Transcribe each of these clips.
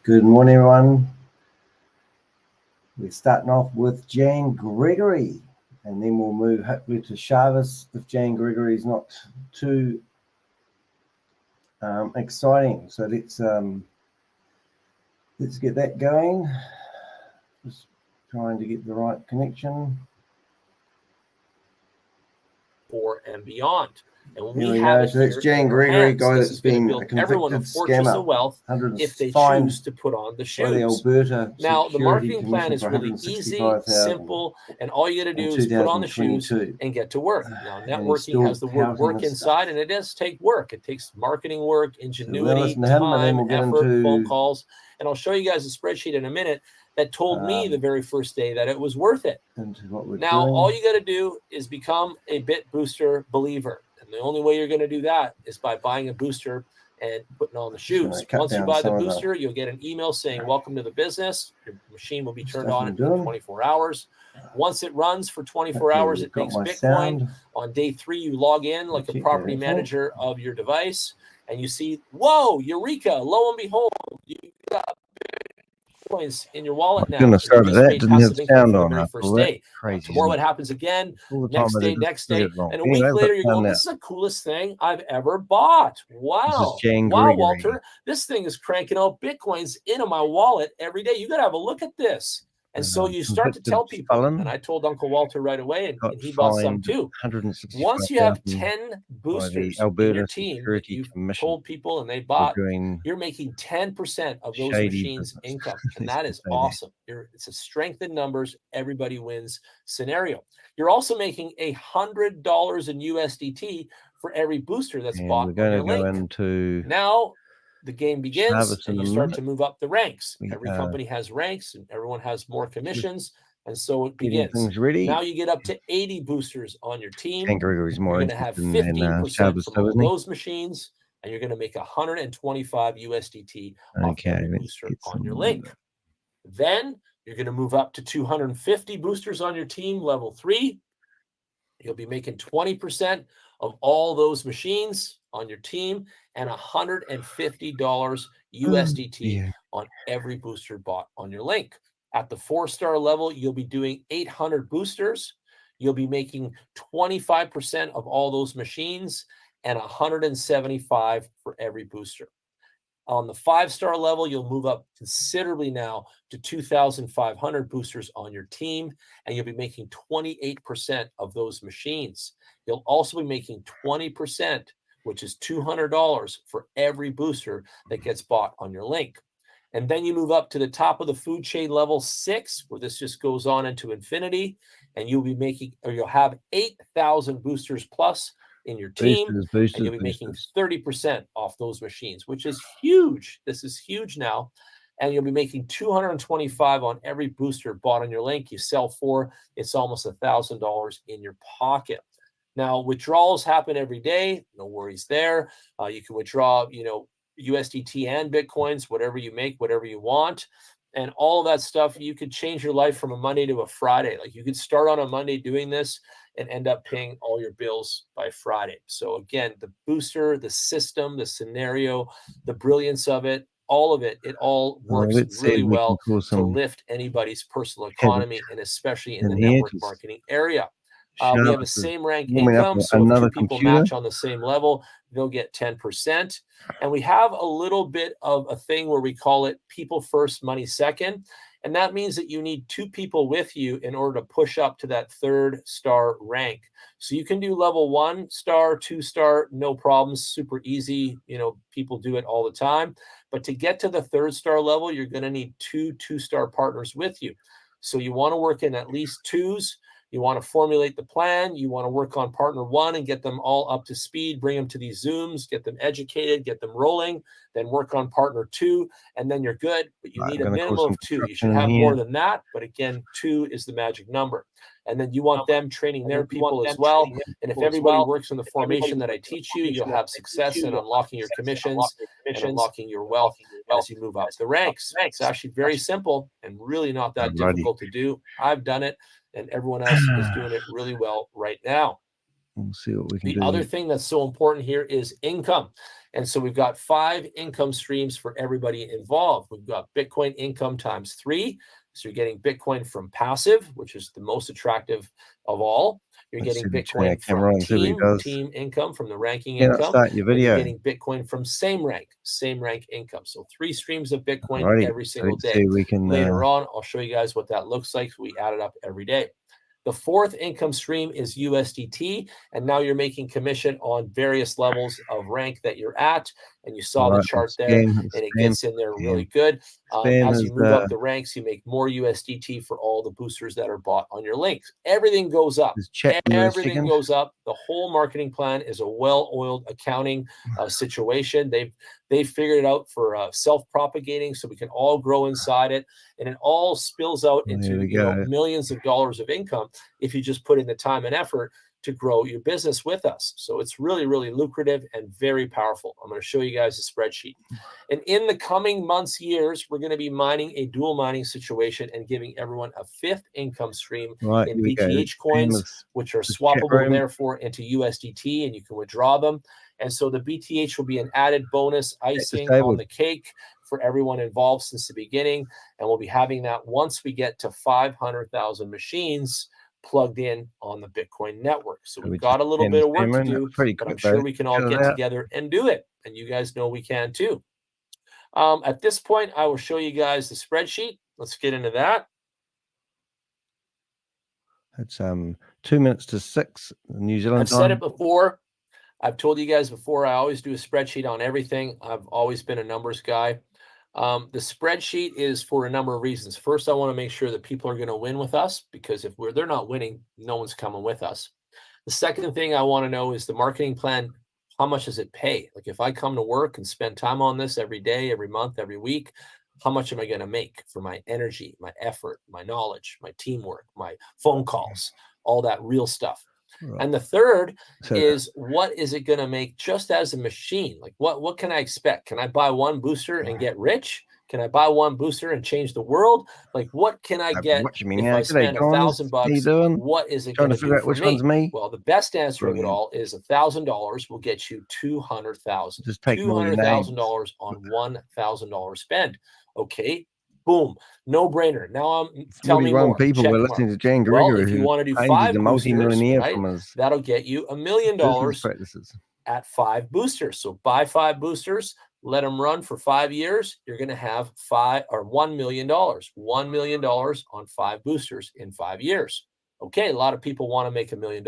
Good morning, everyone. We're starting off with Jan Gregory, and then we'll move hopefully to Shavez if Jan Gregory is not too exciting. So let's get that going. Just trying to get the right connection. And beyond. And when Here we have so that's Jan Gregory, guy that's been a convicted scammer. Wealth if they choose to put on the shoes. Now, the marketing plan is really easy, simple, and all you got to do is put on the shoes and get to work. Now, networking has the word work inside, and it does take work. It takes marketing work, ingenuity, time, effort, phone calls. And I'll show you guys a spreadsheet in a minute that told me the very first day that it was worth it. Now, all you got to do is become a Bit Booster believer. And the only way you're going to do that is by buying a booster and putting on the shoes. Once you buy the booster, you'll get an email saying, welcome to the business. Your machine will be turned on in 24 hours. Once it runs for 24 hours, it makes Bitcoin. On day 3, you log in like a property manager of your device, and you see, whoa, eureka, lo and behold, you got Bitcoins in your wallet now. Gonna start with that. Didn't have sound on. The first day. Crazy. Tomorrow it happens again. Next day, and a week later you go, this is the coolest thing I've ever bought. Wow. Wow, Walter. This thing is cranking out Bitcoins into my wallet every day. You got to have a look at this. And so you start to tell people, and I told Uncle Walter right away, and he bought some too. Once you have 10 boosters in your team that you've told people and they bought, you're making 10% of those machines' income. And that is awesome. It's a strength in numbers, everybody wins scenario. You're also making $100 in USDT for every booster that's bought on your link. Now, the game begins and you start to move up the ranks. Every company has ranks and everyone has more commissions. And so it begins. Now you get up to 80 boosters on your team. You're going to have 15% from all those machines, and you're going to make 125 USDT off every booster on your link. Then you're going to move up to 250 boosters on your team, level 3. You'll be making 20% of all those machines on your team and $150 USDT on every booster bought on your link. At the 4-star level, you'll be doing 800 boosters. You'll be making 25% of all those machines and 175 for every booster. On the 5-star level, you'll move up considerably now to 2,500 boosters on your team, and you'll be making 28% of those machines. You'll also be making 20%, which is $200 for every booster that gets bought on your link. And then you move up to the top of the food chain, level 6, where this just goes on into infinity, and you'll be making, or you'll have 8,000 boosters plus in your team, and you'll be making 30% off those machines, which is huge. This is huge now. And you'll be making 225 on every booster bought on your link. You sell 4, it's almost $1,000 in your pocket. Now, withdrawals happen every day. No worries there. You can withdraw, USDT and Bitcoins, whatever you make, whatever you want. And all of that stuff, you could change your life from a Monday to a Friday. Like you could start on a Monday doing this and end up paying all your bills by Friday. So again, the booster, the system, the scenario, the brilliance of it, all of it, it all works really well to lift anybody's personal economy, and especially in the network marketing area. We have the same rank income, so if 2 people match on the same level, they'll get 10%. And we have a little bit of a thing where we call it people first, money second. And that means that you need 2 people with you in order to push up to that 3rd-star rank. So you can do level 1-star, 2-star, no problems, super easy. People do it all the time. But to get to the 3rd-star level, you're going to need 2 2-star partners with you. So you want to work in at least 2s. You want to formulate the plan. You want to work on partner 1 and get them all up to speed, bring them to these Zooms, get them educated, get them rolling, then work on partner 2, and then you're good. But you need a minimum of 2. You should have more than that. But again, 2 is the magic number. And then you want them training their people as well. And if everybody works in the formation that I teach you, you'll have success in unlocking your commissions and unlocking your wealth as you move up the ranks. It's actually very simple and really not that difficult to do. I've done it, and everyone else is doing it really well right now. We'll see what we can do. The other thing that's so important here is income. And so we've got 5 income streams for everybody involved. We've got Bitcoin income times 3. So you're getting Bitcoin from passive, which is the most attractive of all. You're getting Bitcoin from team income, from the ranking income. You're getting Bitcoin from same rank income. So 3 streams of Bitcoin every single day. Later on, I'll show you guys what that looks like. We add it up every day. The 4th income stream is USDT, and now you're making commission on various levels of rank that you're at. And you saw the chart there, and it gets in there really good. As you move up the ranks, you make more USDT for all the boosters that are bought on your links. Everything goes up. Everything goes up. The whole marketing plan is a well-oiled accounting situation. They've figured it out for self-propagating, so we can all grow inside it, and it all spills out into millions of dollars of income if you just put in the time and effort to grow your business with us. So it's really, really lucrative and very powerful. I'm going to show you guys a spreadsheet. And in the coming months, years, we're going to be mining a dual mining situation and giving everyone a 5th income stream in BTH coins, which are swappable, therefore, into USDT, and you can withdraw them. And so the BTH will be an added bonus icing on the cake for everyone involved since the beginning. And we'll be having that once we get to 500,000 machines plugged in on the Bitcoin network. So we've got a little bit of work to do, but I'm sure we can all get together and do it. And you guys know we can too. At this point, I will show you guys the spreadsheet. Let's get into that. It's 2 minutes to 6 New Zealand time. I've said it before. I've told you guys before, I always do a spreadsheet on everything. I've always been a numbers guy. The spreadsheet is for a number of reasons. First, I want to make sure that people are going to win with us, because if they're not winning, no one's coming with us. The second thing I want to know is the marketing plan. How much does it pay? Like if I come to work and spend time on this every day, every month, every week, how much am I going to make for my energy, my effort, my knowledge, my teamwork, my phone calls, all that real stuff? Right. And the third is, what is it going to make just as a machine? Like what can I expect? Can I buy one booster and get rich? Can I buy one booster and change the world? Like what can I get if I spend $1,000? What is it going to do for me? Well, the best answer of it all is $1,000 will get you $200,000. Just take $200,000 on $1,000 spend. Okay. Boom, no brainer. Now tell me more. People were listening to Jane Gregory. Well, if you want to do 5 boosters, right, that'll get you $1 million at 5 boosters. So buy 5 boosters, let them run for 5 years. You're going to have $1 million. $1 million on 5 boosters in 5 years. Okay, a lot of people want to make $1 million,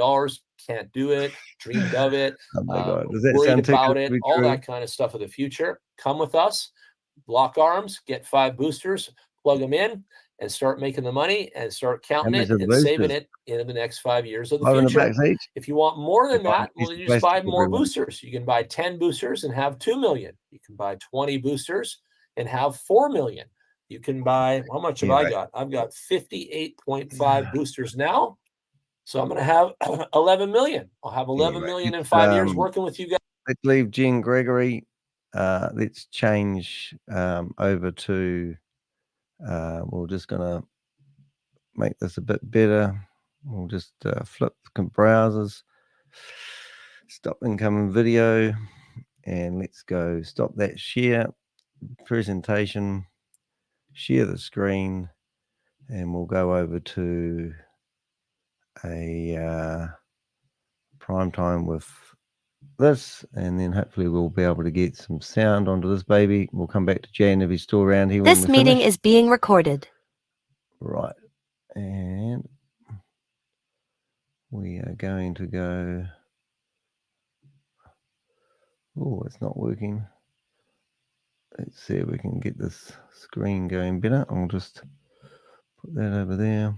can't do it, dreamed of it, oh my God. worried about it, all that kind of stuff of the future. Come with us. Lock arms, get 5 boosters, plug them in, and start making the money and start counting it and saving it into the next 5 years of the future. If you want more than that, well, you just buy more boosters. You can buy 10 boosters and have 2 million. You can buy 20 boosters and have 4 million. You can buy, how much have I got? I've got 58.5 boosters now. So I'm going to have 11 million. I'll have 11 million in 5 years working with you guys. Let's leave Gene Gregory. Let's change over to, we're just going to make this a bit better. We'll just flip browsers, stop incoming video, and let's go stop that share presentation, share the screen, and we'll go over to a prime time with this, and then hopefully we'll be able to get some sound onto this baby. We'll come back to Jan if he's still around here. This meeting is being recorded. Right, and we are going to go. Oh, it's not working. Let's see if we can get this screen going better. I'll just put that over there.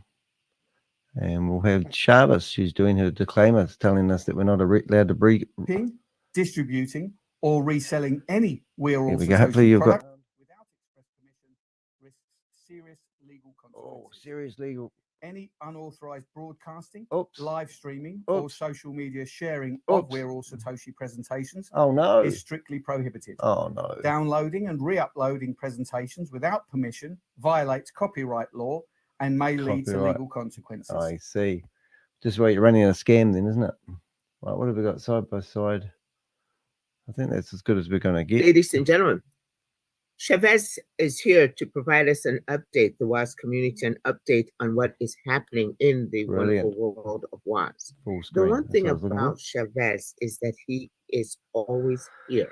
And we'll have Shavez. She's doing her disclaimer, telling us that we're not allowed to distributing or reselling any Hopefully you've got without express permission risks serious legal consequences. Oh, serious legal. Any unauthorized broadcasting, Oops. live streaming, Oops. or social media sharing Oops. of We're All Satoshi presentations is strictly prohibited. Oh no. Downloading and re-uploading presentations without permission violates copyright law and may lead to legal consequences. I see. Just wait, you're running a scam then, isn't it? Right, what have we got side by side? I think that's as good as we're going to get. Ladies and gentlemen, Shavez is here to provide us an update, the WAS community, an update on what is happening in the wonderful world of WAS. The one thing about Shavez is that he is always here.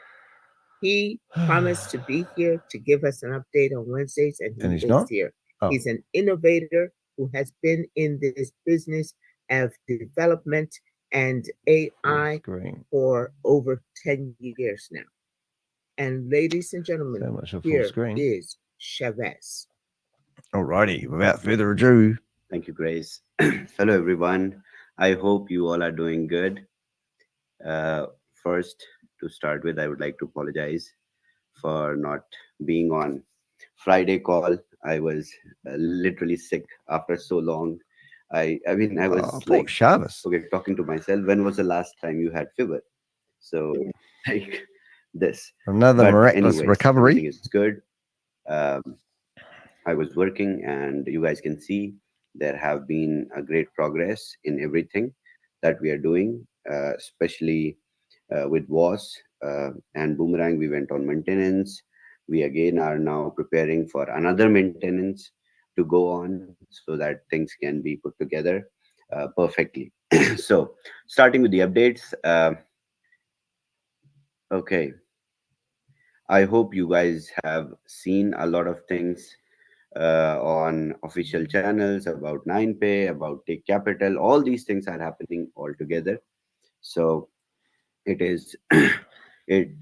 He promised to be here to give us an update on Wednesdays, and he is here. Oh. He's an innovator who has been in this business of development and AI for over 10 years now. And ladies and gentlemen, here is Shavez. All righty, without further ado. Thank you, Grace. Hello, everyone. I hope you all are doing good. First, to start with, I would like to apologize for not being on Friday call. I was literally sick after so long. I mean, I was like, Shavez. Okay, talking to myself. When was the last time you had fever? So, like this. Another miraculous recovery. Everything is good. I was working, and you guys can see there have been a great progress in everything that we are doing, especially with WAS and Boomerang. We went on maintenance. We again are now preparing for another maintenance to go on so that things can be put together perfectly. So starting with the updates. Okay. I hope you guys have seen a lot of things on official channels about 9pay, about Take Capital. All these things are happening all together. So it is it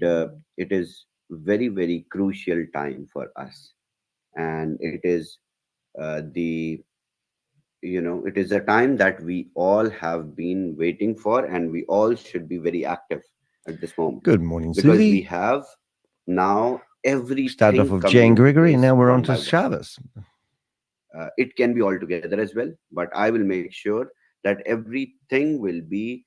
is very, very crucial time for us, and it is it is a time that we all have been waiting for, and we all should be very active at this moment. Good morning, because Susie. we have now everything. Started off with Jane Gregory, and now we're on to Shavez. It can be all together as well, but I will make sure that everything will be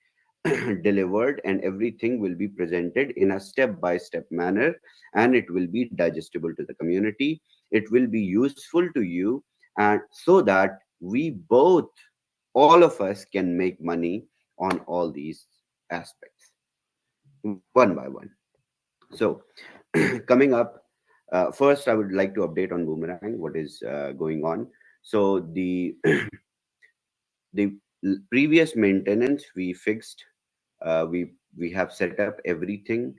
delivered and everything will be presented in a step-by-step manner, and it will be digestible to the community. It will be useful to you, and so that we both, all of us, can make money on all these aspects one by one. So coming up, first I would like to update on Boomerang, what is going on. So the previous maintenance we fixed, we have set up everything.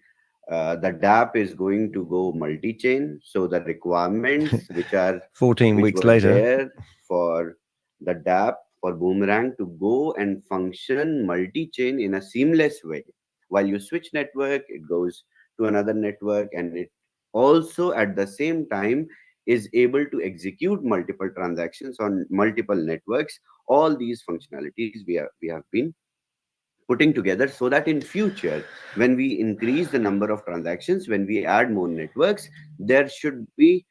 The DApp is going to go multi-chain, so the requirements which are 14 weeks later there for the DApp for Boomerang to go and function multi-chain in a seamless way. While you switch network, it goes to another network, and it also at the same time is able to execute multiple transactions on multiple networks. All these functionalities we have been putting together, so that in future, when we increase the number of transactions, when we add more networks, there should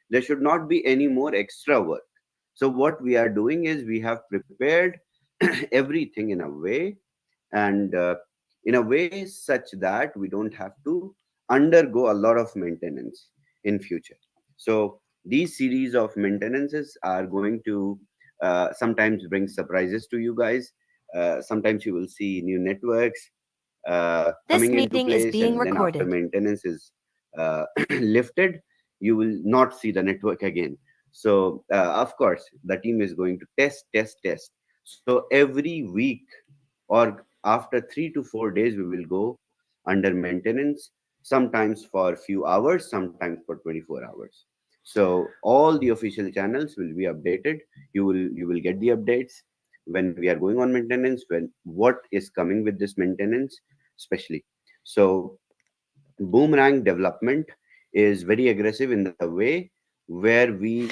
not be any more extra work. So what we are doing is we have prepared everything in a way, and in a way such that we don't have to undergo a lot of maintenance in future. So these series of maintenances are going to sometimes bring surprises to you guys. Sometimes you will see new networks coming into place, and then after maintenance is lifted, you will not see the network again. So of course the team is going to test. So every week or after 3 to 4 days we will go under maintenance, sometimes for a few hours, sometimes for 24 hours. So all the official channels will be updated. You will get the updates when we are going on maintenance, when what is coming with this maintenance especially. So Boomerang development is very aggressive in the way where we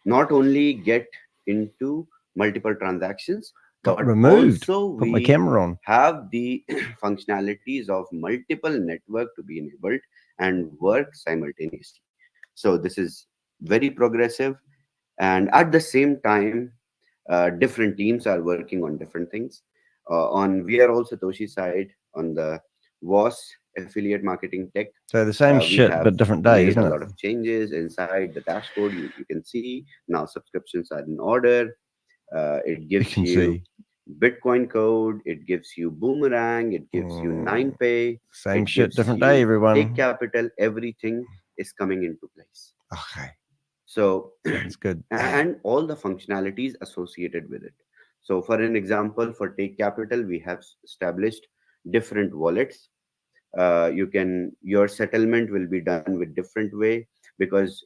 not only get into multiple transactions, but removed. Also put my camera on. Have the functionalities of multiple network to be enabled and work simultaneously. So this is very progressive, and at the same time different teams are working on different things. We are also Satoshi side on the WAS affiliate marketing tech. So the same shit, but different day, isn't it? A lot of changes inside the dashboard. You can see now subscriptions are in order. It gives you Bitcoin code, it gives you Boomerang, it gives you 9pay. Same shit, different day, everyone. Take capital, everything is coming into place. Okay. So that's good. And all the functionalities associated with it. So for an example, for Take Capital, we have established different wallets. Your settlement will be done with different way, because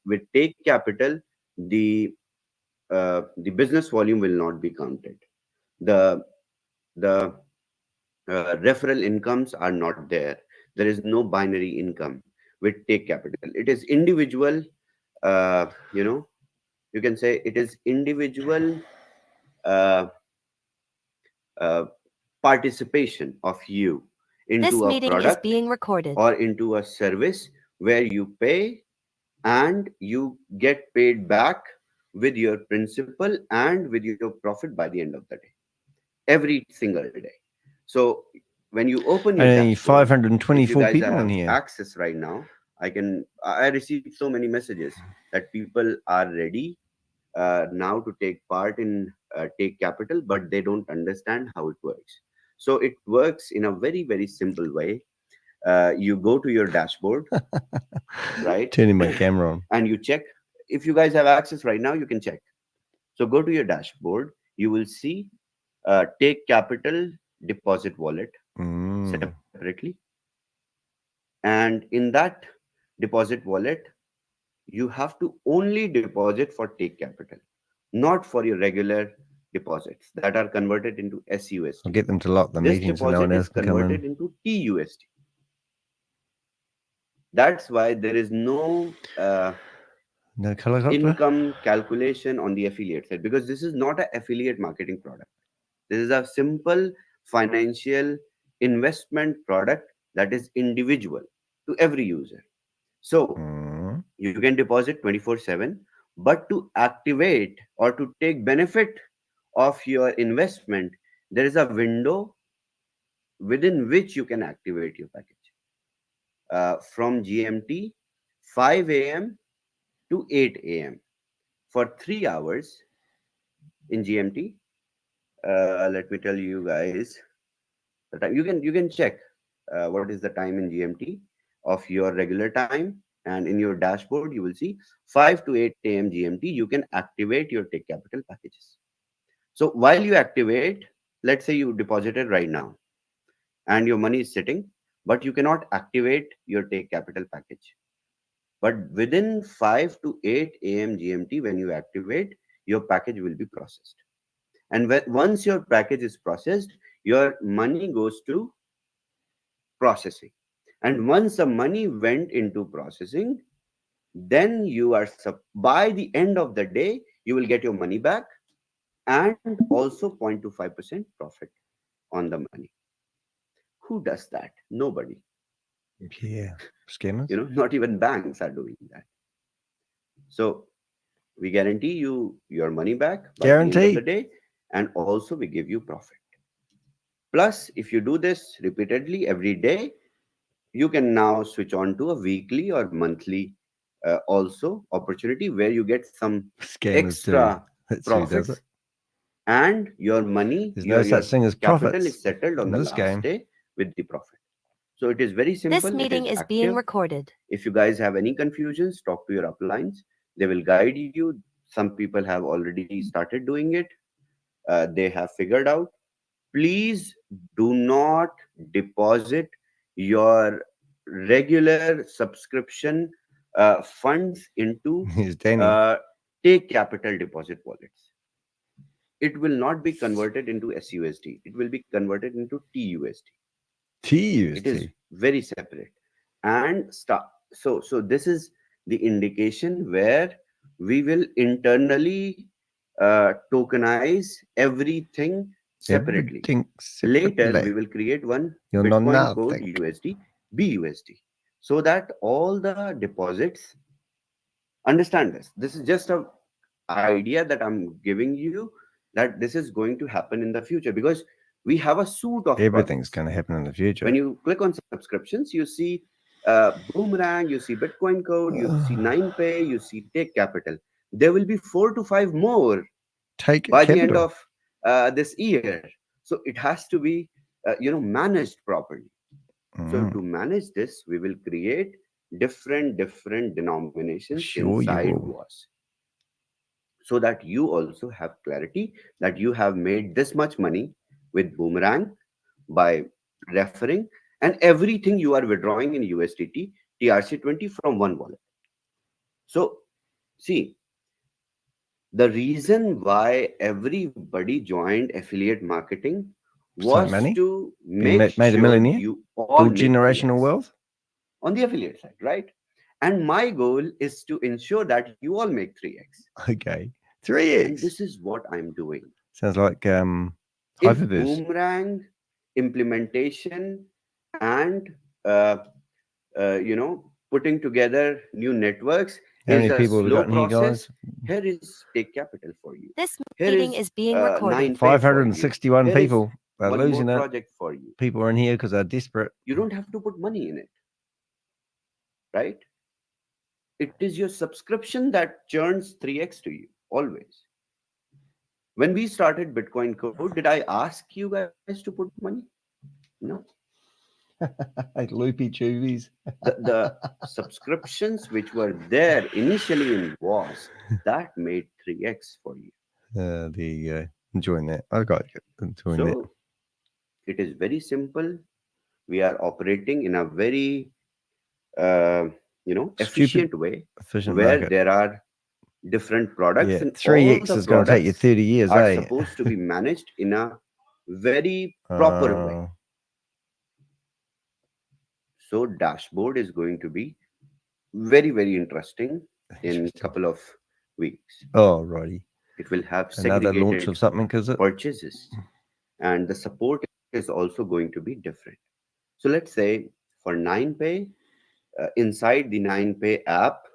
with Take Capital, the business volume will not be counted. The referral incomes are not there. There is no binary income with Take Capital. It is individual. You can say it is individual participation of you into a product or into a service where you pay and you get paid back with your principal and with your profit by the end of the day, every single day. So when you open your dashboard, 524 people in here. Access right now, I received so many messages that people are ready now to take part in Take Capital, but they don't understand how it works. So it works in a very, very simple way. You go to your dashboard, right? Turning my camera on. And you check. If you guys have access right now, you can check. So go to your dashboard. You will see Take Capital deposit wallet separately. And in that deposit wallet, you have to only deposit for Take Capital, not for your regular deposits that are converted into SUSD. I'll get them to lock the meeting so no one else can come in. Converted into TUSD. That's why there is no income calculation on the affiliate side, because this is not an affiliate marketing product. This is a simple financial investment product that is individual to every user. So you can deposit 24/7, but to activate or to take benefit of your investment, there is a window within which you can activate your package. From GMT 5 a.m. to 8 a.m. for 3 hours in GMT. Let me tell you guys the time. You can check what is the time in GMT of your regular time, and in your dashboard you will see 5 to 8 a.m. GMT. You can activate your Take Capital packages. So while you activate, let's say you deposited right now and your money is sitting, but you cannot activate your Take Capital package. But within 5 to 8 a.m. GMT, when you activate, your package will be processed. And once your package is processed, your money goes to processing. And once the money went into processing, then you are, by the end of the day, you will get your money back and also 0.25% profit on the money. Who does that? Nobody. Yeah, scammers. Not even banks are doing that. So we guarantee you your money back by the end of the day, and also we give you profit. Plus, if you do this repeatedly every day, you can now switch on to a weekly or monthly also opportunity where you get some extra profits, and your money, your capital is settled on the last day with the profit. So it is very simple. This meeting is being recorded. If you guys have any confusions, talk to your uplines. They will guide you. Some people have already started doing it. They have figured out. Please do not deposit your regular subscription funds into Take Capital deposit wallets. It will not be converted into SUSD. It will be converted into TUSD. It is very separate. And so this is the indication where we will internally tokenize everything separately. Later, we will create one Bitcoin code USD, BUSD, so that all the deposits understand this. This is just an idea that I'm giving you, that this is going to happen in the future, because we have a suite of everything's going to happen in the future. When you click on subscriptions, you see Boomerang, you see Bitcoin code, you see 9pay, you see Take Capital. There will be 4 to 5 more by the end of this year. So it has to be, managed properly. So to manage this, we will create different denominations inside WAS, so that you also have clarity that you have made this much money with Boomerang by referring, and everything you are withdrawing in USDT TRC20 from one wallet. So see, the reason why everybody joined affiliate marketing was to make sure you all make generational wealth on the affiliate side, right? And my goal is to ensure that you all make 3x. Okay, 3x. And this is what I'm doing. Sounds like if Boomerang implementation and putting together new networks is a slow process. Here is Take Capital for you. This meeting is being recorded. 561 people are losing it. Project for you. People are in here because they're desperate. You don't have to put money in it, right? It is your subscription that churns 3x to you always. When we started Bitcoin Code, did I ask you guys to put money? No. Loopy tubies. the subscriptions which were there initially in WAS, that made 3x for you. There you go. Enjoying that. I got enjoying that. It is very simple. We are operating in a very efficient way, where there are different products. Yeah, and 3x is going to take you 30 years, are supposed to be managed in a very proper way. So dashboard is going to be very, very interesting in a couple of weeks. Oh, righty. It will have another launch of something, purchases, and the support is also going to be different. So let's say for 9Pay, inside the 9Pay app,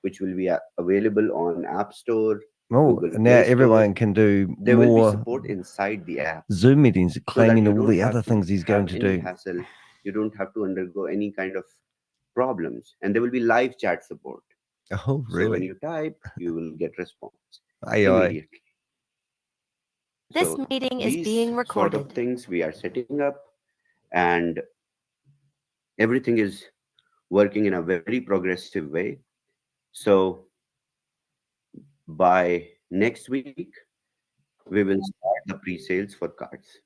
which will be available on App Store. Oh, now everyone can do there more will be support inside the app. Zoom meetings, claiming all the other things he's going to do. Hassle. You don't have to undergo any kind of problems, and there will be live chat support. Oh, really? So when you type, you will get response AI. immediately. This meeting is being recorded. Sort of things we are setting up, and everything is working in a very progressive way. So by next week, we will start the pre-sales for cards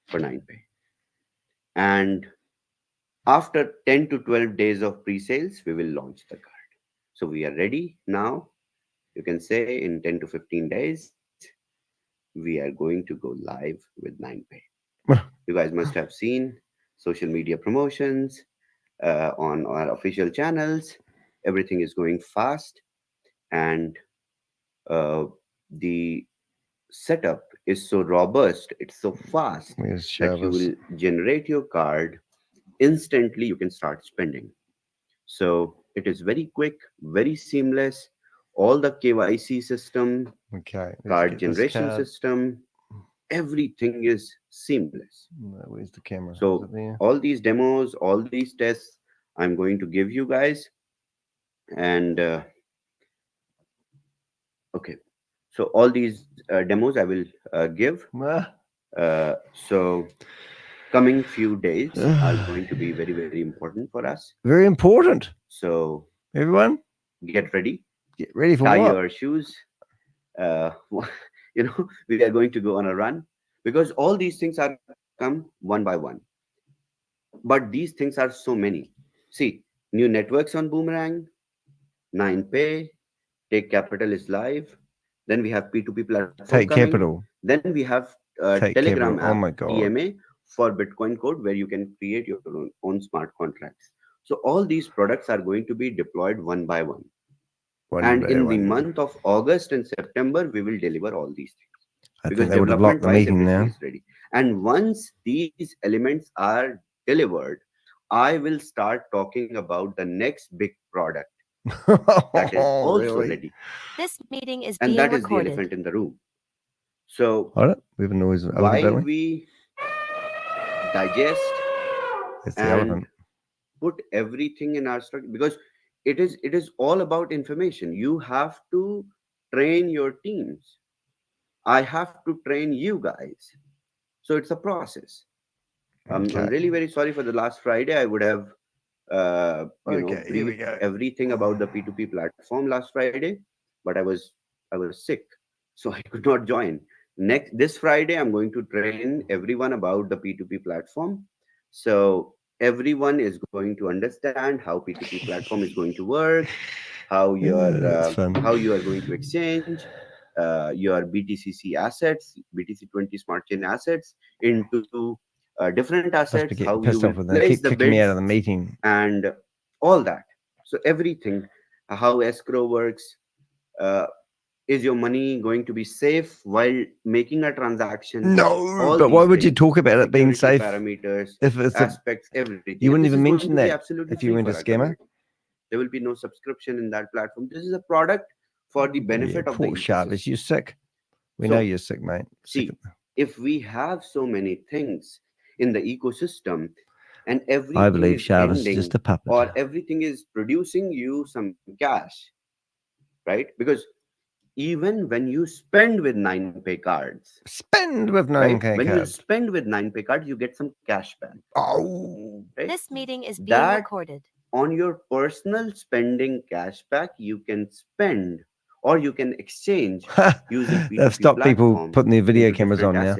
for 9Pay. And after 10 to 12 days of pre-sales, we will launch the card. So we are ready now. You can say in 10 to 15 days, we are going to go live with 9Pay. You guys must have seen social media promotions on our official channels. Everything is going fast, and the setup is so robust, it's so fast that you will generate your card instantly. You can start spending. So it is very quick, very seamless. All the KYC system, card generation system, everything is seamless. Where's the camera? So all these demos, all these tests, I'm going to give you guys. And okay, so all these demos I will give. So coming few days are going to be very, very important for us. Very important. So everyone, get ready. Get ready for tie what? your shoes. We are going to go on a run, because all these things are come one by one. But these things are so many. See, new networks on Boomerang, 9Pay, Take Capital is live. Then we have P2P platform. Take Capital. Then we have Telegram Capital. app, Oh my God. TMA, for Bitcoin Code, where you can create your own smart contracts. So all these products are going to be deployed one by one. And in the month of August and September, we will deliver all these things. I think they would have blocked the meeting now. Is ready. And once these elements are delivered, I will start talking about the next big product that is also ready. This meeting is and being that recorded. is the elephant in the room. So we have a noise. While we digest and put everything in our structure, because it is all about information. You have to train your teams. I have to train you guys. So it's a process. I'm really very sorry for the last Friday. I would have briefed everything about the P2P platform last Friday, but I was sick, so I could not join. This Friday, I'm going to train everyone about the P2P platform, so everyone is going to understand how P2P platform is going to work, how you are going to exchange your BTCC assets, BTC20 smart chain assets into different assets, how you will place the bids me out of the meeting, and all that. So everything, how escrow works, is your money going to be safe while making a transaction? No, but why would you talk about it being safe? Parameters, if it's aspects, everything. You wouldn't even mention that if you weren't a scammer. There will be no subscription in that platform. This is a product for the benefit of poor the Shavez, you're sick. We know you're sick, mate. See, if we have so many things in the ecosystem and everything I believe is Shavez ending, is just a puppet, or everything is producing you some cash, right? Because even when you spend with 9pay cards, when you spend with 9pay cards, you get some cash back. Oh, right? This meeting is being recorded. On your personal spending cashback, you can spend or you can exchange using P2P they've stopped people putting their video cameras on now.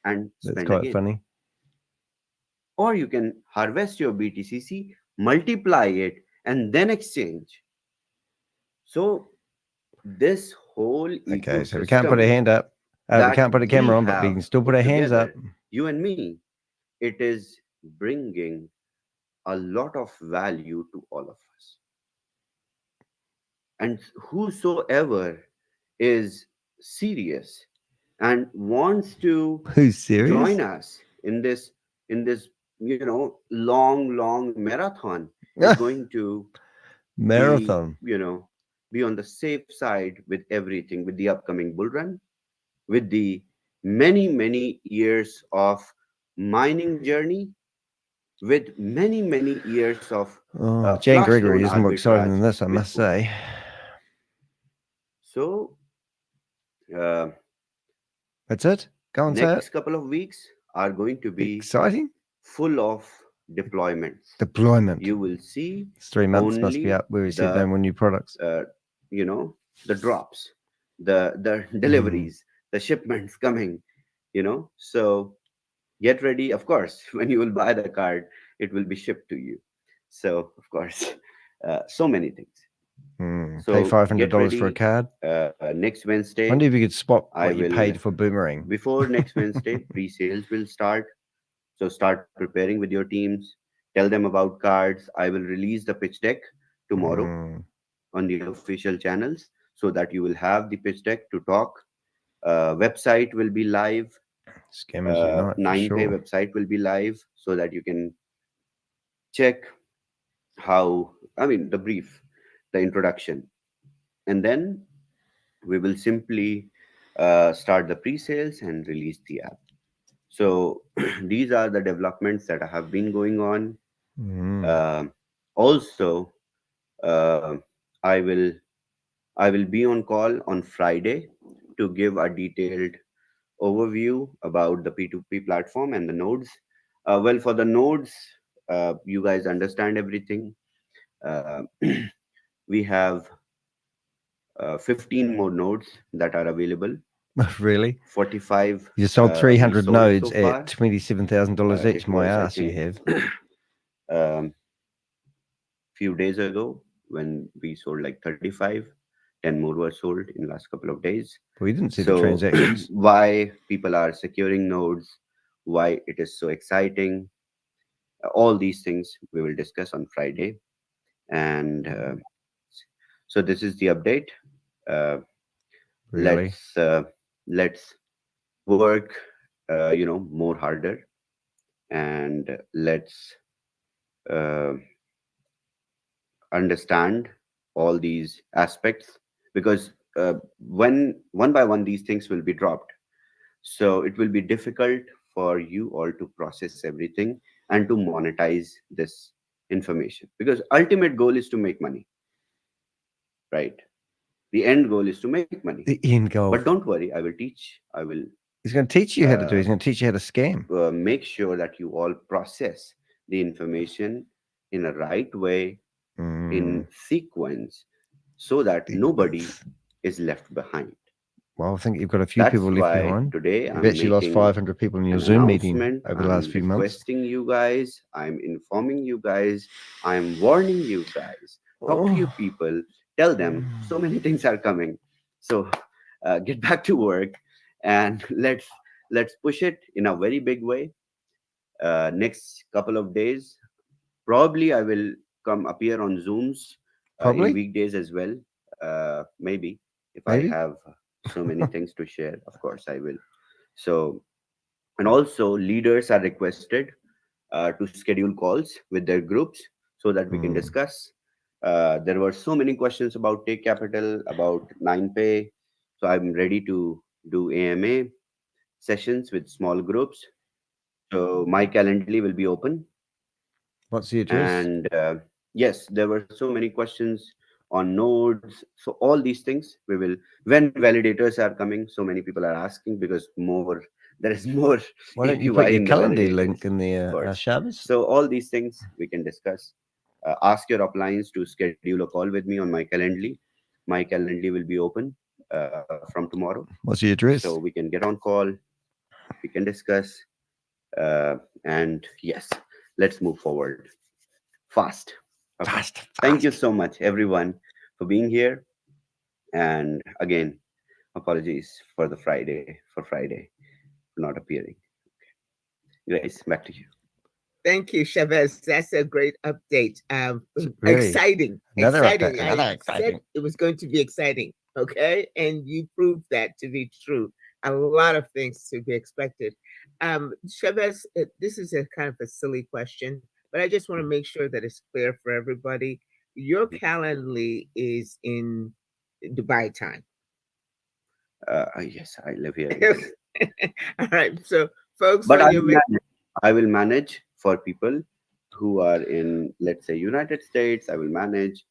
And that's quite again. funny. Or you can harvest your BTCC, multiply it, and then exchange. So this whole ecosystem, so we can't put a hand up. We can't put a camera on, but we can still put our hands up. You and me, it is bringing a lot of value to all of us. And whosoever is serious and wants to join us in this long marathon is going to be on the safe side with everything, with the upcoming bull run, with the many years of mining journey, with many years of Jane Gregory is more exciting than this, I must say. So that's it. Go on, say it. Next couple of weeks are going to be exciting, full of deployments. You will see it's 3 months must be up where we sit down with new products. The drops, the deliveries, the shipments coming, so get ready. Of course, when you will buy the card, it will be shipped to you. So of course, so many things. So pay $500 for a card. Next Wednesday. I wonder if you could spot what you paid for Boomerang. Before next Wednesday, pre-sales will start. So start preparing with your teams. Tell them about cards. I will release the pitch deck tomorrow on the official channels so that you will have the pitch deck to talk. Website will be live. 9pay website will be live so that you can check the brief, the introduction, and then we will simply start the pre-sales and release the app. So these are the developments that have been going on. Also, I will be on call on Friday to give a detailed overview about the P2P platform and the nodes. Well, for the nodes, you guys understand everything. We have 15 more nodes that are available. Really? 45. You sold 300 nodes at $27,000 each. My ass, you have. Few days ago, when we sold like 35, 10 more were sold in last couple of days. We didn't see the transactions. Why people are securing nodes, why it is so exciting, all these things we will discuss on Friday. And so this is the update. Really? Let's work more harder, and let's understand all these aspects, because when one by one these things will be dropped, so it will be difficult for you all to process everything and to monetize this information, because ultimate goal is to make money, right? The end goal is to make money. The end goal. But don't worry, I will teach. He's going to teach you how to do. He's going to teach you how to scam. Make sure that you all process the information in a right way, in sequence, so that nobody is left behind. Well, I think you've got a few people left behind. Today, you've actually lost 500 people in your Zoom meeting over the last few months. I'm requesting you guys. I'm informing you guys. I'm warning you guys. Talk to your people. Tell them so many things are coming. So get back to work and let's push it in a very big way. Next couple of days, probably I will appear on Zooms in weekdays as well. Maybe if I have so many things to share, of course I will. So, and also leaders are requested to schedule calls with their groups so that we can discuss. There were so many questions about Take Capital, about 9Pay. So I'm ready to do AMA sessions with small groups. So my Calendly will be open. What's the address? And yes, there were so many questions on nodes. So all these things we will, when validators are coming, so many people are asking because there is more. Why don't you put your Calendly link in the Shavez? So all these things we can discuss. Ask your uplines to schedule a call with me on my Calendly. My Calendly will be open from tomorrow. What's the address? So we can get on call. We can discuss. And yes, let's move forward fast. Okay. Fast. Thank you so much, everyone, for being here. And again, apologies for Friday for not appearing. Okay. Grace, back to you. Thank you, Shavez. That's a great update. Exciting. Exciting. I said it was going to be exciting. Okay. And you proved that to be true. A lot of things to be expected. Shavez, this is a kind of a silly question, but I just want to make sure that it's clear for everybody. Your Calendly is in Dubai time. Yes, I live here. All right. So, folks, but I will manage for people who are in, let's say, United States. I will manage,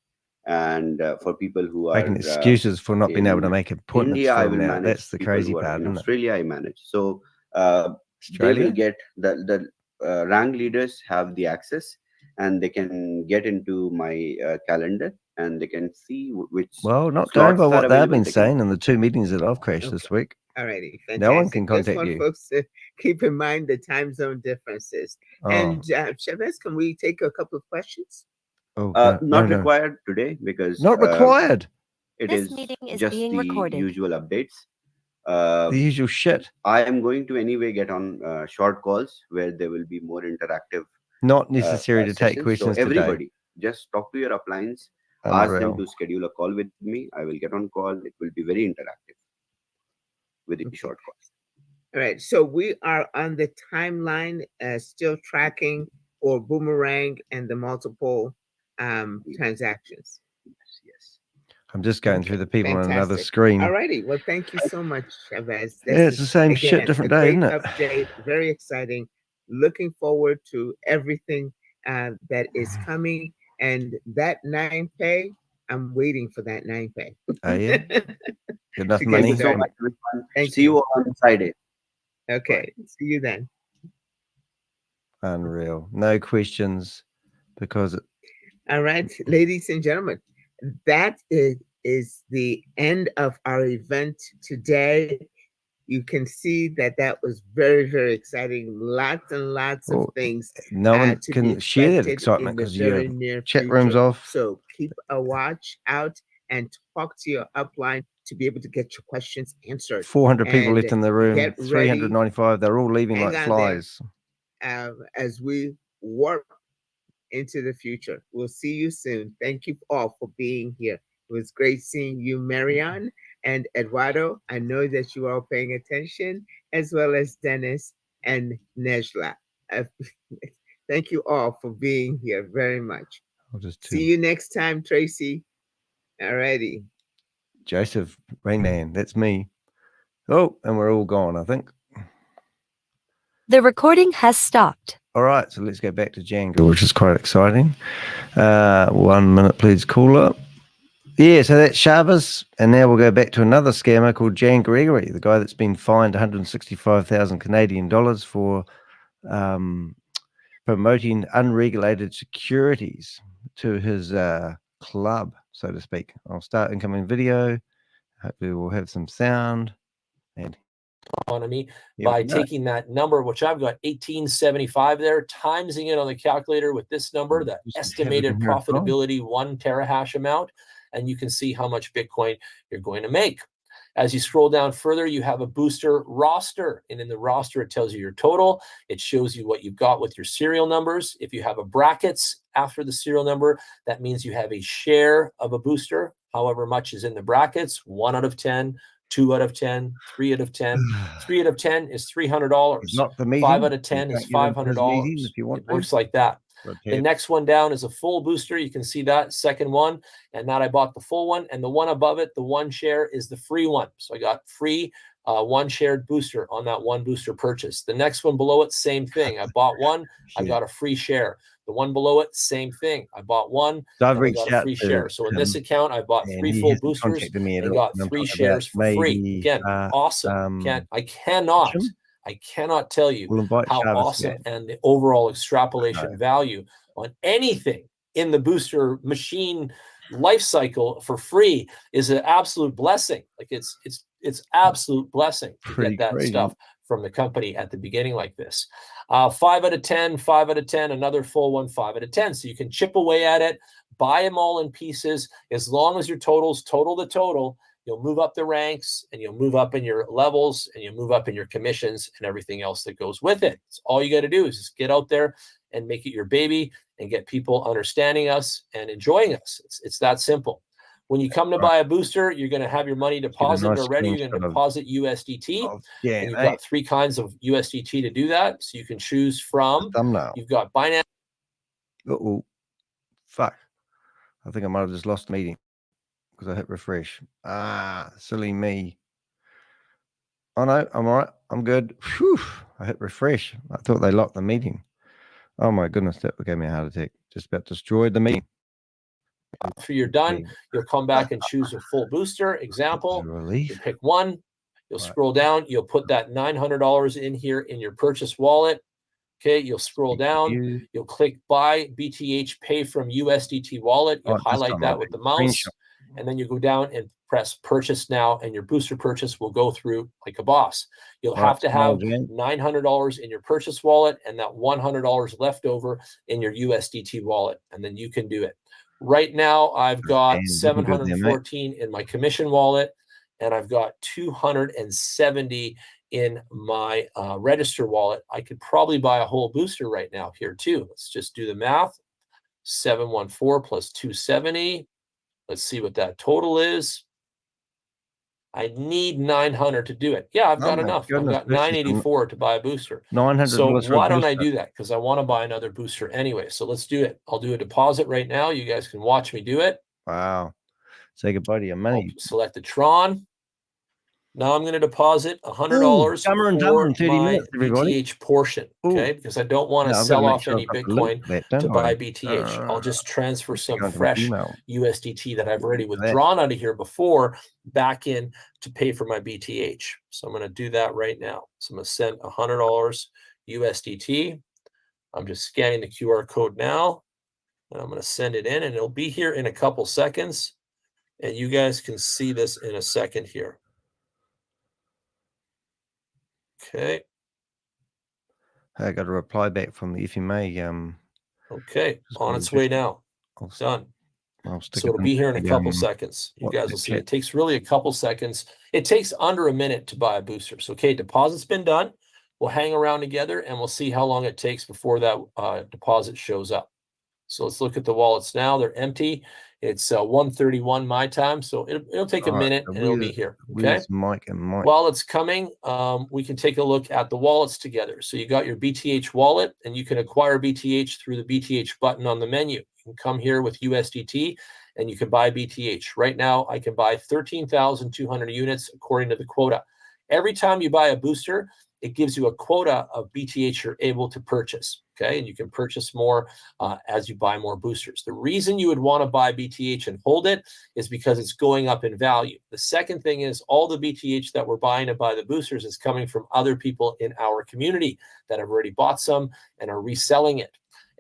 and for people who are making excuses for not being able to make appointments. India, I will now. manage. That's the crazy part. In Australia, I manage. So they will get the rank leaders have the access, and they can get into my calendar, and they can see which. Well, not going by what they've been saying in the 2 meetings that I've crashed this week. Alrighty, fantastic. No one can contact you. Folks, keep in mind the time zone differences. And Shavez, can we take a couple of questions? Not required today because not required. This meeting is just being recorded. Usual updates. The usual shit. I am going to anyway get on short calls where there will be more interactive. Not necessary to take questions. So everybody, just talk to your uplines. Ask them to schedule a call with me. I will get on call. It will be very interactive with the short calls. All right. So we are on the timeline, still tracking for Boomerang and the multiple transactions. Yes. I'm just going through the people on another screen. All righty. Well, thank you so much, Shavez. Yeah, it's the same shit, different day, isn't it? Update, very exciting. Looking forward to everything that is coming. And that 9Pay, I'm waiting for that 9Pay. Oh, yeah? Good enough money. So much. See you on Friday. Okay. See you then. Unreal. No questions because... All right, ladies and gentlemen, that is the end of our event today. You can see that was very, very exciting. Lots and lots of things. No one can share that excitement because your chat room's off. So keep a watch out and talk to your upline to be able to get your questions answered. 400 people left in the room. 395. They're all leaving like flies. As we work into the future. We'll see you soon. Thank you all for being here. It was great seeing you, Marianne and Eduardo. I know that you are all paying attention, as well as Dennis and Nejla. Thank you all for being here very much. See you next time, Tracy. All righty. Joseph, Rainman, that's me. Oh, and we're all gone, I think. The recording has stopped. All right, so let's go back to Django, which is quite exciting. 1 minute, please, caller. Yeah, so that's Shavez, and now we'll go back to another scammer called Jan Gregory, the guy that's been fined 165,000 Canadian dollars for promoting unregulated securities to his club, so to speak. I'll start incoming video. Hopefully we'll have some sound. And economy by taking that number, which I've got 1875 there, timesing it on the calculator with this number, the estimated profitability 1 terahash amount, and you can see how much Bitcoin you're going to make. As you scroll down further, you have a booster roster, and in the roster, it tells you your total. It shows you what you've got with your serial numbers. If you have a brackets after the serial number, that means you have a share of a booster, however much is in the brackets, 1 out of 10, 2 out of 10, 3 out of 10. 3 out of 10 is $300. 5 out of 10 is $500. It works like that. The next one down is a full booster. You can see that second one, and that I bought the full one, and the one above it, the 1 share, is the free one. So I got free 1 shared booster on that 1 booster purchase. The next one below it, same thing. I bought one, I got a free share. The one below it, same thing. I bought one, I got a free share. So in this account, I bought 3 full boosters and got 3 shares for free. Again, awesome. I cannot tell you how awesome and the overall extrapolation value on anything in the booster machine life cycle for free is an absolute blessing. Like it's absolute blessing to get that stuff from the company at the beginning like this. 5 out of 10, 5 out of 10, another full one, 5 out of 10. So you can chip away at it, buy them all in pieces. As long as your totals total the total, you'll move up the ranks, and you'll move up in your levels, and you'll move up in your commissions and everything else that goes with it. So all you got to do is just get out there and make it your baby and get people understanding us and enjoying us. It's that simple. When you come to buy a booster, you're going to have your money deposited already. You're going to deposit USDT. And you've got 3 kinds of USDT to do that. So you can choose from, you've got Binance. Uh-oh. Fuck. I think I might have just lost the meeting because I hit refresh. Silly me. Oh no, I'm all right. I'm good. Whew. I hit refresh. I thought they locked the meeting. Oh my goodness, that gave me a heart attack. Just about destroyed the meeting. After you're done, you'll come back and choose a full booster. Example, you pick one, you'll scroll down, you'll put that $900 in here in your purchase wallet. Okay, you'll scroll down, you'll click buy BTH pay from USDT wallet. You'll highlight that with the mouse, and then you go down and press purchase now, and your booster purchase will go through like a boss. You'll have to have $900 in your purchase wallet and that $100 left over in your USDT wallet, and then you can do it. Right now, I've got 714 in my commission wallet, and I've got 270 in my register wallet. I could probably buy a whole booster right now here too. Let's just do the math. 714 plus 270. Let's see what that total is. I need 900 to do it. Yeah, I've got enough. I've got 984 to buy a booster. 900. So why don't I do that? Because I want to buy another booster anyway. So let's do it. I'll do a deposit right now. You guys can watch me do it. Wow. Say goodbye to your money. I'll select the Tron. Now I'm going to deposit $100 for my BTH portion, okay? Because I don't want to sell off any Bitcoin to buy BTH. I'll just transfer some fresh USDT that I've already withdrawn out of here before back in to pay for my BTH. So I'm going to do that right now. So I'm going to send $100 USDT. I'm just scanning the QR code now, and I'm going to send it in, and it'll be here in a couple seconds, and you guys can see this in a second here. Okay. I got a reply back from the FMA. Okay, on its way now. Done. So it'll be here in a couple seconds. You guys will see. It takes really a couple seconds. It takes under a minute to buy a booster. So, okay, deposit's been done. We'll hang around together, and we'll see how long it takes before that deposit shows up. So let's look at the wallets now. They're empty. It's 1:31 my time, so it'll take a minute, and it'll be here. Okay. While it's coming, we can take a look at the wallets together. So you got your BTH wallet, and you can acquire BTH through the BTH button on the menu. You can come here with USDT, and you can buy BTH. Right now, I can buy 13,200 units according to the quota. Every time you buy a booster, it gives you a quota of BTH you're able to purchase. Okay, and you can purchase more as you buy more boosters. The reason you would want to buy BTH and hold it is because it's going up in value. The second thing is all the BTH that we're buying to buy the boosters is coming from other people in our community that have already bought some and are reselling it.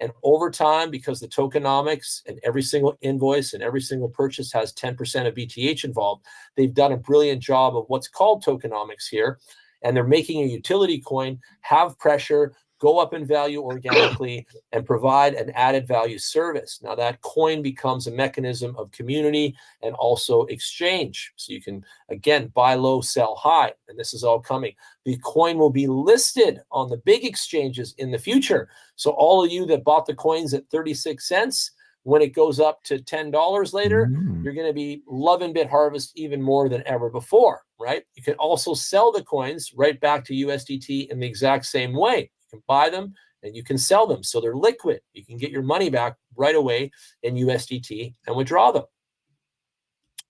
And over time, because the tokenomics and every single invoice and every single purchase has 10% of BTH involved, they've done a brilliant job of what's called tokenomics here. And they're making a utility coin have pressure, go up in value organically, and provide an added value service. Now that coin becomes a mechanism of community and also exchange. So you can, again, buy low, sell high, and this is all coming. The coin will be listed on the big exchanges in the future. So all of you that bought the coins at 36 cents, when it goes up to $10 later, you're going to be loving BitHarvest even more than ever before, right? You can also sell the coins right back to USDT in the exact same way. You can buy them and you can sell them. So they're liquid. You can get your money back right away in USDT and withdraw them.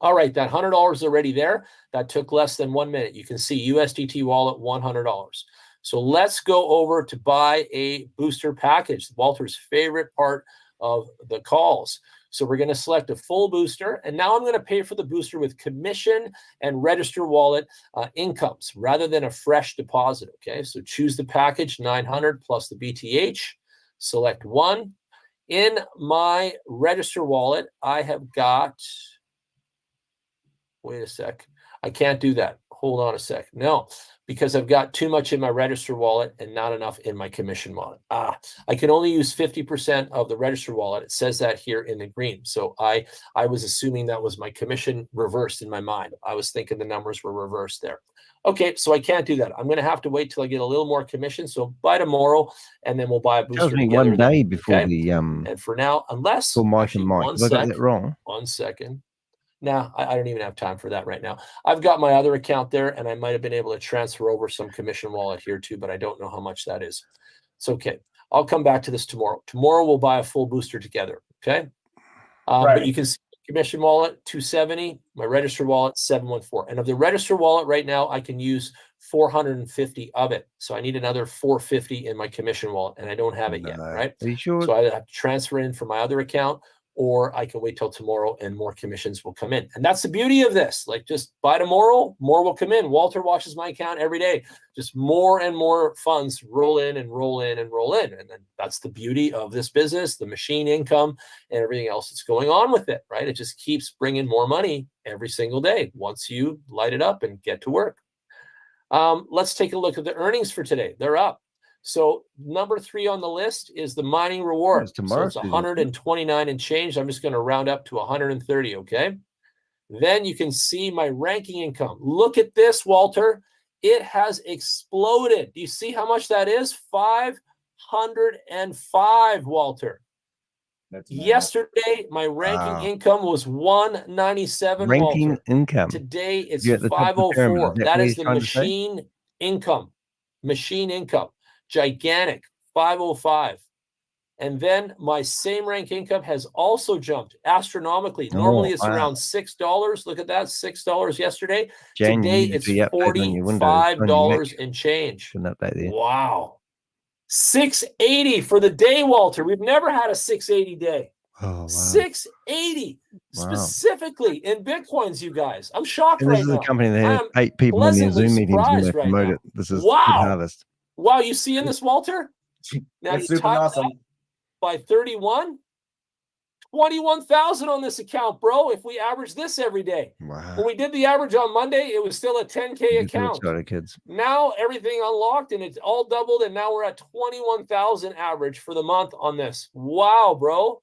All right, that $100 is already there. That took less than 1 minute. You can see USDT wallet, $100. So let's go over to buy a booster package, Walter's favorite part of the calls. So we're going to select a full booster, and now I'm going to pay for the booster with commission and register wallet incomes rather than a fresh deposit. Okay, so choose the package 900 plus the BTH, select one. In my register wallet, I have got, wait a sec, I can't do that. Hold on a sec. No, because I've got too much in my register wallet and not enough in my commission wallet. I can only use 50% of the register wallet. It says that here in the green. So I was assuming that was my commission reversed in my mind. I was thinking the numbers were reversed there. Okay, so I can't do that. I'm going to have to wait till I get a little more commission. So by tomorrow, and then we'll buy a booster together. 1 day before okay? the and for now, unless Mike and Mike, have I got that wrong? 1 second. No, I don't even have time for that right now. I've got my other account there, and I might have been able to transfer over some commission wallet here too, but I don't know how much that is. It's okay. I'll come back to this tomorrow. Tomorrow we'll buy a full booster together. Okay. But you can see commission wallet 270, my register wallet 714, and of the register wallet right now I can use 450 of it. So I need another 450 in my commission wallet, and I don't have it yet. Right? Are you sure? So I have to transfer in from my other account, or I can wait till tomorrow and more commissions will come in. And that's the beauty of this. Like, just by tomorrow, more will come in. Walter watches my account every day. Just more and more funds roll in and roll in and roll in. And then that's the beauty of this business, the machine income and everything else that's going on with it, right? It just keeps bringing more money every single day once you light it up and get to work. Let's take a look at the earnings for today. They're up. So number 3 on the list is the mining reward. So it's 129 and change. I'm just going to round up to 130. Okay. Then you can see my ranking income. Look at this, Walter. It has exploded. Do you see how much that is? 505, Walter. Yesterday, my ranking income was 197. Ranking Walter. income. Today it's 504. That is the machine income. Machine income. Gigantic, 505. And then my same rank income has also jumped astronomically. Normally it's around $6. Look at that, $6 yesterday. Today it's $45 and change. Wow. 680 for the day, Walter. We've never had a 680 day. Oh, wow. 680 specifically in Bitcoins, you guys. I'm shocked right now. This is a company that had 8 people in their Zoom meetings when they promote it. This is BitHarvest. Wow, you seeing this, Walter? Now That's you super awesome. By 31, 21,000 on this account, bro. If we average this every day. Wow. When we did the average on Monday, it was still a 10K account. Kids. Now everything unlocked and it's all doubled, and now we're at 21,000 average for the month on this. Wow, bro.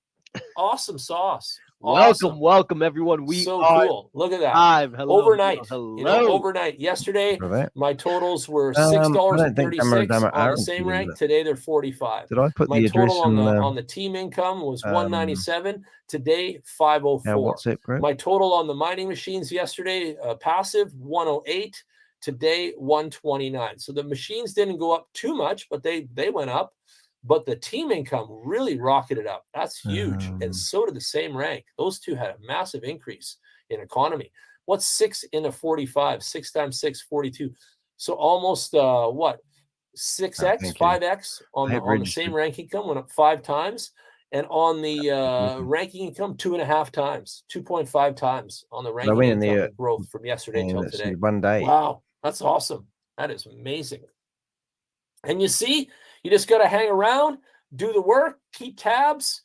Awesome sauce. Awesome. Welcome everyone. We so are cool. Look at that. Live. Hello. Overnight. Hello. You know, overnight. Yesterday, my totals were $6.36 on the same rank. Today they're 45. Did I put my the address total on the team income was 197. Today 504. My total on the mining machines yesterday, passive 108. Today 129. So the machines didn't go up too much, but they went up. But the team income really rocketed up. That's huge. And so did the same rank. Those two had a massive increase in economy. What's 6 into 45? 6 times 6, 42. So almost, 6x, 5x on the same rank income, went up 5 times. And on the ranking income, 2.5 times, 2.5 times on the ranking income growth from yesterday till today. One day. Wow, that's awesome. That is amazing. And you see, you just got to hang around, do the work, keep tabs,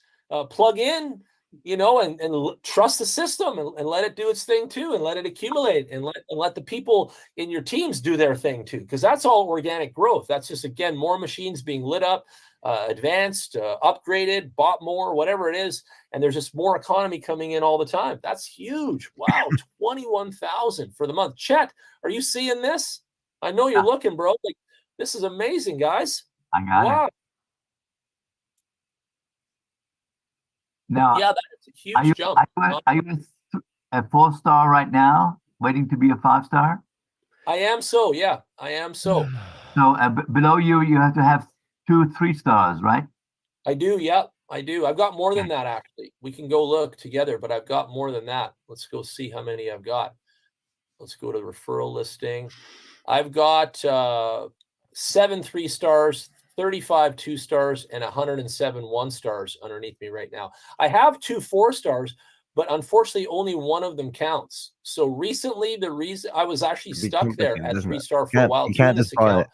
plug in, you know, and trust the system and let it do its thing too, and let it accumulate, and let the people in your teams do their thing too, because that's all organic growth. That's just, again, more machines being lit up, advanced, upgraded, bought more, whatever it is, and there's just more economy coming in all the time. That's huge. Wow, 21,000 for the month. Chet, are you seeing this? I know you're looking, bro. Like, this is amazing, guys. I got it. Now, yeah, that's a huge jump. Are you a 4-star right now, waiting to be a 5-star? I am so, yeah. I am so. So below you, you have to have 2 3-stars, right? I do, yeah. I do. I've got more than that, actually. We can go look together, but I've got more than that. Let's go see how many I've got. Let's go to the referral listing. I've got 7 3-stars, 35 2-stars, and 107 1-stars underneath me right now. I have 2 4-stars, but unfortunately only one of them counts. So recently, the reason I was actually stuck there at 3-star for a while doing this account,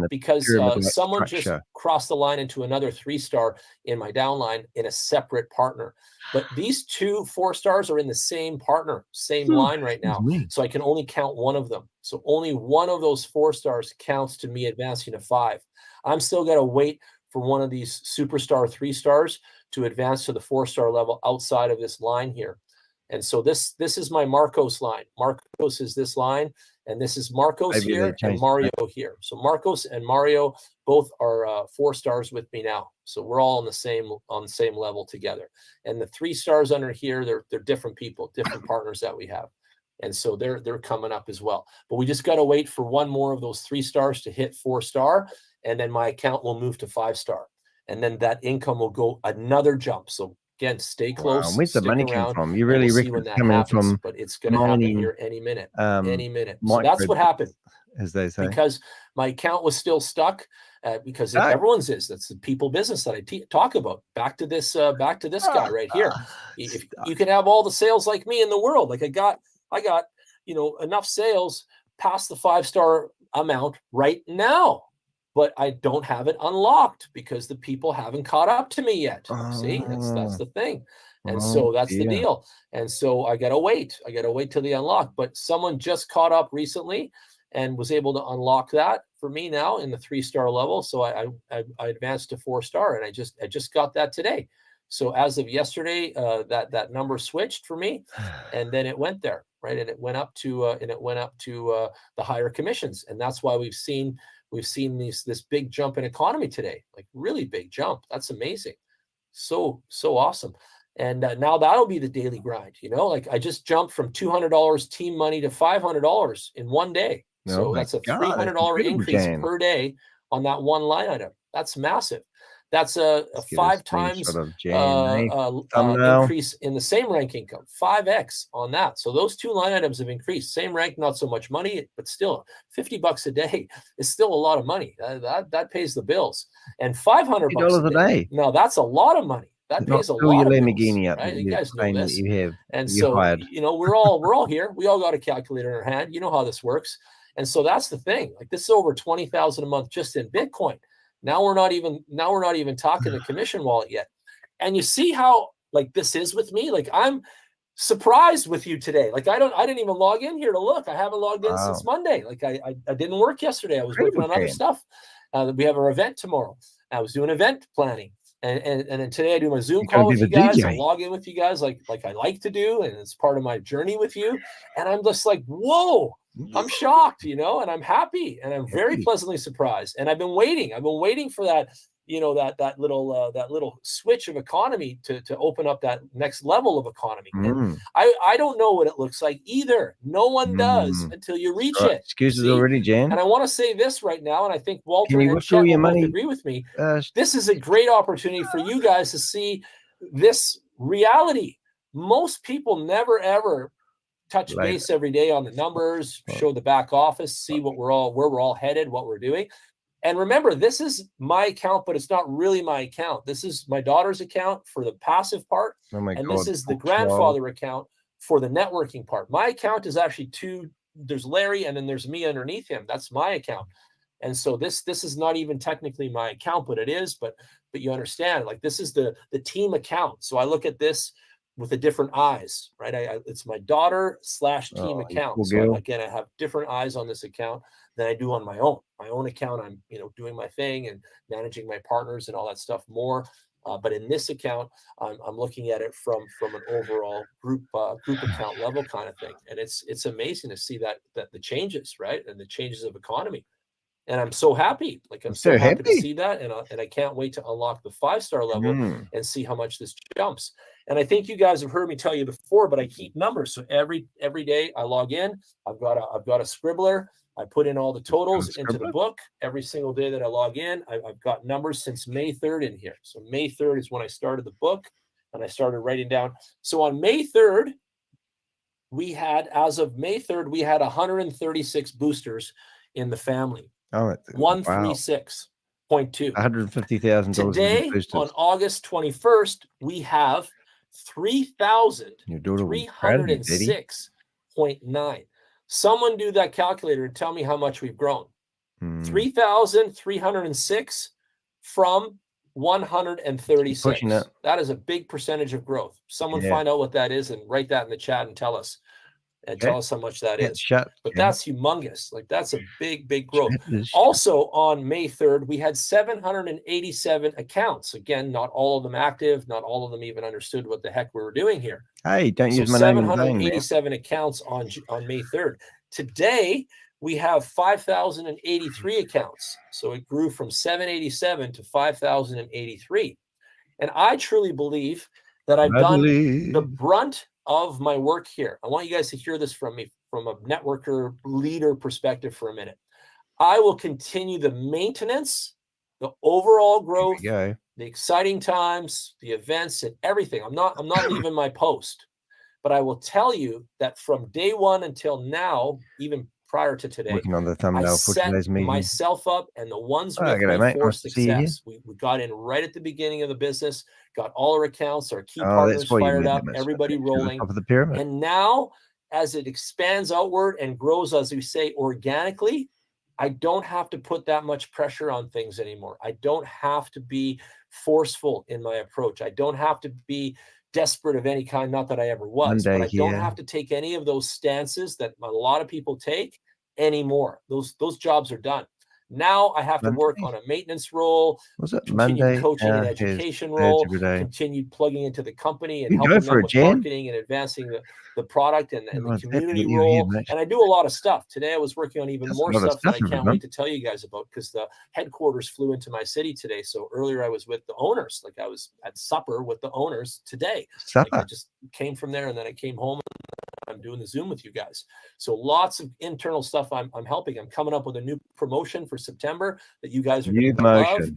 because someone just crossed the line into another 3-star in my downline in a separate partner. But these 2 4-stars are in the same partner, same line right now. So I can only count one of them. So only one of those 4-stars counts to me advancing to 5. I'm still going to wait for one of these superstar 3-stars to advance to the 4-star level outside of this line here. And so this is my Marcos line. Marcos is this line, and this is Marcos here and Mario here. So Marcos and Mario both are 4-stars with me now. So we're all on the same level together. And the 3-stars under here, they're different people, different partners that we have. And so they're coming up as well. But we just got to wait for one more of those 3-stars to hit 4-star, and then my account will move to 5-star. And then that income will go another jump. So again, stay close. Wow. Where's the money come from? You really reckon it's coming from? But it's going to happen here any minute. Any minute. So that's what happened, as they say. Because my account was still stuck. Because everyone's is. That's the people business that I talk about. Back to this guy right here. If you can have all the sales like me in the world, like I got enough sales past the 5-star amount right now, but I don't have it unlocked because the people haven't caught up to me yet. See, that's the thing. And so that's the deal. And so I got to wait. I got to wait till they unlock. But someone just caught up recently and was able to unlock that for me now in the 3-star level. So I advanced to 4-star, and I just got that today. So as of yesterday, that number switched for me, and then it went there, right? And it went up to the higher commissions, and that's why we've seen this big jump in economy today, like really big jump. That's amazing, so awesome. And now that'll be the daily grind, like I just jumped from $200 team money to $500 in one day. So that's a $300 increase per day on that one line item. That's massive. That's a 5 times increase in the same rank income, 5x on that. So those 2 line items have increased. Same rank, not so much money, but still $50 a day is still a lot of money. That pays the bills. And $500 a day. No, that's a lot of money. That pays a lot of bills, right? You guys know this. And so, we're all here. We all got a calculator in our hand. You know how this works. And so that's the thing. Like, this is over 20,000 a month just in Bitcoin. Now we're not even talking the commission wallet yet. And you see how like this is with me. Like, I'm surprised with you today. Like, I didn't even log in here to look. I haven't logged in since Monday. Like, I didn't work yesterday. I was working on other stuff. We have our event tomorrow. I was doing event planning. And then today I do my Zoom call with you guys. I log in with you guys like I like to do, and it's part of my journey with you. And I'm just like, whoa, I'm shocked, and I'm happy, and I'm very pleasantly surprised. And I've been waiting for that, that little switch of economy to open up that next level of economy. And I don't know what it looks like either. No one does until you reach it. Excuses already, Jan. And I want to say this right now, and I think Walter and Chet will both agree with me. This is a great opportunity for you guys to see this reality. Most people never ever touch base every day on the numbers, show the back office, see where we're all headed, what we're doing. And remember, this is my account, but it's not really my account. This is my daughter's account for the passive part. Oh my and God, this is the grandfather account for the networking part. My account is actually two. There's Larry and then there's me underneath him. That's my account. And so this is not even technically my account, but it is. But you understand, like this is the team account. So I look at this with a different eyes, right? It's my daughter / team account. So again, I have different eyes on this account than I do on my own. My own account, I'm doing my thing and managing my partners and all that stuff more. But in this account, I'm looking at it from an overall group account level kind of thing. And it's amazing to see that the changes, right? And the changes of economy. And I'm so happy. Like I'm so happy to see that, and I can't wait to unlock the 5-star level and see how much this jumps. And I think you guys have heard me tell you before, but I keep numbers. So every day I log in, I've got a scribbler. I put in all the totals into the book. Every single day that I log in, I've got numbers since May 3rd in here. So May 3rd is when I started the book, and I started writing down. So on May 3rd, as of May 3rd, we had 136 boosters in the family. Oh, 136.2. $150,000. Today, on August 21st, we have 3,306.9. Someone do that calculator and tell me how much we've grown. 3,306 from 136. That is a big percentage of growth. Someone find out what that is and write that in the chat and tell us. And tell us how much that is. But that's humongous. Like that's a big growth. Also on May 3rd, we had 787 accounts. Again, not all of them active, not all of them even understood what the heck we were doing here. Hey, don't use my name in vain. 787 accounts on May 3rd. Today, we have 5,083 accounts. So it grew from 787 to 5,083. And I truly believe that I've done the brunt of my work here. I want you guys to hear this from me from a networker leader perspective for a minute. I will continue the maintenance, the overall growth, the exciting times, the events, and everything. I'm not leaving my post, but I will tell you that from day one until now, even prior to today, working on the thumbnail for today's meeting, myself up and the ones with me for success. We got in right at the beginning of the business, got all our accounts, our key partners fired up, everybody rolling. Top of the pyramid. And now, as it expands outward and grows, as we say, organically, I don't have to put that much pressure on things anymore. I don't have to be forceful in my approach. I don't have to be desperate of any kind, not that I ever was, but I don't have to take any of those stances that a lot of people take anymore. Those jobs are done. Now I have to work on a maintenance role, continued coaching and education role, continued plugging into the company and helping them with marketing and advancing the product and the community role. And I do a lot of stuff. Today I was working on even more stuff that I can't wait to tell you guys about because the headquarters flew into my city today. So earlier I was with the owners, like I was at supper with the owners today. Like I just came from there and then I came home. I'm doing the Zoom with you guys. So lots of internal stuff I'm helping. I'm coming up with a new promotion for September that you guys are going to love.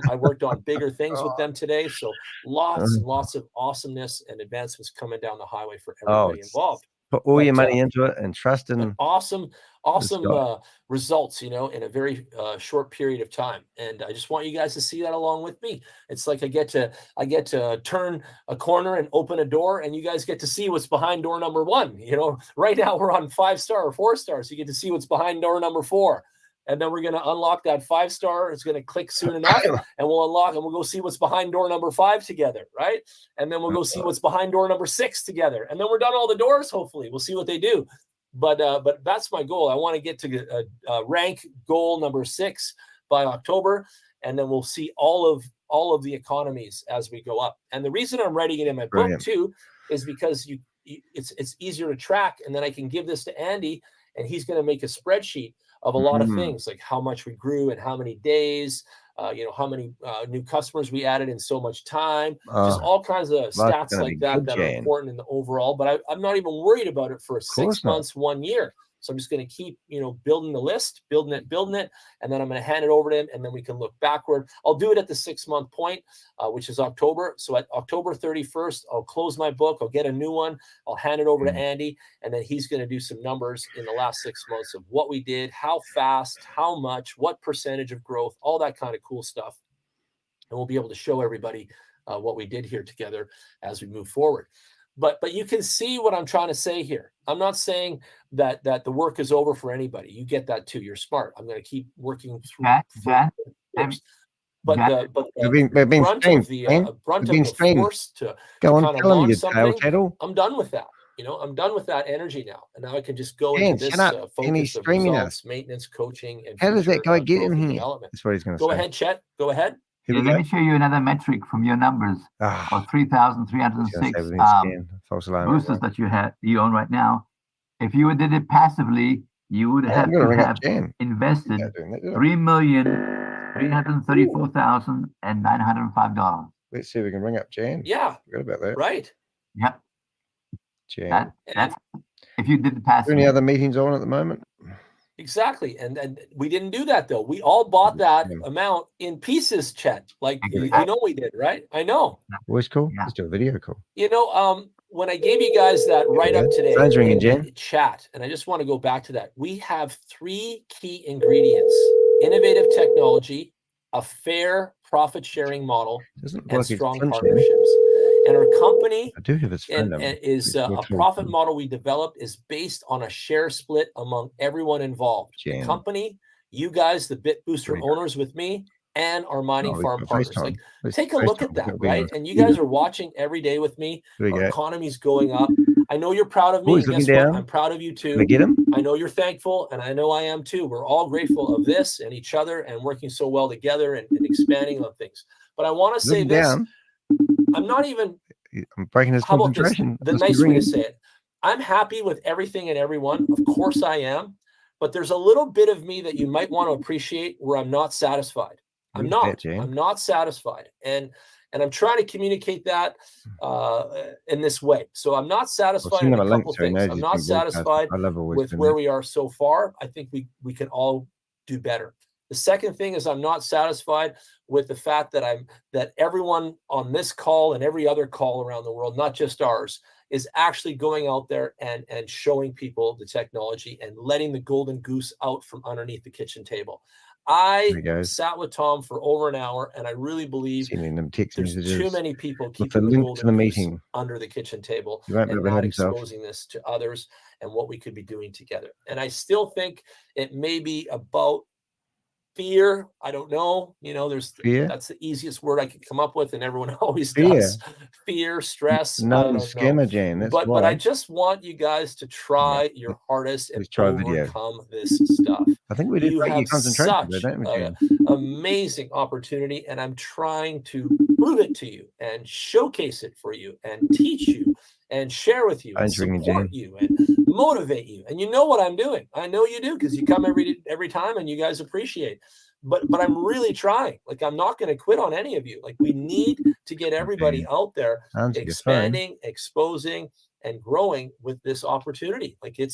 I worked on bigger things with them today. So lots and lots of awesomeness and advancements coming down the highway for everybody involved. Put all your money into it and trust in awesome results, in a very short period of time. And I just want you guys to see that along with me. It's like I get to turn a corner and open a door, and you guys get to see what's behind door number 1. Right now we're on 5-star or 4-star, so you get to see what's behind door number 4. And then we're going to unlock that 5-star. It's going to click soon enough, and we'll unlock and we'll go see what's behind door number 5 together, right? And then we'll go see what's behind door number 6 together. And then we're done all the doors, hopefully. We'll see what they do. But that's my goal. I want to get to rank goal number 6 by October, and then we'll see all of the economies as we go up. And the reason I'm writing it in my book too is because it's easier to track, and then I can give this to Andy, and he's going to make a spreadsheet of a lot of things, like how much we grew and how many days, how many new customers we added in so much time, just all kinds of stats like that are important in the overall. But I'm not even worried about it for 6 months, 1 year. So I'm just going to keep, building the list, building it, and then I'm going to hand it over to him, and then we can look backward. I'll do it at the 6-month point, which is October. So at October 31st, I'll close my book. I'll get a new one. I'll hand it over to Andy, and then he's going to do some numbers in the last 6 months of what we did, how fast, how much, what percentage of growth, all that kind of cool stuff. And we'll be able to show everybody what we did here together as we move forward. But you can see what I'm trying to say here. I'm not saying that the work is over for anybody. You get that too. You're smart. I'm going to keep working through. But the brunt of the force to kind of launch something, I'm done with that. I'm done with that energy now. And now I can just go into this focus of results, maintenance, coaching, and how does that guy get in here? Development. That's what he's going to say. Go ahead, Chet. Go ahead. Yeah, let me show you another metric from your numbers of 3,306 boosters that you own right now. If you did it passively, you would have invested $3,334,905. Let's see if we can ring up Jan. Yeah. Forgot about that. Right. Yeah. Jan. That's if you did the passively. Any other meetings on at the moment? Exactly. And we didn't do that, though. We all bought that amount in pieces, Chet. Like, we did, right? I know. Voice call? Let's do a video call. When I gave you guys that up today Phone's ringing, Jen. Chat, and I just want to go back to that. We have 3 key ingredients: innovative technology, a fair profit-sharing model, and strong partnerships. And our company is a profit model we developed is based on a share split among everyone involved. The company, you guys, the BitBooster owners with me, and our mining farm partners. Like, take a look at that, right? And you guys are watching every day with me. Our economy's going up. I know you're proud of me. And guess what? I'm proud of you too. I know you're thankful, and I know I am too. We're all grateful of this and each other and working so well together and expanding on things. But I want to say this. I'm not even. I'm breaking his concentration. The nice way to say it. I'm happy with everything and everyone. Of course I am. But there's a little bit of me that you might want to appreciate where I'm not satisfied. I'm not satisfied. And I'm trying to communicate that in this way. So I'm not satisfied in a couple things. I'm not satisfied with where we are so far. I think we can all do better. The second thing is I'm not satisfied with the fact that everyone on this call and every other call around the world, not just ours, is actually going out there and showing people the technology and letting the golden goose out from underneath the kitchen table. I sat with Tom for over an hour, and I really believe there's too many people keeping the golden goose under the kitchen table and not exposing this to others and what we could be doing together. And I still think it may be about fear. I don't know. That's the easiest word I can come up with, and everyone always does. Fear, stress. But I just want you guys to try your hardest and overcome this stuff. I think we did break your concentration, don't we? Amazing opportunity, and I'm trying to prove it to you and showcase it for you and teach you and share with you and support you and motivate you. And you know what I'm doing. I know you do, because you come every time and you guys appreciate. But I'm really trying. Like, I'm not going to quit on any of you. Like, we need to get everybody out there expanding, exposing, and growing with this opportunity. Like, it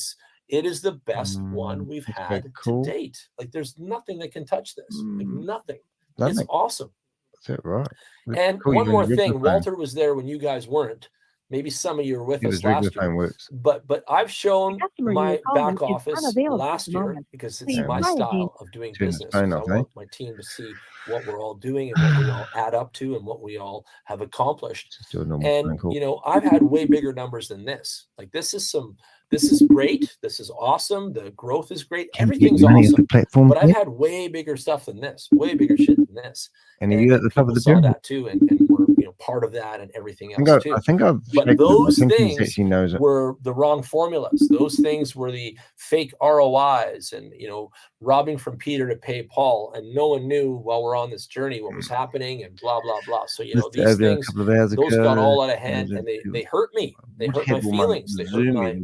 is the best one we've had to date. Like, there's nothing that can touch this. Like, nothing. It's awesome. That's it, right? And one more thing, Walter was there when you guys weren't. Maybe some of you were with us last year. But I've shown my back office last year because it's my style of doing business. I want my team to see what we're all doing and what we all add up to and what we all have accomplished. And I've had way bigger numbers than this. Like, this is great. This is awesome. The growth is great. Everything's awesome. But I've had way bigger stuff than this, way bigger shit than this. And you at the top of the saw that too, and we're part of that and everything else too. But those things were the wrong formulas. Those things were the fake ROIs and robbing from Peter to pay Paul, and no one knew while we're on this journey what was happening and blah blah blah. So these things, those got all out of hand, and they hurt me. They hurt my feelings. They hurt my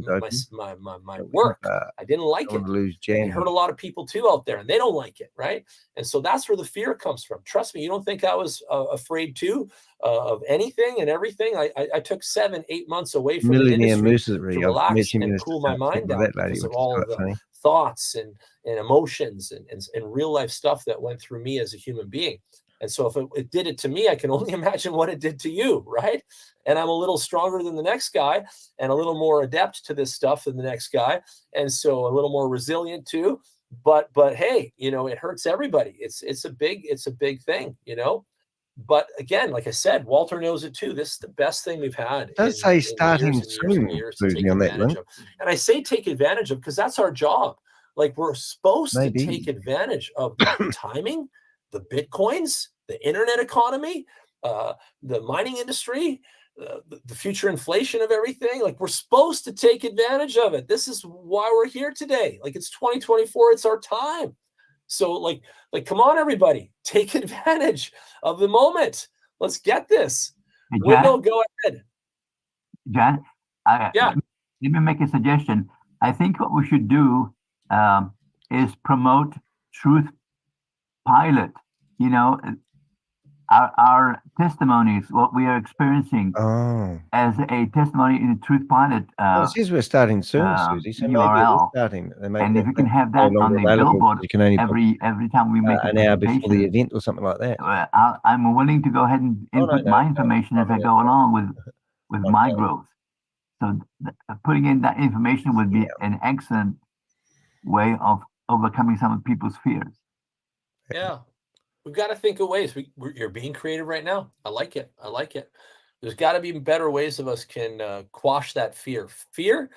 work. I didn't like it. It hurt a lot of people too out there, and they don't like it, right? And so that's where the fear comes from. Trust me, you don't think I was afraid too of anything and everything. I took 7-8 months away from the industry to relax and cool my mind down because of all of the thoughts and emotions and real life stuff that went through me as a human being. And so if it did it to me, I can only imagine what it did to you, right? And I'm a little stronger than the next guy and a little more adept to this stuff than the next guy. And so a little more resilient too. But hey, you know, it hurts everybody. It's a big thing, you know. But again, like I said, Walter knows it too. This is the best thing we've had. It does say starting soon. And I say take advantage of because that's our job. Like we're supposed to take advantage of the timing, the Bitcoins, the internet economy, the mining industry, the future inflation of everything. Like we're supposed to take advantage of it. This is why we're here today. Like it's 2024. It's our time. So like, come on, everybody, take advantage of the moment. Let's get this. Hey, Window, go ahead. John, let me make a suggestion. I think what we should do is promote Truth Pilot. You know, our testimonies, what we are experiencing as a testimony in the Truth Pilot. Well, it says we're starting soon, Susie. So URL. And if you can have that on the billboard every time we make an hour before the event or something like that. I'm willing to go ahead and input my information as I go along with my growth. So putting in that information would be an excellent way of overcoming some of people's fears. Yeah. We've got to think of ways. You're being creative right now. I like it. I like it. There's got to be better ways of us can quash that fear. Fear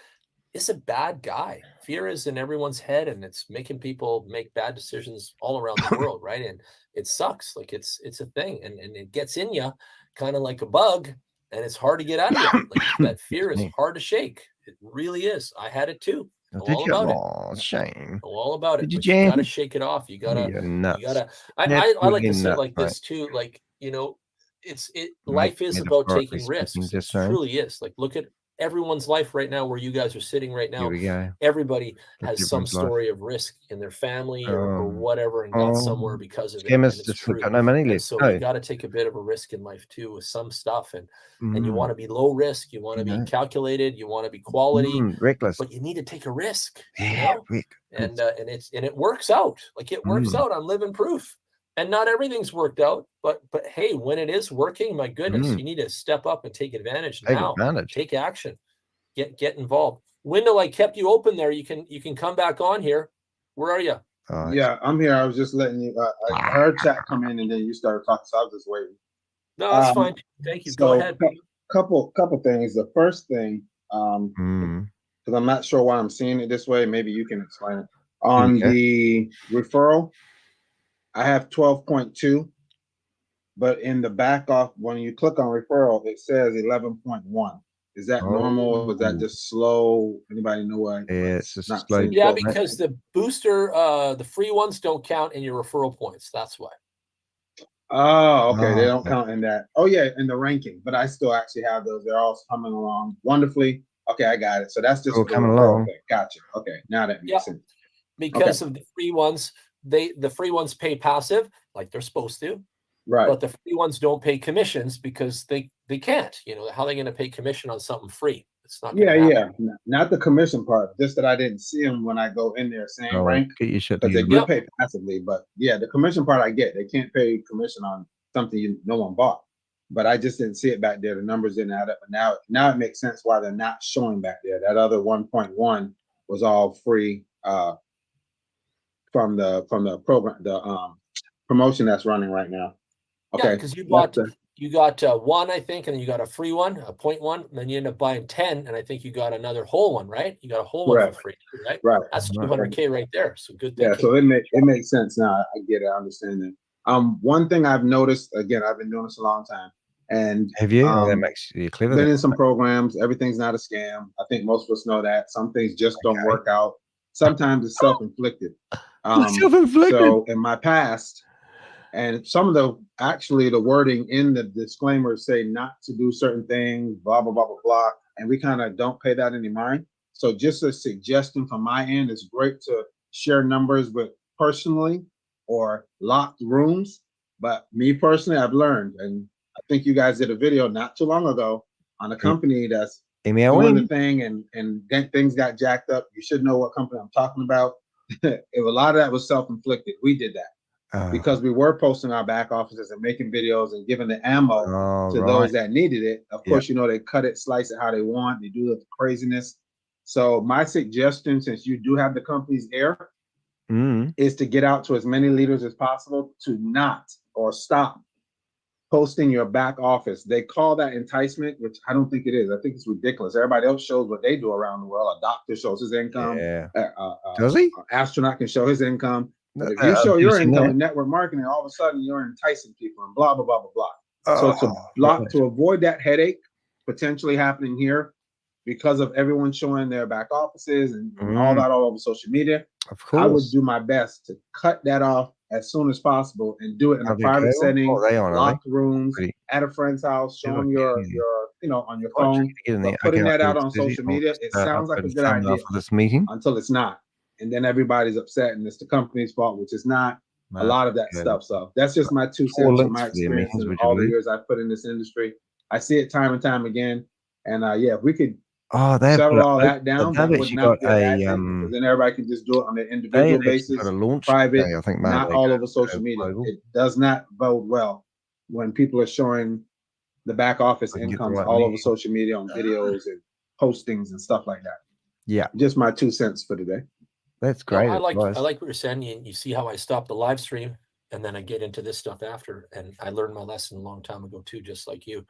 is a bad guy. Fear is in everyone's head, and it's making people make bad decisions all around the world, right? And it sucks. Like it's a thing, and it gets in you, kind of like a bug, and it's hard to get out of you. Like that fear is hard to shake. It really is. I had it too. Did you? Oh, shame. All about it. Did you gotta shake it off. You gotta. I like to say it like this too. Like, you know, life is about taking risks. It truly is. Like, look at everyone's life right now where you guys are sitting right now. Here we go. Everybody has some story of risk in their family or whatever and got somewhere because of it. Scammers just got no money left. So you got to take a bit of a risk in life too with some stuff, and you want to be low risk, you want to be calculated, you want to be quality, reckless, but you need to take a risk. You know? And it works out. Like it works out. I'm living proof. And not everything's worked out, but hey, when it is working, my goodness, you need to step up and take advantage now. Take action. Get involved. Window, I kept you open there. You can come back on here. Where are you? Yeah, I'm here. I was just letting you. I heard chat come in, and then you started talking, so I was just waiting. No, that's fine. Thank you. Go ahead. Couple things. The first thing, because I'm not sure why I'm seeing it this way. Maybe you can explain it. On the referral, I have 12.2, but in the back off, when you click on referral, it says 11.1. Is that normal? Or is that just slow? Anybody know why? Yeah, it's just slow. Yeah, because the booster, the free ones don't count in your referral points. That's why. Oh, okay. They don't count in that. Oh, yeah, in the ranking. But I still actually have those. They're all coming along wonderfully. Okay, I got it. So that's just coming along. Gotcha. Okay, now that makes sense. Because of the free ones. The free ones pay passive like they're supposed to, right? But the free ones don't pay commissions because they can't. You know, how are they going to pay commission on something free? It's not. Yeah. Not the commission part. Just that I didn't see them when I go in there saying rank. Because they do pay passively, but yeah, the commission part I get. They can't pay commission on something no one bought. But I just didn't see it back there. The numbers didn't add up. But now it makes sense why they're not showing back there. That other 1.1 was all free. From the program, the promotion that's running right now. Okay, because you got one, I think, and then you got a free one, a 0.1, and then you end up buying 10, and I think you got another whole one, right? You got a whole one for free, right? Right. That's 200K right there. So good thinking. Yeah, so it makes sense now. I get it. I understand that. One thing I've noticed, again, I've been doing this a long time, and have you? That makes you clever. Been in some programs. Everything's not a scam. I think most of us know that. Some things just don't work out. Sometimes it's self-inflicted. So in my past, and some of the wording in the disclaimer say not to do certain things, blah, blah, blah, blah, blah. And we kind of don't pay that any mind. So just a suggestion from my end, it's great to share numbers with personally or locked rooms. But me personally, I've learned, and I think you guys did a video not too long ago on a company that's doing the thing and things got jacked up. You should know what company I'm talking about. A lot of that was self-inflicted. We did that because we were posting our back offices and making videos and giving the ammo to those that needed it. Of course, you know, they cut it, slice it how they want. They do the craziness. So my suggestion, since you do have the company's ear, is to get out to as many leaders as possible to not or stop posting your back office. They call that enticement, which I don't think it is. I think it's ridiculous. Everybody else shows what they do around the world. A doctor shows his income. Does he? An astronaut can show his income. But if you show your income in network marketing, all of a sudden you're enticing people and blah, blah, blah, blah, blah. So to avoid that headache potentially happening here because of everyone showing their back offices and all that all over social media, of course, I would do my best to cut that off as soon as possible and do it in a private setting, locked rooms, at a friend's house, showing your you know, on your phone. But putting that out on social media, it sounds like a good idea for this meeting until it's not. And then everybody's upset and it's the company's fault, which is not a lot of that stuff. So that's just my 2 cents from my experience in all the years I've put in this industry. I see it time and time again. And yeah, if we could settle all that down, that would not be because then everybody can just do it on an individual basis, private, I think not all over social media. It does not bode well when people are showing the back office incomes all over social media on videos and postings and stuff like that. Yeah, just my 2 cents for today. That's great. I like what you're saying. You see how I stopped the live stream and then I get into this stuff after, and I learned my lesson a long time ago too, just like you,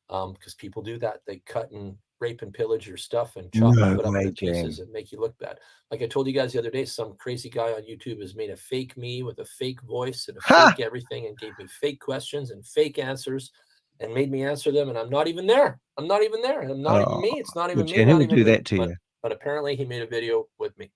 because people do that. They cut and rape and pillage your stuff and chop and put up in pieces and make you look bad. Like I told you guys the other day, some crazy guy on YouTube has made a fake me with a fake voice and a fake everything and gave me fake questions and fake answers and made me answer them. And I'm not even there. I'm not even there. I'm not even me. It's not even me. Not even do that to you. But apparently he made a video with me.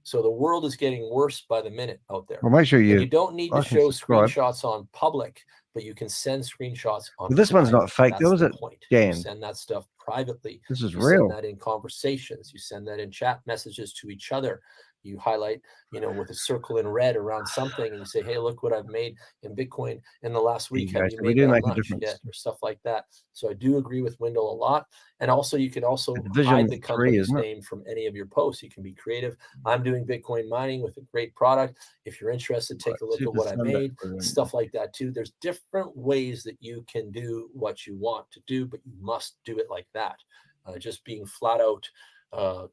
So the world is getting worse by the minute out there. Well, make sure you don't need to show screenshots on public, but you can send screenshots on. This one's not fake. There was a you send that stuff privately. This is you real. Send that in conversations. You send that in chat messages to each other. You highlight, you know, with a circle in red around something, and you say, "Hey, look what I've made in Bitcoin in the last week. Have you made that much yet?" Or stuff like that. So I do agree with Wendell a lot. And also, you can also hide the company's name from any of your posts. You can be creative. I'm doing Bitcoin mining with a great product. If you're interested, take a look at what I made. Stuff like that too. There's different ways that you can do what you want to do, but you must do it like that. Just being flat out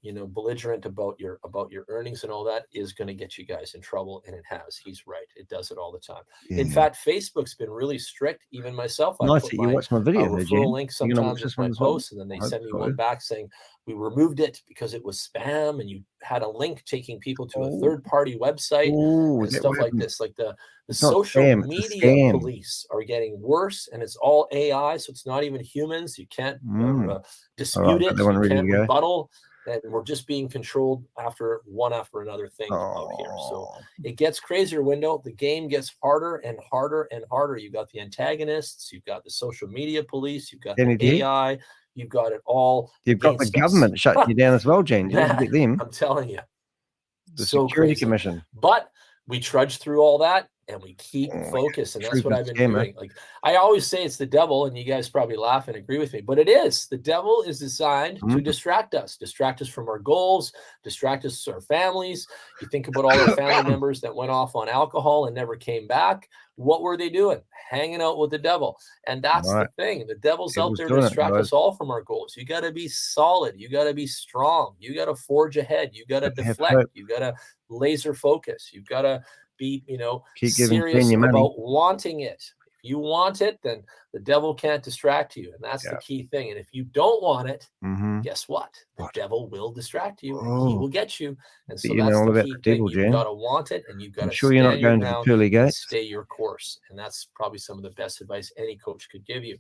you know, belligerent about your earnings and all that is going to get you guys in trouble, and it has. He's right. It does it all the time. In fact, Facebook's been really strict. Even myself, I put you watch my video referral link sometimes with my posts, and then they send me one back saying we removed it because it was spam, and you had a link taking people to a third-party website and stuff like this. Like the social media police are getting worse, and it's all AI, so it's not even humans. You can't dispute it. You can't rebuttal. And we're just being controlled after another thing out here. So it gets crazier, Wendell. The game gets harder and harder and harder. You've got the antagonists, you've got the social media police, you've got the AI, you've got it all. You've got the government shutting you down as well, Jane. You didn't get them. I'm telling you. The Security Commission. But we trudge through all that and we keep focused, and that's what I've been doing. Like I always say, it's the devil, and you guys probably laugh and agree with me, but it is. The devil is designed to distract us from our goals, distract us from our families. You think about all our family members that went off on alcohol and never came back. What were they doing? Hanging out with the devil. And that's the thing. The devil's out there to distract us all from our goals. You got to be solid. You got to be strong. You got to forge ahead. You got to deflect. You got to laser focus. You've got to be, you know, serious about wanting it. If you want it, then the devil can't distract you, and that's the key thing. And if you don't want it, guess what? The devil will distract you, and he will get you. And so that's the key thing. You've got to want it, and you've got to you're not going to the pearly gates. Stay your course, and that's probably some of the best advice any coach could give you.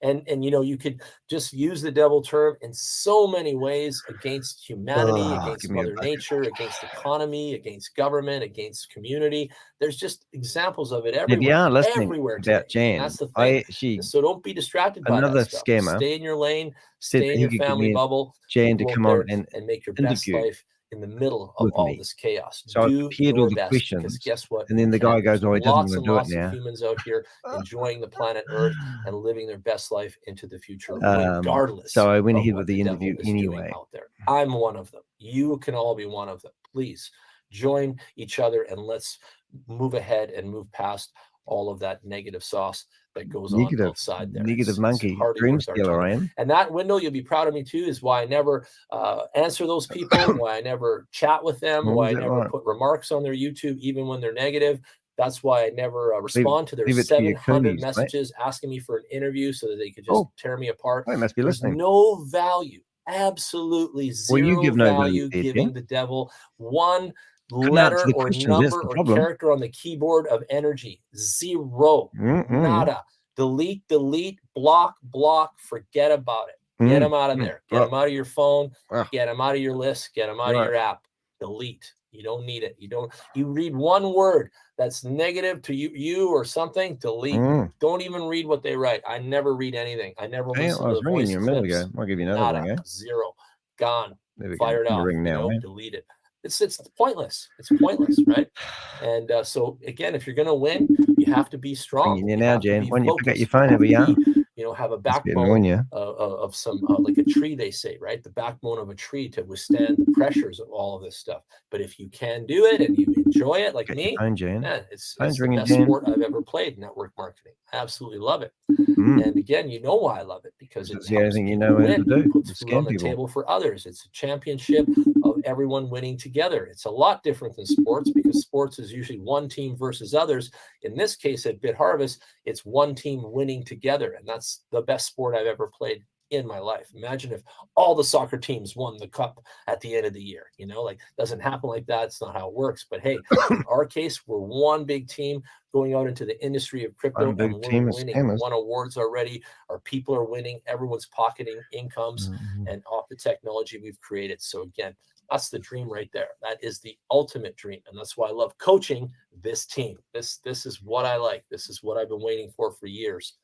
And you know, you could just use the devil term in so many ways against humanity, against Mother Nature, against economy, against government, against community. There's just examples of it everywhere. Everywhere about Jan. That's the thing. So don't be distracted by another that stuff. Scammer. Stay in your lane, stay in your family bubble. Jan to come on and make your best life in the middle of all this chaos. So do your best, because guess what? And then the guy goes, "Oh, he doesn't want to do it now." Lots of humans out here enjoying the planet Earth and living their best life into the future, regardless. So I went ahead with the interview anyway. Out there, I'm one of them. You can all be one of them. Please join each other and let's move ahead and move past all of that negative sauce that goes on outside there. Negative monkey, dream stealer, I am. And that window, you'll be proud of me too, is why I never answer those people, why I never chat with them, why I never put remarks on their YouTube, even when they're negative. That's why I never respond to their 700 messages asking me for an interview so that they could just tear me apart. I must be listening. There's no value, absolutely zero value giving the devil one letter or number or character on the keyboard of energy. Zero. Nada. Delete, block, forget about it. Get them out of there. Get them out of your phone. Get them out of your list. Get them out of your app. Delete. You don't need it. You read one word that's negative to you or something, delete. Don't even read what they write. I never read anything. I never listen to the voice clips. A minute ago. I'll give you another ring, zero. Gone. Fired out. Delete it. It's pointless. It's pointless, right? And so again, if you're going to win, you have to be strong. You now, Jan. When you pick up your phone, here we are. Have a backbone of some like a tree, they say, right? The backbone of a tree to withstand the pressures of all of this stuff. But if you can do it and you enjoy it, like me, man, it's the best sport I've ever played, network marketing. I absolutely love it. And again, you know why I love it, because it's the only thing you know how to do. Puts food on the table for others. It's a championship of everyone winning together. It's a lot different than sports, because sports is usually one team versus others. In this case, at BitHarvest, it's one team winning together, and that's the best sport I've ever played in my life. Imagine if all the soccer teams won the cup at the end of the year. Like, doesn't happen like that. It's not how it works. But hey, in our case, we're one big team going out into the industry of crypto, and we're winning. We won awards already. Our people are winning. Everyone's pocketing incomes and off the technology we've created. So again, that's the dream right there. That is the ultimate dream. And that's why I love coaching this team. This is what I like. This is what I've been waiting for years.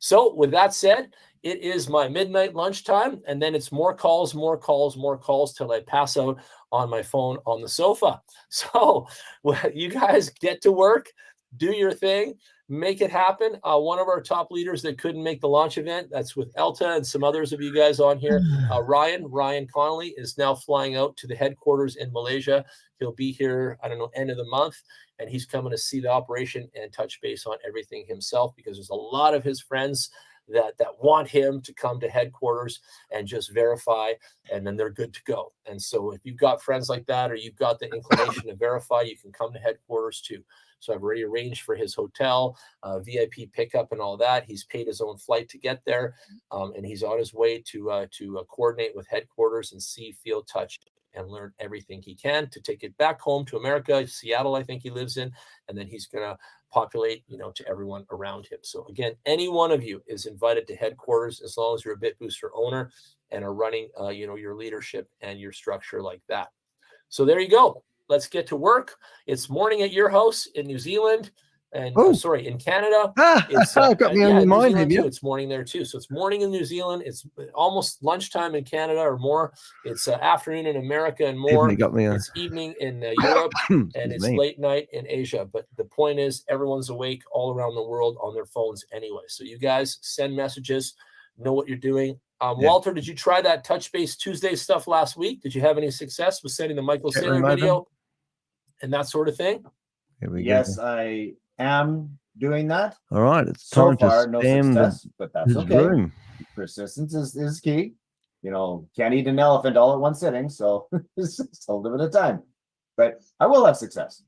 So with that said, it is my midnight lunchtime, and then it's more calls till I pass out on my phone on the sofa. So you guys get to work, do your thing, make it happen. One of our top leaders that couldn't make the launch event, that's with Elta and some others of you guys on here, Ryan Connolly, is now flying out to the headquarters in Malaysia. He'll be here, I don't know, end of the month, and he's coming to see the operation and touch base on everything himself, because there's a lot of his friends that want him to come to headquarters and just verify, and then they're good to go. And so if you've got friends like that, or you've got the inclination to verify, you can come to headquarters too. So I've already arranged for his hotel, VIP pickup and all that. He's paid his own flight to get there, and he's on his way to coordinate with headquarters and see, feel, touch, and learn everything he can to take it back home to America, Seattle, I think he lives in, and then he's going to populate, to everyone around him. So again, any one of you is invited to headquarters, as long as you're a BitBooster owner and are running, your leadership and your structure like that. So there you go. Let's get to work. It's morning at your house in New Zealand. And in Canada, it's got me on your mind. It's morning there too. So it's morning in New Zealand. It's almost lunchtime in Canada or more. It's afternoon in America and more. It's evening in Europe, and it's late night in Asia. But the point is, everyone's awake all around the world on their phones anyway. So you guys send messages, know what you're doing. Walter, did you try that Touch Base Tuesday stuff last week? Did you have any success with sending the Michael Saylor video and that sort of thing? Yes, I am doing that. All right, it's time to spam no success, but that's okay. Room. Persistence is key. Can't eat an elephant all at one sitting, so it's a little bit of time. But I will have success.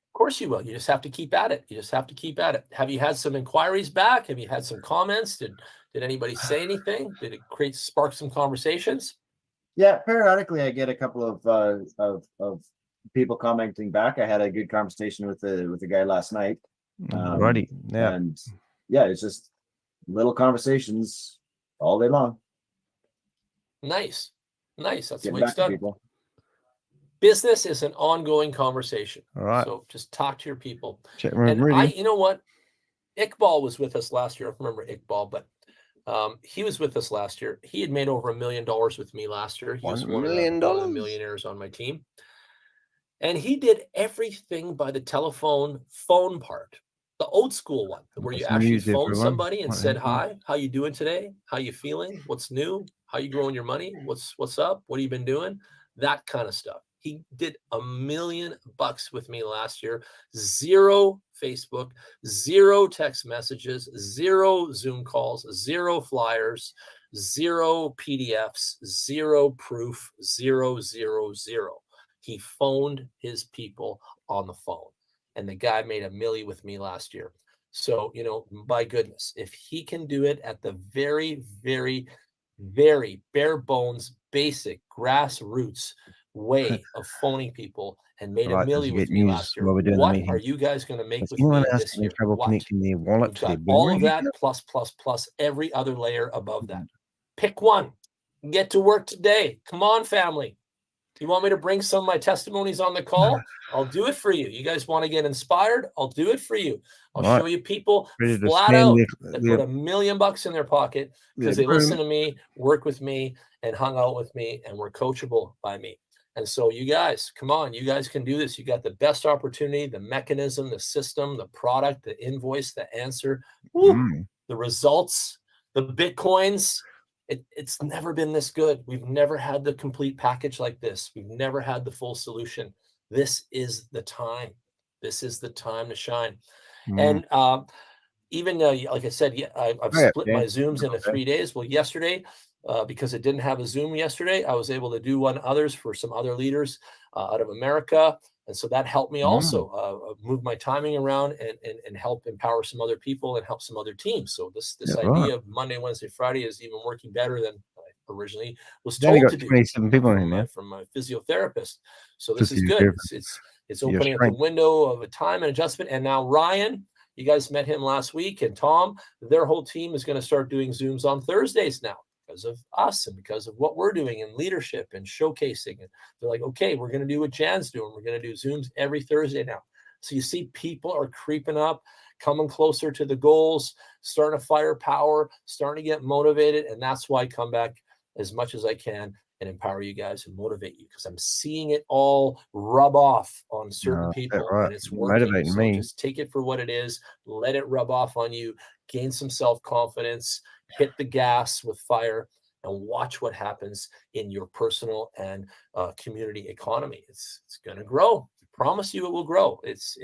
Of course you will. You just have to keep at it. Have you had some inquiries back? Have you had some comments? Did anybody say anything? Did it spark some conversations? Yeah, periodically I get a couple of people commenting back. I had a good conversation with the guy last night. Righty. Yeah. And it's just little conversations all day long. Nice. That's the way it's done. Business is an ongoing conversation. All right. So just talk to your people. You know what? Iqbal was with us last year. I don't remember Iqbal, but He was with us last year. He had made over $1 million with me last year. He was $1 one million? of the millionaires on my team. And he did everything by the phone part, the old school one, where you actually phoned somebody and said, hi, how you doing today? How you feeling? What's new? How you growing your money? What's up? What have you been doing? That kind of stuff. He did $1 million with me last year. 0 Facebook, 0 text messages, 0 Zoom calls, 0 flyers, 0 PDFs, 0 proof, 0, 0, 0. He phoned his people on the phone, and the guy made $1 million with me last year. So, you know, my goodness, if he can do it at the very, very, very bare bones, basic grassroots way of phoning people and made $1 million with me last year, what are you guys going to make with me this year? We've got all of that plus every other layer above that. Pick one. Get to work today. Come on, family. You want me to bring some of my testimonies on the call? I'll do it for you. You guys want to get inspired? I'll do it for you. I'll show you people flat out that put $1 million in their pocket because they listen to me, work with me, and hung out with me, and were coachable by me. And so you guys, come on, you guys can do this. You got the best opportunity, the mechanism, the system, the product, the invoice, the answer, the results, the Bitcoins. It's never been this good. We've never had the complete package like this. We've never had the full solution. This is the time. This is the time to shine. And even like I said, I've split my Zooms into 3 days. Well, yesterday, because it didn't have a Zoom yesterday, I was able to do one others for some other leaders out of America. And so that helped me also move my timing around and help empower some other people and help some other teams. So this idea of Monday, Wednesday, Friday is even working better than I originally was told to do from my physiotherapist. So this is good. It's opening up the window of a time and adjustment. And now Ryan, you guys met him last week, and Tom, their whole team is going to start doing Zooms on Thursdays now. Because of us and because of what we're doing in leadership and showcasing. And they're like, okay, we're going to do what Jan's doing. We're going to do Zooms every Thursday now. So you see people are creeping up, coming closer to the goals, starting to fire power, starting to get motivated. And that's why I come back as much as I can and empower you guys and motivate you, because I'm seeing it all rub off on certain people and it's working. So just take it for what it is. Let it rub off on you. Gain some self-confidence. Hit the gas with fire and watch what happens in your personal and community economy. It's going to grow. I promise you it will grow. It's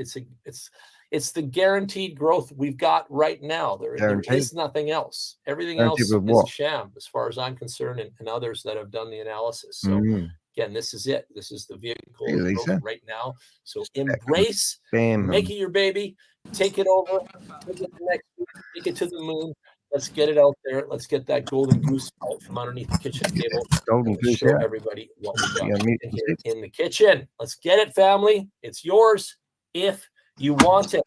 the guaranteed growth we've got right now. There is nothing else. Everything else is a sham as far as I'm concerned, and others that have done the analysis. So again, this is it. This is the vehicle of growth right now. So embrace, make it your baby, take it over, take it to next week, take it to the moon. Let's get it out there. Let's get that golden goose out from underneath the kitchen table. Show everybody what we got here in the kitchen. Let's get it, family. It's yours if you want it.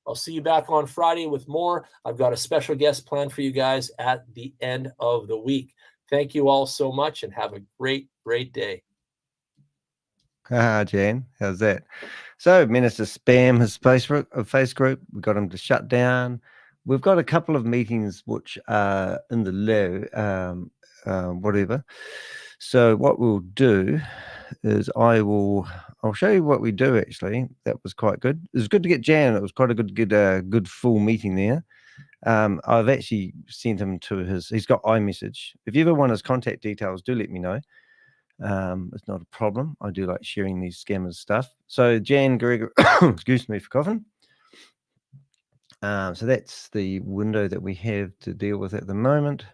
I'll see you back on Friday with more. I've got a special guest planned for you guys at the end of the week. Thank you all so much and have a great, great day. Jan, how's that? So Minister spam his face group. We got him to shut down. We've got a couple of meetings which are in the low, whatever. So what we'll do is I'll show you what we do actually. That was quite good. It was good to get Jan. It was quite a good full meeting there. I've actually sent him to he's got iMessage. If you ever want his contact details, do let me know. It's not a problem. I do like sharing these scammers stuff. So Jan Gregory, excuse me for coughing. So that's the window that we have to deal with at the moment.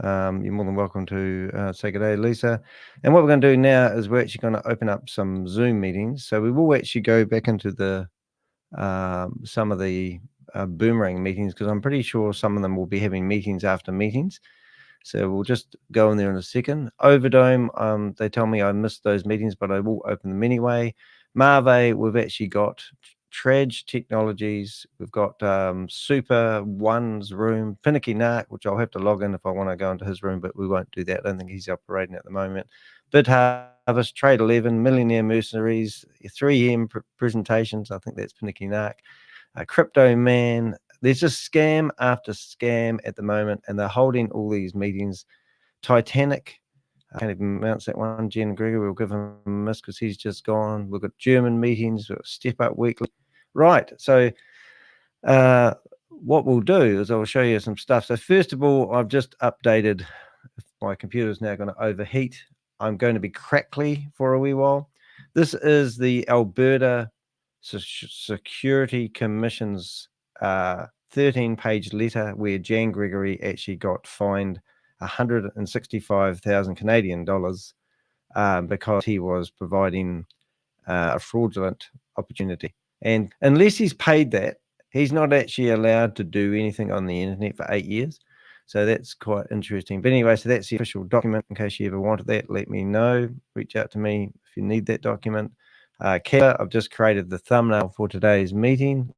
You're more than welcome to say good day, Lisa. And what we're going to do now is we're actually going to open up some Zoom meetings. So we will actually go back into the some of the Boomerang meetings, because I'm pretty sure some of them will be having meetings after meetings. So we'll just go in there in a second. Overdome, they tell me I missed those meetings, but I will open them anyway. Marve, we've actually got Traj Technologies, we've got Super One's room, Finicky Narc, which I'll have to log in if I want to go into his room, but we won't do that. I don't think he's operating at the moment. BitHarvest, Trade 11, Millionaire Mercenaries, 3M presentations, I think that's Finicky Narc, Crypto Man. there's just scam after scam at the moment, and they're holding all these meetings. Titanic, I can't even announce that one. Jen Gregory, we'll give him a miss because he's just gone. We've got German meetings, we've got Step Up Weekly. Right, so what we'll do is I'll show you some stuff. So first of all, I've just updated. If my computer is now going to overheat, I'm going to be crackly for a wee while. This is the Alberta Security Commission's 13-page letter where Jan Gregory actually got fined 165,000 Canadian dollars because he was providing a fraudulent opportunity. And unless he's paid that, he's not actually allowed to do anything on the internet for 8 years. So that's quite interesting. But anyway, so that's the official document. In case you ever wanted that, let me know. Reach out to me if you need that document. Keller, I've just created the thumbnail for today's meeting.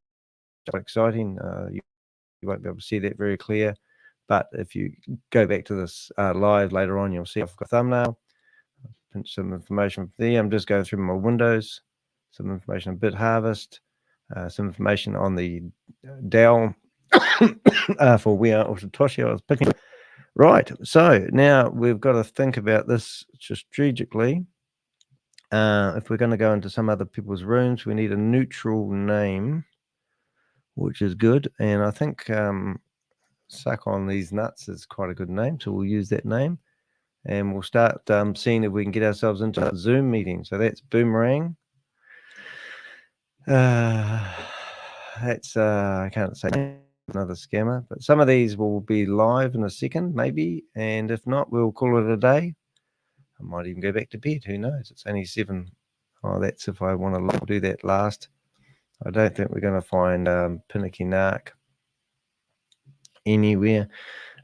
Quite exciting. You won't be able to see that very clear. But if you go back to this live later on, you'll see I've got a thumbnail. Pinch some information there. I'm just going through my windows. Some information on BITHARVEST. Some information on the DAO for We Are Satoshi. I was picking. Right. So now we've got to think about this strategically. If we're going to go into some other people's rooms, we need a neutral name, which is good. And I think Suck on These Nuts is quite a good name. So we'll use that name. And we'll start seeing if we can get ourselves into a Zoom meeting. So that's Boomerang. That's I can't say another scammer, but some of these will be live in a second, maybe. And if not, we'll call it a day. I might even go back to bed. Who knows? It's only 7. Oh, that's if I want to do that last. I don't think we're going to find Pinicky Narc anywhere.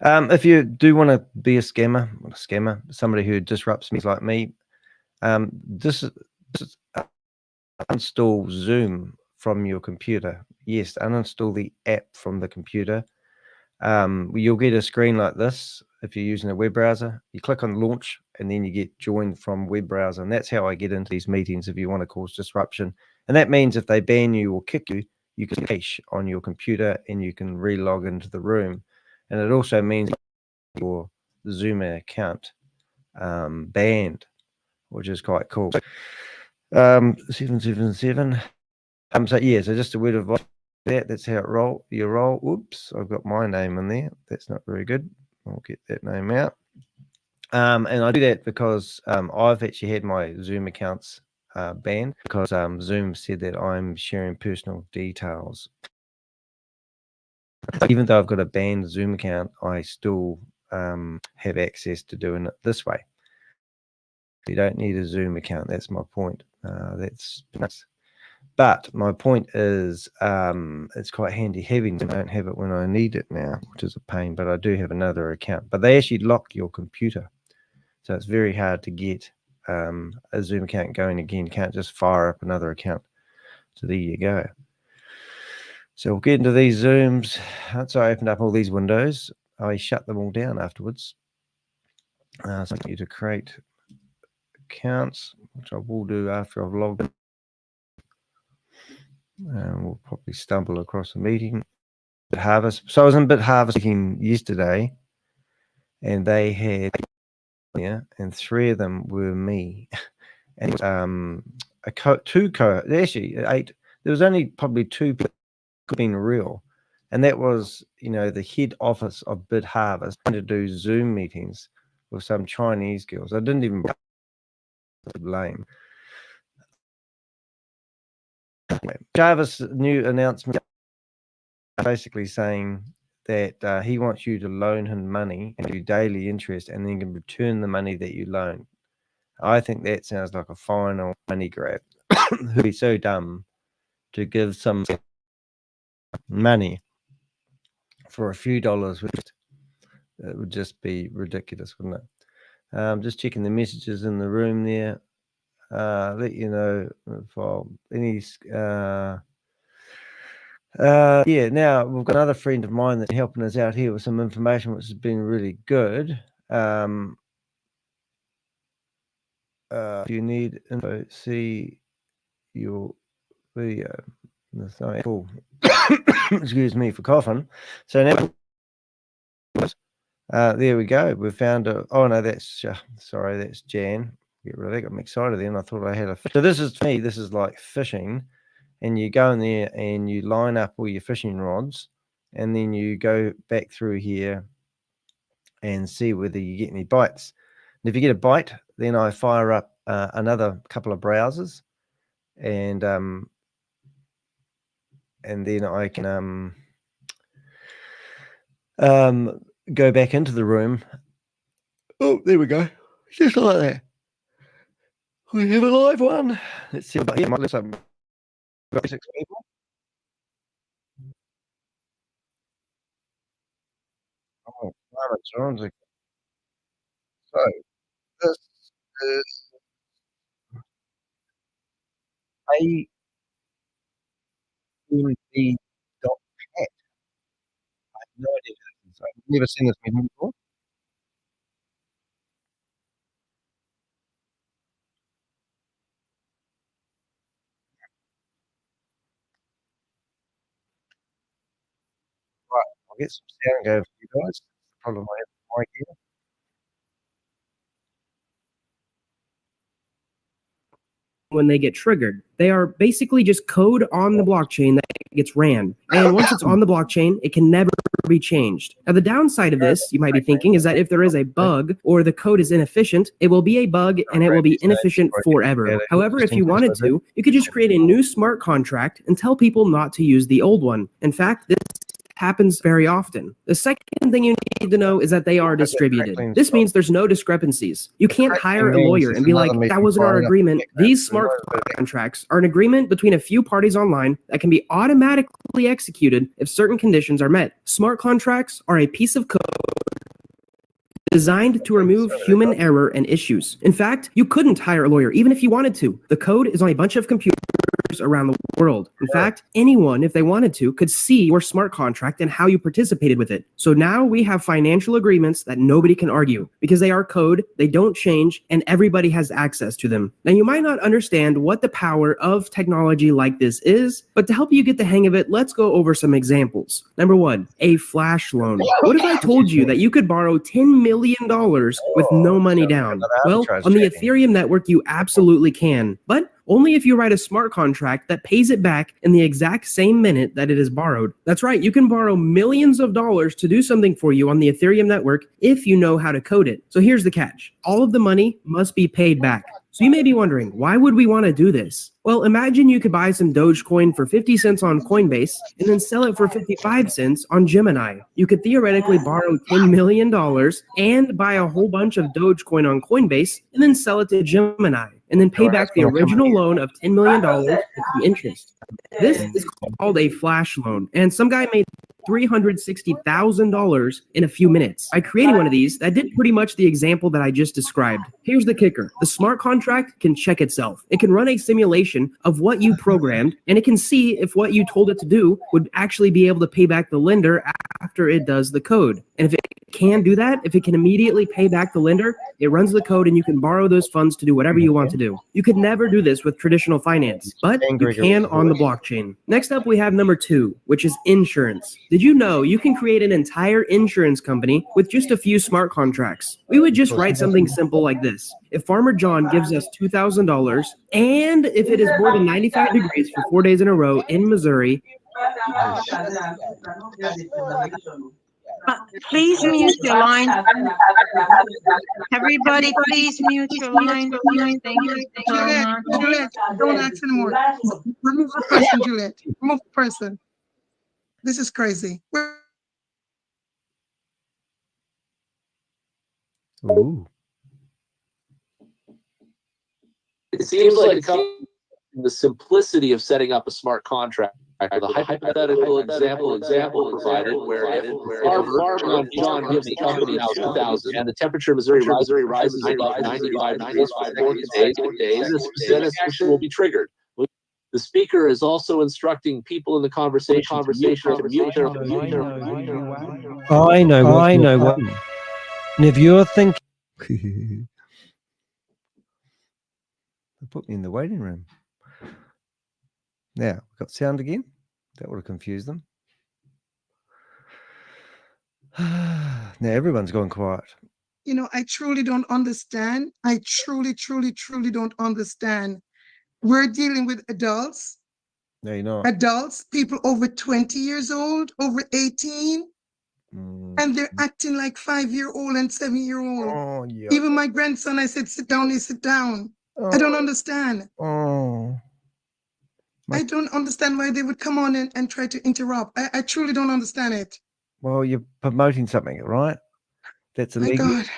If you do want to be a scammer, somebody who disrupts me like me, this is uninstall Zoom from your computer. Yes, uninstall the app from the computer. You'll get a screen like this if you're using a web browser. You click on launch and then you get joined from web browser. And that's how I get into these meetings if you want to cause disruption. And that means if they ban you or kick you, you can cache on your computer and you can re-log into the room. And it also means your Zoom account banned, which is quite cool. 777. So yeah, so just a word of advice. That's how you roll. Oops, I've got my name in there. That's not very good. I'll get that name out. And I do that because I've actually had my Zoom accounts banned because Zoom said that I'm sharing personal details. Even though I've got a banned Zoom account, I still have access to doing it this way. You don't need a Zoom account. That's my point. That's nice. But my point is it's quite handy having it. I don't have it when I need it now, which is a pain, but I do have another account. But they actually lock your computer. So it's very hard to get a Zoom account going again. You can't just fire up another account. So there you go. So we'll get into these Zooms. Once I opened up all these windows, I shut them all down afterwards. So I want you to create accounts, which I will do after I've logged in. And we'll probably stumble across a meeting. BitHarvest. So I was in BitHarvest meeting yesterday, and they had and 3 of them were me. And actually 8. There was only probably 2 people being real, and that was the head office of BitHarvest trying to do Zoom meetings with some Chinese girls. I didn't even blame. Shavez new announcement basically saying that he wants you to loan him money and do daily interest, and then you can return the money that you loan. I think that sounds like a final money grab. Who'd be so dumb to give some money for a few dollars? It would just be ridiculous, wouldn't it? Just checking the messages in the room there. Let you know for any yeah, now we've got another friend of mine that's helping us out here with some information which has been really good. If you need info, see your video. Sorry, cool. Excuse me for coughing. So now, there we go. We found a. Oh no, that's sorry, that's Jan. Get rid of that. Got me excited then. I thought I had a. So this is, to me, this is like fishing, and you go in there and you line up all your fishing rods, and then you go back through here and see whether you get any bites. And if you get a bite, then I fire up another couple of browsers, and then I can go back into the room. Oh, there we go. Just like that. We have a live one. Let's see about here. Let's have 6 people. Oh, John's. So this is AMD.hat. I have no idea. I've never seen this meeting before. Right, I'll get some sound go for you guys. The problem I have with the mic here. When they get triggered, they are basically just code on the blockchain that gets ran. And once it's on the blockchain, it can never be changed. Now, the downside of this, you might be thinking, is that if there is a bug or the code is inefficient, it will be a bug and it will be inefficient forever. However, if you wanted to, you could just create a new smart contract and tell people not to use the old one. In fact, this happens very often. The second thing you need to know is that they are distributed. This means there's no discrepancies. You can't hire a lawyer and be like, that wasn't our agreement. These smart contracts are an agreement between a few parties online that can be automatically executed if certain conditions are met. Smart contracts are a piece of code designed to remove human error and issues. In fact, you couldn't hire a lawyer even if you wanted to. The code is on a bunch of computers around the world. In fact, anyone, if they wanted to, could see your smart contract and how you participated with it. So now we have financial agreements that nobody can argue because they are code, they don't change, and everybody has access to them. Now, you might not understand what the power of technology like this is, but to help you get the hang of it, let's go over some examples. Number one, a flash loan. What if I told you that you could borrow $10 million with no money down? Well, on the Ethereum network, you absolutely can, but only if you write a smart contract that pays it back in the exact same minute that it is borrowed. That's right, you can borrow millions of dollars to do something for you on the Ethereum network if you know how to code it. So here's the catch. All of the money must be paid back. So you may be wondering, why would we want to do this? Well, imagine you could buy some Dogecoin for 50 cents on Coinbase and then sell it for 55 cents on Gemini. You could theoretically borrow $10 million and buy a whole bunch of Dogecoin on Coinbase and then sell it to Gemini and then pay back the original loan of $10 million with the interest. This is called a flash loan, and some guy made $360,000 in a few minutes by creating one of these that did pretty much the example that I just described. Here's the kicker. The smart contract can check itself. It can run a simulation of what you programmed, and it can see if what you told it to do would actually be able to pay back the lender after it does the code. And if it can do that, if it can immediately pay back the lender, it runs the code and you can borrow those funds to do whatever you want to do. You could never do this with traditional finance, but you can on the blockchain. Next up, we have number 2, which is insurance. Did you know you can create an entire insurance company with just a few smart contracts? We would just write something simple like this. If Farmer John gives us $2,000, and if it is more than 95 degrees for 4 days in a row in Missouri, please mute your line. Everybody, please mute your line. Thank you so much. Juliet, don't ask anymore. Remove the person, Juliet. Remove the person. This is crazy. Ooh. It seems like the simplicity of setting up a smart contract. The hypothetical example provided where if John gives the company 2,000 and the temperature of Missouri rises above 95 degrees for 4 days, then a session will be triggered. The speaker is also instructing people in the conversation to mute their. I know what. And if you're thinking, they put me in the waiting room. Now, we've got sound again. That would have confused them. Now everyone's gone quiet. You know, I truly don't understand. I truly don't understand. We're dealing with adults. No, you're not. Adults, people over 20 years old, over 18. And they're acting like 5-year-old and 7-year-old. Oh, yeah. Even my grandson, I said, sit down, he sit down. I don't understand. I don't understand why they would come on and try to interrupt. I truly don't understand it. Well, you're promoting something, right? That's illegal. My God.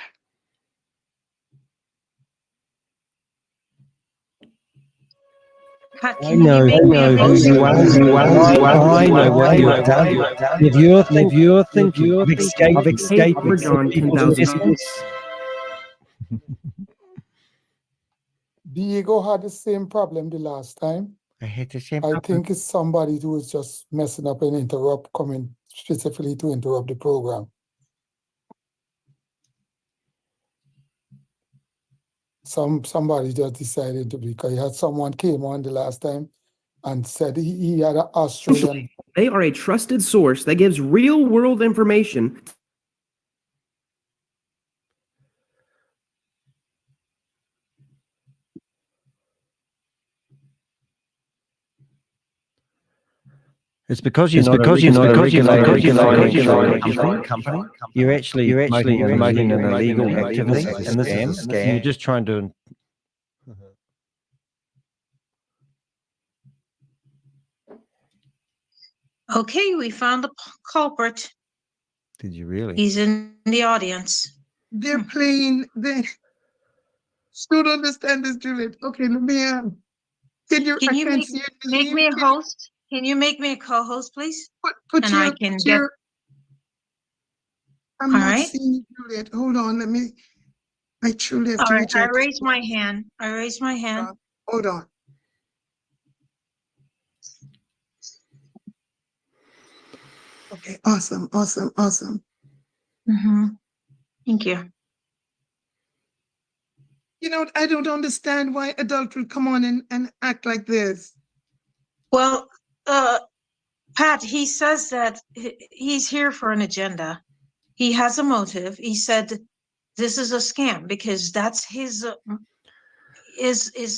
I know who you are. I know what you have done. If you're thinking of escaping Diego had the same problem the last time. I had the same problem. I think it's somebody who was just messing up and coming specifically to interrupt the program. Somebody just decided to, because he had someone came on the last time and said he had an Australian. They are a trusted source that gives real world information. It's because you're not a regulated company. You're actually promoting an illegal activity, and this is a scam. You're just trying to. Okay, we found the culprit. Did you really? He's in the audience. They're playing. They don't understand this, Juliet. Okay, let me. Can you make me a host? Can you make me a co-host, please? I can get. I'm not seeing you, Juliet. Hold on, let me. I truly have to reach out. I raised my hand. Hold on. Okay, awesome. Thank you. You know, I don't understand why adults will come on and act like this. Well, Pat, he says that he's here for an agenda. He has a motive. He said this is a scam because that's his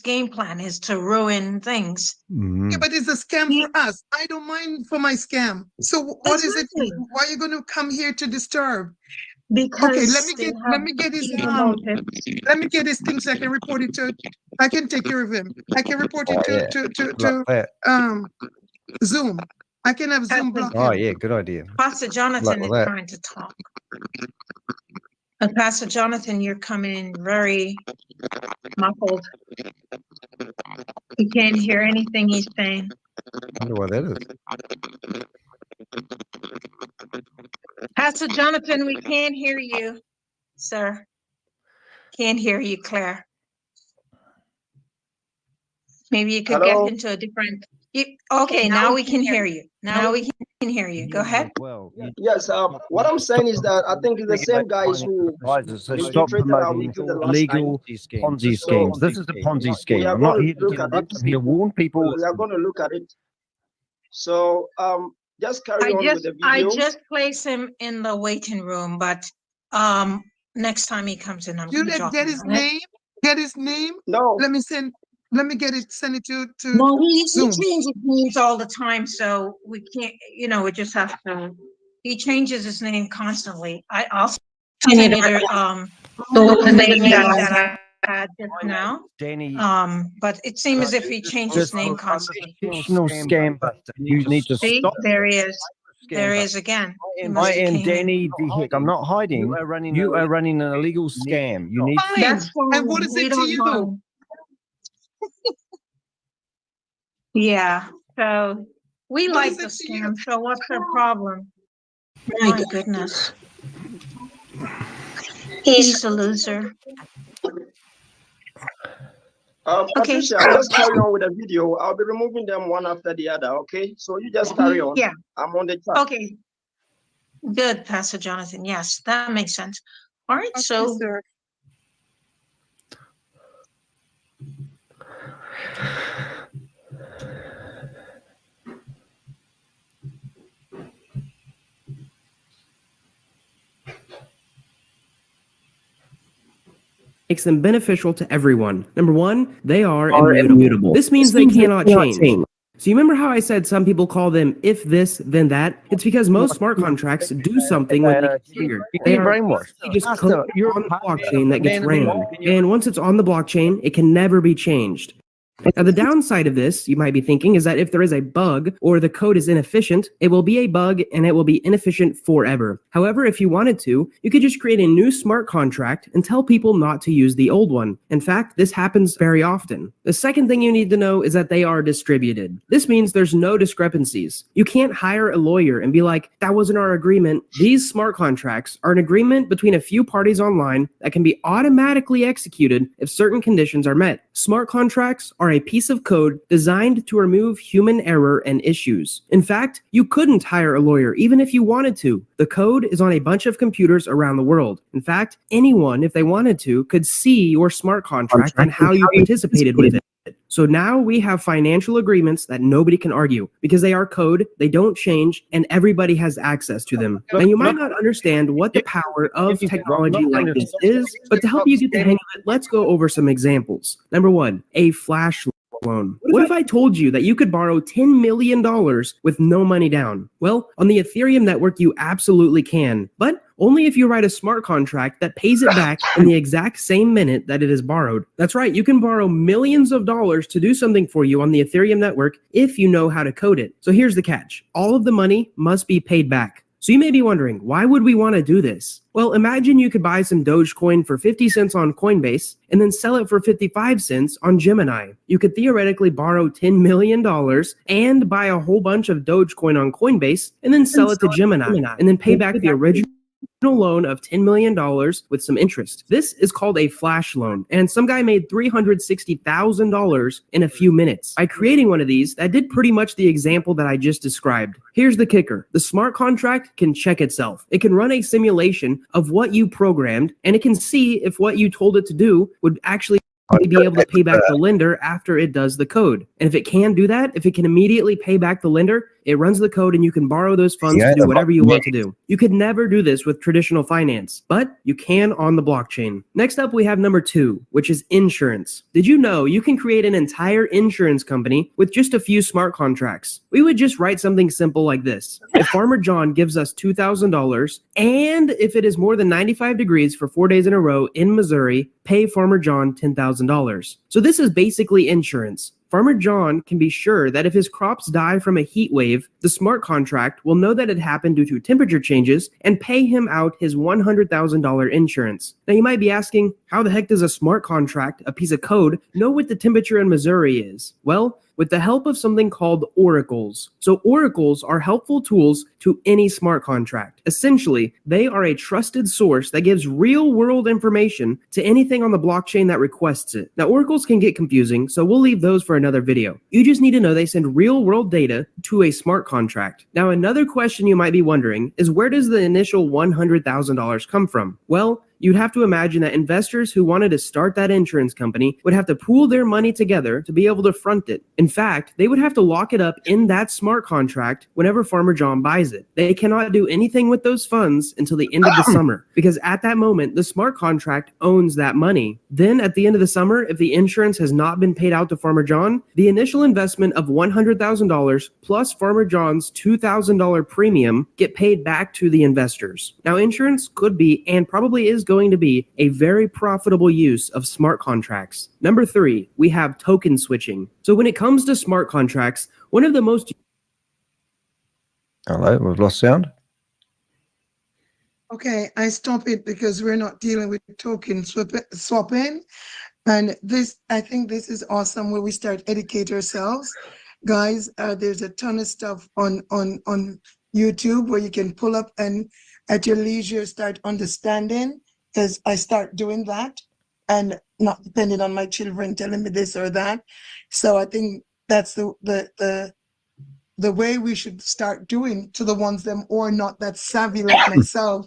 game plan is to ruin things. Yeah, but it's a scam for us. I don't mind for my scam. So what is it? Why are you going to come here to disturb? Because okay, let me get his thing so I can report it to. I can take care of him. I can report it to Zoom. I can have Zoom block him. Oh yeah, good idea. Pastor Jonathan is trying to talk. And Pastor Jonathan, you're coming in very muffled. You can't hear anything he's saying. I wonder why that is. Pastor Jonathan, we can't hear you, sir. Can't hear you, Claire. Maybe you could get into a different. Okay, now we can hear you. Now we can hear you. Go ahead. Well, yes. What I'm saying is that I think it's the same guys who stop promoting illegal Ponzi schemes. This is a Ponzi scheme. I'm not here to interrupt. I'm here to warn people. We are going to look at it. So just carry on with the video. I just place him in the waiting room, but next time he comes in, I'm going to get his name. Get his name. No. Let me get it. Send it to. No, he changes names all the time, so we can't. You know, we just have to. He changes his name constantly. I'll send you the name that I had just now. Danny. But it seems as if he changed his name constantly. Professional scam buster. You need to stop. There he is. There he is again. I am Danny de Hek. I'm not hiding. You are running an illegal scam. You need. That's and what is it to you? Yeah, so we like the scam. So what's the problem? My goodness. He's a loser. Patricia, just carry on with the video. I'll be removing them one after the other, okay? So you just carry on. Yeah. I'm on the chat. Okay. Good, Pastor Jonathan. Yes, that makes sense. All right, so. makes them beneficial to everyone. Number one, they are immutable. This means they cannot change. So you remember how I said some people call them if this, then that? It's because most smart contracts do something when they get triggered. They are just code on the blockchain that gets ran. And once it's on the blockchain, it can never be changed. Now, the downside of this, you might be thinking, is that if there is a bug or the code is inefficient, it will be a bug and it will be inefficient forever. However, if you wanted to, you could just create a new smart contract and tell people not to use the old one. In fact, this happens very often. The second thing you need to know is that they are distributed. This means there's no discrepancies. You can't hire a lawyer and be like, that wasn't our agreement. These smart contracts are an agreement between a few parties online that can be automatically executed if certain conditions are met. Smart contracts are a piece of code designed to remove human error and issues. In fact, you couldn't hire a lawyer even if you wanted to. The code is on a bunch of computers around the world. In fact, anyone, if they wanted to, could see your smart contract and how you participated with it. So now we have financial agreements that nobody can argue because they are code, they don't change, and everybody has access to them. Now you might not understand what the power of technology like this is, but to help you get the hang of it, let's go over some examples. Number one, a flash loan. What if I told you that you could borrow $10 million with no money down? Well, on the Ethereum network, you absolutely can, but only if you write a smart contract that pays it back in the exact same minute that it is borrowed. That's right, you can borrow millions of dollars to do something for you on the Ethereum network if you know how to code it. So here's the catch. All of the money must be paid back. So you may be wondering, why would we want to do this? Well, imagine you could buy some Dogecoin for 50 cents on Coinbase and then sell it for 55 cents on Gemini. You could theoretically borrow $10 million and buy a whole bunch of Dogecoin on Coinbase and then sell it to Gemini and then pay back the original loan of $10 million with some interest. This is called a flash loan, and some guy made $360,000 in a few minutes. By creating one of these, that did pretty much the example that I just described. Here's the kicker. The smart contract can check itself. It can run a simulation of what you programmed, and it can see if what you told it to do would actually be able to pay back the lender after it does the code. And if it can do that, if it can immediately pay back the lender, it runs the code and you can borrow those funds to do whatever you want to do. You could never do this with traditional finance, but you can on the blockchain. Next up, we have number 2, which is insurance. Did you know you can create an entire insurance company with just a few smart contracts? We would just write something simple like this. If Farmer John gives us $2,000, and if it is more than 95 degrees for 4 days in a row in Missouri, pay Farmer John $10,000. So this is basically insurance. Farmer John can be sure that if his crops die from a heat wave, the smart contract will know that it happened due to temperature changes and pay him out his $100,000 insurance. Now you might be asking, how the heck does a smart contract, a piece of code, know what the temperature in Missouri is? Well, with the help of something called oracles. So oracles are helpful tools to any smart contract. Essentially, they are a trusted source that gives real-world information to anything on the blockchain that requests it. Now, oracles can get confusing, so we'll leave those for another video. You just need to know they send real-world data to a smart contract. Now, another question you might be wondering is, where does the initial $100,000 come from? Well, you'd have to imagine that investors who wanted to start that insurance company would have to pool their money together to be able to front it. In fact, they would have to lock it up in that smart contract whenever Farmer John buys it. They cannot do anything with those funds until the end of the summer, because at that moment, the smart contract owns that money. Then at the end of the summer, if the insurance has not been paid out to Farmer John, the initial investment of $100,000 plus Farmer John's $2,000 premium get paid back to the investors. Now, insurance could be, and probably is going to be, a very profitable use of smart contracts. Number 3, we have token switching. So when it comes to smart contracts, one of the most... Hello, we've lost sound. Okay, I stop it because we're not dealing with token swapping. And this, I think this is awesome where we start educate ourselves. Guys, there's a ton of stuff on YouTube where you can pull up and at your leisure start understanding, because I start doing that and not depending on my children telling me this or that. So I think that's the way we should start doing to the ones them or not that savvy like myself,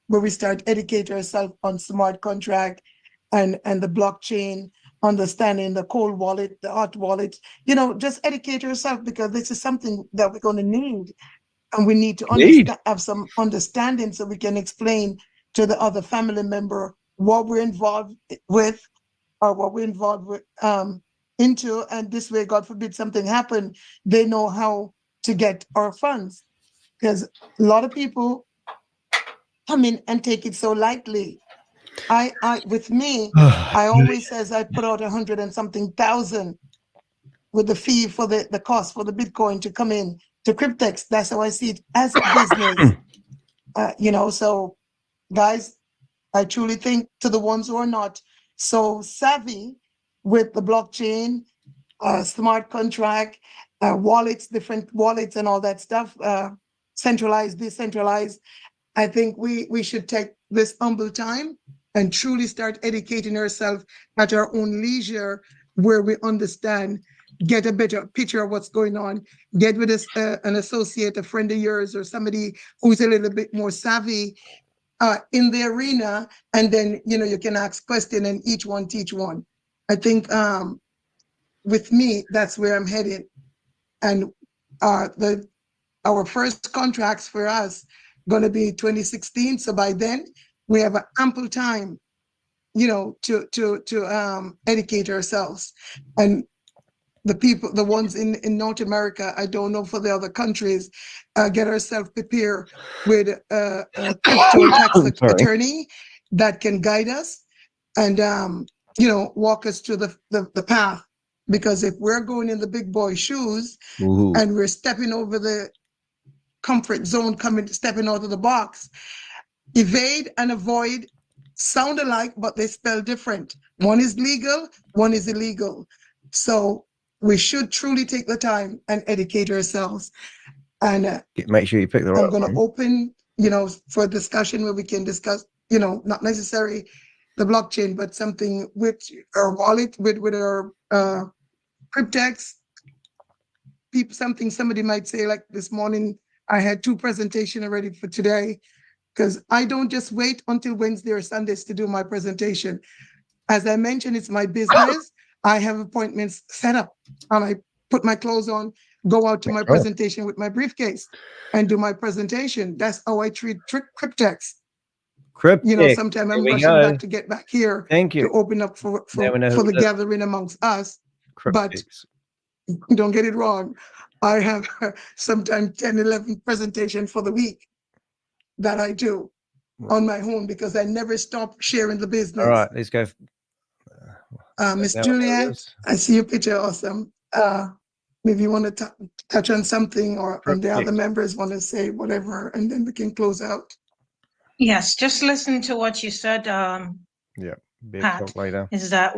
where we start educate ourselves on smart contract and the blockchain, understanding the cold wallet, the hot wallet, you know, just educate yourself, because this is something that we're going to need, and we need to have some understanding so we can explain to the other family member what we're involved with or what we're involved with into, and this way, God forbid something happen, they know how to get our funds. Because a lot of people come in and take it so lightly. With me, I always says I put out 100 and something thousand with the fee for the cost for the Bitcoin to come in to Cryptex. That's how I see it as a business. So guys, I truly think to the ones who are not so savvy with the blockchain, smart contract, wallets, different wallets and all that stuff, centralized, decentralized, I think we should take this humble time and truly start educating ourselves at our own leisure, where we understand, get a better picture of what's going on, get with an associate, a friend of yours, or somebody who's a little bit more savvy in the arena, and then you can ask questions and each one teach one. I think with me, that's where I'm headed. And our first contracts for us going to be 2016. So by then we have ample time, to educate ourselves. And the people, the ones in North America, I don't know for the other countries, get ourselves prepared with a crypto tax attorney that can guide us and, walk us to the path. Because if we're going in the big boy shoes and we're stepping over the comfort zone, stepping out of the box, evade and avoid sound alike, but they spell different. One is legal, one is illegal. So we should truly take the time and educate ourselves. And make sure you pick the right I'm going to open, for a discussion where we can discuss, not necessarily the blockchain, but something with our wallet, with our Cryptex. Somebody might say, like this morning, I had 2 presentations already for today, because I don't just wait until Wednesday or Sundays to do my presentation. As I mentioned, it's my business. I have appointments set up, and I put my clothes on, go out to my presentation with my briefcase and do my presentation. That's how I treat Cryptex. Sometimes I'm rushing back to get back here. Thank you. To open up for the gathering amongst us. But don't get it wrong. I have sometimes 10, 11 presentations for the week that I do on my own, because I never stop sharing the business. All right, let's go. Miss Juliet, I see your picture. Awesome. Maybe you want to touch on something, and the other members want to say whatever, and then we can close out. Yes, just listen to what you said. Pat, later. Is that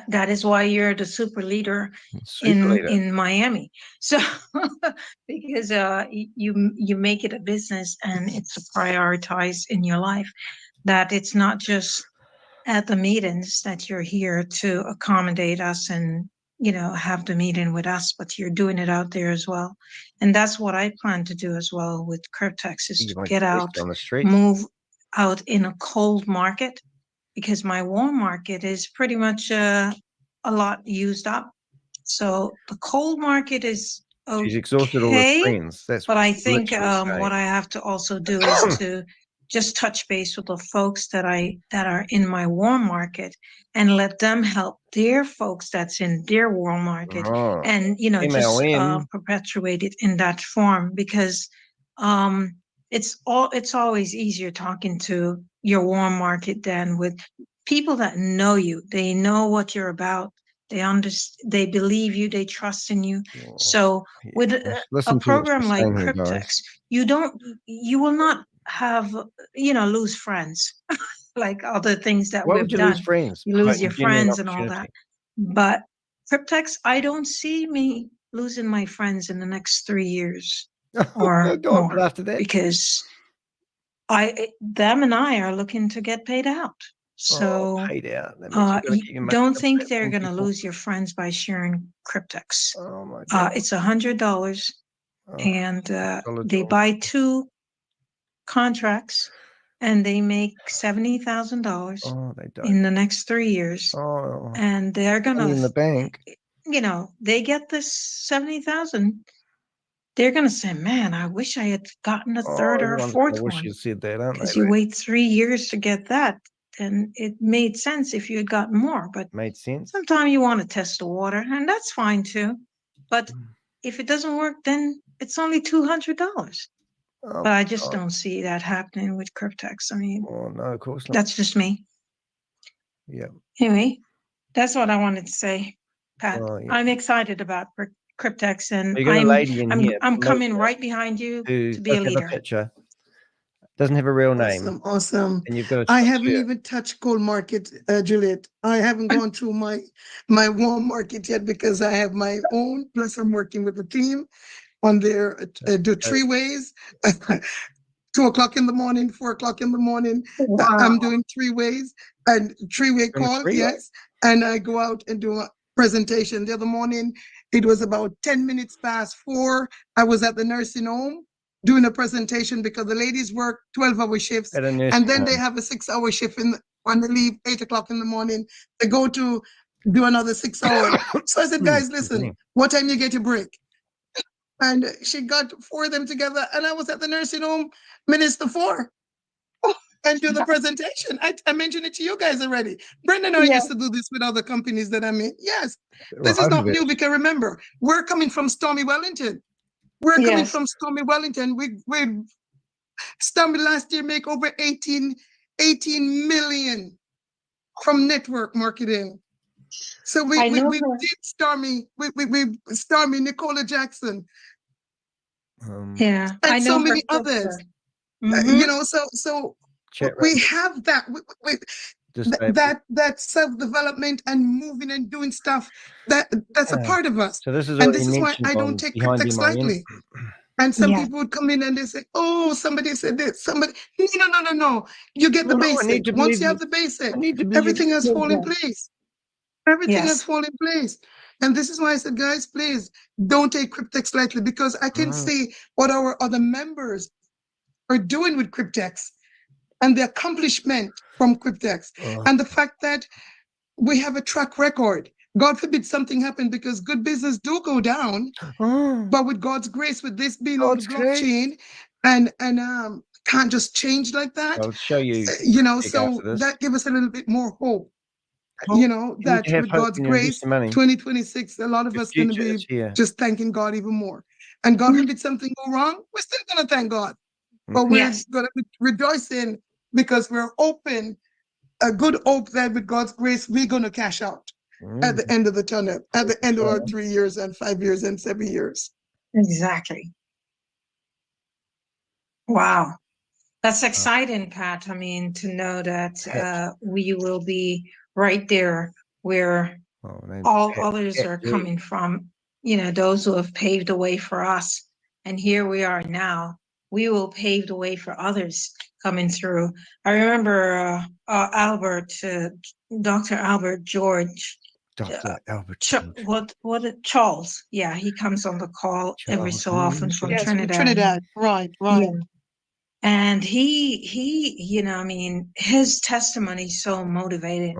that is why you're the super leader in Miami. So because you make it a business and it's a prioritize in your life, that it's not just at the meetings that you're here to accommodate us and have the meeting with us, but you're doing it out there as well. And that's what I plan to do as well with Cryptex, is to get out on the street, move out in a cold market, because my warm market is pretty much a lot used up. So the cold market is okay. She's exhausted all the screens. But I think what I have to also do is to just touch base with the folks that are in my warm market and let them help their folks that's in their warm market, and just perpetuate it in that form, because it's always easier talking to your warm market than with people that know you. They know what you're about. They understand. They believe you. They trust in you. So with a program like Cryptex, you will not have lose friends like other things that we've done. Lose friends? You lose your friends and all that. But Cryptex, I don't see me losing my friends in the next 3 years or more, after that, because them and I are looking to get paid out. So paid out. Don't think they're going to lose your friends by sharing Cryptex. Oh my God. It's $100, and they buy 2 contracts, and they make $70,000 in the next 3 years. And they're going to in the bank. They get this 70,000. They're going to say, man, I wish I had gotten a third or a fourth one. You said that, aren't because you wait 3 years to get that. then it made sense if you had gotten more. But made sense. Sometimes you want to test the water, and that's fine too. But if it doesn't work, then it's only $200. But I just don't see that happening with Cryptex. I mean, no, of course not. That's just me. Yeah. Anyway, that's what I wanted to say, Pat. Yeah. I'm excited about Cryptex, and You got a lady in here. I'm coming right behind you to be a leader. Picture. Doesn't have a real name. Awesome. And you've got. I haven't even touched cold market, Juliet. I haven't gone through my warm market yet because I have my own. Plus, I'm working with a team on their the 3 ways. 2 o'clock in the morning, 4 o'clock in the morning. Wow. I'm doing 3 ways and 3-way call. Yes, and I go out and do a presentation. The other morning, it was about 10 minutes past 4. I was at the nursing home doing a presentation because the ladies work 12-hour shifts, and then they have a 6-hour shift when they leave 8 o'clock in the morning. They go to do another 6 hours. So I said, guys, listen, what time you get your break? And she got 4 of them together, and I was at the nursing home minutes to 4 and do the presentation. I mentioned it to you guys already. Brendan and I used to do this with other companies that I'm in. Yes, this is not new because remember, we're coming from Stormy Wellington. We're coming from Stormy Wellington. We Stormy last year make over 18 million from network marketing. So we did Stormy, we Stormy, Nicola Jackson. Yeah, and so many others. You know, so we have that. That self-development and moving and doing stuff that's a part of us. So this is why I don't take Cryptex lightly. And some people would come in and they say, "Oh, somebody said this." Somebody, no. You get the basic. Once you have the basic, everything has fallen in place. Everything has fallen in place. And this is why I said, guys, please don't take Cryptex lightly, because I can see what our other members are doing with Cryptex and the accomplishment from Cryptex and the fact that we have a track record. God forbid something happened, because good business do go down, but with God's grace, with this being on the blockchain and can't just change like that. I'll show you. You know, so that gives us a little bit more hope. You know, that with God's grace, 2026, a lot of us going to be just thanking God even more. And God forbid something go wrong, we're still going to thank God. But we're going to be rejoicing because we're open, a good hope that with God's grace, we're going to cash out at the end of the tunnel, at the end of our 3 years and 5 years and 7 years. Exactly. Wow. That's exciting, Pat. I mean, to know that we will be right there where all others are coming from, you know, those who have paved the way for us. And here we are now. We will pave the way for others coming through. I remember Dr. Albert George. Dr. Albert George. Charles. Yeah, he comes on the call every so often from Trinidad. Trinidad, right. Yeah. And he, you know, I mean, his testimony is so motivating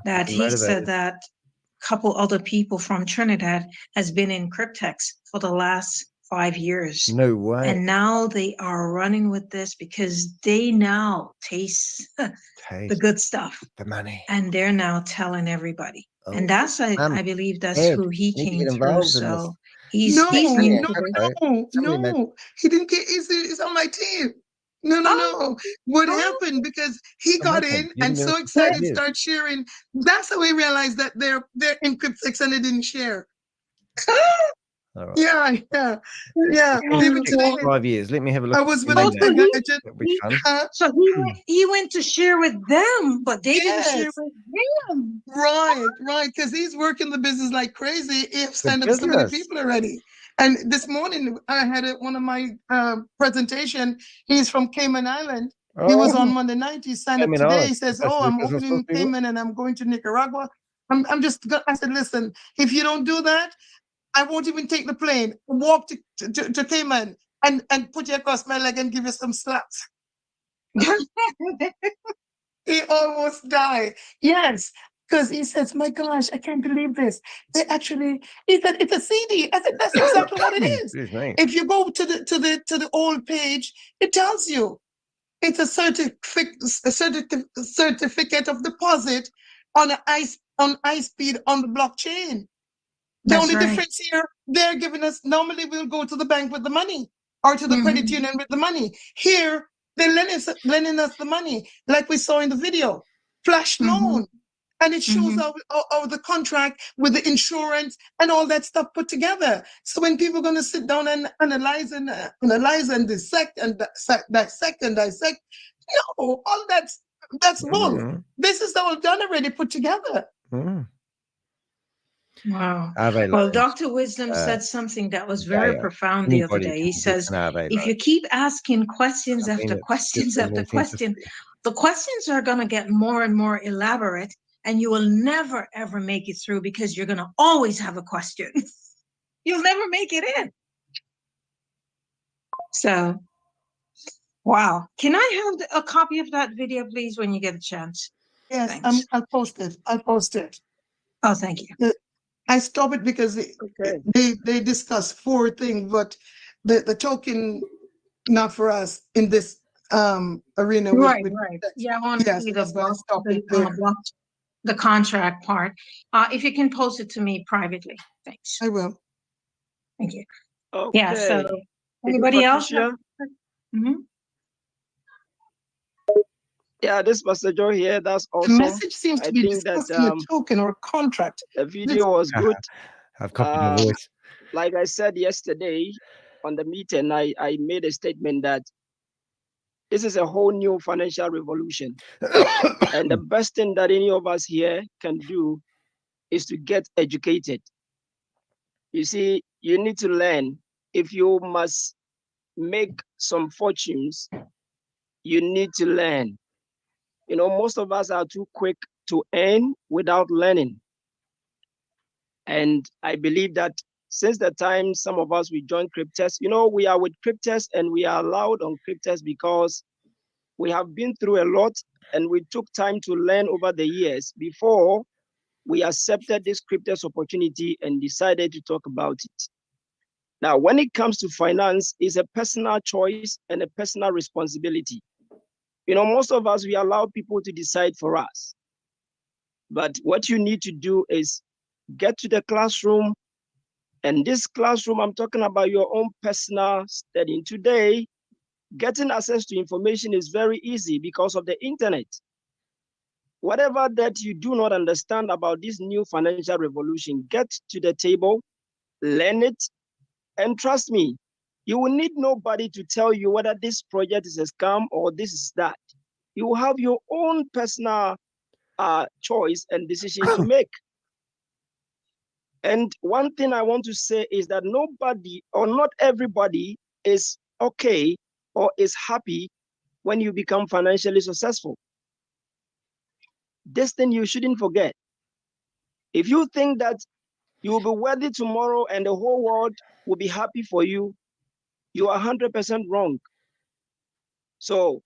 that he said that a couple other people from Trinidad has been in Cryptex for the last 5 years. No way. And now they are running with this because they now taste the good stuff. The money. And they're now telling everybody. And that's, I believe that's who he came through. So he's no, he didn't get, he's on my team. No. What happened? Because he got in and so excited, started sharing. That's how we realized that they're in Cryptex and they didn't share. Right. Yeah. Even 5 years. Let me have a look. I was with so he went to share with them, but they didn't share with him. Right. Because he's working the business like crazy. He signed up so many people already. And this morning I had one of my presentation. He's from Cayman Island. He was on Monday night. He signed up today. He says, I'm opening Cayman and I'm going to Nicaragua. I said, listen, if you don't do that, I won't even take the plane. Walk to Cayman and put you across my leg and give you some slaps. He almost died. Yes. Because he says, my gosh, I can't believe this. He said, it's a CD. I said, that's exactly what it is. If you go to the old page, it tells you. It's a certificate of deposit on high speed on the blockchain. The only difference here, they're giving us, normally we'll go to the bank with the money or to the credit union with the money. Here, they're lending us the money, like we saw in the video, flash loan. And it shows how the contract with the insurance and all that stuff put together. So when people are going to sit down and analyze and dissect and dissect, no, all that's bull. This is all done already, put together. Wow. Well, Dr. Wisdom said something that was very profound the other day. He says, if you keep asking questions after questions after question, the questions are going to get more and more elaborate, and you will never, ever make it through because you're going to always have a question. You'll never make it in. So, wow. Can I have a copy of that video, please, when you get a chance? Yes, I'll post it. Oh, thank you. I stop it because they discuss 4 things, but the token not for us in this arena. Right. Yeah, I want to see the contract part. If you can post it to me privately, thanks. I will. Thank you. Okay. Yeah. So, anybody else? Yeah, this Pastor Joe here. That's awesome. The message seems to be discussing a token or a contract. The video was good. I've copied your voice. Like I said yesterday on the meeting, I made a statement that this is a whole new financial revolution. And the best thing that any of us here can do is to get educated. You see, you need to learn. If you must make some fortunes, you need to learn. You know, most of us are too quick to earn without learning. And I believe that since the time some of us, we joined Cryptest, you know, we are with Cryptest and we are allowed on Cryptest because we have been through a lot and we took time to learn over the years before we accepted this Cryptest opportunity and decided to talk about it. Now, when it comes to finance, it's a personal choice and a personal responsibility. You know, most of us, we allow people to decide for us. But what you need to do is get to the classroom. And this classroom, I'm talking about your own personal studying. Today, getting access to information is very easy because of the internet. Whatever that you do not understand about this new financial revolution, get to the table, learn it, and trust me, you will need nobody to tell you whether this project is a scam or this is that. You will have your own personal choice and decision to make. And one thing I want to say is that nobody or not everybody is okay or is happy when you become financially successful. This thing you shouldn't forget. If you think that you will be wealthy tomorrow and the whole world will be happy for you, you are 100% wrong. So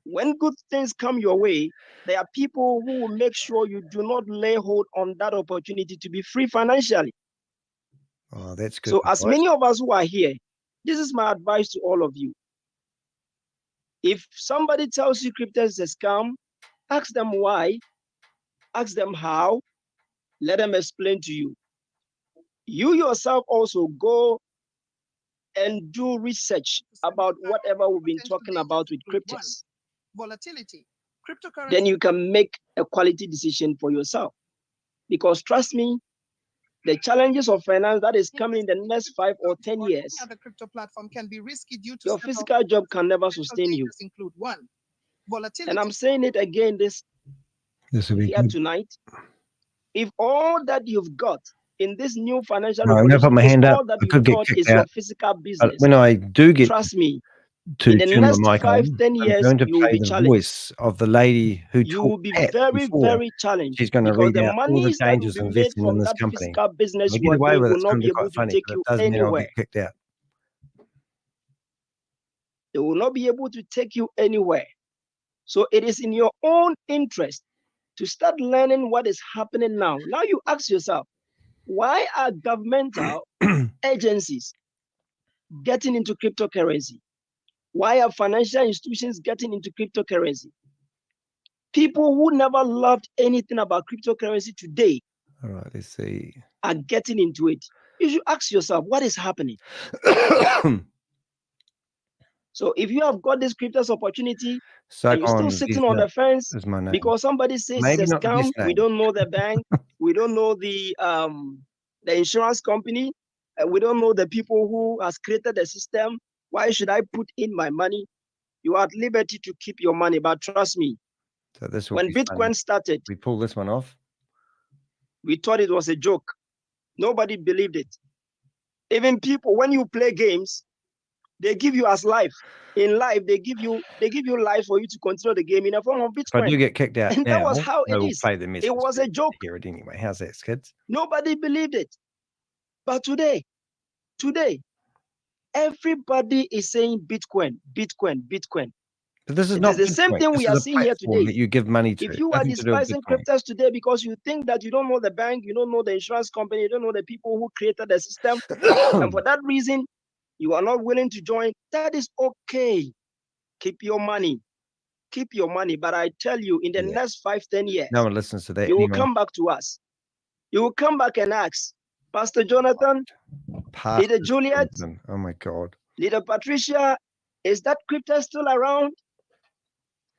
when good things come your way, there are people who will make sure you do not lay hold on that opportunity to be free financially. Oh, that's good. So as many of us who are here, this is my advice to all of you. If somebody tells you crypto is a scam, ask them why, ask them how, let them explain to you. You yourself also go and do research about whatever we've been talking about with cryptos. Volatility. Cryptocurrency. Then you can make a quality decision for yourself. Because trust me, the challenges of finance that is coming in the next 5 or 10 years, the crypto platform can be risky due to your physical job can never sustain you. Include 1, volatility. And I'm saying it again this will here tonight. If all that you've got in this new financial revolution is all that you've got is your physical business, when I do get trust me, to in the turn next the mic 5, on, 10 years, I'm going to you will play be the challenged. voice of the lady who You will told be Pat very, before. very challenged. She's going to because read the out all the monies that will dangers be of made investing in from this that company. physical business I you get are away doing with it. will It's not going be to be quite able to funny, take but you it does mean I'll anywhere. get kicked out. They will not be able to take you anywhere. So it is in your own interest to start learning what is happening now. Now you ask yourself, why are governmental agencies getting into cryptocurrency? Why are financial institutions getting into cryptocurrency? People who never loved anything about cryptocurrency today, all right, let's see, are getting into it. You should ask yourself, what is happening? So if you have got this cryptos opportunity, and you're still sitting on the fence because somebody says it's a scam, we don't know the bank, we don't know the insurance company, and we don't know the people who has created the system. Why should I put in my money? You are at liberty to keep your money, but trust me, so this when Bitcoin started, we pull this one off. We thought it was a joke. Nobody believed it. Even people, when you play games, they give you as life. In life, they give you life for you to continue the game in a form of Bitcoin. If I do get kicked out and now, that was how it will is. play the It was a joke. Hear it anyway. How's that, kids? Nobody believed it. But today, everybody is saying Bitcoin, Bitcoin, Bitcoin. But this is not the same thing we are seeing here today. That you give money to. If you are despising cryptos today because you think that you don't know the bank, you don't know the insurance company, you don't know the people who created the system, and for that reason, you are not willing to join, that is okay. Keep your money. Keep your money. But I tell you, in the next 5-10 years, no one listens to that. You will come back to us. You will come back and ask, Pastor Jonathan, Leader Juliet, oh my God, Leader Patricia, is that crypto still around?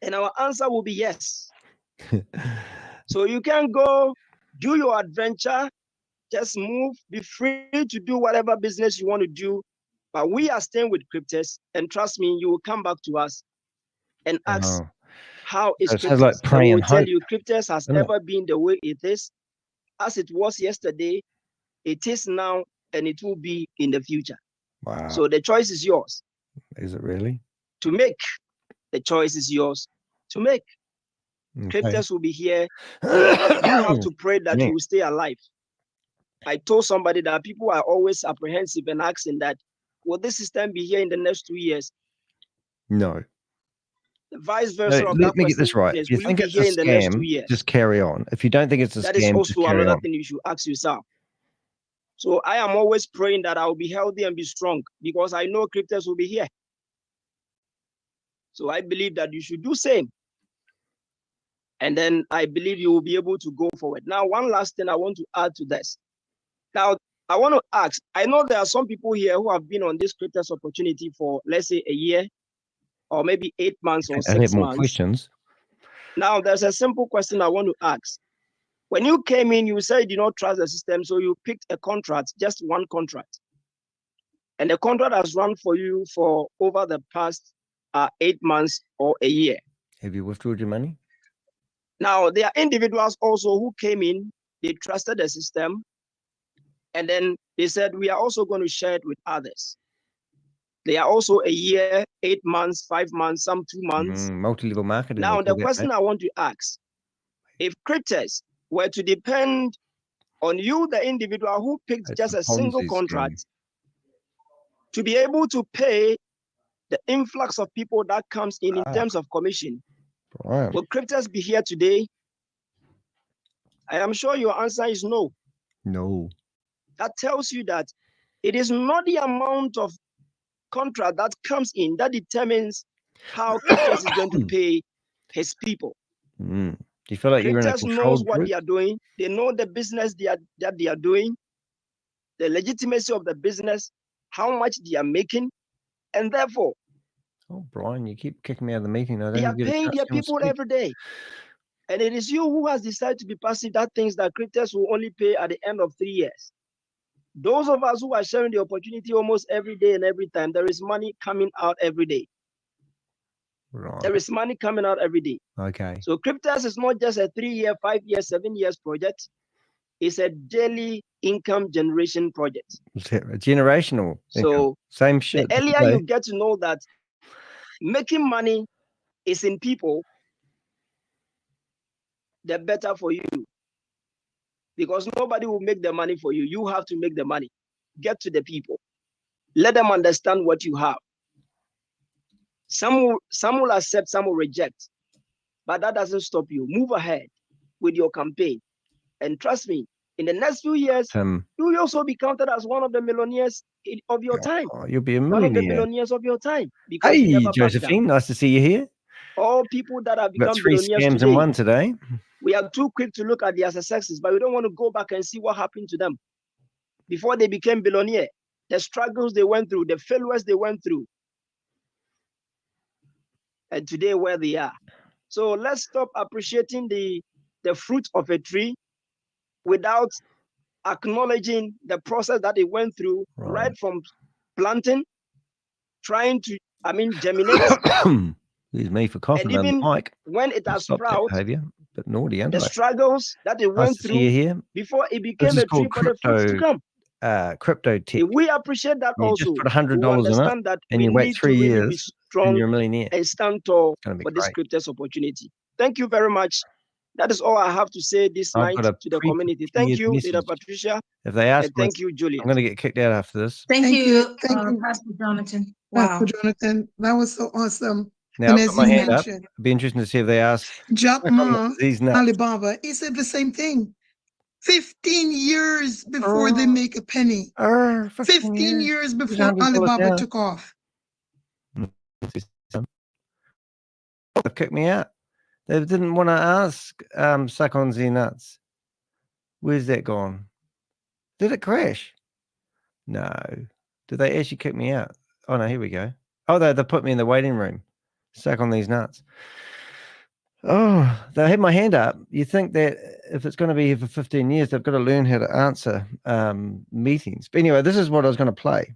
And our answer will be yes. So you can go do your adventure, just move, be free to do whatever business you want to do. But we are staying with cryptos, and trust me, you will come back to us and ask, how is cryptos? Sounds like pray and tell hope. you, cryptos has never been the way it is, as it was yesterday, it is now, and it will be in the future. Wow. So the choice is yours. Is it really? To make. The choice is yours to make. Okay. Cryptos will be here. You have to pray that you will stay alive. I told somebody that people are always apprehensive and asking that, will this system be here in the next 2 years? No. The vice versa. Let me get this right. If you think it's a scam, just carry on. If you don't think it's a scam, that is also another thing you should ask yourself. So I am always praying that I will be healthy and be strong because I know cryptos will be here. So I believe that you should do same. And then I believe you will be able to go forward. Now, one last thing I want to add to this. Now, I want to ask, I know there are some people here who have been on this cryptos opportunity for, let's say, a year, or maybe 8 months or 6 months. More questions. Now, there's a simple question I want to ask. When you came in, you said you did not trust the system, so you picked a contract, just one contract. And the contract has run for you for over the past 8 months or a year. Have you withdrawn your money? Now, there are individuals also who came in, they trusted the system, and then they said, we are also going to share it with others. They are also a year, 8 months, 5 months, some 2 months. Multi-level marketing. Now, the question I want to ask, if cryptos were to depend on you, the individual who picked just a single contract, to be able to pay the influx of people that comes in terms of commission, will cryptos be here today? I am sure your answer is no. No. That tells you that it is not the amount of contract that comes in that determines how cryptos is going to pay his people. Do you feel like you're in a Cryptos controlled knows what group? they are doing. They know the business that they are doing, the legitimacy of the business, how much they are making, and therefore, oh, Brian, you keep kicking me out of the meeting. they are paying their people every day. And it is you who has decided to be passive that thinks that cryptos will only pay at the end of 3 years. Those of us who are sharing the opportunity almost every day and every time, there is money coming out every day. Right. There is money coming out every day. Okay. So cryptos is not just a 3-year, 5-year, 7 years project. It's a daily income generation project. Generational. So same shit. The earlier you get to know that making money is in people, the better for you. Because nobody will make the money for you. You have to make the money. Get to the people. Let them understand what you have. Some will accept, some will reject. But that doesn't stop you. Move ahead with your campaign. And trust me, In the next few years, you will also be counted as one of the millionaires of your time. You'll be a One of the millionaire. billionaires of your time. Because Hey, you never back down. Josephine, nice to see you here. All people that have We've got become 3 billionaires scams today, in one today. we are too quick to look at their successes, but we don't want to go back and see what happened to them before they became billionaire. The struggles they went through, the failures they went through, and today where they are. So let's stop appreciating the fruit of a tree without acknowledging the process that it went through, right from planting, trying to, germinate. Excuse me for coughing on the mic. When it has sprouted, but naughty, the struggles that it went through before it became a tree for the fruits to come. Crypto tech. If we appreciate that you also, just put $100 in it, and you wait 3 years, and you're a millionaire. And stand tall for this crypto opportunity. Thank you very much. That is all I have to say this night to the community. Thank you, Leader Patricia. If they ask, thank you, Juliet. I'm going to get kicked out after this. Thank you, Pastor Jonathan. Wow, Jonathan, that was so awesome. Now, I've got my hand up. It'd be interesting to see if they ask. Jack Ma, Alibaba, he said the same thing. 15 years before they make a penny. 15 years before Alibaba took off. They've kicked me out. They didn't want to ask suck on Z nuts. Where's that gone? Did it crash? No. Did they actually kick me out? Oh no, here we go. Oh, they put me in the waiting room. Suck on these nuts. Oh, they had my hand up. You think that if it's going to be here for 15 years, they've got to learn how to answer meetings. But anyway, this is what I was going to play.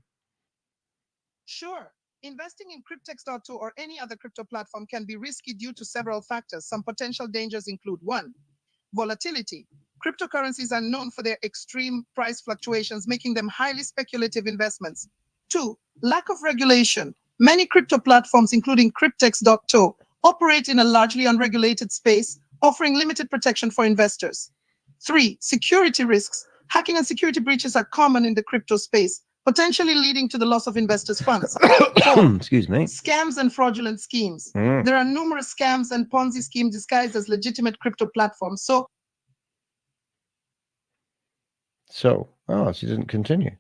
Sure. Investing in Cryptex.to or any other crypto platform can be risky due to several factors. Some potential dangers include 1, volatility. Cryptocurrencies are known for their extreme price fluctuations, making them highly speculative investments. 2, lack of regulation. Many crypto platforms, including Cryptex.to, operate in a largely unregulated space, offering limited protection for investors. 3, security risks. Hacking and security breaches are common in the crypto space, potentially leading to the loss of investors' funds. 4, excuse me. Scams and fraudulent schemes. There are numerous scams and Ponzi schemes disguised as legitimate crypto platforms. She didn't continue.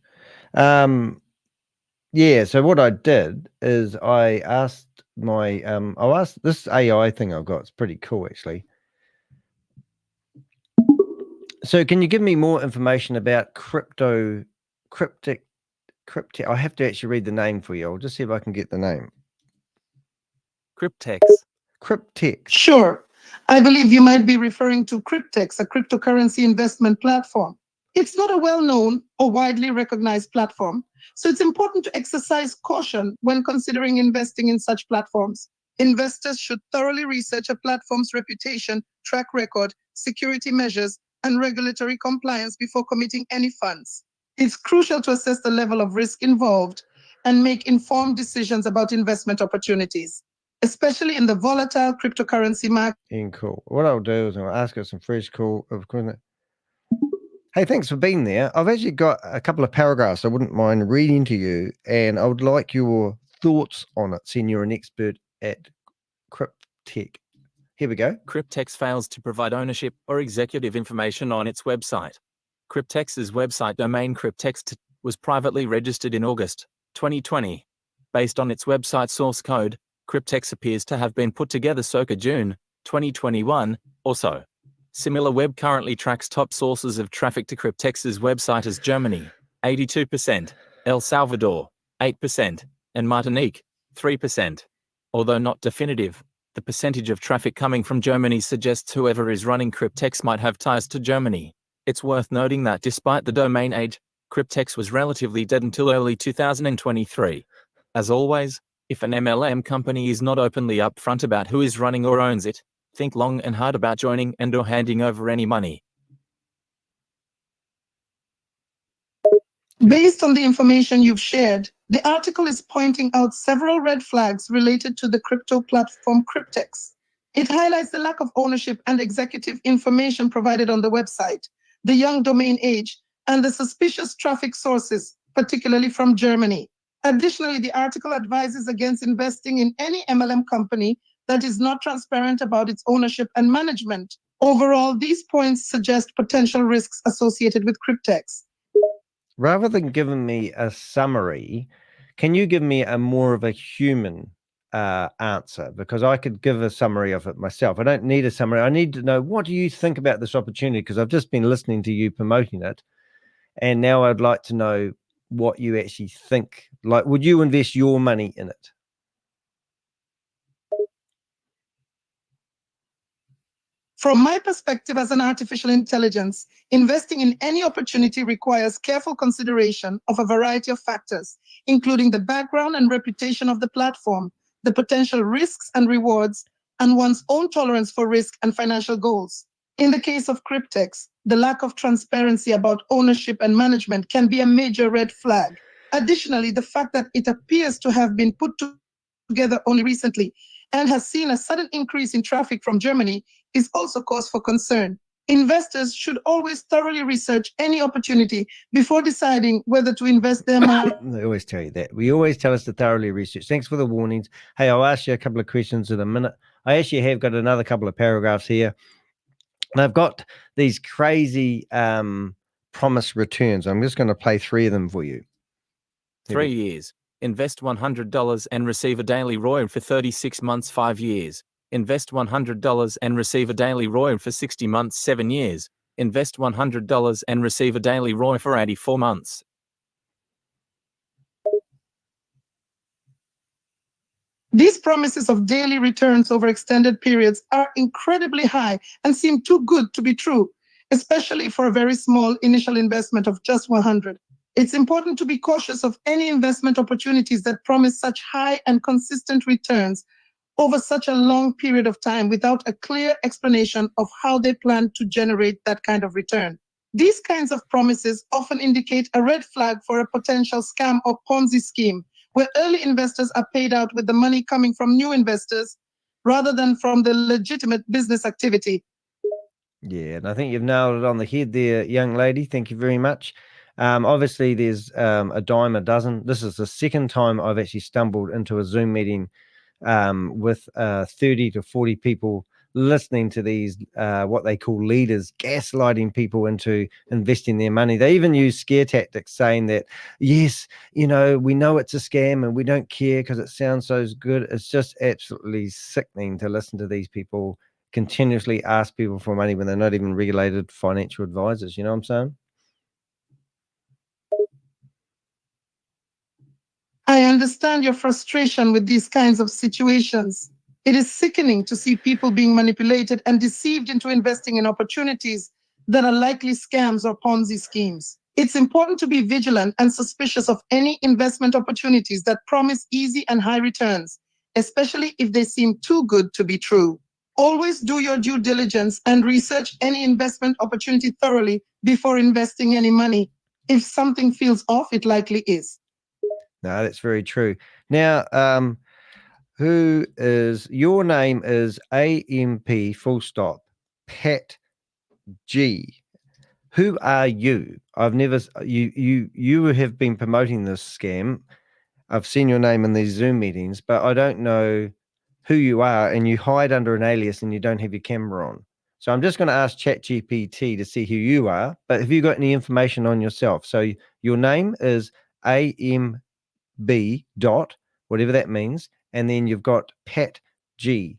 Yeah, so what I did is I asked this AI thing I've got. It's pretty cool, actually. So can you give me more information about cryptic? I have to actually read the name for you. I'll just see if I can get the name. Cryptex. Sure. I believe you might be referring to Cryptex, a cryptocurrency investment platform. It's not a well-known or widely recognized platform, so it's important to exercise caution when considering investing in such platforms. Investors should thoroughly research a platform's reputation, track record, security measures, and regulatory compliance before committing any funds. It's crucial to assess the level of risk involved and make informed decisions about investment opportunities, especially in the volatile cryptocurrency market. Cool. What I'll do is I'll ask her some fresh call. Hey, thanks for being there. I've actually got a couple of paragraphs I wouldn't mind reading to you, and I would like your thoughts on it, seeing you're an expert at Cryptech. Here we go. Cryptex fails to provide ownership or executive information on its website. Cryptex's website domain Cryptex was privately registered in August 2020. Based on its website source code, Cryptex appears to have been put together circa June 2021 or so. SimilarWeb currently tracks top sources of traffic to Cryptex's website as Germany, 82%, El Salvador, 8%, and Martinique, 3%. Although not definitive, the percentage of traffic coming from Germany suggests whoever is running Cryptex might have ties to Germany. It's worth noting that despite the domain age, Cryptex was relatively dead until early 2023. As always, if an MLM company is not openly upfront about who is running or owns it, think long and hard about joining and or handing over any money. Based on the information you've shared, the article is pointing out several red flags related to the crypto platform Cryptex. It highlights the lack of ownership and executive information provided on the website, the young domain age, and the suspicious traffic sources, particularly from Germany. Additionally, the article advises against investing in any MLM company that is not transparent about its ownership and management, Overall, these points suggest potential risks associated with Cryptex. Rather than giving me a summary, can you give me a more of a human answer? Because I could give a summary of it myself. I don't need a summary. I need to know, what do you think about this opportunity? Because I've just been listening to you promoting it, and now I'd like to know what you actually think. Like, would you invest your money in it? From my perspective as an artificial intelligence, investing in any opportunity requires careful consideration of a variety of factors, including the background and reputation of the platform, the potential risks and rewards, and one's own tolerance for risk and financial goals. In the case of Cryptex, the lack of transparency about ownership and management can be a major red flag. Additionally, the fact that it appears to have been put together only recently and has seen a sudden increase in traffic from Germany is also cause for concern. Investors should always thoroughly research any opportunity before deciding whether to invest their money. They always tell you that. We always tell us to thoroughly research. Thanks for the warnings. Hey, I'll ask you a couple of questions in a minute. I actually have got another couple of paragraphs here. And I've got these crazy promise returns. I'm just going to play 3 of them for you. 3 years. Invest $100 and receive a daily ROI for 36 months, 5 years. Invest $100 and receive a daily ROI for 60 months, 7 years. Invest $100 and receive a daily ROI for 84 months. These promises of daily returns over extended periods are incredibly high and seem too good to be true, especially for a very small initial investment of just 100. It's important to be cautious of any investment opportunities that promise such high and consistent returns over such a long period of time without a clear explanation of how they plan to generate that kind of return. These kinds of promises often indicate a red flag for a potential scam or Ponzi scheme, where early investors are paid out with the money coming from new investors rather than from the legitimate business activity. Yeah, and I think you've nailed it on the head there, young lady. Thank you very much. Obviously, there's a dime a dozen. This is the second time I've actually stumbled into a Zoom meeting with 30 to 40 people listening to these, what they call leaders, gaslighting people into investing their money. They even use scare tactics saying that, yes, you know, we know it's a scam and we don't care because it sounds so good. It's just absolutely sickening to listen to these people continuously ask people for money when they're not even regulated financial advisors. You know what I'm saying? I understand your frustration with these kinds of situations. It is sickening to see people being manipulated and deceived into investing in opportunities that are likely scams or Ponzi schemes. It's important to be vigilant and suspicious of any investment opportunities that promise easy and high returns, especially if they seem too good to be true. Always do your due diligence and research any investment opportunity thoroughly before investing any money. If something feels off, it likely is. No, that's very true. Now, who is your name is AMP full stop Pat G. Who are you? I've never you have been promoting this scam. I've seen your name in these Zoom meetings, but I don't know who you are, and you hide under an alias and you don't have your camera on. So I'm just going to ask ChatGPT to see who you are, but have you got any information on yourself? So your name is AMB dot, whatever that means, and then you've got Pat G.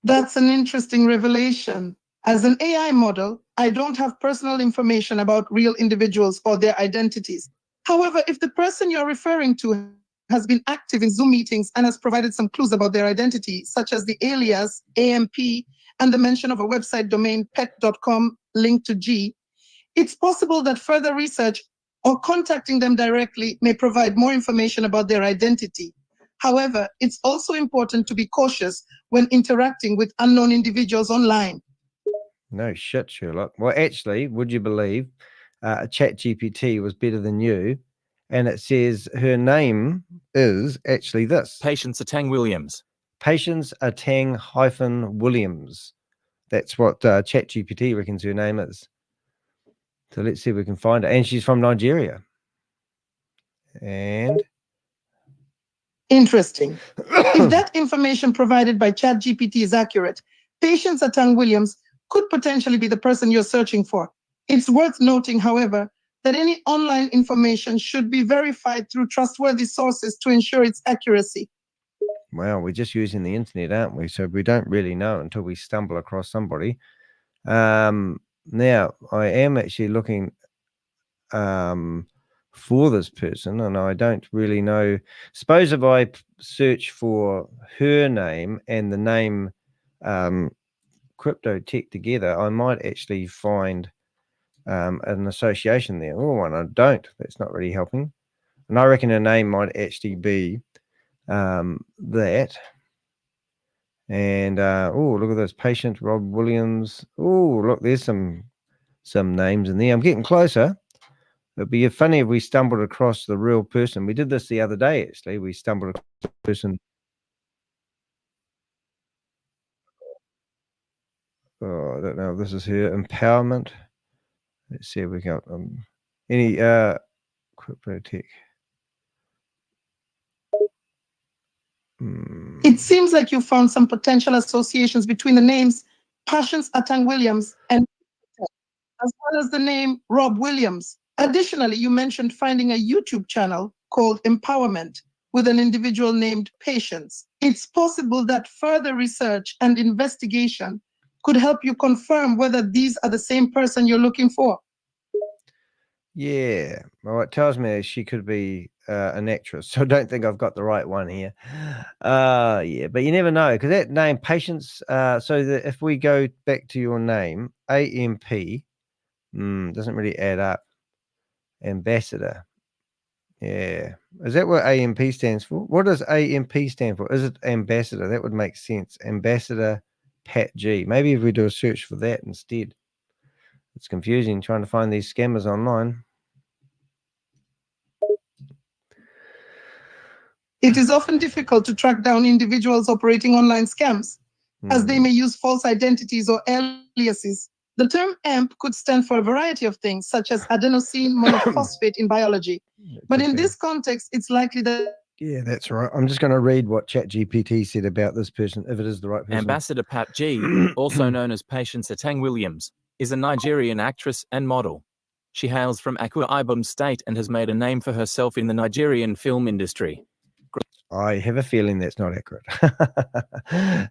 That's an interesting revelation. As an AI model, I don't have personal information about real individuals or their identities. However, if the person you're referring to has been active in Zoom meetings and has provided some clues about their identity, such as the alias AMP and the mention of a website domain pet.com linked to G, it's possible that further research or contacting them directly may provide more information about their identity. However, it's also important to be cautious when interacting with unknown individuals online. No shit, Sherlock. Well, actually, would you believe ChatGPT was better than you? And it says her name is actually this. Patience Atang Williams. Patience Atang -Williams. That's what ChatGPT reckons her name is. So let's see if we can find her. And she's from Nigeria. And Interesting. If that information provided by ChatGPT is accurate, Patience Atang Williams could potentially be the person you're searching for. It's worth noting, however, that any online information should be verified through trustworthy sources to ensure its accuracy. Well, we're just using the internet, aren't we? So we don't really know until we stumble across somebody. Now, I am actually looking for this person, and I don't really know. Suppose if I search for her name and the name Crypto Tech together, I might actually find an association there. Oh, and I don't. That's not really helping. And I reckon her name might actually be that. And oh, look at this patient, Rob Williams. Oh, look, there's some names in there. I'm getting closer. It'd be funny if we stumbled across the real person. We did this the other day, actually. We stumbled across the person. Oh, I don't know if this is her. Empowerment. Let's see if we got any Crypto Tech. It seems like you found some potential associations between the names Patience Atang Williams and as well as the name Rob Williams. Additionally, you mentioned finding a YouTube channel called Empowerment with an individual named Patience. It's possible that further research and investigation could help you confirm whether these are the same person you're looking for. Yeah, well, it tells me she could be an actress, so I don't think I've got the right one here. Yeah, but you never know, because that name, Patience, so that if we go back to your name, AMP, doesn't really add up. Ambassador. Yeah. Is that what AMP stands for? What does AMP stand for? Is it ambassador? That would make sense. Ambassador Pat G. Maybe if we do a search for that instead. It's confusing trying to find these scammers online. It is often difficult to track down individuals operating online scams, as they may use false identities or aliases. The term AMP could stand for a variety of things, such as adenosine monophosphate in biology. But in this context, it's likely that... Yeah, that's right. I'm just going to read what ChatGPT said about this person, if it is the right person. Ambassador Pat G, also known as Patience Atang Williams, is a Nigerian actress and model. She hails from Akwa Ibom State and has made a name for herself in the Nigerian film industry. I have a feeling that's not accurate.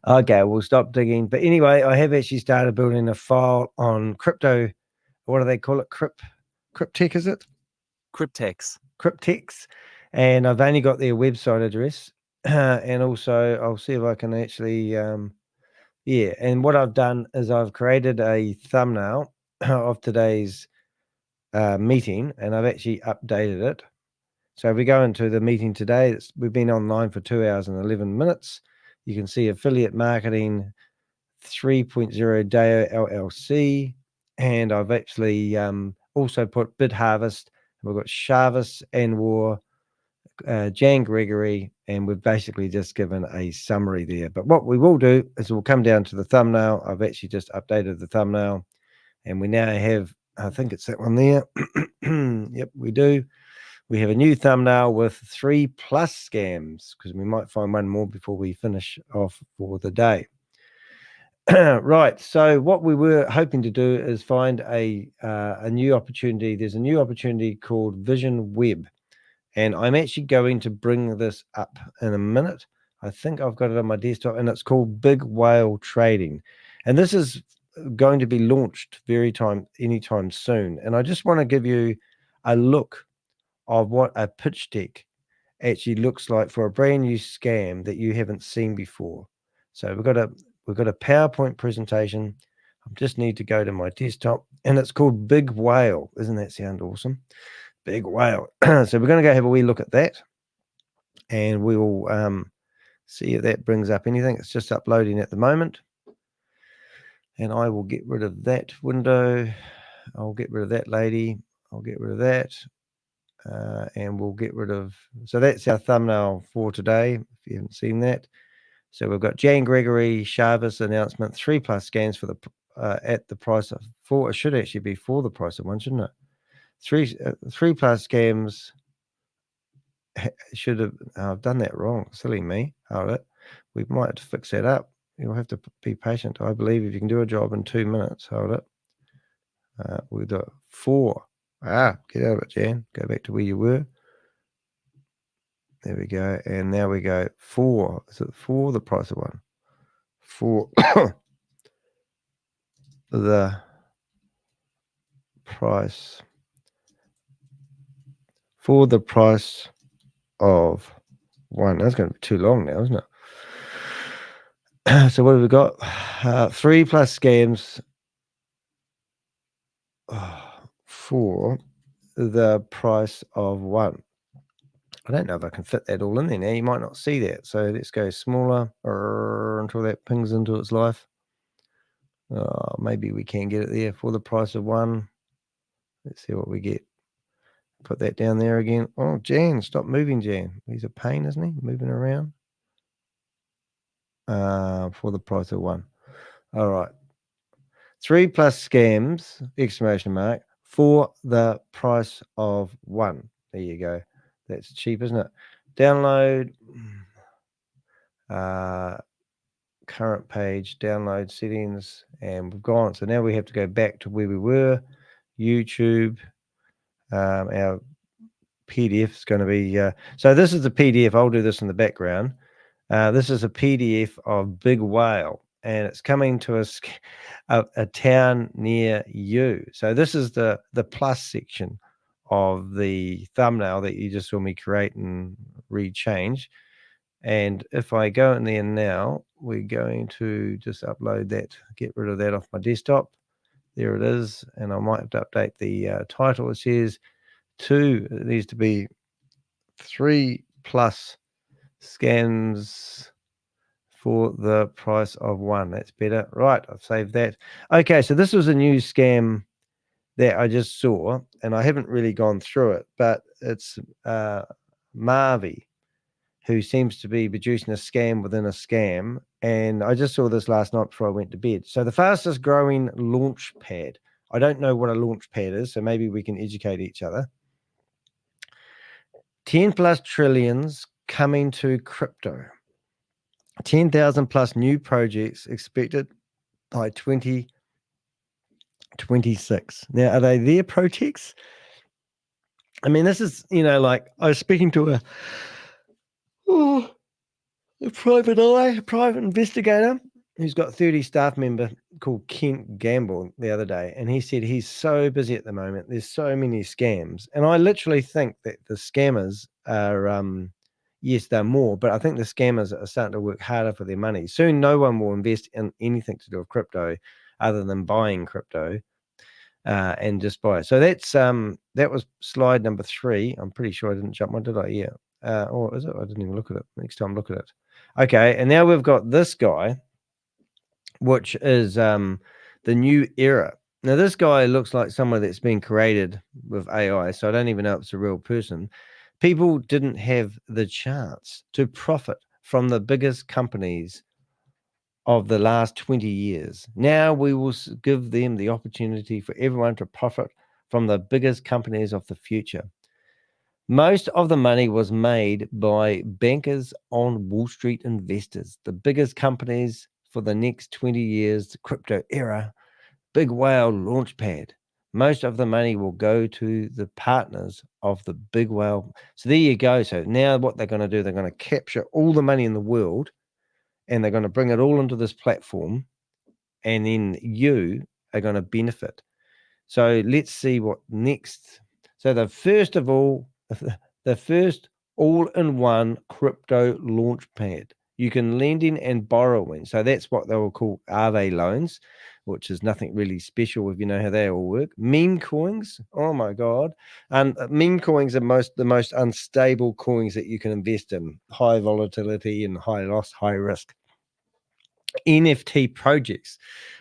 Okay, we'll stop digging. But anyway, I have actually started building a file on crypto. What do they call it? Cryptech, is it? Cryptex. And I've only got their website address. And also, I'll see if I can actually, yeah. And what I've done is I've created a thumbnail of today's meeting, and I've actually updated it. So if we go into the meeting today, we've been online for 2 hours and 11 minutes. You can see affiliate marketing 3.0 DAO LLC. And I've actually also put BITHARVEST. We've got Shavez, Anwar, Jan Gregory, and we've basically just given a summary there. But what we will do is we'll come down to the thumbnail. I've actually just updated the thumbnail. And we now have, I think it's that one there. Yep, we do. We have a new thumbnail with 3+ scams, because we might find one more before we finish off for the day. Right. So what we were hoping to do is find a new opportunity. There's a new opportunity called Vision Web, and I'm actually going to bring this up in a minute. I think I've got it on my desktop, and it's called Big Whale Trading. And this is going to be launched anytime soon. And I just want to give you a look of what a pitch deck actually looks like for a brand new scam that you haven't seen before. So we've got a PowerPoint presentation. I just need to go to my desktop, and it's called Big Whale. Doesn't that sound awesome? Big Whale. So we're going to go have a wee look at that, and we will see if that brings up anything. It's just uploading at the moment, and I will get rid of that window. I'll get rid of that lady. I'll get rid of that. And we'll get rid of, so that's our thumbnail for today, if you haven't seen that. So we've got Jan Gregory, Shavez announcement, 3+ scams for the at the price of 4. It should actually be for the price of 1, shouldn't it? 3+ scams should have. I've done that wrong. Silly me. Hold it. We might have to fix that up. You'll have to be patient. I believe if you can do a job in 2 minutes, hold it. We've got 4. Get out of it, Jan. Go back to where you were. There we go. And now we go 4. Is it 4? The price of 1. 4. The price. For the price of 1. That's going to be too long now, isn't it? So what have we got? 3 plus scams for the price of 1. I don't know if I can fit that all in there now. You might not see that. So let's go smaller until that pings into its life. Maybe we can get it there for the price of 1. Let's see what we get. Put that down there again. Oh, Jan, stop moving, Jan. He's a pain, isn't he? Moving around. For the price of 1. All right. 3 plus scams, exclamation mark, for the price of 1. There you go. That's cheap, isn't it? Download. Current page, download settings, and we've gone. So now we have to go back to where we were. YouTube. Our PDF is going to be. So this is the PDF. I'll do this in the background. This is a PDF of Big Whale, and it's coming to us a town near you. So this is the plus section of the thumbnail that you just saw me create and rechange. And if I go in there now, we're going to just upload that, get rid of that off my desktop. There it is. And I might have to update the title. It says 2, it needs to be 3 plus scams for the price of 1. That's better. Right, I've saved that. Okay, so this was a new scam that I just saw, and I haven't really gone through it, but it's Marvy, who seems to be producing a scam within a scam. And I just saw this last night before I went to bed. So the fastest growing launch pad. I don't know what a launch pad is, so maybe we can educate each other. 10 plus trillions coming to crypto. 10,000 plus new projects expected by 2026. Now, are they their projects? I mean, this is, like I was speaking to a private investigator who's got 30 staff member called Kent Gamble the other day, and he said he's so busy at the moment. There's so many scams, and I literally think that the scammers are, yes, they're more, but I think the scammers are starting to work harder for their money. Soon, no one will invest in anything to do with crypto other than buying crypto and just buy it. So that's that was slide number 3. I'm pretty sure I didn't jump one, did I? Yeah. Or is it? I didn't even look at it. Next time, look at it. Okay, and now we've got this guy, which is the new era. Now, this guy looks like someone that's been created with AI, so I don't even know if it's a real person. People didn't have the chance to profit from the biggest companies of the last 20 years. Now we will give them the opportunity for everyone to profit from the biggest companies of the future. Most of the money was made by bankers on Wall Street investors. The biggest companies for the next 20 years, the crypto era, Big Whale Launchpad. Most of the money will go to the partners of the Big Whale. So there you go. So now what they're going to do, they're going to capture all the money in the world, and they're going to bring it all into this platform, and then you are going to benefit. So let's see what next. So the first all-in-one crypto launchpad. You can lend in and borrow in. So that's what they will call Aave loans, which is nothing really special if you know how they all work. Meme coins, oh my God. And meme coins are the most unstable coins that you can invest in. High volatility and high loss, high risk. NFT projects.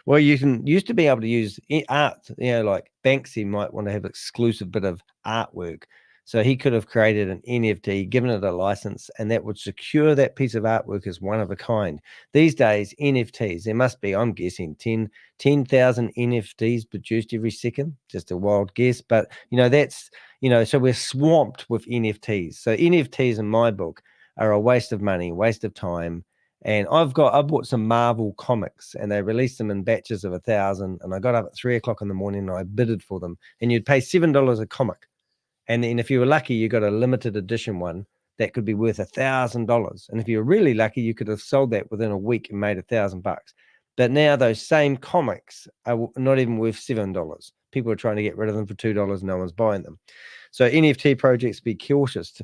Well, used to be able to use art, like Banksy might want to have exclusive bit of artwork. So he could have created an NFT, given it a license, and that would secure that piece of artwork as one of a kind. These days, NFTs, there must be, I'm guessing, 10,000 NFTs produced every second. Just a wild guess. But, that's, so we're swamped with NFTs. So NFTs in my book are a waste of money, waste of time. And I bought some Marvel comics, and they released them in batches of 1,000. And I got up at 3 o'clock in the morning and I bidded for them. And you'd pay $7 a comic. And then if you were lucky, you got a limited edition one that could be worth $1,000. And if you were really lucky, you could have sold that within a week and made $1,000. But now those same comics are not even worth $7. People are trying to get rid of them for $2. No one's buying them. So NFT projects, be cautious.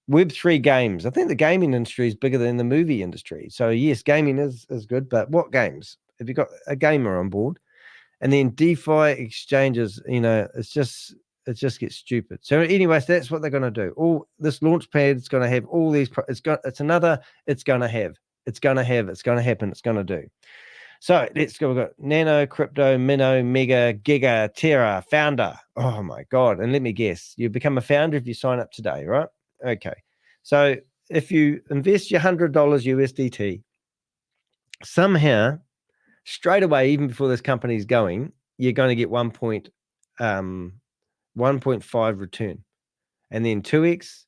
Web3 games. I think the gaming industry is bigger than the movie industry. So yes, gaming is good, but what games? Have you got a gamer on board? And then DeFi exchanges, it just gets stupid. So anyways, that's what they're going to do. All this launch pad is going to have all these. It's going to happen. It's going to do. So let's go. We've got Nano, Crypto, Minnow, Mega, Giga, Terra, Founder. Oh my God. And let me guess, you become a founder if you sign up today, right? Okay. So if you invest your $100 USDT, somehow, straight away, even before this company's going, you're going to get 1.5 return, and then 2x,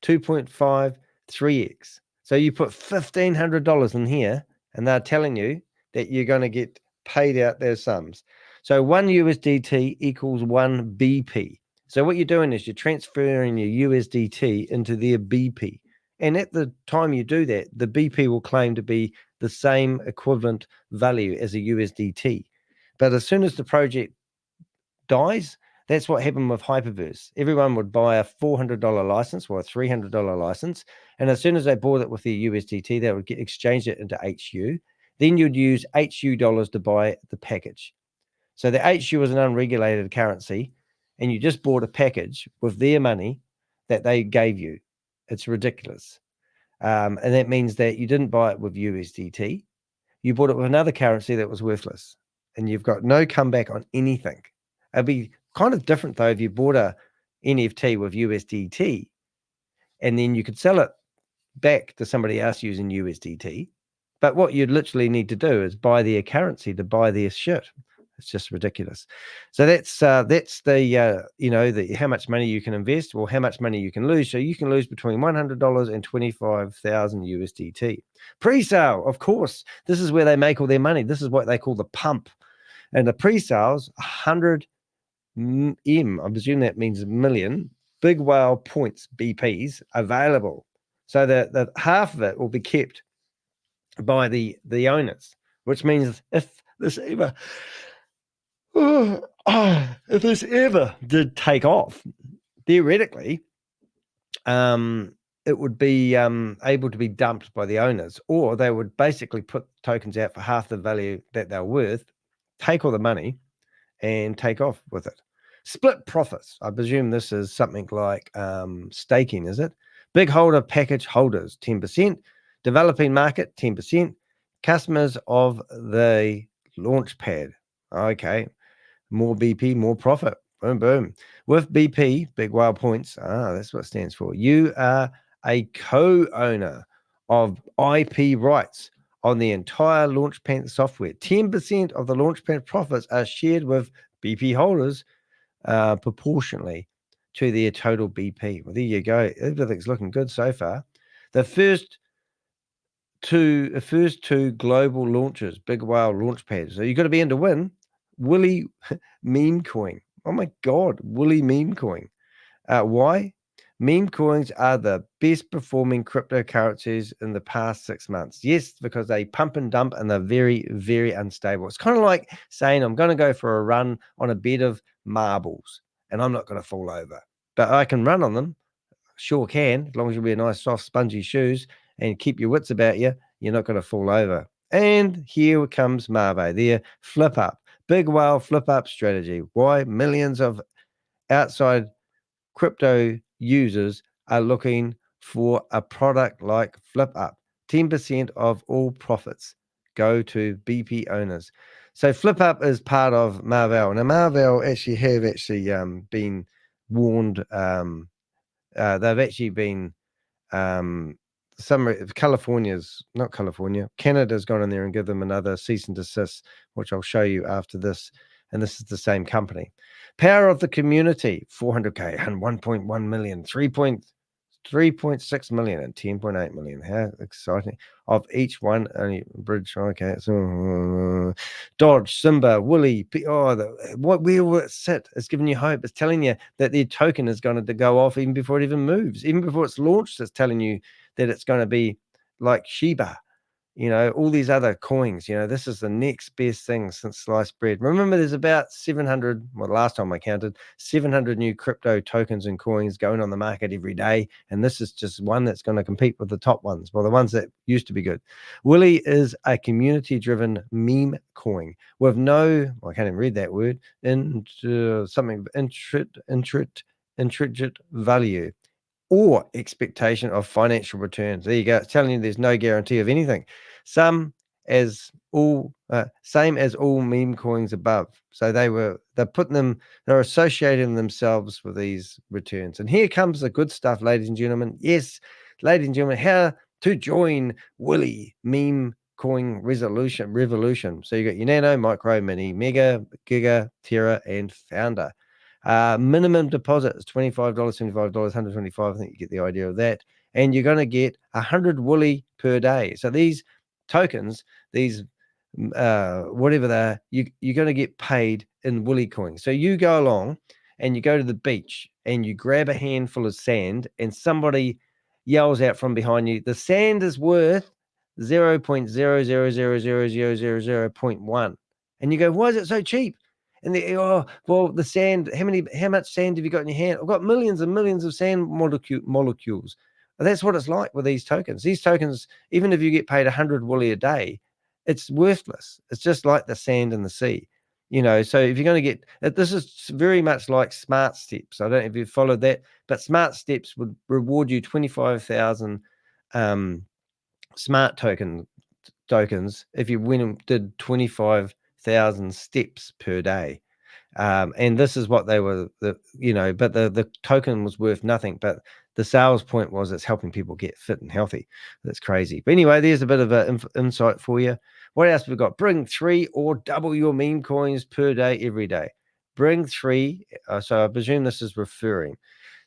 2.5, 3x. So you put $1,500 in here, and they're telling you that you're going to get paid out their sums. So 1 USDT equals 1 BP. So what you're doing is you're transferring your USDT into their BP. And at the time you do that, the BP will claim to be the same equivalent value as a USDT. But as soon as the project dies, that's what happened with Hyperverse. Everyone would buy a $400 license or a $300 license. And as soon as they bought it with their USDT, they would exchange it into HU. Then you'd use HU dollars to buy the package. So the HU is an unregulated currency, and you just bought a package with their money that they gave you. It's ridiculous. And that means that you didn't buy it with USDT. You bought it with another currency that was worthless, and you've got no comeback on anything. It'd be kind of different, though, if you bought a NFT with USDT, and then you could sell it back to somebody else using USDT. But what you'd literally need to do is buy their currency to buy their shit. It's just ridiculous. So that's the how much money you can invest or how much money you can lose. So you can lose between $100 and 25,000 USDT. Pre-sale, of course. This is where they make all their money. This is what they call the pump. And the pre-sales, 100 M, I presume that means million, big whale points, BPs, available. So that half of it will be kept by the owners, which means if this ever did take off, theoretically, it would be able to be dumped by the owners, or they would basically put tokens out for half the value that they're worth, take all the money, and take off with it. Split profits. I presume this is something like staking, is it? Big holder package holders, 10%. Developing market, 10%. Customers of the launch pad. Okay. More BP, more profit. Boom, boom. With BP, big whale points. That's what it stands for. You are a co-owner of IP rights on the entire Launchpad software. 10% of the Launchpad profits are shared with BP holders proportionally to their total BP. Well, there you go. Everything's looking good so far. The first two global launches, big whale Launchpads. So you've got to be in to win. Woolly meme coin. Oh my God, Woolly meme coin. Why? Meme coins are the best performing cryptocurrencies in the past 6 months. Yes, because they pump and dump and they're very, very unstable. It's kind of like saying I'm going to go for a run on a bed of marbles and I'm not going to fall over. But I can run on them. Sure can, as long as you wear nice, soft, spongy shoes and keep your wits about you, you're not going to fall over. And here comes Mave, their flip up. Big whale flip up strategy. Why? Millions of outside crypto users are looking for a product like flip up. 10% of all profits go to BP owners. So flip up is part of Marvel. Now Marvel actually have been warned they've actually been Canada's gone in there and give them another cease and desist, which I'll show you after this. And this is the same company. Power of the community, 400K and 1.1 million, 3.6 million and 10.8 million. How exciting. Of each one, only bridge. Okay. So, Dodge, Simba, Woolly. Where it sit? It's giving you hope. It's telling you that their token is going to go off even before it even moves. Even before it's launched, it's telling you that it's going to be like Shiba. All these other coins, this is the next best thing since sliced bread. Remember, there's about 700, well, last time I counted, 700 new crypto tokens and coins going on the market every day. And this is just one that's going to compete with the top ones. Well, the ones that used to be good. Willy is a community-driven meme coin with no, I can't even read that word, intrinsic value or expectation of financial returns. There you go. It's telling you there's no guarantee of anything. Same as all meme coins above. So they're associating themselves with these returns. And here comes the good stuff, ladies and gentlemen. Yes, ladies and gentlemen, how to join Willy meme coin revolution. So you got your Nano, Micro, Mini, Mega, Giga, Terra, and Founder. Minimum deposit is $25, $75, $125. I think you get the idea of that. And you're going to get 100 Willy per day. So these tokens, these whatever they are, you're going to get paid in Willy coins. So you go along and you go to the beach and you grab a handful of sand and somebody yells out from behind you, the sand is worth 0.0000000.1. And you go, why is it so cheap? And the sand, how much sand have you got in your hand? I've got millions and millions of sand molecules. That's what it's like with these tokens. These tokens, even if you get paid 100 Willy a day, it's worthless. It's just like the sand in the sea. So if you're going to get, this is very much like Smart Steps. I don't know if you've followed that, but Smart Steps would reward you 25,000 smart tokens if you went and did 25,000 steps per day. And this is what they were, but the token was worth nothing. But the sales point was it's helping people get fit and healthy. That's crazy. But anyway, there's a bit of an insight for you. What else have we got? Bring 3 or double your meme coins per day, every day. Bring 3. So I presume this is referring.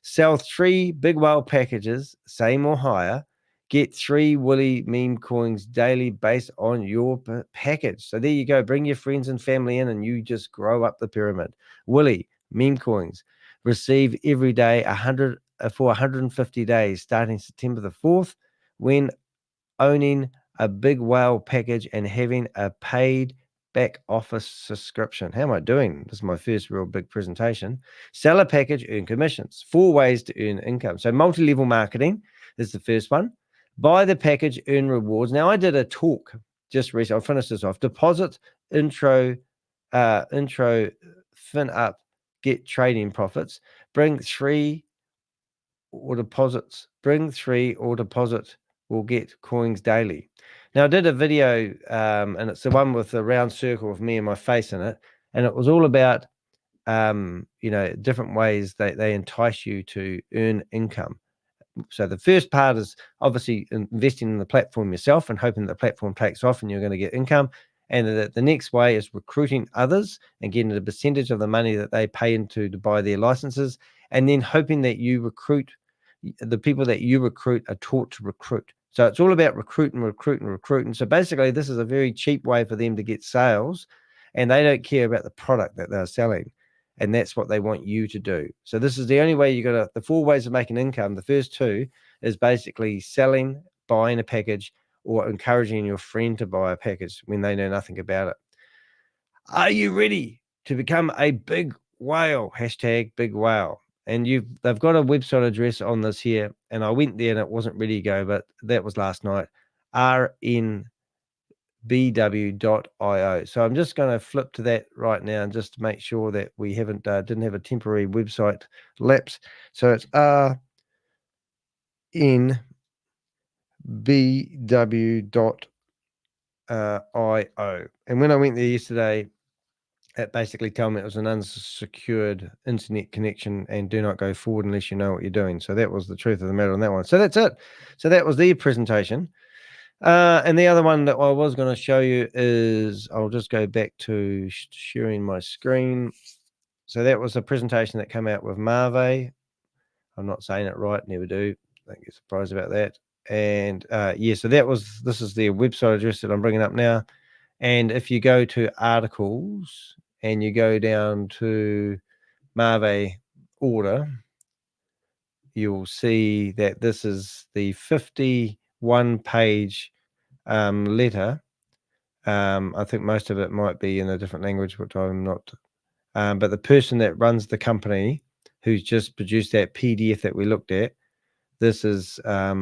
Sell 3 big whale packages, same or higher. Get 3 Willy meme coins daily based on your package. So there you go. Bring your friends and family in and you just grow up the pyramid. Willy meme coins. Receive every day 100 for 150 days starting September the 4th when owning a big whale package and having a paid back office subscription. How am I doing? This is my first real big presentation. Sell a package, earn commissions. 4 ways to earn income. So multi-level marketing is the first one. Buy the package, earn rewards. Now I did a talk just recently. I'll finish this off. Deposit, intro, fin up, get trading profits. Bring 3 or deposits. Bring 3 or deposit will get coins daily. Now I did a video and it's the one with the round circle with me and my face in it. And it was all about, different ways they entice you to earn income. So the first part is obviously investing in the platform yourself and hoping the platform takes off and you're going to get income. And the next way is recruiting others and getting a percentage of the money that they pay into to buy their licenses. And then hoping that you recruit, the people that you recruit are taught to recruit. So it's all about recruiting. So basically this is a very cheap way for them to get sales and they don't care about the product that they're selling. And that's what they want you to do. So this is the only way the 4 ways of making income. The first 2 is basically selling, buying a package, or encouraging your friend to buy a package when they know nothing about it. Are you ready to become a big whale? # big whale. And they've got a website address on this here. And I went there and it wasn't ready to go, but that was last night. RNBW.io. So I'm just going to flip to that right now and just to make sure that we didn't have a temporary website lapse. So it's RNBW.io. And when I went there yesterday, it basically told me it was an unsecured internet connection and do not go forward unless you know what you're doing. So that was the truth of the matter on that one. So that's it. So that was the presentation. And the other one that I was going to show you is, I'll just go back to sharing my screen. So that was a presentation that came out with Marve. I'm not saying it right, never do. Don't get surprised about that. And yeah, so this is their website address that I'm bringing up now. And if you go to articles and you go down to Marve order, you'll see that this is the 51-page letter. I think most of it might be in a different language, which I'm not. But the person that runs the company, who's just produced that PDF that we looked at, this is a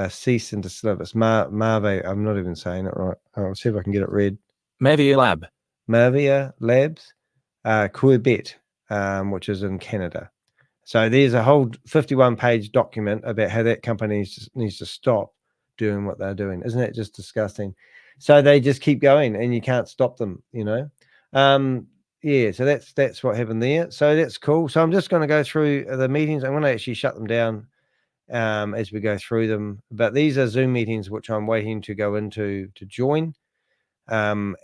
cease and desist. It's Marve. I'm not even saying it right. I'll see if I can get it read. Mavia Lab. Mavia Labs, Quebec, which is in Canada. So there's a whole 51-page document about how that company needs to stop doing what they're doing. Isn't that just disgusting? So they just keep going, and you can't stop them. You know. Yeah. So that's what happened there. So that's cool. So I'm just going to go through the meetings. I'm going to actually shut them down as we go through them. But these are Zoom meetings which I'm waiting to go into to join. And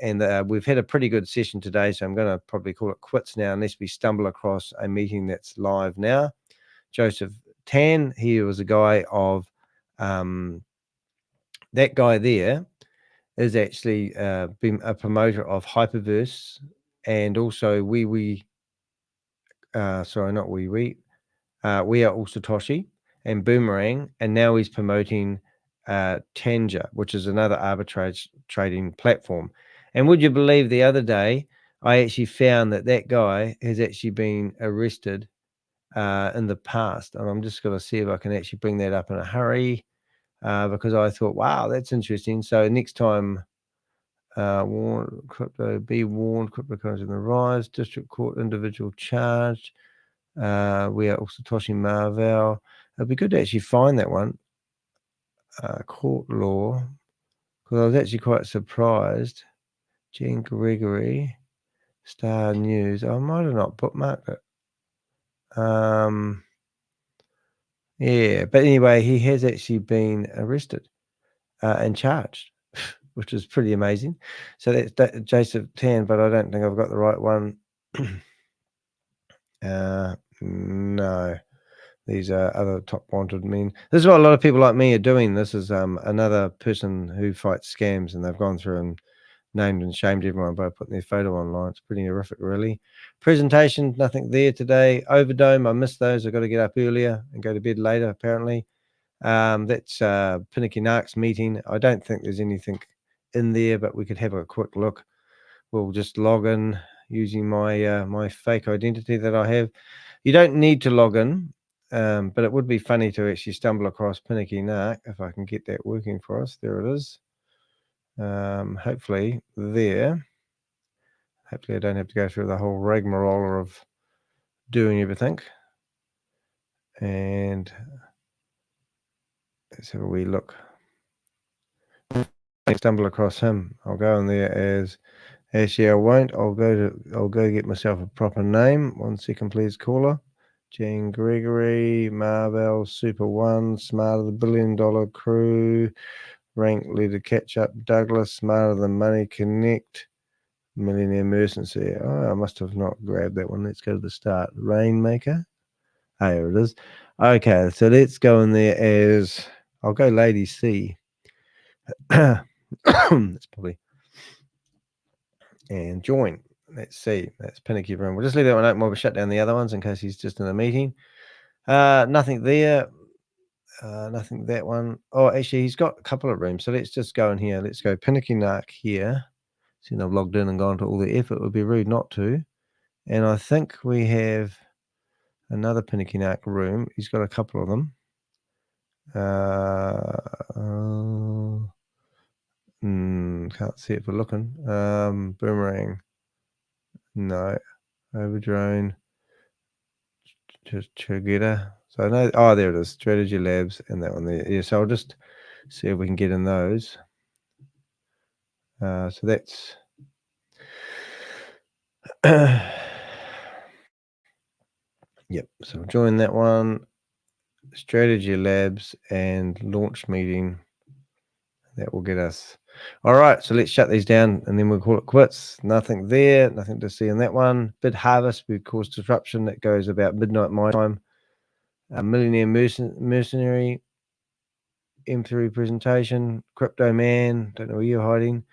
we've had a pretty good session today, so I'm going to probably call it quits now unless we stumble across a meeting that's live now. Joseph Tan, he was a guy of that guy there is actually been a promoter of Hyperverse, and also we are all Satoshi and Boomerang, and now he's promoting Tanja, which is another arbitrage trading platform. And would you believe, the other day I actually found that guy has actually been arrested in the past, and I'm just going to see if I can actually bring that up in a hurry, because I thought, wow, that's interesting. So next time, be warned, cryptocurrency on the rise, district court individual charged. We are also Satoshi Marvel. It'd be good to actually find that one. Court law, because I was actually quite surprised. Jean Gregory, Star News. I might have not bookmarked it. Yeah, but anyway, he has actually been arrested and charged, which is pretty amazing. So that's Joseph Tan, but I don't think I've got the right one. No. These are other top wanted men. This is what a lot of people like me are doing. This is another person who fights scams, and they've gone through and named and shamed everyone by putting their photo online. It's pretty horrific, really. Presentation, nothing there today. Overdome, I missed those. I've got to get up earlier and go to bed later, apparently. That's Pinnaky Narc's meeting. I don't think there's anything in there, but we could have a quick look. We'll just log in using my my fake identity that I have. You don't need to log in. But it would be funny to actually stumble across Pinnaky Narc if I can get that working for us. There it is. Hopefully there. Hopefully I don't have to go through the whole rigmarole of doing everything. And let's have a wee look. If I stumble across him, I'll go in there as actually I won't. I'll go get myself a proper name. 1 second, please, caller. Jean Gregory, Marvel, Super One, Smarter the $1 Billion Crew, Rank Leader Catch Up, Douglas, Smarter Than Money Connect, Millionaire Mercenary. Oh, I must have not grabbed that one. Let's go to the start. Rainmaker. Oh, here it is. Okay, so let's go in there as, I'll go Lady C. That's probably, and join. Let's see. That's Pinnaky Room. We'll just leave that one open while we shut down the other ones in case he's just in a meeting. Nothing there. Nothing that one. Oh, actually, he's got a couple of rooms. So let's just go in here. Let's go Pinnaky Narc here. See, I've logged in and gone to all the effort. It would be rude not to. And I think we have another Pinnaky Narc room. He's got a couple of them. Can't see it for looking. Boomerang. No. Overdrone. Just Chugita. So I know. Oh, there it is. Strategy Labs and that one there. Yeah. So I'll just see if we can get in those. So that's Yep. So join that one. Strategy Labs and launch meeting. That will get us. All right. So let's shut these down and then we'll call it quits. Nothing there. Nothing to see in that one. BITHARVEST will cause disruption. That goes about midnight my time. Millionaire Mercenary. M3 presentation. Crypto Man. Don't know where you're hiding.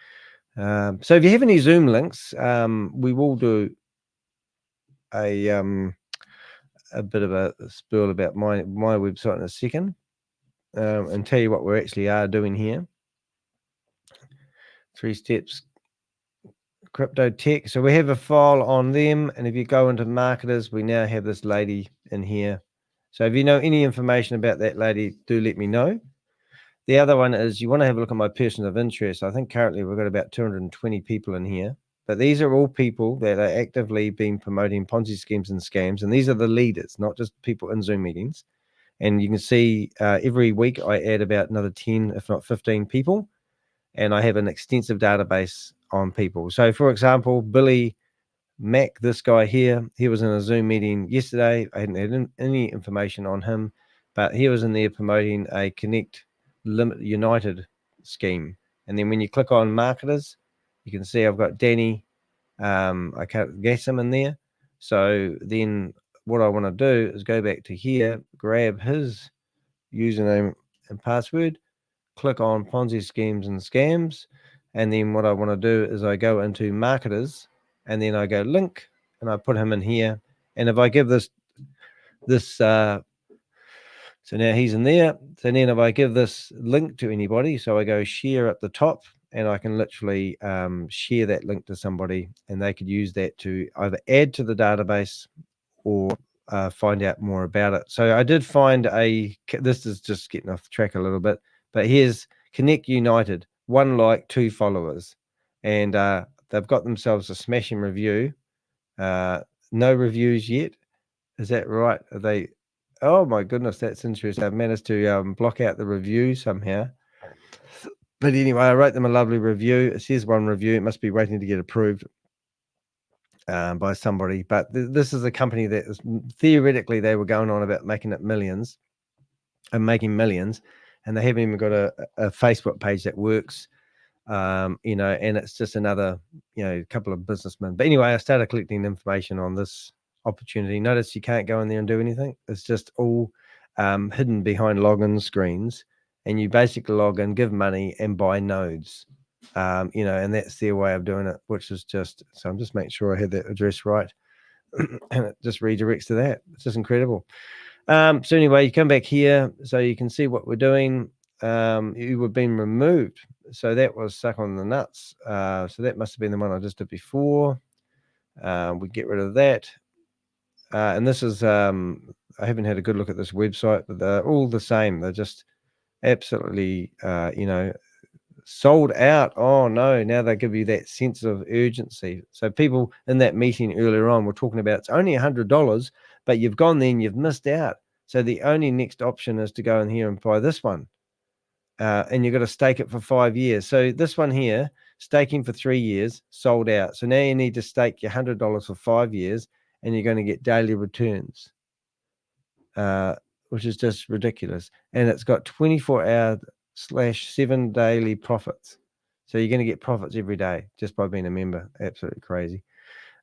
So if you have any Zoom links, we will do a bit of a spiel about my website in a second, and tell you what we actually are doing here. 3 steps, crypto tech. So we have a file on them, and if you go into marketers, we now have this lady in here. So if you know any information about that lady, do let me know. The other one is you want to have a look at my persons of interest. I think currently we've got about 220 people in here. But these are all people that are actively been promoting Ponzi schemes and scams. And these are the leaders, not just people in Zoom meetings. And you can see every week I add about another 10, if not 15 people. And I have an extensive database on people. So, for example, Billy Mack, this guy here, he was in a Zoom meeting yesterday. I hadn't had any information on him, but he was in there promoting a Connect United scheme. And then when you click on marketers, you can see I've got Danny. I can't guess him in there. So then what I want to do is go back to here, grab his username and password, click on Ponzi schemes and scams. And then what I want to do is I go into marketers and then I go link and I put him in here. And if I give this, so now he's in there. So then if I give this link to anybody, so I go share at the top, and I can literally share that link to somebody, and they could use that to either add to the database or find out more about it. So I did find this is just getting off track a little bit, but here's Connect United, 1 like, 2 followers. And they've got themselves a smashing review. No reviews yet. Is that right? Are they... Oh my goodness, that's interesting. I've managed to block out the review somehow. But anyway, I wrote them a lovely review. It says 1 review. It must be waiting to get approved by somebody. But this is a company that is, theoretically, they were going on about making it millions and making millions. And they haven't even got a Facebook page that works, and it's just another, couple of businessmen. But anyway, I started collecting information on this opportunity. Notice you can't go in there and do anything. It's just all hidden behind login screens, and you basically log in, give money, and buy nodes. And that's their way of doing it, which is just, so I'm just making sure I had that address right. And it just redirects to that. It's just incredible. So anyway, you come back here so you can see what we're doing. You were being removed. So that was Suck on the Nuts. So that must have been the one I just did before. We get rid of that. And this is, I haven't had a good look at this website, but they're all the same. They're just absolutely, sold out. Oh no, now they give you that sense of urgency. So people in that meeting earlier on were talking about it's only $100, but you've gone there and you've missed out. So the only next option is to go in here and buy this one. And you've got to stake it for 5 years. So this one here, staking for 3 years, sold out. So now you need to stake your $100 for 5 years, and you're going to get daily returns, which is just ridiculous. And it's got 24-hour/7 daily profits. So you're going to get profits every day just by being a member. Absolutely crazy.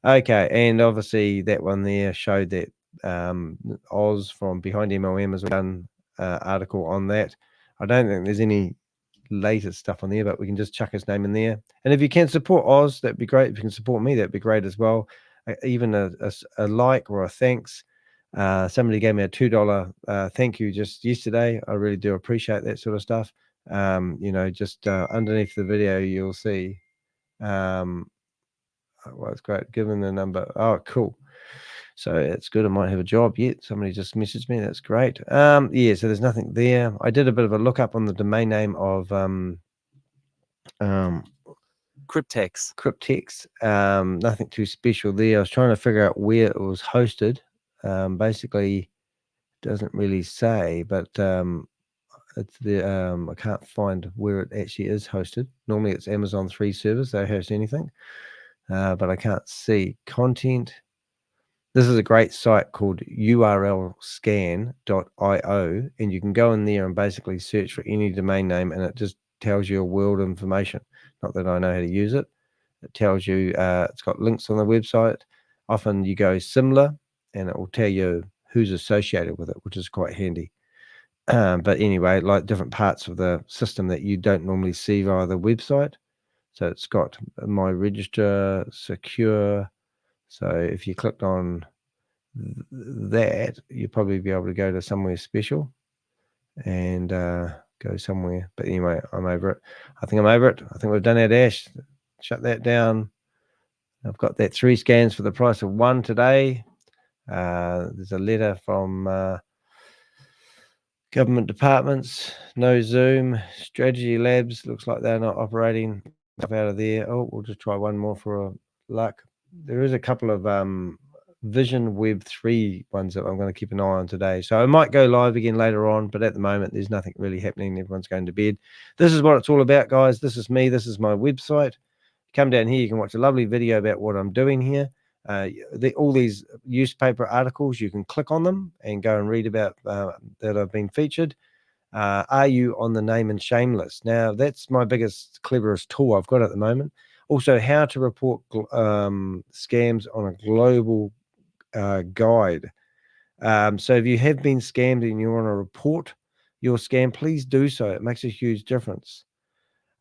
Okay, and obviously that one there showed that Oz from Behind MLM has done an article on that. I don't think there's any latest stuff on there, but we can just chuck his name in there. And if you can support Oz, that'd be great. If you can support me, that'd be great as well. Even a like or a thanks. Somebody gave me a $2 thank you just yesterday. I really do appreciate that sort of stuff. Just underneath the video, you'll see. Well, it's great. Given the number. Oh, cool. So it's good. I might have a job yet. Somebody just messaged me. That's great. Yeah, so there's nothing there. I did a bit of a look up on the domain name of Cryptex. Nothing too special there. I was trying to figure out where it was hosted. Basically, it doesn't really say, but it's the I can't find where it actually is hosted. Normally, it's Amazon 3 servers. They host anything. but I can't see content. This is a great site called urlscan.io, and you can go in there and basically search for any domain name, and it just tells you a world of information. Not that I know how to use it. It tells you, it's got links on the website. Often you go similar, and it will tell you who's associated with it, which is quite handy. But anyway, like different parts of the system that you don't normally see via the website. So it's got my register, secure. So if you clicked on that, you'll probably be able to go to somewhere special and go somewhere. But anyway, I'm over it. I think I'm over it. I think we've done our dash. Shut that down. I've got that 3 scans for the price of 1 today. There's a letter from government departments, no Zoom, strategy labs. Looks like they're not operating out of there. Oh, we'll just try one more for luck. There is a couple of Vision Web 3 ones that I'm going to keep an eye on today. So I might go live again later on, but at the moment, there's nothing really happening. Everyone's going to bed. This is what it's all about, guys. This is me. This is my website. Come down here. You can watch a lovely video about what I'm doing here. All these newspaper articles, you can click on them and go and read about that have been featured. Are you on the name and shame list? Now, that's my biggest, cleverest tool I've got at the moment. Also, how to report scams on a global guide. So if you have been scammed and you want to report your scam, please do so. It makes a huge difference.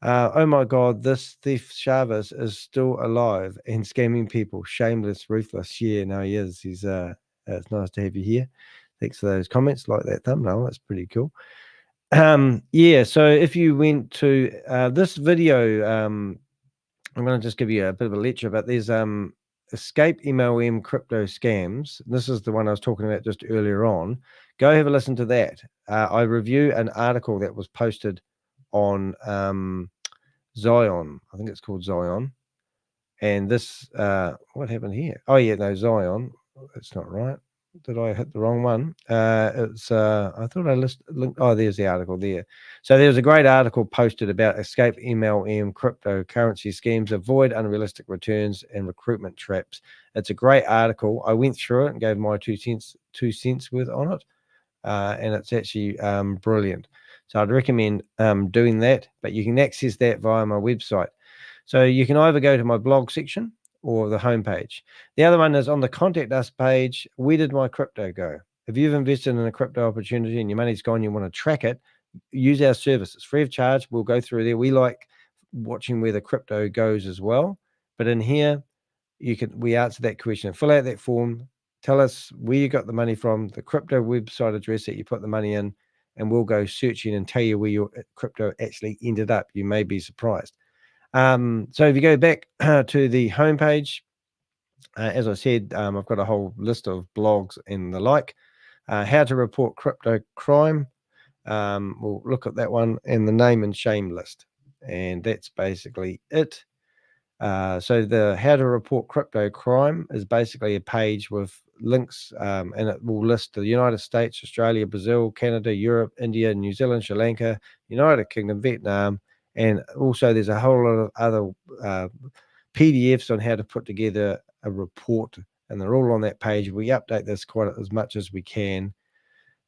Oh my God, this thief Shavez is still alive and scamming people. Shameless, ruthless. Yeah, no, he is. He's it's nice to have you here. Thanks for those comments. Like that thumbnail. That's pretty cool. Yeah, so if you went to this video, I'm going to just give you a bit of a lecture, but there's Escape MLM Crypto Scams. This is the one I was talking about just earlier on. Go have a listen to that. I review an article that was posted on Zion. I think it's called Zion. And this, what happened here? Oh yeah, no, Zion. That's not right. Did I hit the wrong one? It's I thought I linked. Oh, there's the article there. So there was a great article posted about Escape MLM cryptocurrency schemes, avoid unrealistic returns and recruitment traps. It's a great article. I went through it and gave my 2 cents worth on it, and it's actually brilliant. So I'd recommend doing that, but you can access that via my website. So you can either go to my blog section or the homepage. The other one is on the contact us page. Where did my crypto go? If you've invested in a crypto opportunity and your money's gone, you want to track it, use our service. It's free of charge. We'll go through there. We like watching where the crypto goes as well. But in here, we answer that question. Fill out that form. Tell us where you got the money from, the crypto website address that you put the money in, and we'll go searching and tell you where your crypto actually ended up. You may be surprised. So if you go back to the homepage, as I said, I've got a whole list of blogs and the like. How to report crypto crime. We'll look at that one, and the name and shame list. And that's basically it. So the how to report crypto crime is basically a page with links, and it will list the United States, Australia, Brazil, Canada, Europe, India, New Zealand, Sri Lanka, United Kingdom, Vietnam, and also there's a whole lot of other PDFs on how to put together a report, and they're all on that page. We update this quite as much as we can,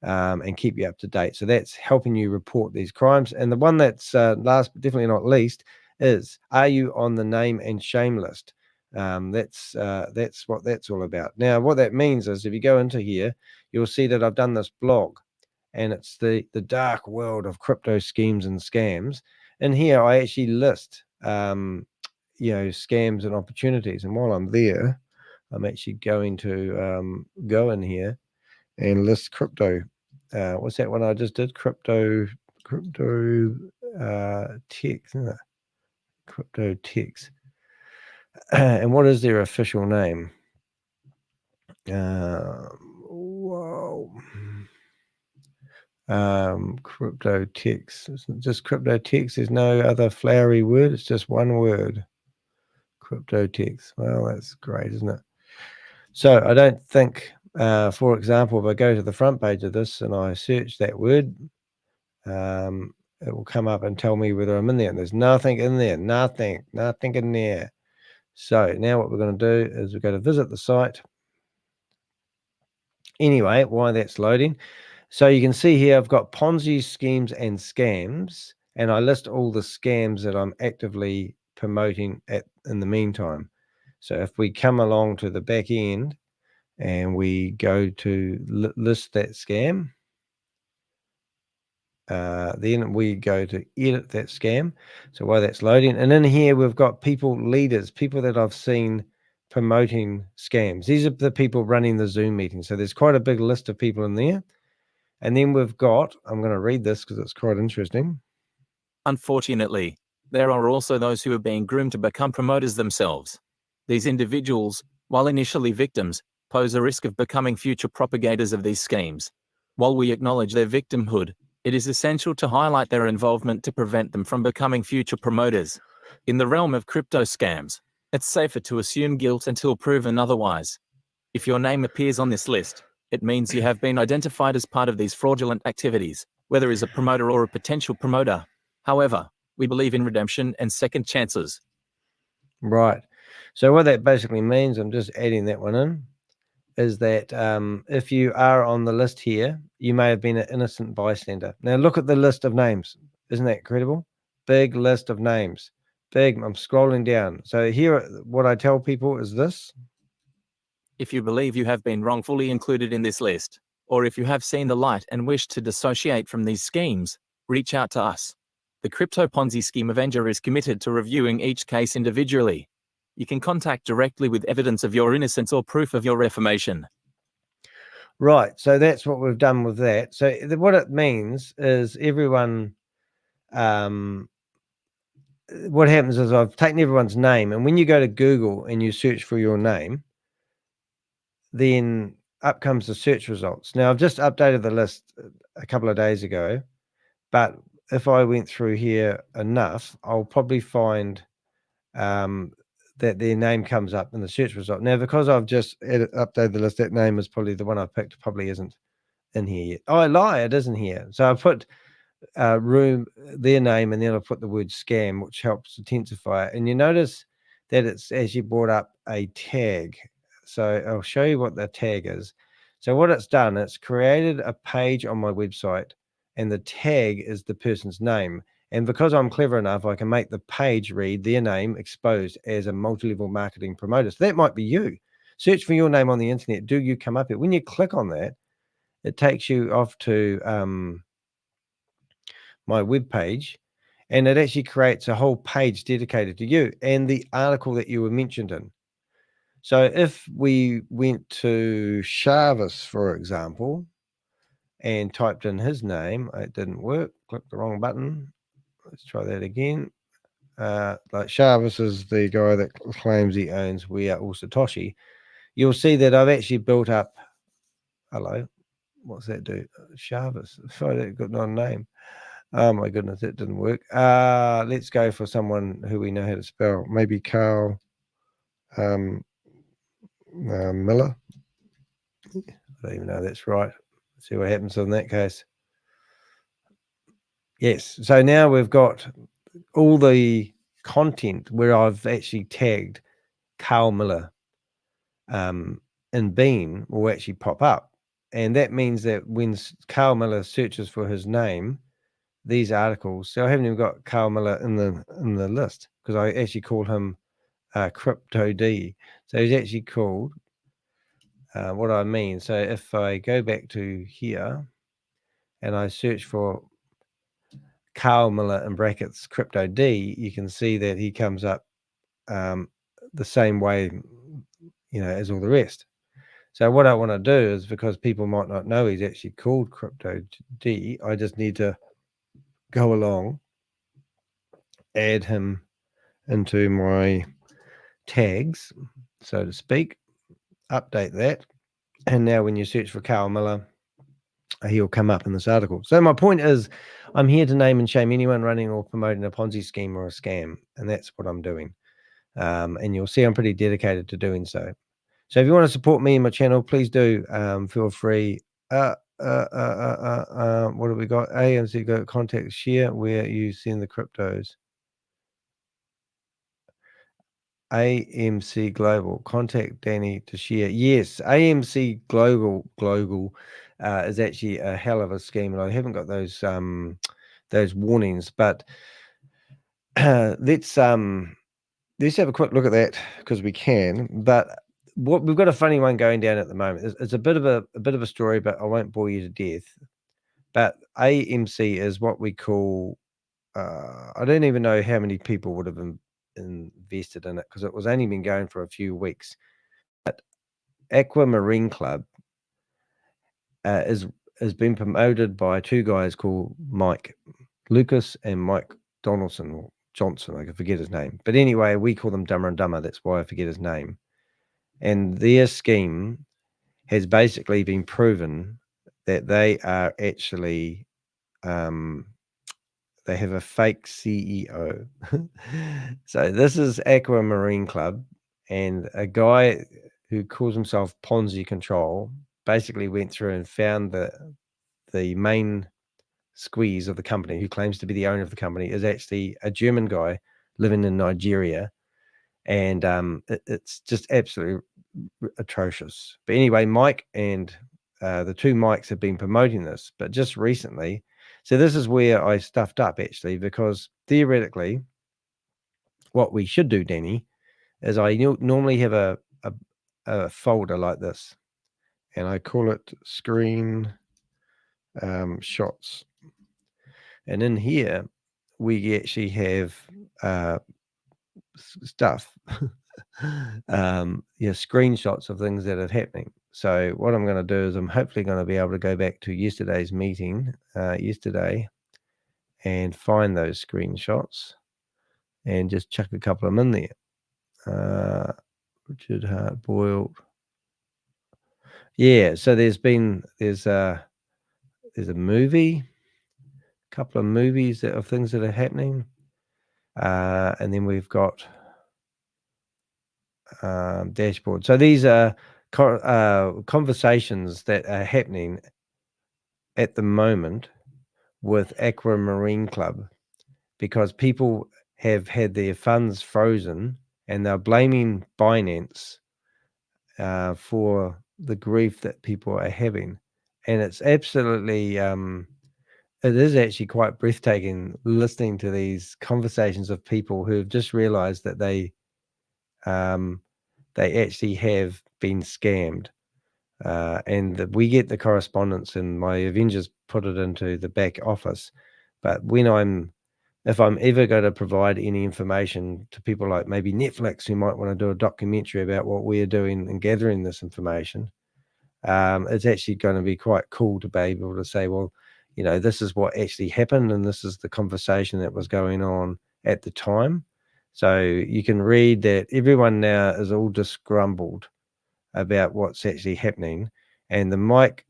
and keep you up to date. So that's helping you report these crimes. And the one that's last but definitely not least is, are you on the name and shame list? That's what that's all about. Now, what that means is if you go into here, you'll see that I've done this blog, and it's the dark world of crypto schemes and scams. And here I actually list, scams and opportunities. And while I'm there, I'm actually going to go in here and list crypto. What's that one I just did? Crypto text, isn't it? Crypto text. And what is their official name? Whoa. Crypto text. It's just crypto text. There's no other flowery word. It's just one word. Crypto text. Well, that's great, isn't it? So I don't think, for example, if I go to the front page of this and I search that word, it will come up and tell me whether I'm in there. And there's nothing in there. Nothing in there. So now what we're going to do is we're going to visit the site. Anyway, while that's loading, so you can see here I've got Ponzi schemes and scams, and I list all the scams that I'm actively promoting in the meantime. So if we come along to the back end and we go to list that scam, then we go to edit that scam. So while that's loading, and in here we've got leaders, people that I've seen promoting scams. These are the people running the Zoom meeting. So there's quite a big list of people in there. And then we've got, I'm going to read this because it's quite interesting. Unfortunately, there are also those who are being groomed to become promoters themselves. These individuals, while initially victims, pose a risk of becoming future propagators of these schemes. While we acknowledge their victimhood, it is essential to highlight their involvement to prevent them from becoming future promoters. In the realm of crypto scams, it's safer to assume guilt until proven otherwise. If your name appears on this list, it means you have been identified as part of these fraudulent activities, whether as a promoter or a potential promoter. However, we believe in redemption and second chances. Right. So what that basically means, I'm just adding that one in, is that if you are on the list here, you may have been an innocent bystander. Now look at the list of names. Isn't that incredible? Big list of names. Big. I'm scrolling down. So here, what I tell people is this. If you believe you have been wrongfully included in this list, or if you have seen the light and wish to dissociate from these schemes, reach out to us. The Crypto Ponzi Scheme Avenger is committed to reviewing each case individually. You can contact directly with evidence of your innocence or proof of your reformation. Right, so that's what we've done with that. So what it means is everyone, what happens is I've taken everyone's name, and when you go to Google and you search for your name, then up comes the search results. Now, I've just updated the list a couple of days ago, but if I went through here enough, I'll probably find that their name comes up in the search result. Now, because I've just updated the list, that name is probably the one I've picked, probably isn't in here yet. Oh, I lie, it isn't here. So I put their name, and then I put the word scam, which helps intensify it. And you notice that it's actually brought up a tag. So I'll show you what the tag is. So what it's done, it's created a page on my website, and the tag is the person's name. And because I'm clever enough, I can make the page read their name exposed as a multi-level marketing promoter. So that might be you. Search for your name on the internet. Do you come up here? When you click on that, it takes you off to my web page, and it actually creates a whole page dedicated to you and the article that you were mentioned in. So if we went to Shavez, for example, and typed in his name, it didn't work. Click the wrong button. Let's try that again. Like Shavez is the guy that claims he owns We Are All Satoshi. You'll see that I've actually built up. Hello, what's that do? Shavez. Sorry, that got no name. Oh my goodness, that didn't work. Let's go for someone who we know how to spell. Maybe Carl Miller. I don't even know that's right. Let's see what happens in that case. Yes, so now we've got all the content where I've actually tagged Carl Miller in Beam will actually pop up. And that means that when Carl Miller searches for his name, these articles, so I haven't even got Carl Miller in the list because I actually called him Crypto D. So he's actually called what I mean. So if I go back to here and I search for Carl Miller in brackets Crypto D, you can see that he comes up the same way, as all the rest. So what I want to do is, because people might not know he's actually called Crypto D, I just need to go along, add him into my tags, so to speak, update that, and now when you search for Carl Miller, he'll come up in this article. So my point is, I'm here to name and shame anyone running or promoting a Ponzi scheme or a scam, and that's what I'm doing. And you'll see I'm pretty dedicated to doing so. So if you want to support me and my channel, please do. Feel free. What have we got? AMC go contact share where you send the cryptos. AMC Global. Contact Danny to share. Yes, AMC Global is actually a hell of a scheme, and I haven't got those warnings, but let's have a quick look at that because we can. But what we've got a funny one going down at the moment. It's a bit of a story, but I won't bore you to death. But AMC is what we call. I don't even know how many people would have invested in it because it was only been going for a few weeks. But Aquamarine Club has been promoted by two guys called Mike Lucas and Mike Donaldson or Johnson. I can forget his name, but anyway, we call them Dumber and Dumber. That's why I forget his name. And their scheme has basically been proven that they are actually they have a fake CEO. So this is Aquamarine Club, and a guy who calls himself Ponzi Control basically went through and found the main squeeze of the company, who claims to be the owner of the company, is actually a German guy living in Nigeria, and it's just absolutely atrocious. But anyway, Mike and the two Mikes have been promoting this, but just recently. So this is where I stuffed up actually, because theoretically, what we should do, Danny, is I normally have a folder like this, and I call it screen shots. And in here, we actually have stuff, screenshots of things that are happening. So what I'm going to do is I'm hopefully going to be able to go back to yesterday's meeting, yesterday, and find those screenshots and just chuck a couple of them in there. Richard Hart Boiled. Yeah, so there's a movie, a couple of movies of things that are happening. And then we've got dashboard. So these are conversations that are happening at the moment with Aquamarine Club, because people have had their funds frozen and they're blaming Binance for the grief that people are having. And it's absolutely, it is actually quite breathtaking listening to these conversations of people who have just realized that they actually have been scammed. And we get the correspondence, and my Avengers put it into the back office. But if I'm ever going to provide any information to people like maybe Netflix, who might want to do a documentary about what we're doing and gathering this information, it's actually going to be quite cool to be able to say, well, this is what actually happened, and this is the conversation that was going on at the time. So you can read that everyone now is all disgruntled about what's actually happening, and the Mike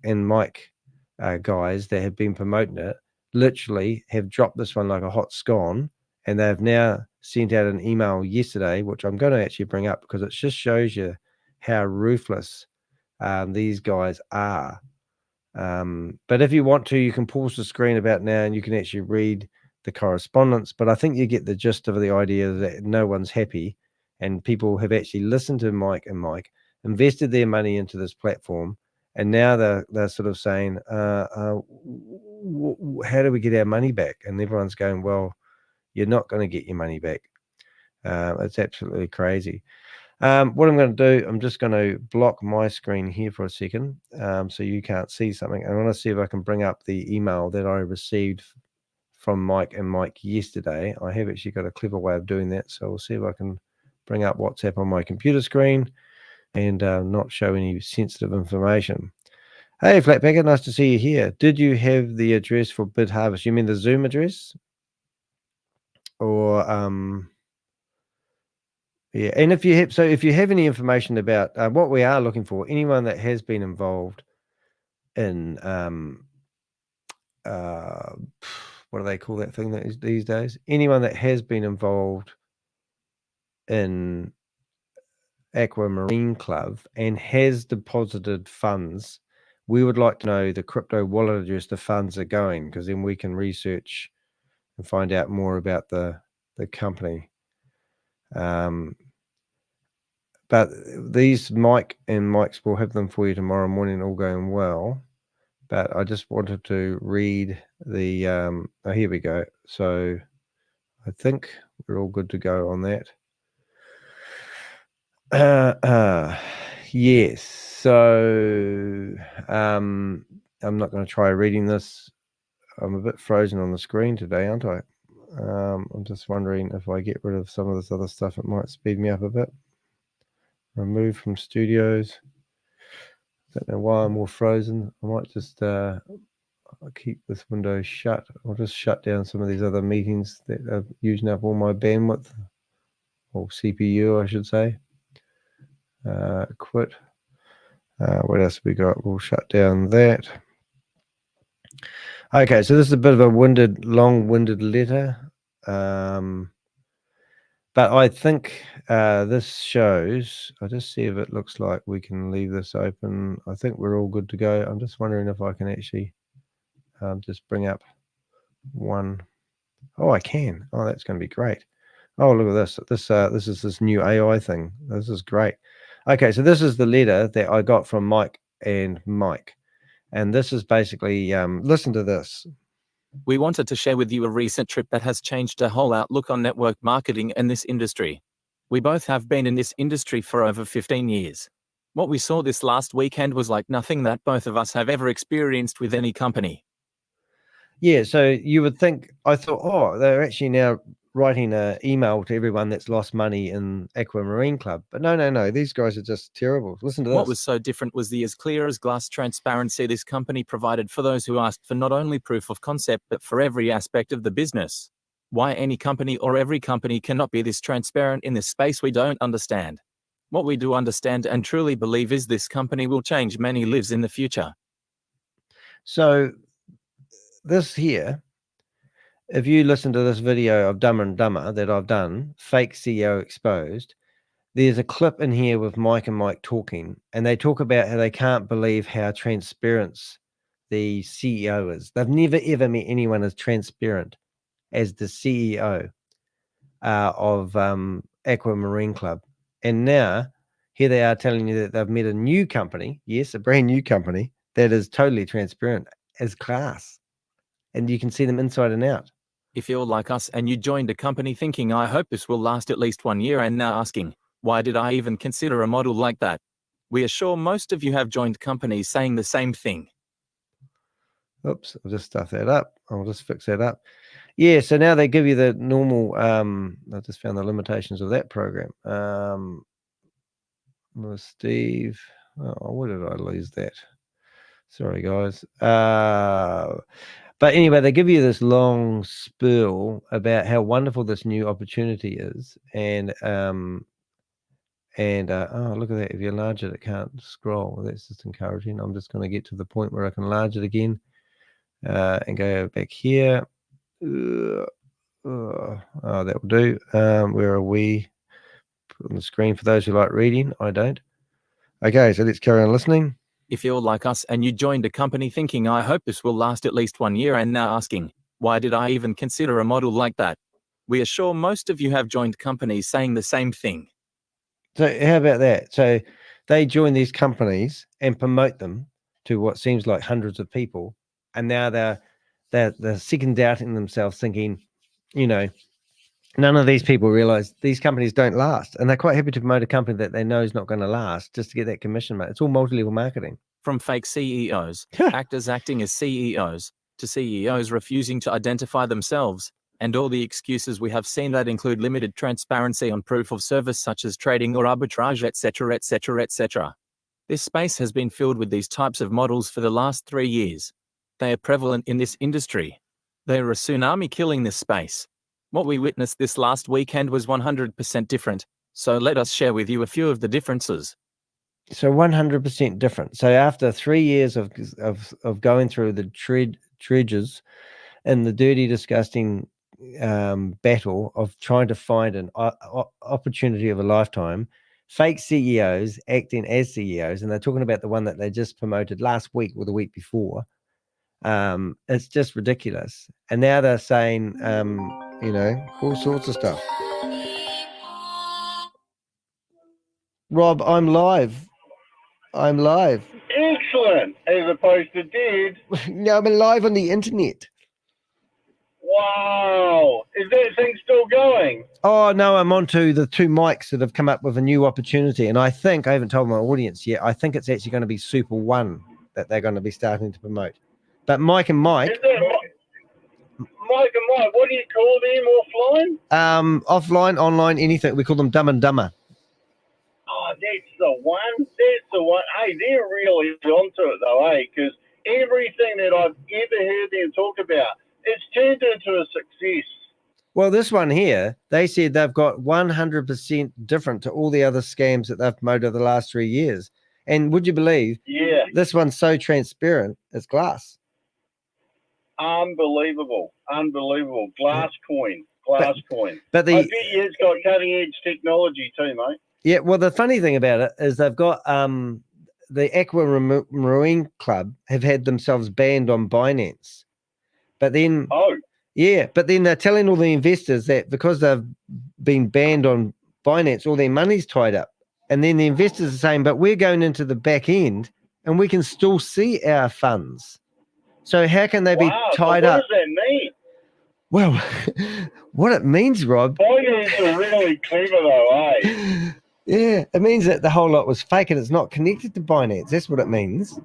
guys that have been promoting it literally have dropped this one like a hot scone, and they've now sent out an email yesterday, which I'm going to actually bring up because it just shows you how ruthless these guys are. But if you want to, you can pause the screen about now and you can actually read the correspondence. But I think you get the gist of the idea that no one's happy, and people have actually listened to Mike, invested their money into this platform, and now they're sort of saying, how do we get our money back? And everyone's going, well, you're not going to get your money back. It's absolutely crazy. What I'm going to do, I'm just going to block my screen here for a second, so you can't see something. I want to see if I can bring up the email that I received from Mike yesterday. I have actually got a clever way of doing that, so we'll see if I can bring up WhatsApp on my computer screen and not show any sensitive information. Hey, Flatpacker, nice to see you here. Did you have the address for BITHARVEST? You mean the Zoom address? Or yeah, and if you have any information about what we are looking for, anyone that has been involved in what do they call that thing that is these days? Anyone that has been involved in Aquamarine Club and has deposited funds, we would like to know the crypto wallet address the funds are going, because then we can research and find out more about the company. but these Mike and Mike's will have them for you tomorrow morning, all going well. But I just wanted to read the, oh, here we go. So I think we're all good to go on that. Yes. So I'm not going to try reading this. I'm a bit frozen on the screen today, aren't I? I'm just wondering if I get rid of some of this other stuff, it might speed me up a bit. Remove from studios. Don't know why I'm all frozen. I might just keep this window shut. I'll just shut down some of these other meetings that are using up all my bandwidth, or CPU, I should say. Quit. What else have we got? We'll shut down that. Okay, so this is a bit of a long-winded letter. But I think this shows, I'll just see if it looks like we can leave this open. I think we're all good to go. I'm just wondering if I can actually just bring up one. Oh, I can. Oh, that's going to be great. Oh, look at this. This is this new AI thing. This is great. Okay, so this is the letter that I got from Mike and Mike. And this is basically, listen to this. We wanted to share with you a recent trip that has changed a whole outlook on network marketing and this industry. We both have been in this industry for over 15 years. What we saw this last weekend was like nothing that both of us have ever experienced with any company. Yeah, so you would think, I thought, oh, they're actually now writing an email to everyone that's lost money in Aquamarine Club. But no, these guys are just terrible. Listen to this. What was so different was the as clear as glass transparency this company provided for those who asked for not only proof of concept, but for every aspect of the business. Why any company or every company cannot be this transparent in this space, we don't understand. What we do understand and truly believe is this company will change many lives in the future. So this here, if you listen to this video of Dumber and Dumber that I've done, Fake CEO Exposed, there's a clip in here with Mike and Mike talking, and they talk about how they can't believe how transparent the CEO is. They've never ever met anyone as transparent as the CEO of Aquamarine Club. And now here they are telling you that they've met a new company, yes, a brand new company that is totally transparent as class. And you can see them inside and out. If you're like us and you joined a company thinking, I hope this will last at least 1 year, and now asking, why did I even consider a model like that? We are sure most of you have joined companies saying the same thing. Oops, I'll just stuff that up. I'll just fix that up. Yeah, so now they give you the normal, I just found the limitations of that program. Steve, oh, where did I lose that? Sorry, guys. But anyway, they give you this long spiel about how wonderful this new opportunity is. And oh, look at that. If you enlarge it, it can't scroll. Well, that's just encouraging. I'm just going to get to the point where I can enlarge it again and go back here. Oh, that will do. Where are we? Put on the screen for those who like reading. I don't. Okay, so let's carry on listening. If you're like us and you joined a company thinking, I hope this will last at least 1 year, and now asking, why did I even consider a model like that? We are sure most of you have joined companies saying the same thing. So how about that? So they join these companies and promote them to what seems like hundreds of people. And now they're second doubting themselves, thinking, you know, none of these people realize these companies don't last. And they're quite happy to promote a company that they know is not going to last just to get that commission. It's all multi-level marketing. From fake CEOs, actors acting as CEOs, to CEOs refusing to identify themselves, and all the excuses we have seen that include limited transparency on proof of service such as trading or arbitrage, etc., etc., etc. This space has been filled with these types of models for the last 3 years. They are prevalent in this industry. They are a tsunami killing this space. What we witnessed this last weekend was 100% different, so let us share with you a few of the differences. So 100% different. So after 3 years of going through the treasures and the dirty, disgusting battle of trying to find an opportunity of a lifetime, fake CEOs acting as CEOs, and they're talking about the one that they just promoted last week or the week before. It's just ridiculous. And now they're saying, you know, all sorts of stuff. Rob, I'm live. I'm live. Excellent, as opposed to dead. No, I'm live on the internet. Wow. Is that thing still going? Oh, no, I'm onto the 2 mics that have come up with a new opportunity. And I haven't told my audience yet, I think it's actually going to be Super One that they're going to be starting to promote. But Mike and Mike. Is that Mike and Mike, what do you call them offline? Offline, online, anything. We call them Dumb and Dumber. Oh, that's the one. That's the one. Hey, they're really onto it though, eh? Because everything that I've ever heard them talk about, it's turned into a success. Well, this one here, they said they've got 100% different to all the other scams that they've promoted over the last 3 years. And would you believe? Yeah. This one's so transparent, it's glass. Unbelievable. Unbelievable. Glass coin. But I bet you it's got cutting edge technology too, mate. Yeah, well, the funny thing about it is they've got the Aquamarine Club have had themselves banned on Binance. But then, but then they're telling all the investors that because they've been banned on Binance, all their money's tied up. And then the investors are saying, but we're going into the back end and we can still see our funds. So how can they be tied up? What does that mean? Well, what it means, Rob. Binance are really clever though, eh? Yeah, it means that the whole lot was fake and it's not connected to Binance. That's what it means.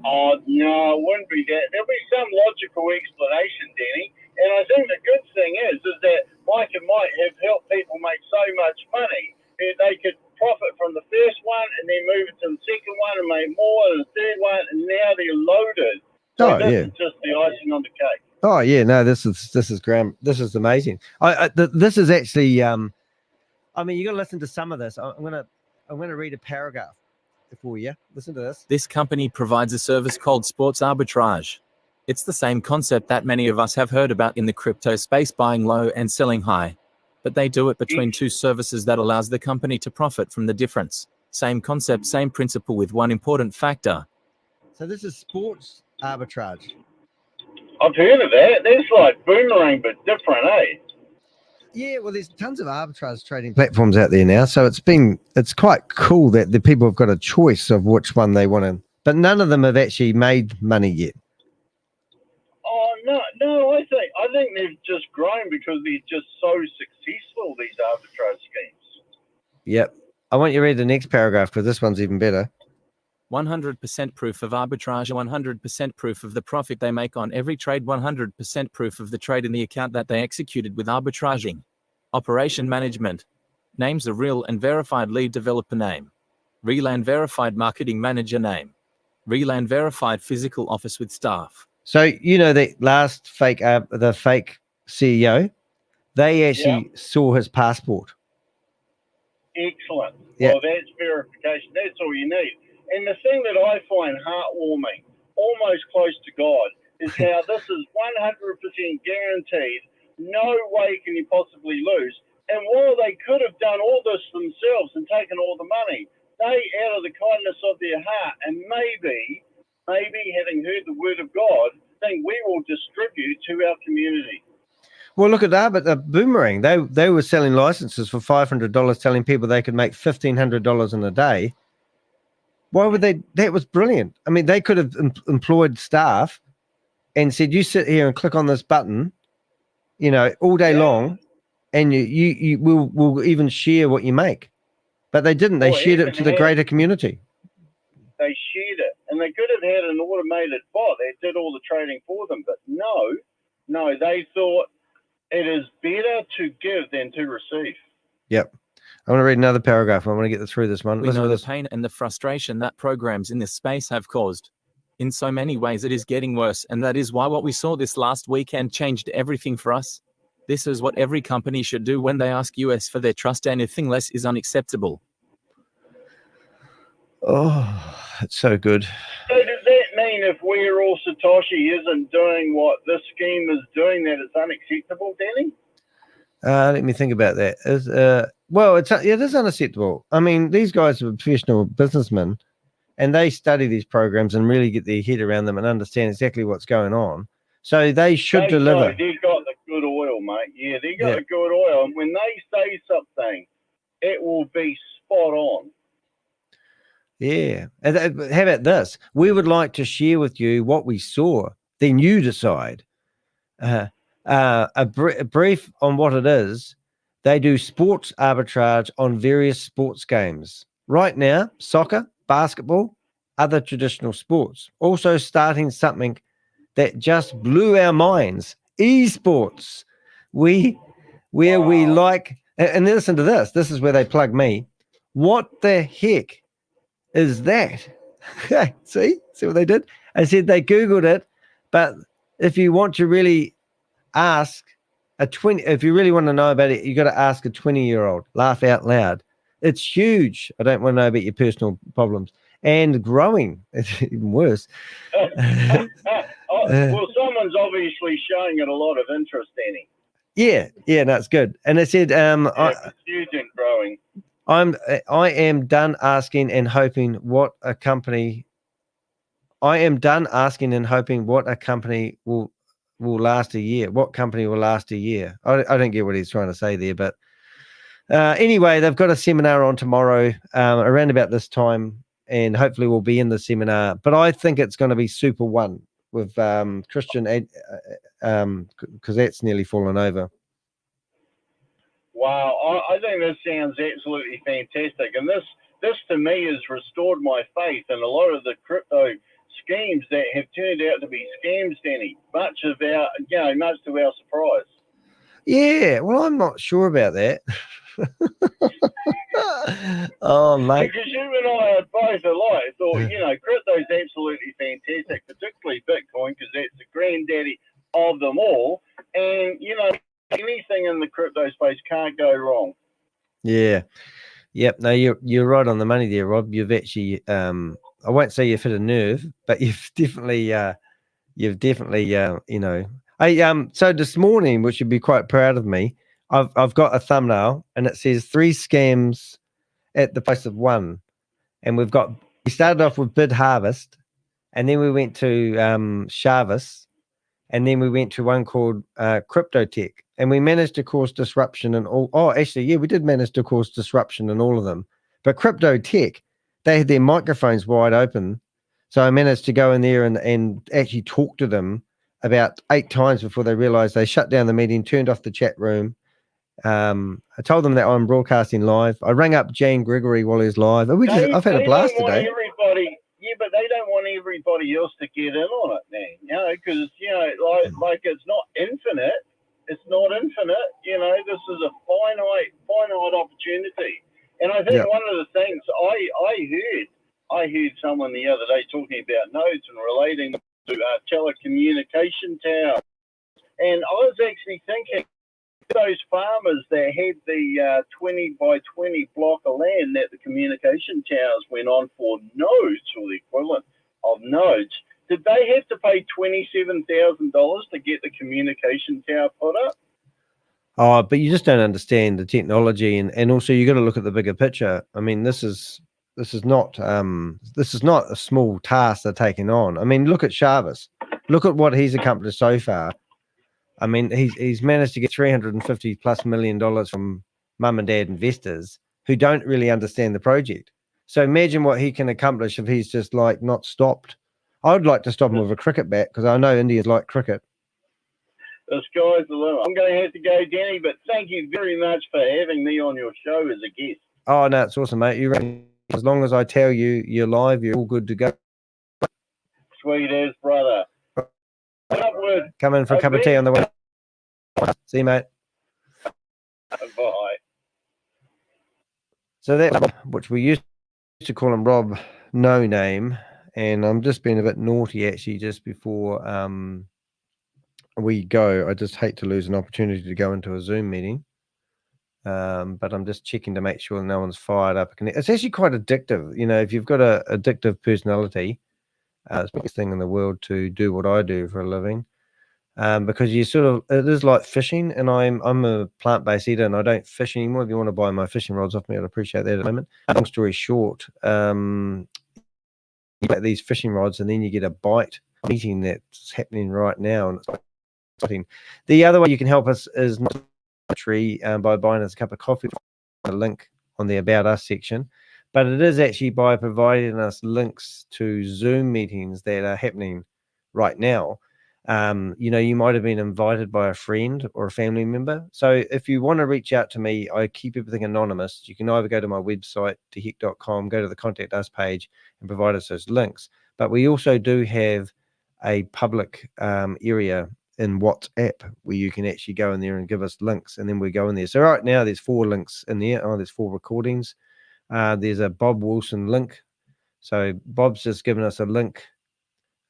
Oh, no, it wouldn't be that. There'll be some logical explanation, Danny. And I think the good thing is that Mike and Mike have helped people make so much money that they could profit from the first one and then move it to the second one and make more and the third one, and now they're loaded. So this is just the icing on the cake. Oh yeah, no, this is grand. This is amazing. This is actually I mean, you got to listen to some of this. I'm gonna read a paragraph for you. Listen to this. This company provides a service called sports arbitrage. It's the same concept that many of us have heard about in the crypto space, buying low and selling high. But they do it between 2 services that allows the company to profit from the difference. Same concept, same principle with one important factor. So this is sports arbitrage. I've heard of that. That's like Boomerang, but different, eh? Yeah, well, there's tons of arbitrage trading platforms out there now, so it's quite cool that the people have got a choice of which one they want to, but none of them have actually made money yet. Oh no, I think they've just grown because they're just so successful, these arbitrage schemes. Yep. I want you to read the next paragraph because this one's even better. 100% proof of arbitrage, 100% proof of the profit they make on every trade, 100% proof of the trade in the account that they executed with arbitraging. Operation management. Names a real and verified lead developer name. Real and verified marketing manager name. Real and verified physical office with staff. So, you know, the last the fake CEO, they actually saw his passport. Excellent. Yeah. Well, that's verification. That's all you need. And the thing that I find heartwarming, almost close to God, is how this is 100% guaranteed. No way can you possibly lose. And while they could have done all this themselves and taken all the money, they, out of the kindness of their heart, and maybe having heard the word of God, think we will distribute to our community. Well, look at that, but the Boomerang, they were selling licenses for $500, telling people they could make $1,500 in a day. Why would they? That was brilliant. I mean, they could have employed staff and said, you sit here and click on this button, you know, all day long, and you will even share what you make. But they didn't. They shared it to the greater community. They shared it. And they could have had an automated bot that did all the trading for them. But no, they thought it is better to give than to receive. Yep. I want to read another paragraph. I want to get through this one. We know the pain and the frustration that programs in this space have caused. In so many ways, it is getting worse, and that is why what we saw this last weekend changed everything for us. This is what every company should do when they ask us for their trust. Anything less is unacceptable. Oh, it's so good. So does that mean if we're all Satoshi isn't doing what this scheme is doing, that it's unacceptable, Danny? Let me think about that. Well, it is unacceptable. I mean, these guys are professional businessmen, and they study these programs and really get their head around them and understand exactly what's going on. So they should deliver. They've got the good oil, mate. Yeah, they got the good oil. And when they say something, it will be spot on. Yeah. And how about this? We would like to share with you what we saw. Then you decide. A brief on what it is. They do sports arbitrage on various sports games. Right now, soccer, basketball, other traditional sports. Also starting something that just blew our minds. Esports. Where we like, and listen to this. This is where they plug me. What the heck is that? See what they did? I said they Googled it, but if you want to really ask if you really want to know about it, you got to ask a 20-year-old. Laugh out loud. It's huge. I don't want to know about your personal problems and growing. It's even worse. Well, someone's obviously showing it a lot of interest, Danny. Yeah, no, it's good. And it said, it's huge and growing. I am done asking and hoping what a company. I am done asking and hoping what a company will last a year. What company will last a year? I don't get what he's trying to say there, but anyway, they've got a seminar on tomorrow around about this time, and hopefully we'll be in the seminar. But I think it's going to be super one with Christian, because that's nearly fallen over. Wow, I think this sounds absolutely fantastic, and this to me has restored my faith in a lot of the crypto schemes that have turned out to be scams, Danny. Much to our surprise. Yeah, well, I'm not sure about that. Oh, mate. Because you and I are both alike. Thought, crypto's absolutely fantastic, particularly Bitcoin, because that's the granddaddy of them all. And, anything in the crypto space can't go wrong. Yeah. Yep. No, you're right on the money there, Rob. You've actually, I won't say you've hit a nerve, but you've definitely, Hey, so this morning, which you'd be quite proud of me, I've got a thumbnail and it says 3 scams at the price of 1. And we started off with BITHARVEST, and then we went to Shavez, and then we went to one called Crypto Tech, and we managed to cause disruption in all. Oh, actually, yeah, we did manage to cause disruption in all of them. But Crypto Tech, they had their microphones wide open. So I managed to go in there and actually talk to them about 8 times before they realized. They shut down the meeting, turned off the chat room. I told them that I'm broadcasting live. I rang up Jane Gregory while he's live. I've had a blast today. But they don't want everybody else to get in on it, man. Because like it's not infinite. It's not infinite. This is a finite opportunity. And I think one of the things I heard someone the other day talking about nodes and relating to telecommunication towers, and I was actually thinking those farmers that had the 20 by 20 block of land that the communication towers went on for nodes, or the equivalent of nodes, did they have to pay $27,000 to get the communication tower put up? Oh, but you just don't understand the technology, and also you got to look at the bigger picture. I mean, this is not a small task they're taking on. I mean, look at Shavez. Look at what he's accomplished so far. I mean, he's managed to get $350+ million from mum and dad investors who don't really understand the project. So imagine what he can accomplish if he's just like not stopped. I would like to stop him with a cricket bat, because I know Indians like cricket. The sky's the limit. I'm going to have to go, Danny, but thank you very much for having me on your show as a guest. Oh, no, it's awesome, mate. As long as I tell you you're live, you're all good to go. Sweet as, brother. Upward. Come in for a cup of tea on the way. See you, mate. Bye. So that, which we used to call him Rob No Name, and I'm just being a bit naughty actually just before we go. I just hate to lose an opportunity to go into a Zoom meeting. But I'm just checking to make sure no one's fired up. It's actually quite addictive. If you've got a addictive personality, it's the best thing in the world to do what I do for a living. Because it is like fishing, and I'm a plant-based eater and I don't fish anymore. If you want to buy my fishing rods off me, I'd appreciate that at the moment. Long story short, you get these fishing rods and then you get a bite eating that's happening right now, and it's exciting. The other way you can help us is by buying us a cup of coffee. A link on the About Us section, but it is actually by providing us links to Zoom meetings that are happening right now. You might have been invited by a friend or a family member. So if you want to reach out to me, I keep everything anonymous. You can either go to my website, dehek.com, go to the Contact Us page and provide us those links. But we also do have a public area in WhatsApp where you can actually go in there and give us links, and then we go in there. So right now there's 4 links in there. There's 4 recordings. There's a Bob Wilson link. So Bob's just given us a link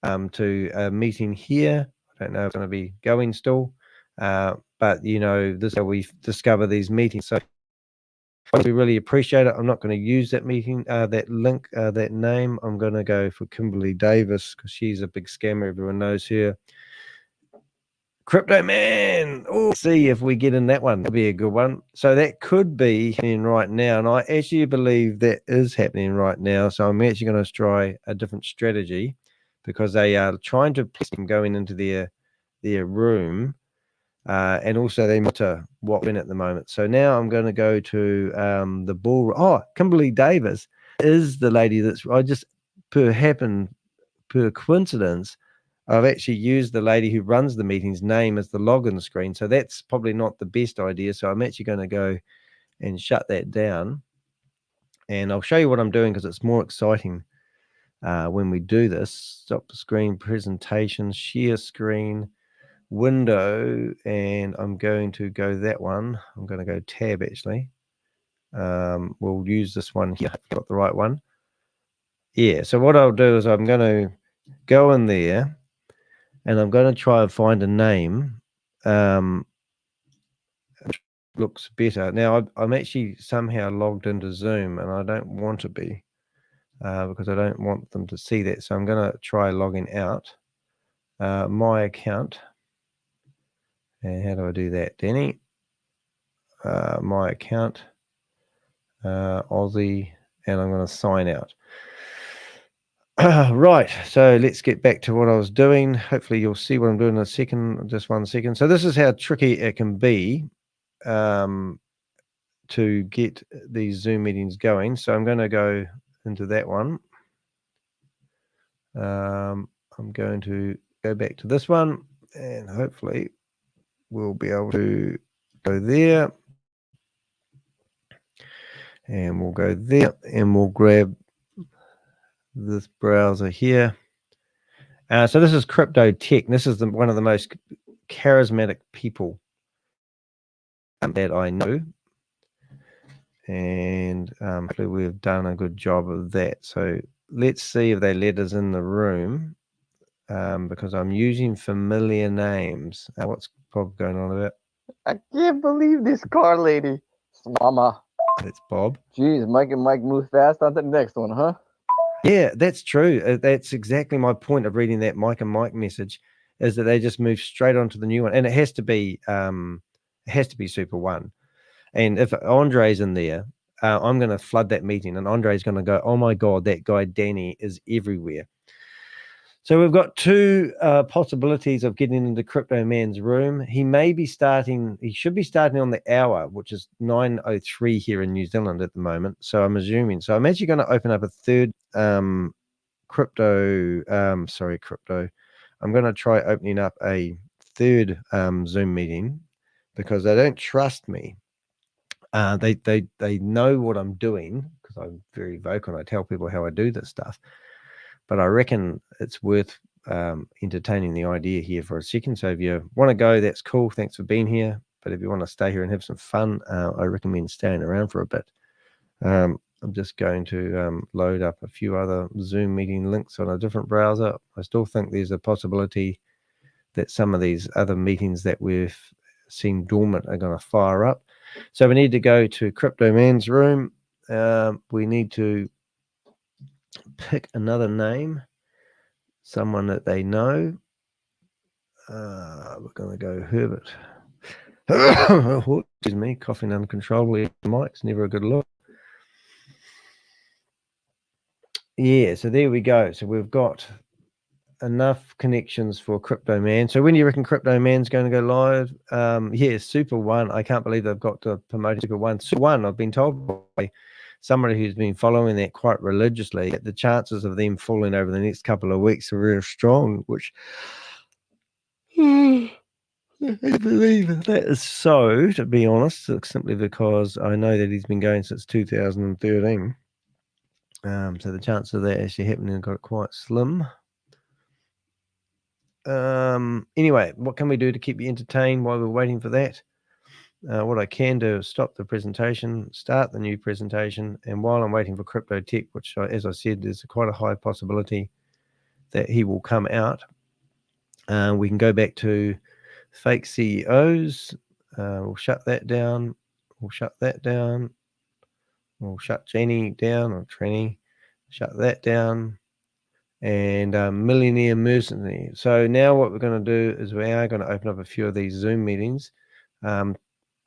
to a meeting here. I don't know if it's going to be going still, but this is how we discover these meetings. So we really appreciate it. I'm not going to use that meeting, that link, that name. I'm going to go for Kimberly Davis because she's a big scammer. Everyone knows her. Crypto Man. Oh, see if we get in that one. That'll be a good one. So that could be happening right now, and I actually believe that is happening right now. So I'm actually going to try a different strategy, because they are trying to place them going into their room, and also they monitor what we're in at the moment. So now I'm going to go to the ball. Oh, Kimberly Davis is the lady that's, I just per coincidence, I've actually used the lady who runs the meeting's name as the login screen. So that's probably not the best idea. So I'm actually going to go and shut that down, and I'll show you what I'm doing because it's more exciting. When we do this, stop the screen, presentation, share screen, window, and I'm going to go that one. I'm going to go tab actually. We'll use this one here. Got the right one. Yeah. So what I'll do is I'm going to go in there, and I'm going to try and find a name. Looks better now. I'm actually somehow logged into Zoom, and I don't want to be. Because I don't want them to see that. So I'm going to try logging out my account. And how do I do that, Danny? My account, Aussie, and I'm going to sign out. Right, so let's get back to what I was doing. Hopefully you'll see what I'm doing in a second, just 1 second. So this is how tricky it can be to get these Zoom meetings going. So I'm going to go into that one. I'm going to go back to this one, and hopefully we'll be able to go there, and we'll go there, and we'll grab this browser here. So this is Crypto Tech. This is one of the most charismatic people that I know, and hopefully we've done a good job of that. So let's see if they let us in the room, because I'm using familiar names. What's Bob going on about? I can't believe this car lady. It's Mama. It's Bob. Jeez, Mike and Mike move fast on to the next one, huh? Yeah, that's true. That's exactly my point of reading that Mike and Mike message, is that they just move straight on to the new one, and it has to be Super One. And if Andre's in there, I'm going to flood that meeting, and Andre's going to go, "Oh my God, that guy Danny is everywhere." So we've got 2 possibilities of getting into Crypto Man's room. He should be starting on the hour, which is 9:03 here in New Zealand at the moment. So I'm assuming. So I'm actually going to open up a third crypto. I'm going to try opening up a third Zoom meeting, because they don't trust me. They know what I'm doing, because I'm very vocal and I tell people how I do this stuff. But I reckon it's worth entertaining the idea here for a second. So if you want to go, that's cool. Thanks for being here. But if you want to stay here and have some fun, I recommend staying around for a bit. I'm just going to load up a few other Zoom meeting links on a different browser. I still think there's a possibility that some of these other meetings that we've seen dormant are going to fire up. So we need to go to Crypto Man's room. We need to pick another name, someone that they know. We're going to go Herbert. Excuse me, coughing uncontrollably. Mike's never a good look. Yeah, so there we go. So we've got enough connections for Crypto Man. So when do you reckon Crypto Man's going to go live? Yeah, Super One. I can't believe they've got to promote Super One. Super One, I've been told by somebody who's been following that quite religiously, that the chances of them falling over the next couple of weeks are real strong, which I believe that is so, to be honest, simply because I know that he's been going since 2013. So the chance of that actually happening got quite slim. Anyway, what can we do to keep you entertained while we're waiting for that? What I can do is stop the presentation, start the new presentation, and while I'm waiting for Crypto Tech, which, as I said, there's quite a high possibility that he will come out, we can go back to fake CEOs. We'll shut that down. We'll shut that down. We'll shut Jenny down, or Trini. Shut that down. And millionaire mercenary. So now what we're going to do is we are going to open up a few of these Zoom meetings. And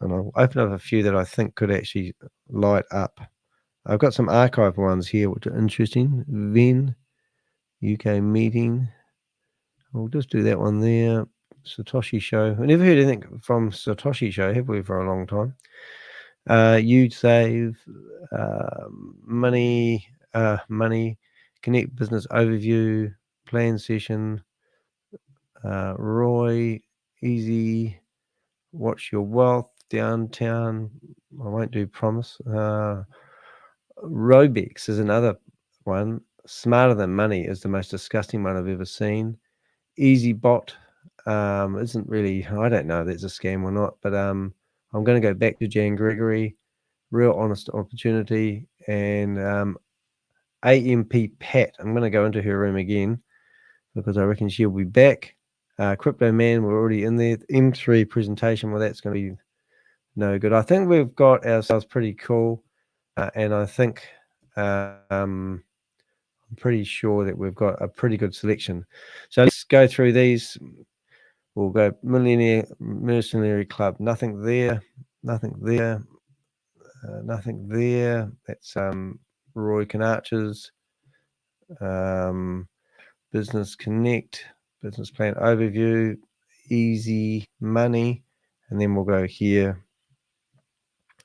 I'll open up a few that I think could actually light up. I've got some archive ones here, which are interesting. Venn, UK meeting. We'll just do that one there. Satoshi show. I never heard anything from Satoshi show, have we, for a long time? You save money, connect business overview, plan session, Roy, easy, watch your wealth, downtown. I won't do promise. Robex is another one. Smarter Than Money is the most disgusting one I've ever seen. Easy Bot isn't really, I don't know if that's a scam or not, but I'm going to go back to Jan Gregory, Real Honest Opportunity, and AMP Pat. I'm going to go into her room again because I reckon she'll be back. Crypto Man, we're already in there. M3 presentation, well, that's going to be no good. I think we've got ourselves pretty cool, and I think I'm pretty sure that we've got a pretty good selection. So let's go through these. We'll go Millionaire Mercenary Club. Nothing there. Nothing there. Nothing there. That's Roy Canarches. Business Connect. Business Plan Overview. Easy Money. And then we'll go here.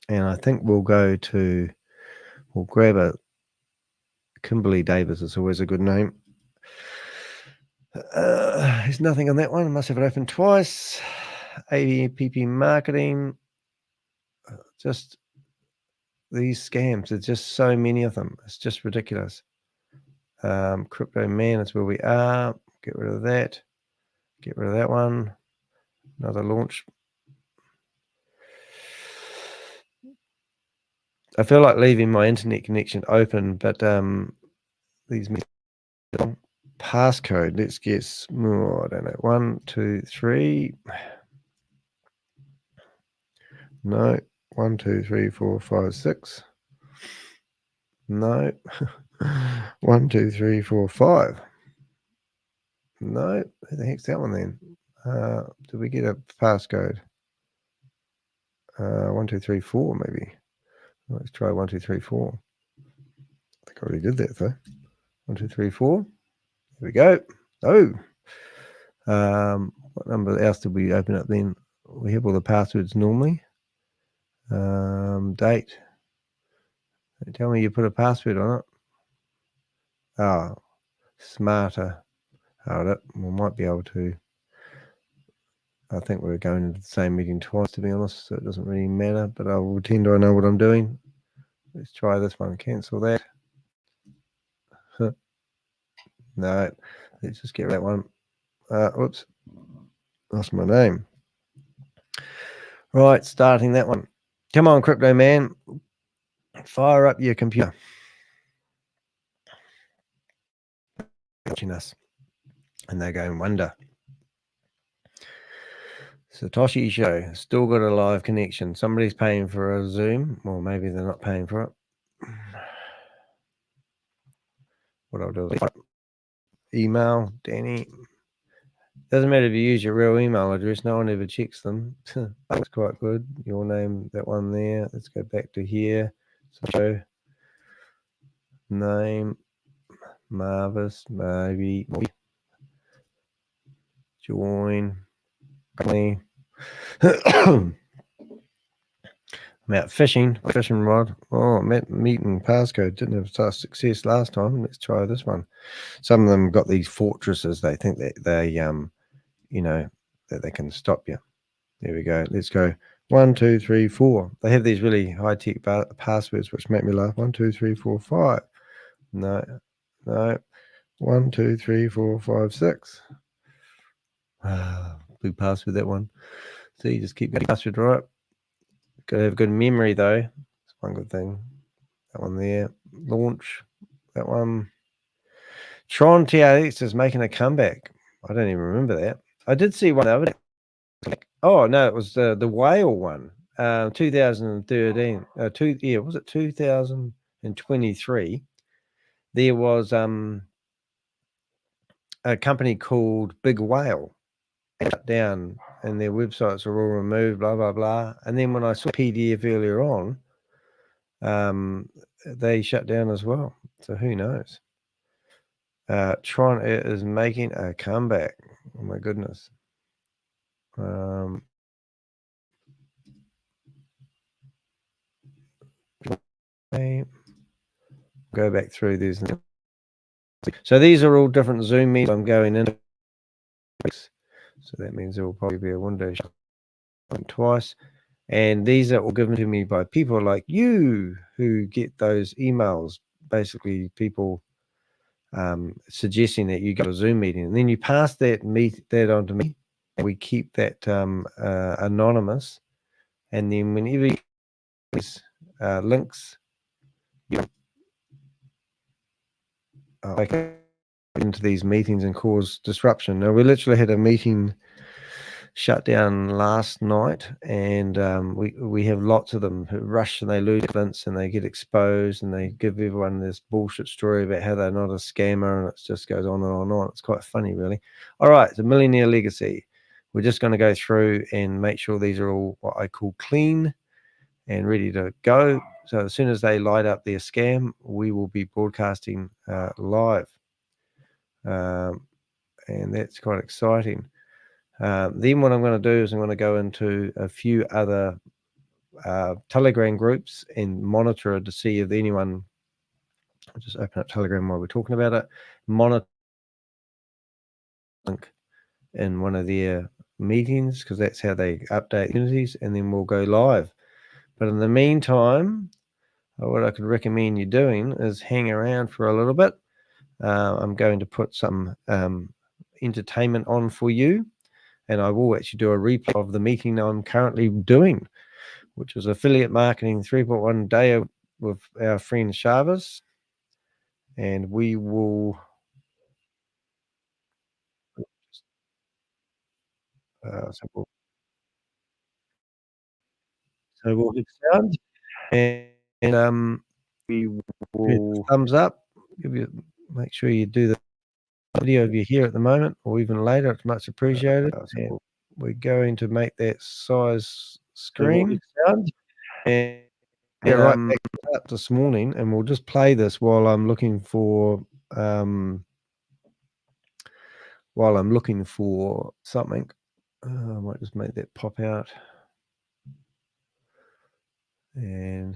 And I think we'll go to, we'll grab a Kimberly Davis. It's always a good name. There's nothing on that one. I must have it open twice. AVPP Marketing. Just these scams. There's just so many of them. It's just ridiculous. Crypto Man is where we are. Get rid of that. Get rid of that one. Another launch. I feel like leaving my internet connection open, but these passcode, let's guess. Oh, I don't know. 1, 2, 3. No. 1, 2, 3, 4, 5, 6. No. 1, 2, 3, 4, 5. No. Who the heck's that one then? Did we get a passcode? 1, 2, 3, 4 maybe. Let's try 1, 2, 3, 4. I think I already did that though. 1, 2, 3, 4. Here we go. Oh. What number else did we open up then? We have all the passwords normally. Date. Tell me you put a password on it. Oh, smarter. Hold it. We might be able to. I think we're going into the same meeting twice, to be honest, so it doesn't really matter, but I'll pretend I know what I'm doing. Let's try this one. Cancel that. No, let's just get that one. Whoops. Lost my name. Right, starting that one. Come on, Crypto Man. Fire up your computer. Watching us. And they're going wonder. Satoshi show. Still got a live connection. Somebody's paying for a Zoom. Or maybe they're not paying for it. What I'll do is email Danny. Doesn't matter if you use your real email address. No one ever checks them. That's quite good. Your name, that one there. Let's go back to here. So name Marvis, maybe Join. I'm out fishing rod. Oh, meeting passcode didn't have such success last time. Let's try this one. Some of them got these fortresses. They think that they you know, that they can stop you. There we go. Let's go. 1, 2, 3, 4. They have these really high-tech passwords which make me laugh. 1, 2, 3, 4, 5. No. 1, 2, 3, 4, 5, 6. Big password, that one. See, just keep getting password right. Got to have good memory though. It's one good thing. That one there. Launch. That one. Tron TRX is making a comeback. I don't even remember that. I did see one other day. Oh no, it was the whale one. 2013. Was it 2023? There was a company called Big Whale shut down, and their websites are all removed, blah blah blah. And then when I saw PDF earlier on, they shut down as well. So who knows? Tron is making a comeback. Oh my goodness. Okay. Go back through these. So these are all different Zoom meetings I'm going into. So that means there will probably be a window shut twice. And these are all given to me by people like you who get those emails. Basically, people suggesting that you go to a Zoom meeting, and then you pass that on to me, and we keep that anonymous. And then whenever you use links, into these meetings and cause disruption. Now, we literally had a meeting shut down last night, and we have lots of them who rush and they lose links and they get exposed, and they give everyone this bullshit story about how they're not a scammer, and it just goes on and on and on. It's quite funny, really. All right, it's a Millionaire Legacy. We're just going to go through and make sure these are all what I call clean and ready to go. So as soon as they light up their scam, we will be broadcasting live. And that's quite exciting. Then what I'm going to do is I'm going to go into a few other Telegram groups and monitor it to see if anyone, I'll just open up Telegram while we're talking about it, monitor link in one of their meetings, because that's how they update communities, and then we'll go live. But in the meantime, what I could recommend you doing is hang around for a little bit. I'm going to put some entertainment on for you, and I will actually do a replay of the meeting I'm currently doing, which is Affiliate Marketing 3.1 DAO with our friend Shavez. And we will so we'll get sound, and we will thumbs up. Make sure you do the video if you're here at the moment, or even later. It's much appreciated. And we're going to make that size screen sound, and right back up this morning, and we'll just play this while I'm looking for something. I might just make that pop out. And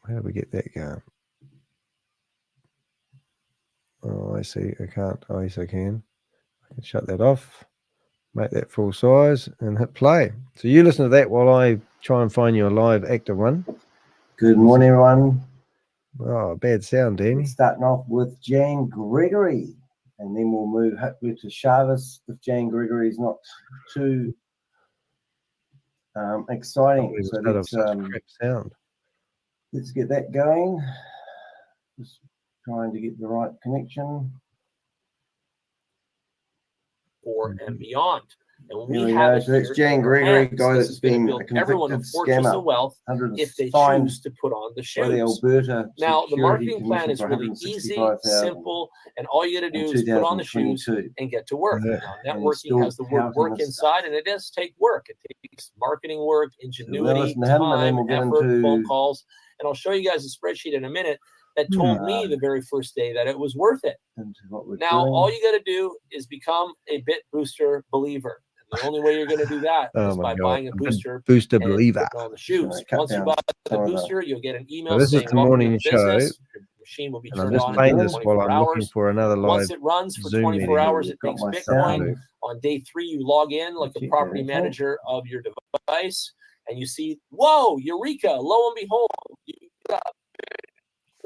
how do we get that going? Oh, I see. I can't. Oh, yes, I can. I can shut that off, make that full size, and hit play. So you listen to that while I try and find you a live active one. Good morning, everyone. Oh, bad sound, Danny. Starting off with Jan Gregory, and then we'll move hopefully to Shavez if Jan Gregory is not too exciting. So let's sound. Let's get that going. Just trying to get the right connection. And beyond. And when we have so that's Jan Gregory, guy that's been a everyone convicted a fortress scammer. of wealth if they choose to put on the shoes. The Alberta now, the marketing plan is really easy, simple, and all you got to do is put on the shoes and get to work. Now, networking has the word work inside, and it does take work. It takes marketing work, ingenuity, time, effort, phone calls. And I'll show you guys a spreadsheet in a minute. that told me the very first day that it was worth it. Now, all you got to do is become a Bit Booster believer. And the only way you're going to do that is by buying a booster. Booster believer. On the shoes. Once you buy the booster, you'll get an email this saying, is the morning show. Business. Your machine will be And I'm turned just on playing in this 24 while I'm hours. looking for another live Once it runs for Zoom 24 meeting. hours, it makes Bitcoin. On day 3, you log in like a property manager of your device, and you see, whoa, Eureka! Lo and behold, you got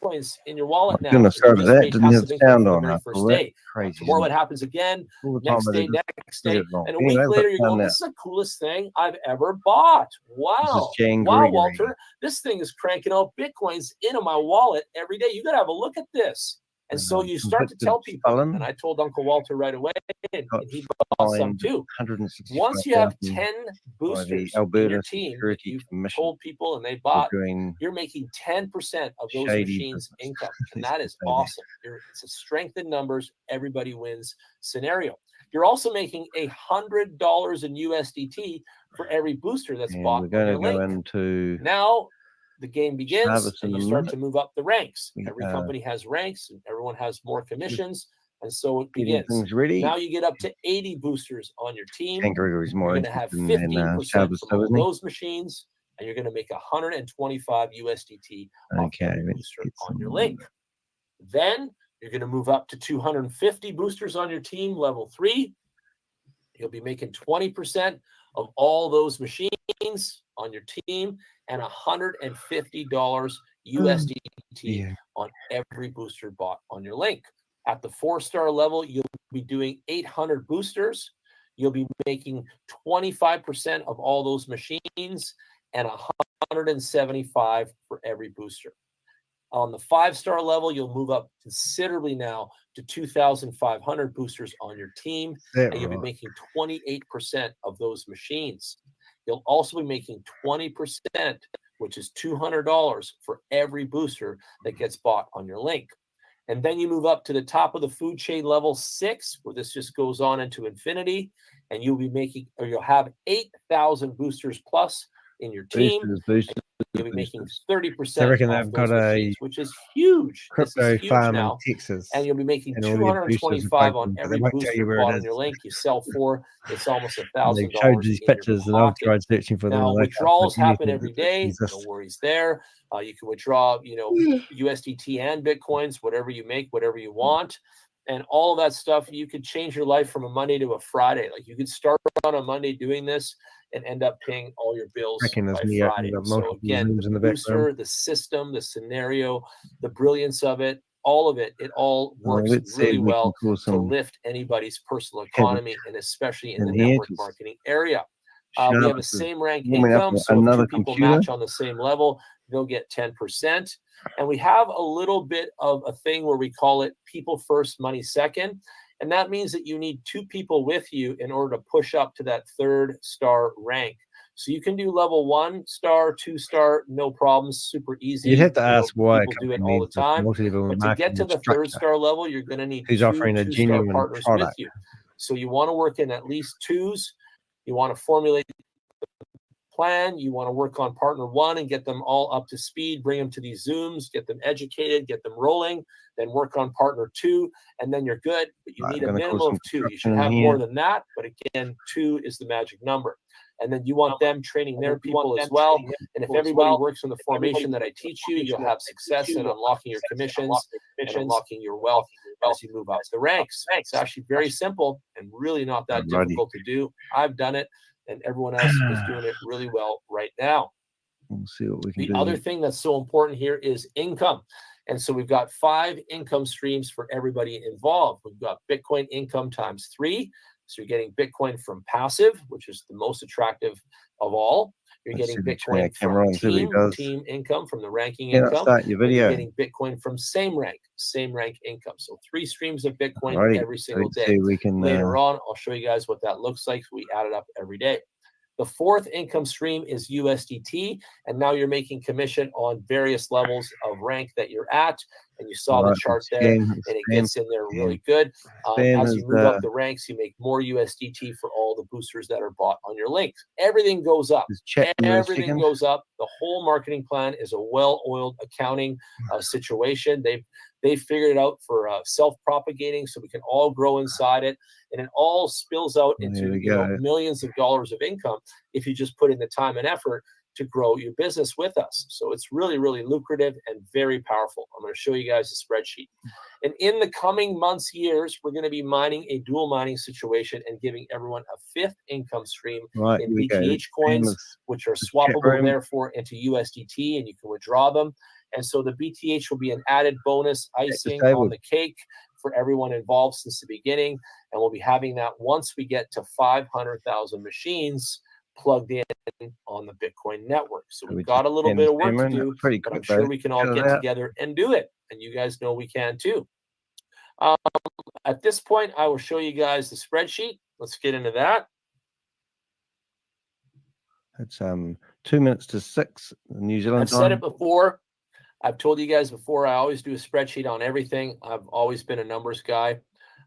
Bitcoins in your wallet now. Goodness, that didn't have sound on that. First day. Crazy. Tomorrow, what happens again? Next day, next day, and a week later, you're going, "This is the coolest thing I've ever bought." Wow, wow, Walter, this thing is cranking out Bitcoins into my wallet every day. You got to have a look at this. And so you start to tell people, and I told Uncle Walter right away, and he bought some too. Once you have 10 boosters in your team, you've told people and they bought, you're making 10% of those machines' income. And that is awesome. It's a strength in numbers, everybody wins scenario. You're also making $100 in USDT for every booster that's bought. We're going to go into now. The game begins and you start to move up the ranks. Every company has ranks and everyone has more commissions. And so it begins. Now you get up to 80 boosters on your team. Gregory's more you're going to have 15% from all those machines, and you're going to make 125 USDT off every booster on your link. Then you're going to move up to 250 boosters on your team, level 3. You'll be making 20% of all those machines on your team and $150 USDT on every booster bought on your link. At the 4-star level, you'll be doing 800 boosters. You'll be making 25% of all those machines and 175 for every booster. On the 5-star level, you'll move up considerably now to 2,500 boosters on your team, and you'll be making 28% of those machines. You'll also be making 20%, which is $200 for every booster that gets bought on your link. And then you move up to the top of the food chain, level 6, where this just goes on into infinity, and you'll be making, or you'll have 8,000 boosters plus in your team. You'll be making 30%. I reckon they've got a which is huge. crypto farm now. in Texas, and you'll be making 225 on every booster bought on your link. You sell for, it's almost $1,000. They showed these pictures, and I've tried searching for them. Now withdrawals happen every day. No worries there. You can withdraw, USDT and Bitcoins, whatever you make, whatever you want. And all of that stuff, you could change your life from a Monday to a Friday. Like you could start on a Monday doing this and end up paying all your bills by Friday. So again, the booster, the system, the scenario, the brilliance of it, all of it, it all works really well to lift anybody's personal economy, and especially in the network marketing area. We have the same rank income, so if 2 people match on the same level, they'll get 10%. And we have a little bit of a thing where we call it people first, money second. And that means that you need 2 people with you in order to push up to that 3rd-star rank. So you can do level 1-star, 2-star, no problems, super easy. You'd have to ask why people do it all the time. But to get to the 3rd-star level, you're going to need who's 2 offering a 2-star genuine partners product. with you. So you want to work in at least 2s. You want to formulate plan. You want to work on partner 1 and get them all up to speed, bring them to these Zooms, get them educated, get them rolling, then work on partner 2, and then you're good. But you need a minimum of 2. You should have more than that, but again, 2 is the magic number. And then you want them training their people as well. And if everybody works in the formation that I teach you, you'll have success in unlocking your commissions and unlocking your wealth as you move up the ranks. It's actually very simple and really not that difficult to do. I've done it, and everyone else is doing it really well right now. We'll see what we can do. The other thing that's so important here is income. And so we've got 5 income streams for everybody involved. We've got Bitcoin income times 3. So you're getting Bitcoin from passive, which is the most attractive of all. You're getting Bitcoin from team income, from the ranking income. Start your video. You're getting Bitcoin from same rank income. So 3 streams of Bitcoin every single day. Later on, I'll show you guys what that looks like. We add it up every day. The 4th income stream is USDT, and now you're making commission on various levels of rank that you're at. and you saw the chart there, and it gets in there really good. As you move up the ranks, you make more USDT for all the boosters that are bought on your links. Everything goes up. Everything goes up. The whole marketing plan is a well-oiled accounting situation. They figured it out for self-propagating, so we can all grow inside it, and it all spills out into millions of dollars of income if you just put in the time and effort to grow your business with us. So it's really, really lucrative and very powerful. I'm going to show you guys a spreadsheet. And in the coming months, years, we're going to be mining a dual mining situation and giving everyone a fifth income stream in BTH coins, which are swappable therefore into USDT, and you can withdraw them. And so the BTH will be an added bonus icing on the cake for everyone involved since the beginning. And we'll be having that once we get to 500,000 machines plugged in on the Bitcoin network. So we've got a little bit of work to do, but I'm sure we can all get together and do it. And you guys know we can too. At this point, I will show you guys the spreadsheet. Let's get into that. It's 2 minutes to 6 New Zealand time. I've said it before. I've told you guys before, I always do a spreadsheet on everything. I've always been a numbers guy.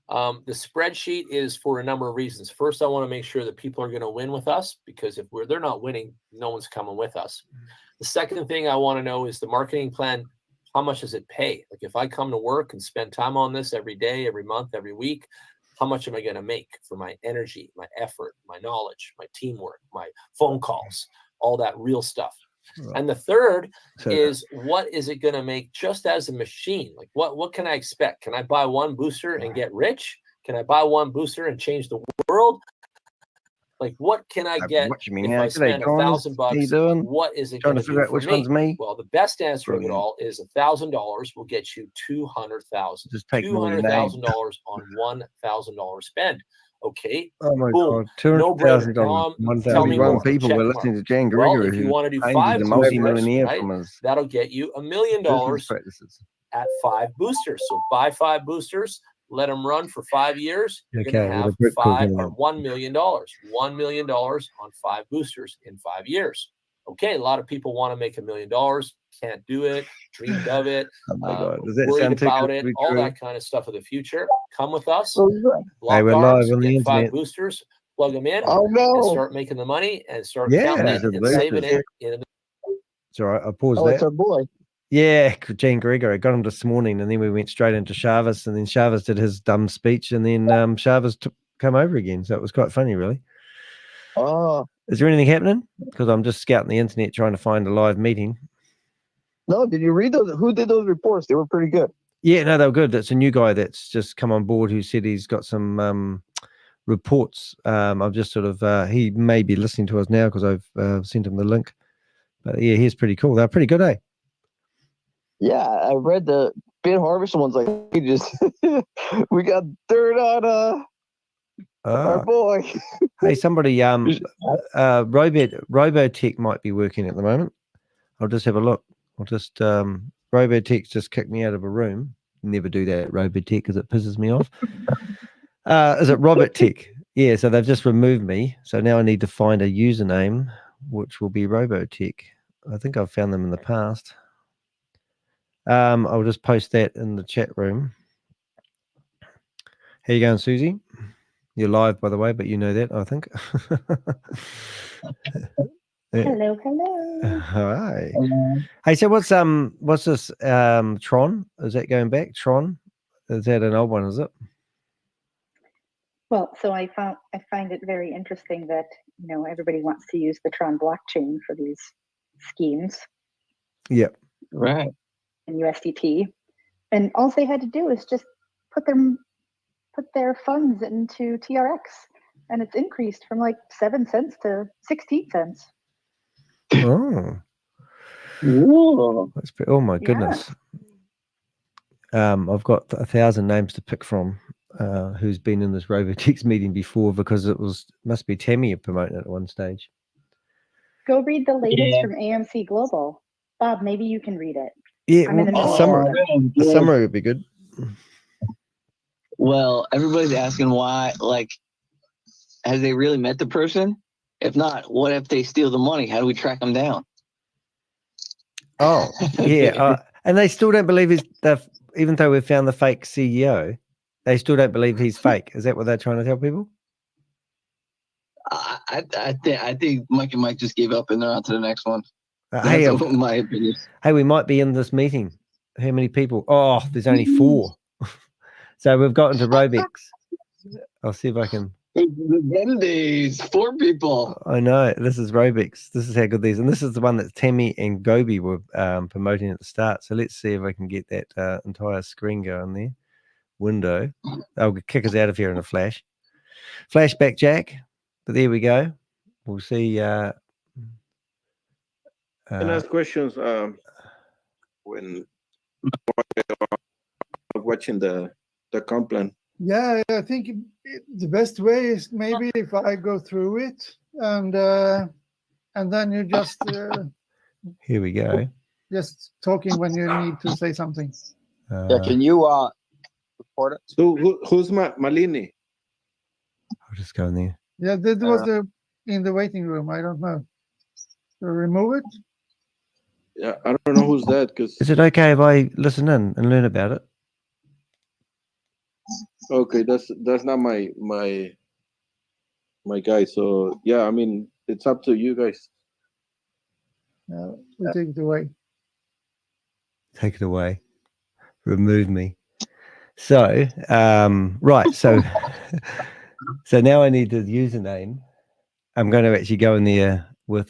The spreadsheet is for a number of reasons. First, I want to make sure that people are going to win with us, because if they're not winning, no one's coming with us. The second thing I want to know is the marketing plan. How much does it pay? Like if I come to work and spend time on this every day, every month, every week, how much am I going to make for my energy, my effort, my knowledge, my teamwork, my phone calls, all that real stuff? And the third is, what is it going to make just as a machine? Like what can I expect? Can I buy one booster and get rich? Can I buy one booster and change the world? Like what can I get if I spend $1,000? What is it going to do for me? Well, the best answer of it all is $1,000 will get you $200,000. Just take $200,000 on $1,000 spend. Okay. Oh my God! $200,000. 1,001 people were listening to Jan Gregory. Well, if you want to do 5 multi-millionaire boosters, from us, that'll get you $1 million at 5 boosters. So buy 5 boosters, let them run for 5 years. You're going to have $1 million. $1 million on 5 boosters in 5 years. Okay, a lot of people want to make $1 million, can't do it, dreamed of it, oh my God. Does that worried sound about it, all that kind of stuff of the future. Come with us. Hey, we're live on the internet. 5 boosters, plug them in, and start making the money and start counting it and saving it. It's all right. I paused that. That. It's our boy. Yeah, Jan Gregory. I got him this morning, and then we went straight into Shavez, and then Shavez did his dumb speech, and then Shavez come over again. So it was quite funny, really. Oh. Is there anything happening? Because I'm just scouting the internet trying to find a live meeting. No, did you read those? Who did those reports? They were pretty good. Yeah, no, they were good. That's a new guy that's just come on board who said he's got some reports. I've just sort of, he may be listening to us now because I've sent him the link. But yeah, he's pretty cool. They're pretty good, eh? Yeah, I read the BITHARVEST ones. Like, we got dirt on our boy. Hey, somebody, Robotech might be working at the moment. I'll just have a look. I'll just, Robotech just kicked me out of a room. Never do that, Robotech, because it pisses me off. Is it Robotech? Yeah, so they've just removed me. So now I need to find a username, which will be Robotech. I think I've found them in the past. I'll just post that in the chat room. How you going, Susie? You're live, by the way, but you know that, I think. Hello, hello. Hi. Hey, so what's this Tron? Is that going back? Tron? Is that an old one, is it? Well, so I find it very interesting that, you know, everybody wants to use the Tron blockchain for these schemes. Yep. Right. And USDT. And all they had to do is just put their funds into TRX, and it's increased from like 7 cents to 16 cents. Oh. Ooh. Oh my goodness. Yeah. I've got 1,000 names to pick from who's been in this Robotech meeting before, because must be Tammy promoting it at one stage. Go read the latest from AMC Global. Bob, maybe you can read it. Yeah, I'm in the middle the summary would be good. Well, everybody's asking why, like, has they really met the person? If not, what if they steal the money? How do we track them down? Oh, yeah. And they still don't believe even though we've found the fake CEO, they still don't believe he's fake. Is that what they're trying to tell people? I think Mike and Mike just gave up and they're on to the next one. Hey, That's my opinion. Hey, we might be in this meeting. How many people? Oh, there's only 4. So we've gotten to Robix. I'll see if I can. Days, 4 people. I know. This is Robix. This is how good these. And this is the one that Tammy and Gobi were promoting at the start. So let's see if I can get that entire screen going there. Window. They'll kick us out of here in a flash. Flashback, Jack. But there we go. We'll see. Can I ask questions when watching the comp plan? Yeah, I think the best way is maybe if I go through it and then you just here we go. Just talking when you need to say something. Yeah, can you report it? So who's Malini? I'll just go in there. Yeah, that was in the waiting room. I don't know. So remove it. Yeah, I don't know who's that. Because is it okay if I listen in and learn about it? Okay, that's not my guy. So yeah, I mean, it's up to you guys. We'll take it away. Take it away. Remove me. So right. So so now I need the username. I'm going to actually go in there with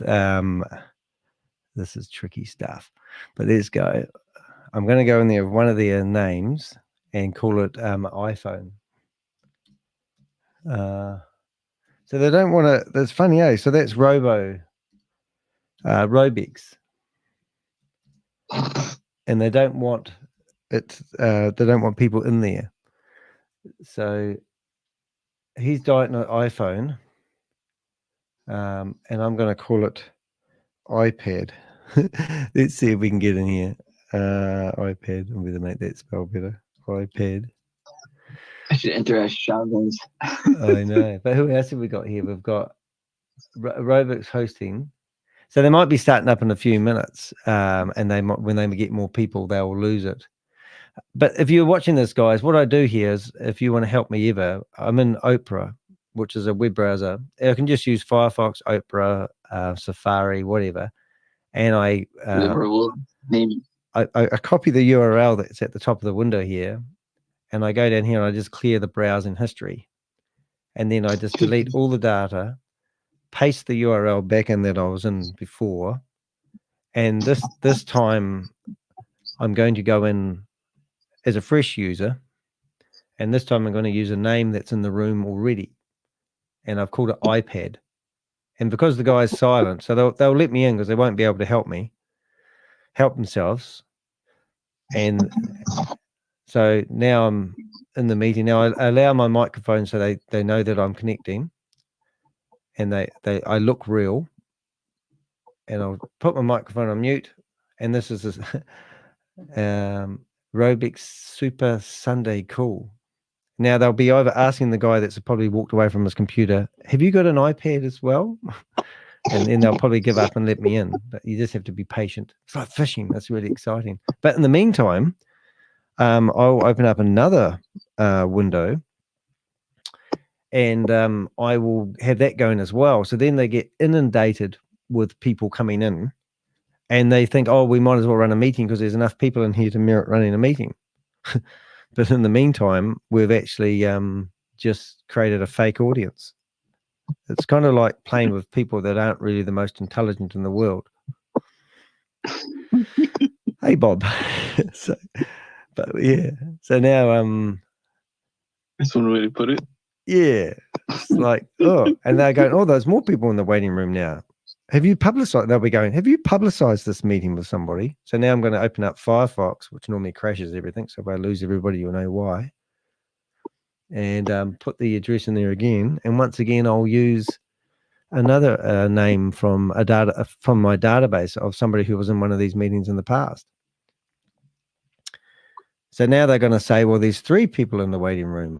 this is tricky stuff, but let's go. I'm going to go in there with one of their names and call it iPhone. So they don't want to. That's funny, eh? So that's Robix, and they don't want it. They don't want people in there. So he's died on iPhone, and I'm going to call it iPad. Let's see if we can get in here. iPad. I'm going to make that spell better. iPad. I should enter as Shavez. I know. But who else have we got here? We've got Robix hosting. So they might be starting up in a few minutes. And they might, when they get more people, they'll lose it. But if you're watching this, guys, what I do here is if you want to help me ever, I'm in Opera, which is a web browser. I can just use Firefox, Opera, Safari, whatever. And I copy the URL that's at the top of the window here. And I go down here and I just clear the browsing history. And then I just delete all the data, paste the URL back in that I was in before. And this time I'm going to go in as a fresh user. And this time I'm going to use a name that's in the room already. And I've called it iPad. And because the guy's silent, so they'll let me in because they won't be able to help themselves. And so now I'm in the meeting. Now I allow my microphone so they know that I'm connecting, and I look real. And I'll put my microphone on mute. And this is Robix Super Sunday Cool. Now they'll be over asking the guy that's probably walked away from his computer, have you got an iPad as well? And then they'll probably give up and let me in. But you just have to be patient. It's like fishing. That's really exciting. But in the meantime, I'll open up another window and I will have that going as well. So then they get inundated with people coming in and they think, oh, we might as well run a meeting because there's enough people in here to merit running a meeting. But in the meantime, we've actually just created a fake audience. It's kind of like playing with people that aren't really the most intelligent in the world. Hey, Bob. But yeah, so now that's one way to put it. Yeah, it's like, oh, and they're going, oh, there's more people in the waiting room now. Have you publicized? They'll be going, have you publicized this meeting with somebody? So now I'm going to open up Firefox, which normally crashes everything. So if I lose everybody, you'll know why. And put the address in there again. And once again, I'll use another name from my database of somebody who was in one of these meetings in the past. So now they're going to say, well, there's 3 people in the waiting room.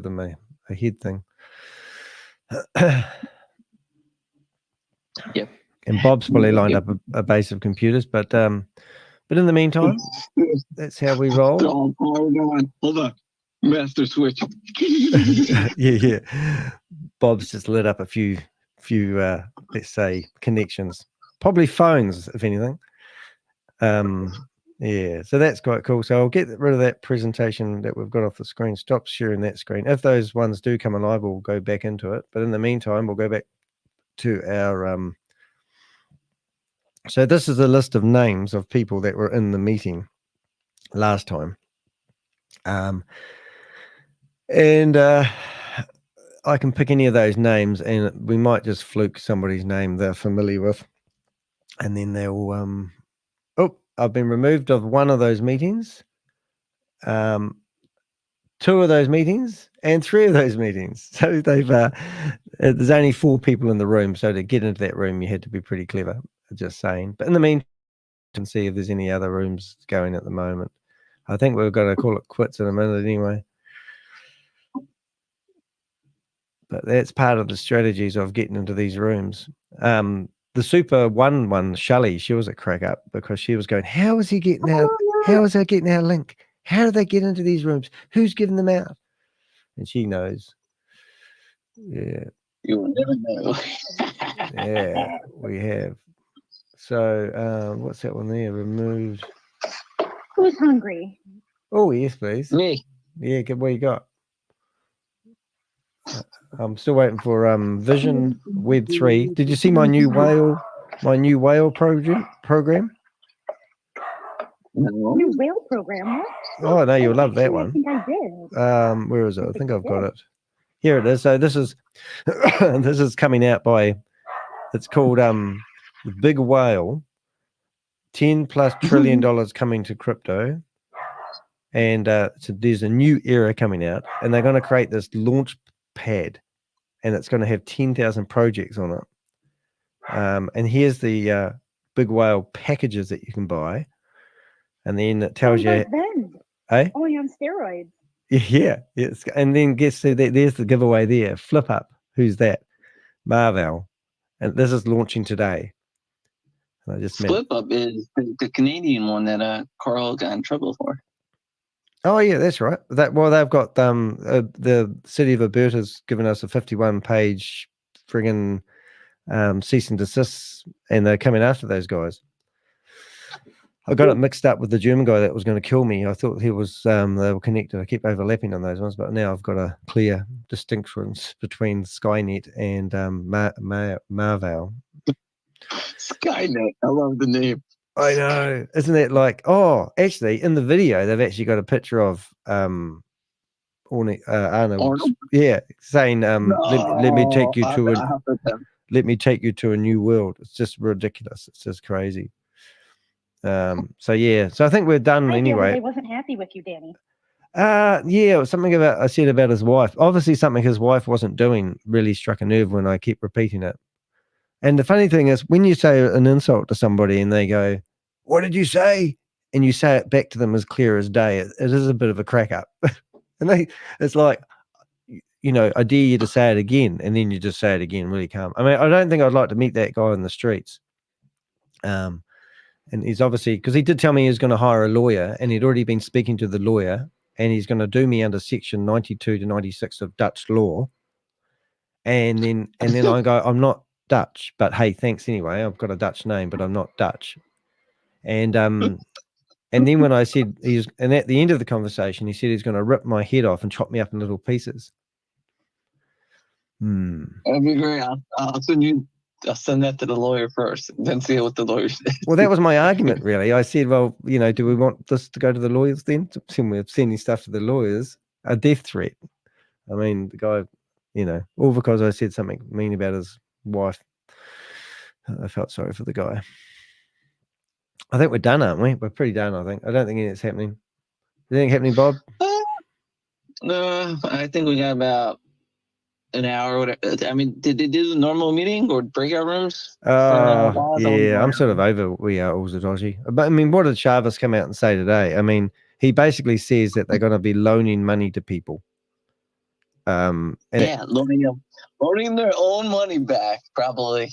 A head thing. Yep. And Bob's probably lined up a base of computers, but But in the meantime, that's how we roll. Hold on. Master switch. Yeah. Bob's just lit up a few let's say connections, probably phones, if anything. Yeah, so that's quite cool. So I'll get rid of that presentation that we've got off the screen. Stop sharing that screen. If those ones do come alive, we'll go back into it. But in the meantime, we'll go back to our so this is a list of names of people that were in the meeting last time. And I can pick any of those names, and we might just fluke somebody's name they're familiar with, and then they'll oh, I've been removed of one of those meetings, 2 of those meetings, and 3 of those meetings. So they've there's only 4 people in the room, so to get into that room you had to be pretty clever, just saying. But in the meantime, you can see if there's any other rooms going at the moment. I think we're going to call it quits in a minute anyway. But that's part of the strategies of getting into these rooms. The Super one, Shelley, she was a crack up because she was going, how is he getting out? How is he getting our link? How do they get into these rooms? Who's giving them out? And she knows. Yeah. You will never know. Yeah, we have. So what's that one there? Removed. Who's hungry? Oh, yes, please. Me. Yeah, what you got? I'm still waiting for Vision Web 3. Did you see my new whale program? New whale program? What? Oh no, you'll love that Actually, one. I think I did. Where is it? I think I've got it. Here it is. So this is this is coming out by, it's called the Big Whale, $10+ trillion coming to crypto. And so there's a new era coming out, and they're going to create this launch pad, and it's going to have 10,000 projects on it. And here's the Big Whale packages that you can buy, and then it tells you. Eh? Only on steroids. Yeah, yes. And then guess who? There's the giveaway there. Flip up. Who's that? Marvel. And this is launching today. And I just Flip up is the Canadian one that Carl got in trouble for. Oh yeah, that's right. Well, they've got the city of Alberta's given us a 51-page friggin' cease and desist, and they're coming after those guys. I got it mixed up with the German guy that was going to kill me. I thought he was they were connected. I keep overlapping on those ones, but now I've got a clear distinction between Skynet and Marvel. Skynet, I love the name. I know, isn't it? Like, oh, actually, in the video, they've actually got a picture of Arnold. Yeah, saying, let me take you to a new world. It's just ridiculous. It's just crazy. So yeah, so I think we're done anyway. I wasn't happy with you, Danny. Yeah, it was something I said about his wife. Obviously, something his wife wasn't doing really struck a nerve when I kept repeating it. And the funny thing is, when you say an insult to somebody and they go, "What did you say?" and you say it back to them as clear as day, it is a bit of a crack up. And it's like, you know, I dare you to say it again, and then you just say it again really calm. I mean, I don't think I'd like to meet that guy in the streets. And he's obviously, because he did tell me he was going to hire a lawyer, and he'd already been speaking to the lawyer, and he's going to do me under section 92 to 96 of Dutch law. And then I go, I'm not Dutch, but hey, thanks anyway. I've got a Dutch name, but I'm not Dutch. And then when I said and at the end of the conversation, he said he's going to rip my head off and chop me up in little pieces. That'd be great. I'll send that to the lawyer first, then see what the lawyer says. Well, that was my argument, really. I said, well, you know, do we want this to go to the lawyers then? We're sending stuff to the lawyers, a death threat. I mean, the guy, you know, all because I said something mean about his wife. I felt sorry for the guy. I think we're done, aren't we? We're pretty done, I think. I don't think anything's happening. Is anything happening, Bob? No, I think we got about an hour or whatever. I mean, did they do the normal meeting or breakout rooms? Yeah, I'm sort of over we are all Satoshi. But I mean, what did Shavez come out and say today? I mean, he basically says that they're going to be loaning money to people. Loaning their own money back, probably.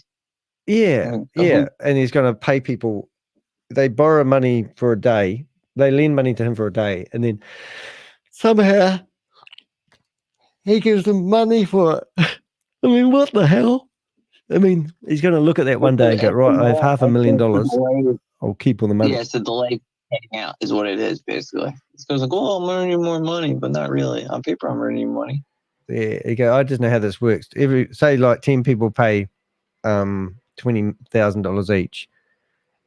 Yeah, yeah. And he's going to pay people they borrow money for a day. They lend money to him for a day, and then somehow he gives them money for it. I mean, what the hell? I mean, he's going to look at that one day and go, right, I have $500,000. I'll keep all the money. Yeah, it's a delay paying out is what it is, basically. It's like, oh, I'm earning more money, but not really. On paper, I'm earning money. Yeah, you go, I just know how this works. Say like 10 people pay $20,000 each,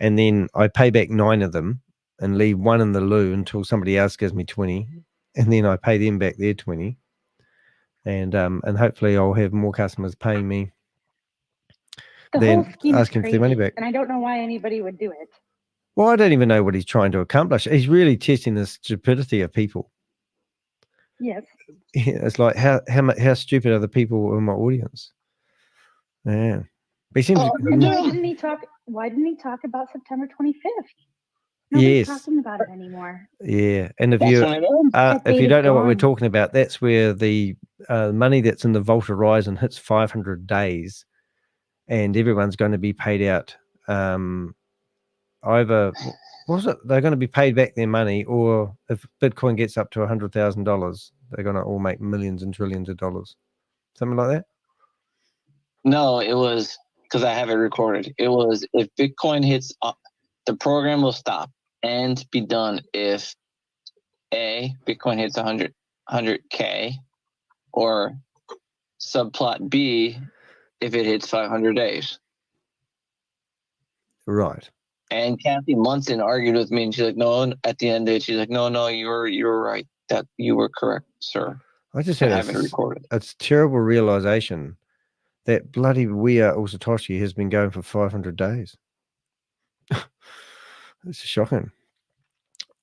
and then I pay back 9 of them and leave one in the loo until somebody else gives me 20, and then I pay them back their 20, and hopefully I'll have more customers paying me. The Then whole scheme is asking for their money crazy, back. and I don't know why anybody would do it. Well, I don't even know what he's trying to accomplish. He's really testing the stupidity of people. Yes. Yeah, it's like how stupid are the people in my audience? Yeah, but he seems. And why didn't he talk about September 25th? Nobody's talking about it anymore. Yeah, and if you don't know what we're talking about, that's where the money that's in the Vault Horizon hits 500 days, and everyone's going to be paid out either. What was it? They're going to be paid back their money, or if Bitcoin gets up to $100,000, they're going to all make millions and trillions of dollars, something like that. No, it was because I have it recorded. It was if Bitcoin hits, the program will stop and be done if A, Bitcoin hits 100K, or subplot B, if it hits 500 days. Right. And Kathy Munson argued with me, and she's like, "No." At the end of it, she's like, "No, you're right. That you were correct, sir." I just had it recorded. It's terrible realization that bloody Satoshi has been going for 500 days. It's shocking.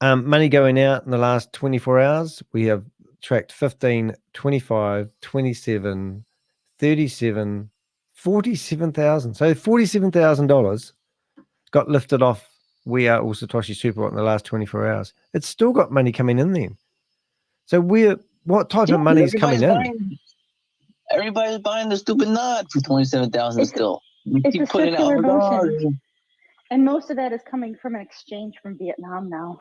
Money going out in the last 24 hours. We have tracked 15, 25, 27, 37, 47,000. So $47,000 got lifted off Satoshi Super in the last 24 hours. It's still got money coming in then. So what type of money is coming in? Everybody's buying the stupid nut for 27,000 still. We It's keep a putting it circular out. motion. And most of that is coming from an exchange from Vietnam now.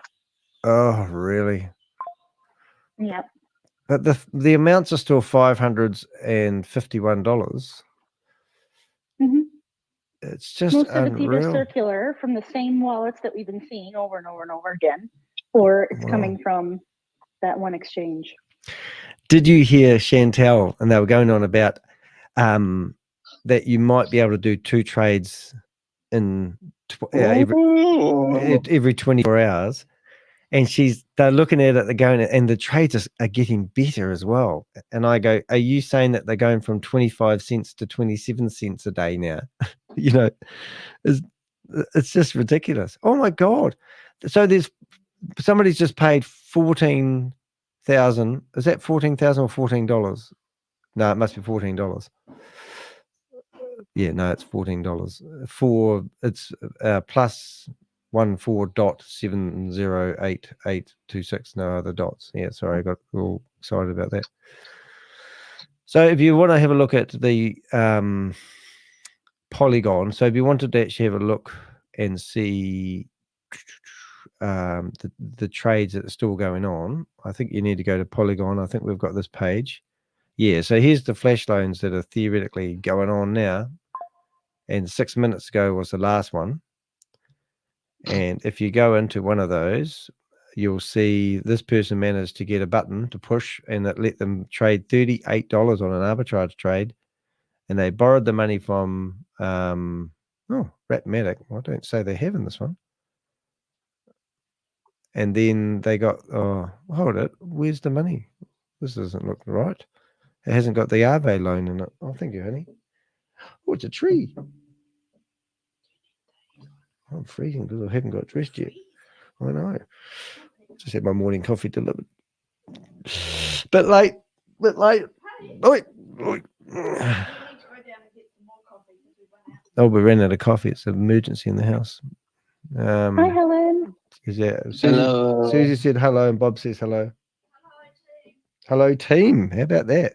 Oh, really? Yep. But the amounts are still $551. Mm-hmm. It's just most of it's unreal. either circular from the same wallets that we've been seeing over and over and over again, or it's coming from that one exchange. Did you hear Chantel? And they were going on about that you might be able to do 2 trades in every 24 hours. And they're looking at it, they're going, and the trades are getting better as well. And I go, are you saying that they're going from 25 cents to 27 cents a day now? You know, it's just ridiculous. Oh my God. So somebody's just paid 14,000. Is that 14,000 or $14? No, it must be $14. Yeah, no, it's $14 it's plus 14.708826. No other dots. Yeah, sorry, I got all excited about that. So if you want to have a look at the Polygon, so if you wanted to actually have a look and see the trades that are still going on, I think you need to go to Polygon. I think we've got this page. Yeah, so here's the flash loans that are theoretically going on now. And 6 minutes ago was the last one. And if you go into one of those, you'll see this person managed to get a button to push, and it let them trade $38 on an arbitrage trade. And they borrowed the money from Ratmatic. I don't say they have in this one. And then they got, hold it, where's the money? This doesn't look right. It hasn't got the Aave loan in it. Oh, thank you, honey. Oh, it's a tree. I'm freezing because I haven't got dressed yet. I know. Just had my morning coffee delivered. Bit late. Oi. Oh, we ran out of coffee. It's an emergency in the house. Hi, Helen. Hello. Susie said hello, and Bob says hello. Hello, team. How about that?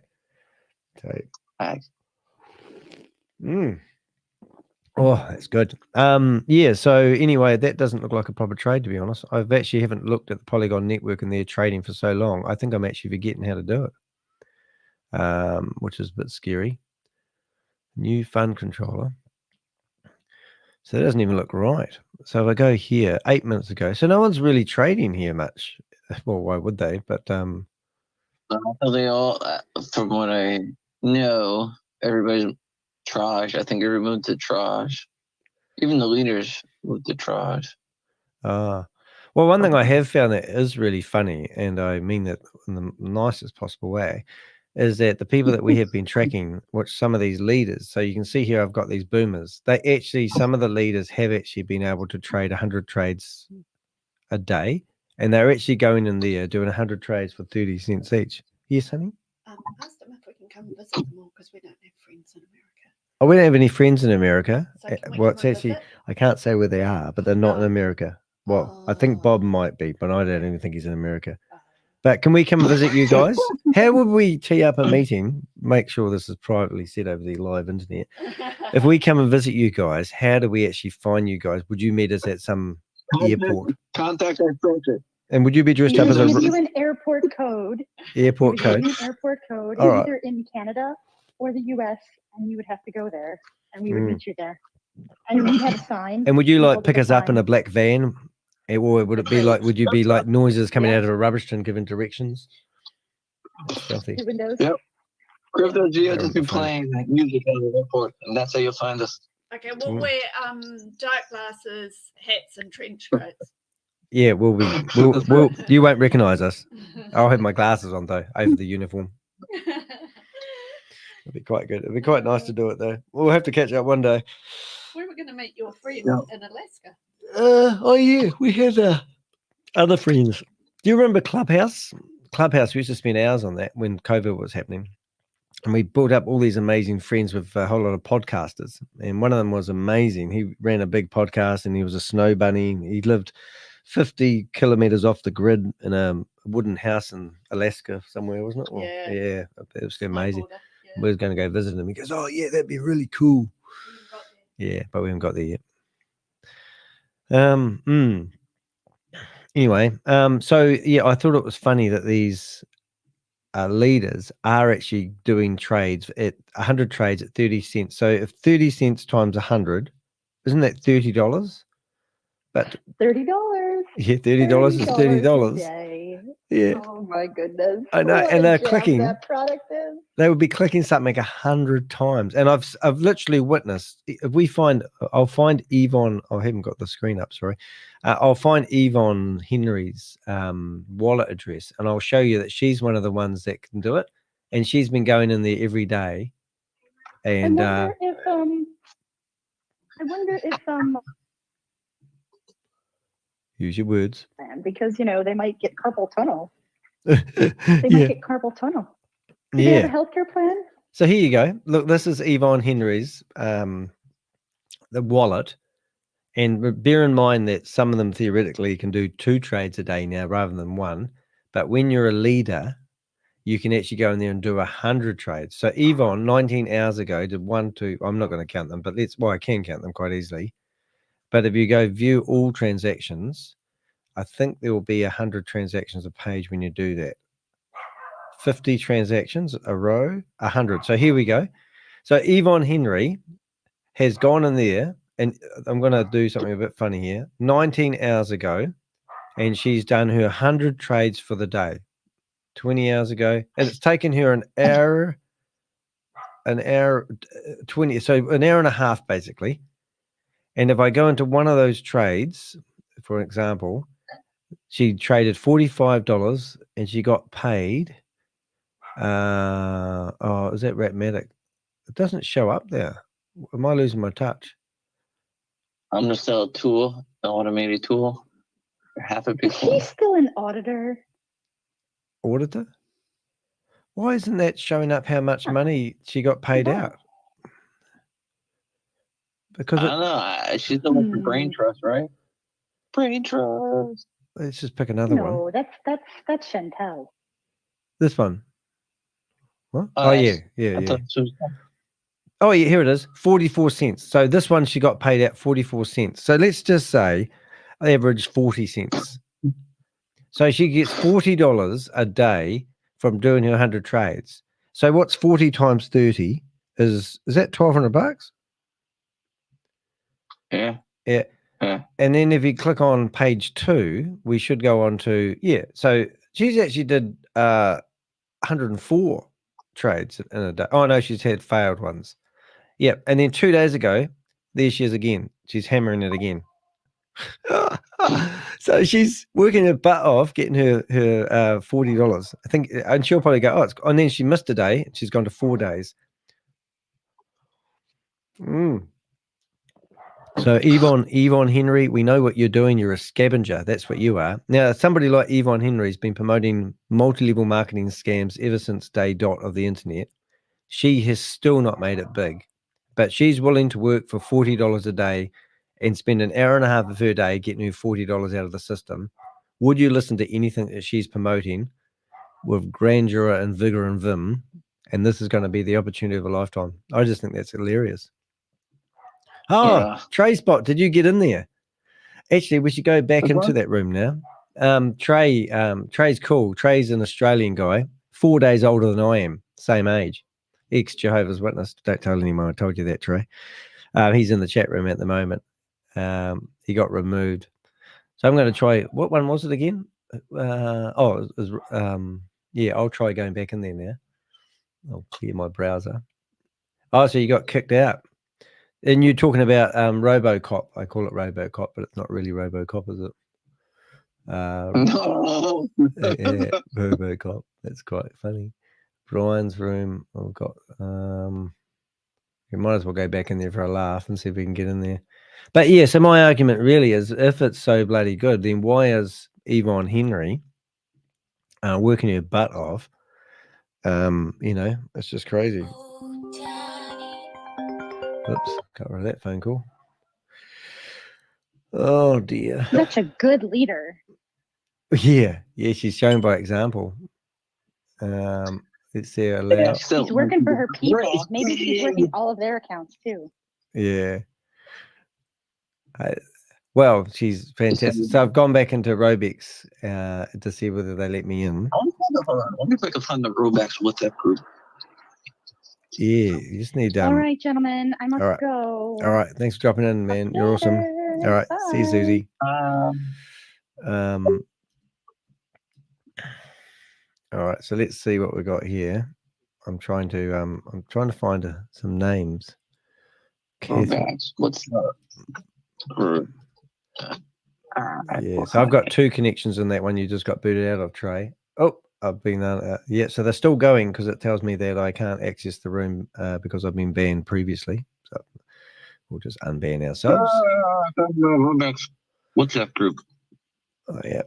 Okay. Hi. Oh, that's good. Yeah, so anyway, that doesn't look like a proper trade, to be honest. I've actually haven't looked at the Polygon network and their trading for so long. I think I'm actually forgetting how to do it, which is a bit scary. New fund controller. So that doesn't even look right. So if I go here 8 minutes ago, so no one's really trading here much. Well, why would they? But They all, from what I know, everybody's trash. I think everyone moved to trash. Even the leaders moved to trash. well, one thing I have found that is really funny, and I mean that in the nicest possible way, is that the people that we have been tracking, which some of these leaders, so you can see here I've got these boomers, they actually, some of the leaders have actually been able to trade 100 trades a day, and they're actually going in there doing 100 trades for 30 cents each. Yes, honey? Ask them if we can come and visit them all, because we don't have friends in America. Oh, we don't have any friends in America. So can we Well, come it's and actually, visit? I can't say where they are, but they're not in America. Well, I think Bob might be, but I don't even think he's in America. But can we come and visit you guys? How would we tee up a meeting? Make sure this is privately said over the live internet. If we come and visit you guys, how do we actually find you guys? Would you meet us at some airport? Contact our broker. And would you be dressed up as a give you an airport code. airport Give code? you an airport code, All right. either in Canada or the US, and you would have to go there, and we would Mm. meet you there. And we'd have a sign. And would you We'd like hold pick a us up in sign. a black van? Or would it be like, would you be like noises coming out of a rubbish tin giving directions? Stealthy. The windows. Yep. Crypto Geo That just would be be fun. playing music at the airport, and that's how you'll find us. Okay, we'll wear dark glasses, hats, and trench coats. Yeah, we'll you won't recognize us. I'll have my glasses on though, over the uniform. It'd be quite good. It'd be quite nice to do it though. We'll have to catch up one day. Where are we going to meet your friend in Alaska? Oh yeah, we had other friends. Do you remember Clubhouse? Clubhouse, we used to spend hours on that when COVID was happening. And we built up all these amazing friends with a whole lot of podcasters. And one of them was amazing. He ran a big podcast and he was a snow bunny. He lived 50 kilometers off the grid in a wooden house in Alaska somewhere, wasn't it? Well, yeah, it was amazing. We were going to go visit him. He goes, oh yeah, that'd be really cool. Yeah, but we haven't got there yet. Anyway, so yeah, I thought it was funny that these leaders are actually doing trades at 100 trades at 30 cents. So if 30 cents times 100, isn't that $30? But $30. yeah, $30 is $30. a day. Yeah. Oh my goodness. I know, What and a they're gem clicking. that product is. They would be clicking something 100 times, and I've literally witnessed. If we find, I'll find Yvonne. I haven't got the screen up. Sorry, I'll find Yvonne Henry's wallet address, and I'll show you that she's one of the ones that can do it, and she's been going in there every day. And I wonder if use your words. because they might get carpal tunnel. They might get carpal tunnel. Do they have a healthcare plan? So here you go. Look, this is Yvonne Henry's the wallet, and bear in mind that some of them theoretically can do 2 trades a day now rather than 1. But when you're a leader, you can actually go in there and do 100 trades. So Yvonne, 19 hours ago, did 1, 2. I'm not going to count them, but I can count them quite easily. But if you go view all transactions, I think there will be 100 transactions a page when you do that. 50 transactions a row, 100. So here we go. So Yvonne Henry has gone in there, and I'm going to do something a bit funny here. 19 hours ago, and she's done her 100 trades for the day. 20 hours ago, and it's taken her an hour 20, so an hour and a half basically. And if I go into one of those trades, for example, she traded $45 and she got paid. Is that Ratmatic? It doesn't show up there. Am I losing my touch? I'm gonna sell a tool, an automated tool, for half a Is Bitcoin. she still an auditor? Auditor? Why isn't that showing up how much money she got paid out? Because I don't know. She's the one for Brain Trust, right? Brain Trust. Let's just pick another one. No, that's Chantel. This one. What? Oh, Yeah. I thought this was- Oh, yeah, here it is, 44 cents. So this one she got paid out 44 cents. So let's just say average 40 cents. So she gets $40 a day from doing her 100 trades. So what's 40 times 30 is that $1,200? Yeah. Yeah. Yeah. And then if you click on page 2, we should go on to, yeah. So she's actually did 104 trades in a day. Oh, no, she's had failed ones. Yep. And then 2 days ago, there she is again. She's hammering it again. So she's working her butt off, getting her $40. I think, and she'll probably go, and then she missed a day. She's gone to 4 days. So Yvonne Henry, we know what you're doing. You're a scavenger. That's what you are. Now, somebody like Yvonne Henry has been promoting multi-level marketing scams ever since day dot of the internet. She has still not made it big, but she's willing to work for $40 a day and spend an hour and a half of her day getting her $40 out of the system. Would you listen to anything that she's promoting with grandeur and vigor and vim? And this is going to be the opportunity of a lifetime. I just think that's hilarious. Oh, yeah. Trey Spot, did you get in there? Actually, we should go back into that room now. Trey's cool. Trey's an Australian guy, 4 days older than I am, same age. Ex-Jehovah's Witness. Don't tell anyone I told you that, Trey. He's in the chat room at the moment. He got removed. So I'm going to try. What one was it again? Yeah, I'll try going back in there now. I'll clear my browser. Oh, so you got kicked out. And you're talking about RoboCop. I call it RoboCop, but it's not really RoboCop, is it? No. Yeah, RoboCop. That's quite funny. Brian's room. I've got. We might as well go back in there for a laugh and see if we can get in there. But yeah, so my argument really is, if it's so bloody good, then why is Yvonne Henry working her butt off? It's just crazy. Oops, got rid of that phone call. Oh dear. Such a good leader. Yeah, she's showing by example. It's there allow. She's working for her people. Maybe she's working all of their accounts too. Yeah. Well, she's fantastic. So I've gone back into Robex to see whether they let me in. I wonder if I can find the Robex WhatsApp group. Yeah, you just need. All right, gentlemen, I must go. All right, thanks for dropping in, man. You're awesome. All right, see you, Susie. All right, so let's see what we got here. I'm trying to find some names. What's yeah, so I've got 2 connections in that one you just got booted out of, Trey. Oh, I've been yeah, so they're still going because it tells me that I can't access the room because I've been banned previously. So we'll just unban ourselves. WhatsApp group. Oh yeah.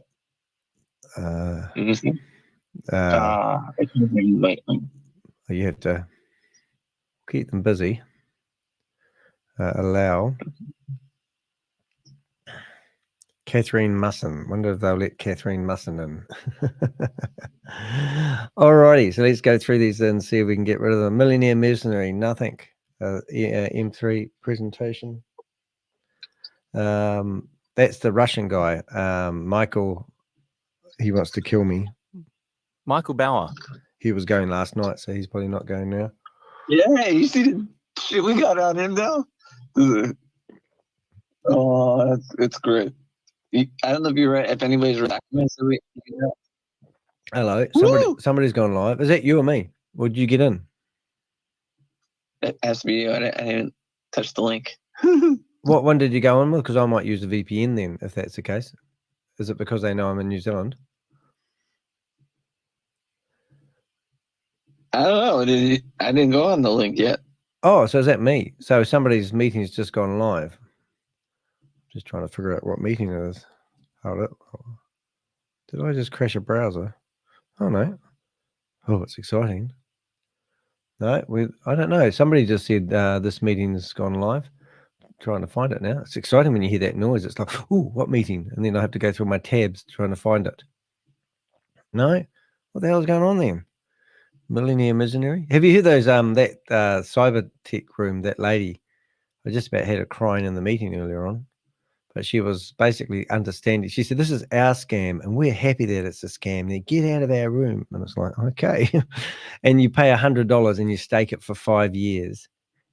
You have to keep them busy. Allow. Catherine Musson. Wonder if they'll let Catherine Musson in. Alrighty, so let's go through these and see if we can get rid of them. Millionaire Mercenary, nothing. M3 presentation. That's the Russian guy. Michael, he wants to kill me. Michael Bauer. He was going last night, so he's probably not going now. Yeah, you see the shit we got on him now? Oh, it's great. I don't know if you're right. If anybody's right. Hello. Somebody's gone live. Is that you or me? Or did you get in? It has to be you. I didn't touch the link. What one did you go on with? Because I might use a VPN then, if that's the case. Is it because they know I'm in New Zealand? I don't know. I didn't go on the link yet. Oh, so is that me? So somebody's meeting's just gone live. Just trying to figure out what meeting it is. Hold it. Did I just crash a browser? Oh no. Oh, it's exciting. No, I don't know. Somebody just said this meeting's gone live. I'm trying to find it now. It's exciting when you hear that noise. It's like, oh, what meeting? And then I have to go through my tabs trying to find it. No? What the hell's going on then? Millionaire Missionary. Have you heard those that cyber tech room, that lady? I just about had her crying in the meeting earlier on. But she was basically understanding. She said, "This is our scam, and we're happy that it's a scam. Now get out of our room." And it's like, okay. And you pay $100 and you stake it for 5 years.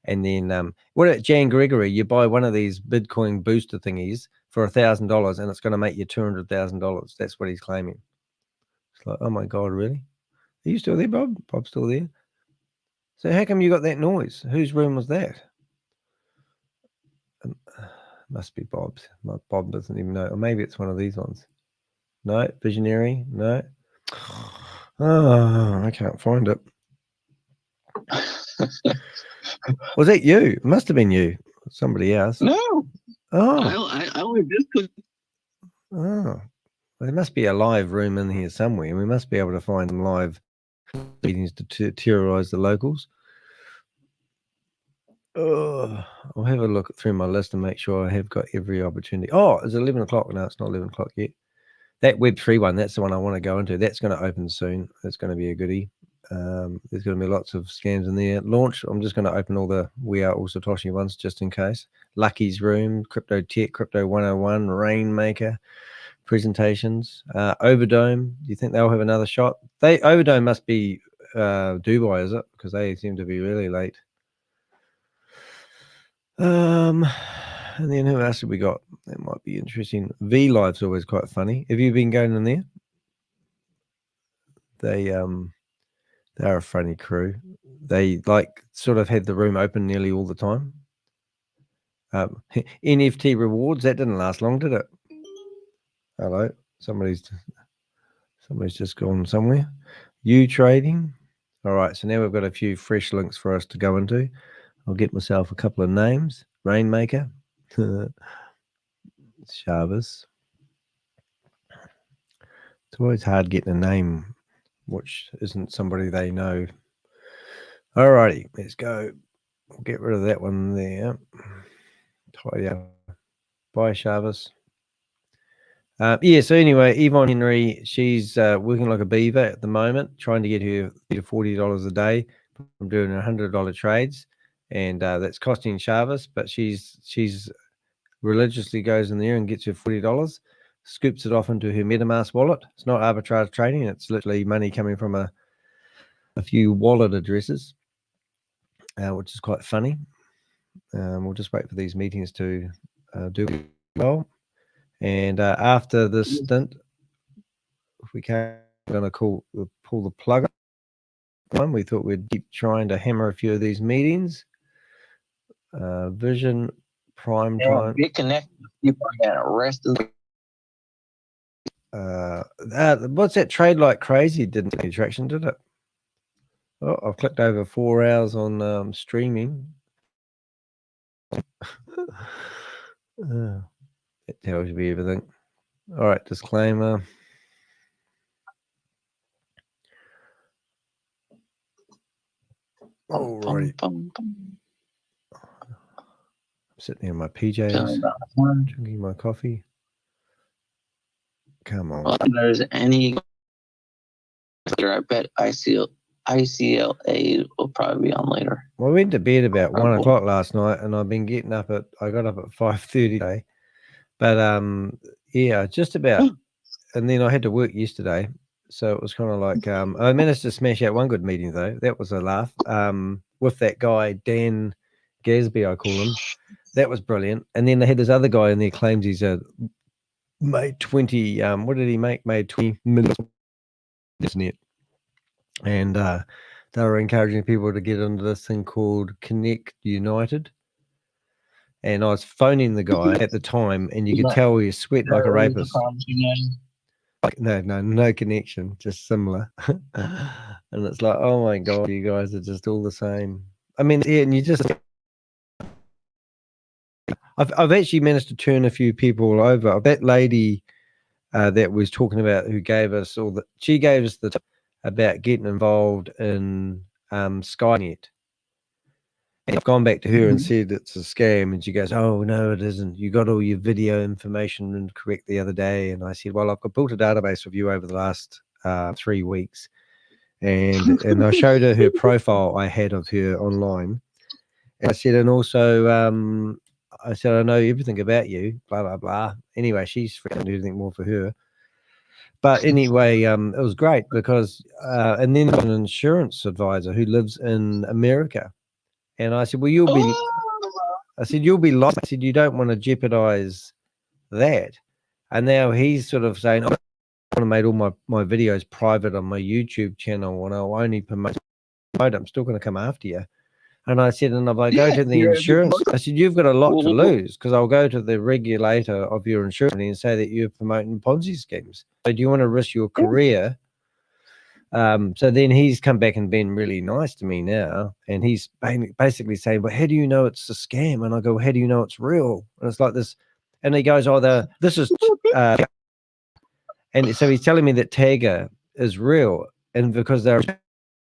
And then what at Jan Gregory, you buy one of these Bitcoin booster thingies for $1,000 and it's going to make you $200,000. That's what he's claiming. It's like, oh my God, really? Are you still there, Bob? Bob's still there. So how come you got that noise? Whose room was that? Must be Bob's. Bob doesn't even know. Or maybe it's one of these ones. No, Visionary. No. Oh, I can't find it. Was that you? It must have been you. Somebody else. No. Oh. I only just. Oh. Well, there must be a live room in here somewhere. We must be able to find some live meetings to terrorize the locals. I'll have a look through my list and make sure I have got every opportunity. Oh, it's 11 o'clock. No, it's not 11 o'clock yet. That Web3 one, that's the one I want to go into. That's going to open soon. That's going to be a goodie. There's going to be lots of scams in there. Launch, I'm just going to open all the We Are All Satoshi ones just in case. Lucky's Room, Crypto Tech, Crypto 101, Rainmaker, presentations. Overdome, do you think they'll have another shot? Overdome must be Dubai, is it? Because they seem to be really late. And then who else have we got? That might be interesting. V Live's always quite funny. Have you been going in there? They're a funny crew. They like sort of had the room open nearly all the time. NFT rewards, that didn't last long, did it? Hello, somebody's just gone somewhere. You trading. All right, so now we've got a few fresh links for us to go into. I'll get myself a couple of names. Rainmaker. Shavez. It's always hard getting a name which isn't somebody they know. Alrighty, let's go. We'll get rid of that one there. Tidy up. Bye, Shavez. Yeah, so anyway, Yvonne Henry, she's working like a beaver at the moment, trying to get her to $40 a day from doing $100 trades. And that's costing Shavez, but she's religiously goes in there and gets her $40, scoops it off into her MetaMask wallet. It's not arbitrage trading. It's literally money coming from a few wallet addresses, which is quite funny. We'll just wait for these meetings to do well. And after this stint, if we can, we're going to pull the plug on. We thought we'd keep trying to hammer a few of these meetings. Vision, prime time. Get connected. People are getting arrested. What's that trade like crazy? Didn't get any traction, did it? Oh, I've clicked over 4 hours on streaming. That tells you everything. All right, disclaimer. All right. Sitting here in my PJs, drinking my coffee. Come on. Well, if there's any, I bet ICLA will probably be on later. Well, I went to bed about 1 o'clock last night, and I've been getting up I got up at 5:30 today. But yeah, just about. And then I had to work yesterday, so it was kind of like I managed to smash out one good meeting though. That was a laugh. With that guy Dan Gasby, I call him. That was brilliant. And then they had this other guy in there claims he's made 20. What did he make? Made 20 million. Isn't it? And they were encouraging people to get into this thing called Connect United. And I was phoning the guy at the time, and you could tell he was sweating like a rapist. No connection, just similar. And it's like, oh my God, you guys are just all the same. I mean, yeah, and you just. I've actually managed to turn a few people over. That lady that was talking about who gave us she gave us the tip about getting involved in Skynet. And I've gone back to her and said it's a scam, and she goes, "Oh no, it isn't. You got all your video information incorrect the other day." And I said, "Well, I've built a database of you over the last 3 weeks, And I showed her profile I had of her online. And I said, and also, I said, I know everything about you, blah, blah, blah. Anyway, she's freaking do anything more for her. But anyway, it was great because, and then an insurance advisor who lives in America. And I said, well, you'll be lost. I said, you don't want to jeopardize that. And now he's sort of saying, I want to make all my videos private on my YouTube channel and I'll only promote. I'm still going to come after you. And I said, and if I go to the insurance, I said, you've got a lot to lose because I'll go to the regulator of your insurance and say that you're promoting Ponzi schemes. So do you want to risk your career? So then he's come back and been really nice to me now. And he's basically saying, well, how do you know it's a scam? And I go, well, how do you know it's real? And it's like this. And he goes, oh, this is, and so he's telling me that Tagger is real. And because they're,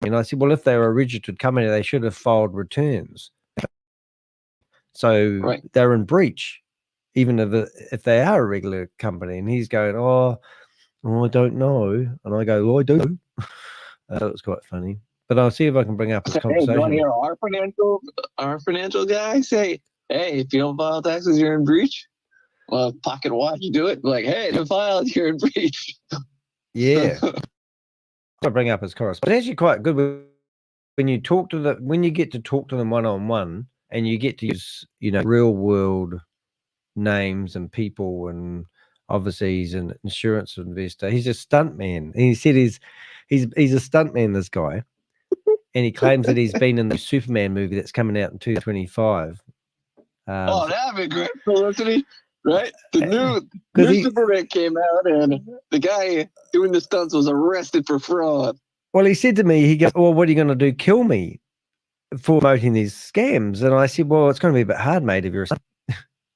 and I said, well, if they were a registered company, they should have filed returns. So they're in breach, even if they are a regular company. And he's going, oh, I don't know. And I go, well, I do. That was quite funny. But I'll see if I can bring up this conversation. Hey, you want to hear our financial guy say, hey, if you don't file taxes, you're in breach? Well, pocket watch, do it. Like, hey, if you filed, you're in breach. Yeah. I bring up his correspondence. It's actually quite good when you talk to when you get to talk to them one-on-one and you get to use, real world names and people, and obviously he's an insurance investor. He's a stunt man. And he said he's a stunt man, this guy. And he claims that he's been in the Superman movie that's coming out in 2025. Oh, that'd be great publicity. Right? The new Superman came out and the guy doing the stunts was arrested for fraud. Well, he said to me, he goes, well, what are you going to do? Kill me for promoting these scams? And I said, well, it's going to be a bit hard, mate, if you're a stunt.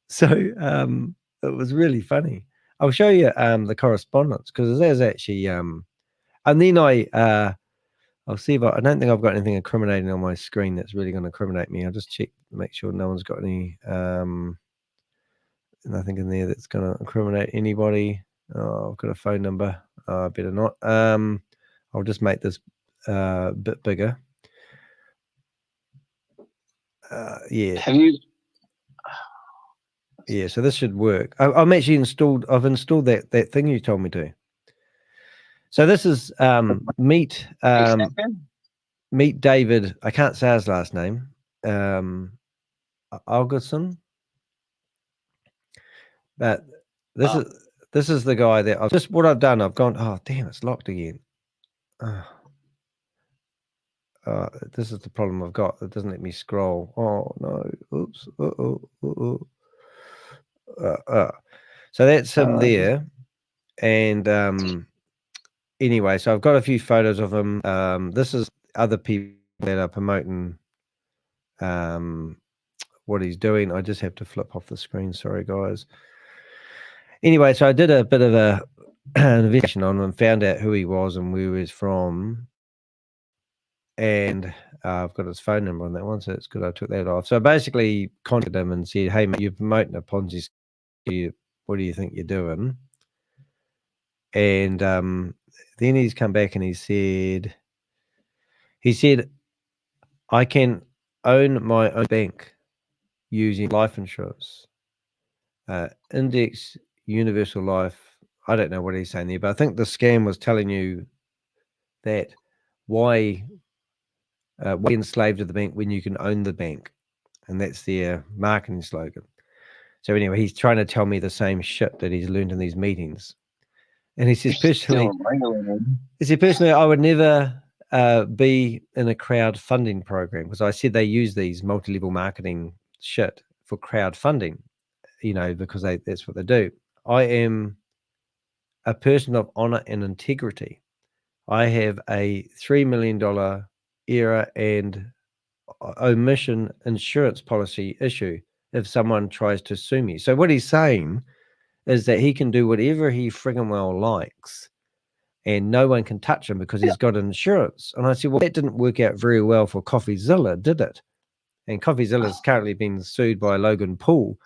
So it was really funny. I'll show you the correspondence because there's actually, and then I'll see if I don't think I've got anything incriminating on my screen that's really going to incriminate me. I'll just check, make sure no one's got any, nothing in there that's going to incriminate anybody. Oh, I've got a phone number. I better not. I'll just make this a bit bigger. Yeah. Have you? Yeah, so this should work. I've installed that thing you told me to. So this is meet David. I can't say his last name. Algerson. But this is the guy that what I've done. I've gone, oh damn, it's locked again. This is the problem I've got. It doesn't let me scroll. Oh no. Oops. So that's him there. And anyway, so I've got a few photos of him. This is other people that are promoting what he's doing. I just have to flip off the screen. Sorry, guys. Anyway, so I did a bit of an investigation on him and found out who he was and where he was from. And I've got his phone number on that one, so it's good I took that off. So I basically contacted him and said, hey, mate, you're promoting a Ponzi scheme. What do you think you're doing? And then he's come back and he said, I can own my own bank using life insurance. Index Universal Life. I don't know what he's saying there, but I think the scam was telling you that why enslaved to the bank when you can own the bank, and that's their marketing slogan. So anyway, he's trying to tell me the same shit that he's learned in these meetings, and he says personally, I would never be in a crowdfunding program because I said they use these multi-level marketing shit for crowdfunding, because that's what they do. I am a person of honor and integrity. I have a $3 million error and omission insurance policy issue if someone tries to sue me. So what he's saying is that he can do whatever he friggin' well likes and no one can touch him because he's got insurance. And I said, well, that didn't work out very well for CoffeeZilla, did it? And CoffeeZilla is currently being sued by Logan Paul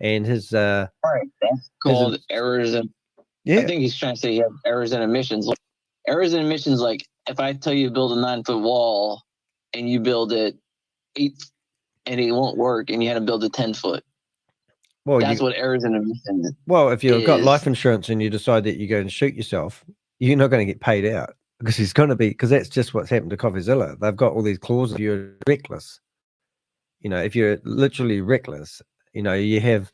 and his that's called errors. I think he's trying to say he has errors and omissions. Errors and omissions, like if I tell you to build a 9-foot wall and you build it 8 and it won't work and you had to build a 10-foot. Well, that's what errors in omission. Well, if you've got life insurance and you decide that you're going to shoot yourself, you're not going to get paid out because it's going to be, because that's just what's happened to CoffeeZilla. They've got all these clauses. If you're reckless, you know, if you're literally reckless, you know, you have,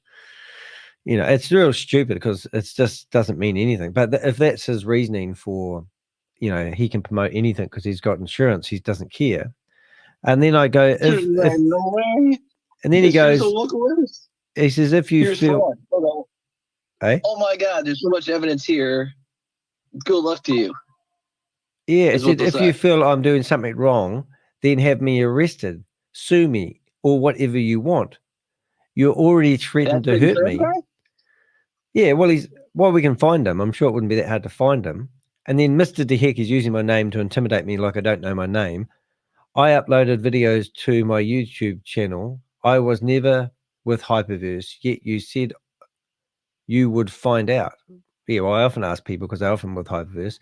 you know, it's real stupid because it just doesn't mean anything. But if that's his reasoning for, you know, he can promote anything because he's got insurance, he doesn't care. And then I go, no way. And then he goes, he says, if you Here's feel, hey? Oh my God, there's so much evidence here. Good luck to you. Yeah, it said, if you feel I'm doing something wrong, then have me arrested, sue me, or whatever you want. You're already threatened to hurt me. Yeah, well, we can find him. I'm sure it wouldn't be that hard to find him. And then Mr. de Hek is using my name to intimidate me like I don't know my name. I uploaded videos to my YouTube channel. I was never with Hyperverse, yet you said you would find out. Yeah, well, I often ask people because I often with Hyperverse,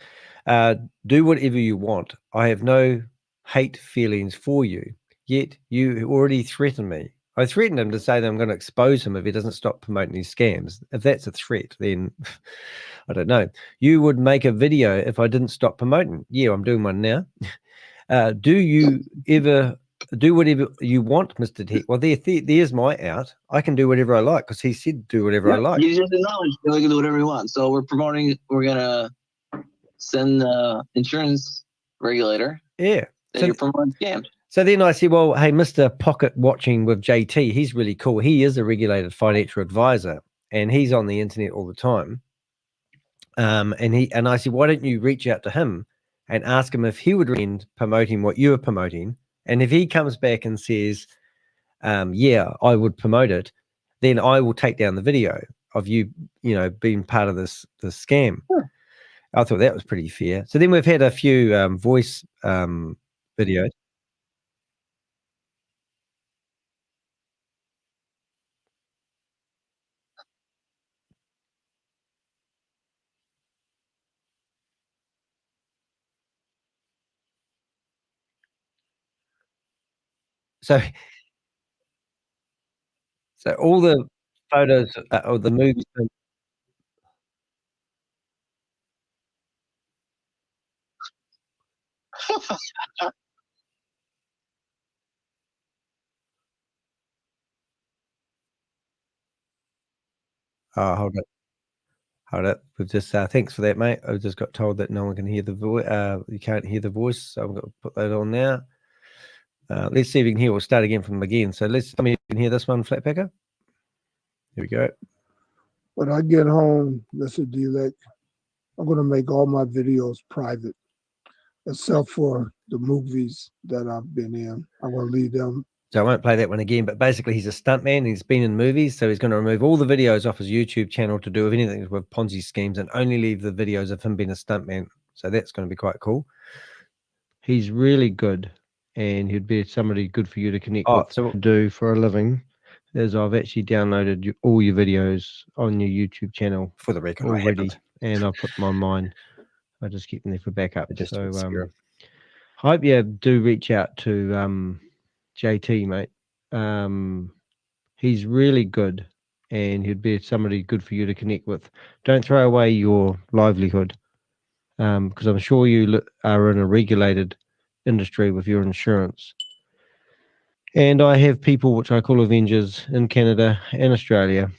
do whatever you want. I have no hate feelings for you, yet you already threatened me. I threatened him to say that I'm going to expose him if he doesn't stop promoting these scams. If that's a threat, then I don't know. You would make a video if I didn't stop promoting. Yeah, I'm doing one now. Do you ever do whatever you want, Mr. de Hek? Well, there's my out. I can do whatever I like because he said do whatever I like. You just acknowledged that we can do whatever we want. So we're going to send the insurance regulator. Yeah. That you're promoting scams. So then I said, well, hey, Mr. Pocket Watching with JT, he's really cool. He is a regulated financial advisor and he's on the internet all the time. And I said, why don't you reach out to him and ask him if he would recommend promoting what you're promoting? And if he comes back and says, yeah, I would promote it, then I will take down the video of you, you know, being part of this scam. Sure. I thought that was pretty fair. So then we've had a few voice videos. So all the photos of the movies. Oh, hold up. We've just thanks for that, mate. I've just got told that no one can hear the voice. You can't hear the voice, so I'm going to put that on now. Let's see if we can hear. We'll start again from again. So tell me if you can hear this one, Flatpacker. Here we go. When I get home, Mr. de Hek, I'm going to make all my videos private, except for the movies that I've been in. I'm going to leave them. So I won't play that one again, but basically he's a stuntman. He's been in movies, so he's going to remove all the videos off his YouTube channel to do with anything with Ponzi schemes and only leave the videos of him being a stuntman. So that's going to be quite cool. He's really good, and he'd be somebody good for you to connect with. So what I do for a living is I've actually downloaded all your videos on your YouTube channel for the record already, and I put them on mine. I just keep them there for backup. So I hope you do reach out to JT, mate. He's really good, and he'd be somebody good for you to connect with. Don't throw away your livelihood, because I'm sure you are in a regulated industry with your insurance. And I have people which I call Avengers in Canada and Australia,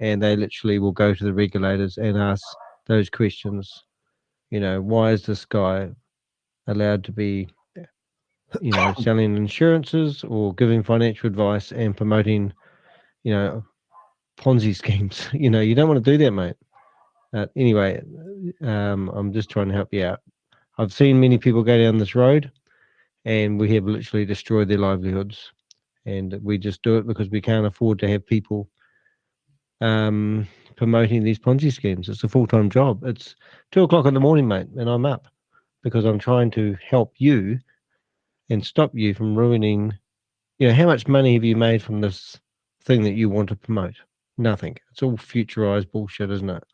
and they literally will go to the regulators and ask those questions. You know, why is this guy allowed to be, you know, selling insurances or giving financial advice and promoting, you know, Ponzi schemes? You know, you don't want to do that, mate. Anyway, I'm just trying to help you out. I've seen many people go down this road, and we have literally destroyed their livelihoods. And we just do it because we can't afford to have people promoting these Ponzi schemes. It's a full-time job. It's 2 o'clock in the morning, mate, and I'm up because I'm trying to help you and stop you from ruining. You know, how much money have you made from this thing that you want to promote? Nothing. It's all futurized bullshit, isn't it?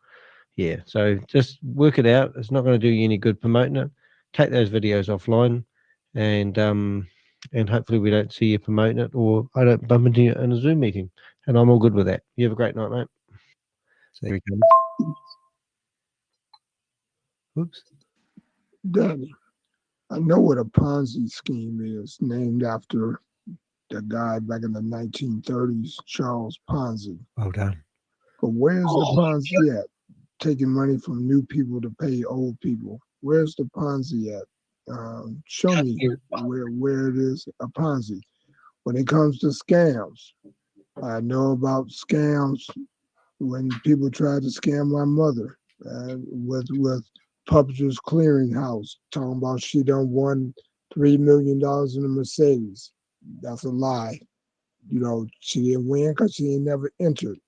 Yeah. So just work it out. It's not going to do you any good promoting it. take those videos offline, and hopefully we don't see you promoting it, or I don't bump into you in a Zoom meeting, and I'm all good with that. You have a great night, mate. So there he comes. Oops. Danny, I know what a Ponzi scheme is, named after the guy back in the 1930s, Charles Ponzi. Well done. But where's the Ponzi at? Taking money from new people to pay old people. Where's the Ponzi at? Show me where it is a Ponzi. When it comes to scams, I know about scams when people tried to scam my mother with Publishers Clearinghouse, talking about she done won $3 million in a Mercedes. That's a lie. You know, she didn't win because she ain't never entered.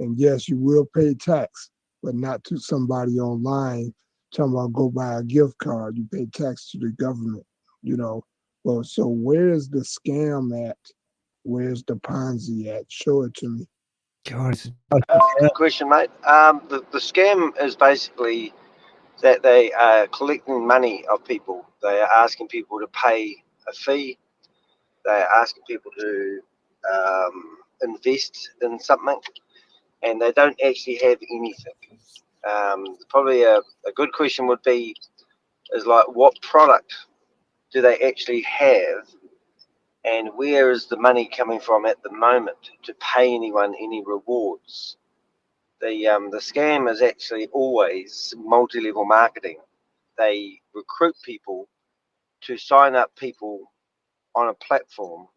And yes, you will pay tax, but not to somebody online talking about go buy a gift card. You pay tax to the government, you know. Well, so where is the scam at? Where's the Ponzi at? Show it to me. God, good question, mate. The scam is basically that they are collecting money of people. They are asking people to pay a fee. They are asking people to invest in something, and they don't actually have anything. Probably a good question would be, is like, what product do they actually have, and where is the money coming from at the moment to pay anyone any rewards? The scam is actually always multi-level marketing. They recruit people to sign up people on a platform,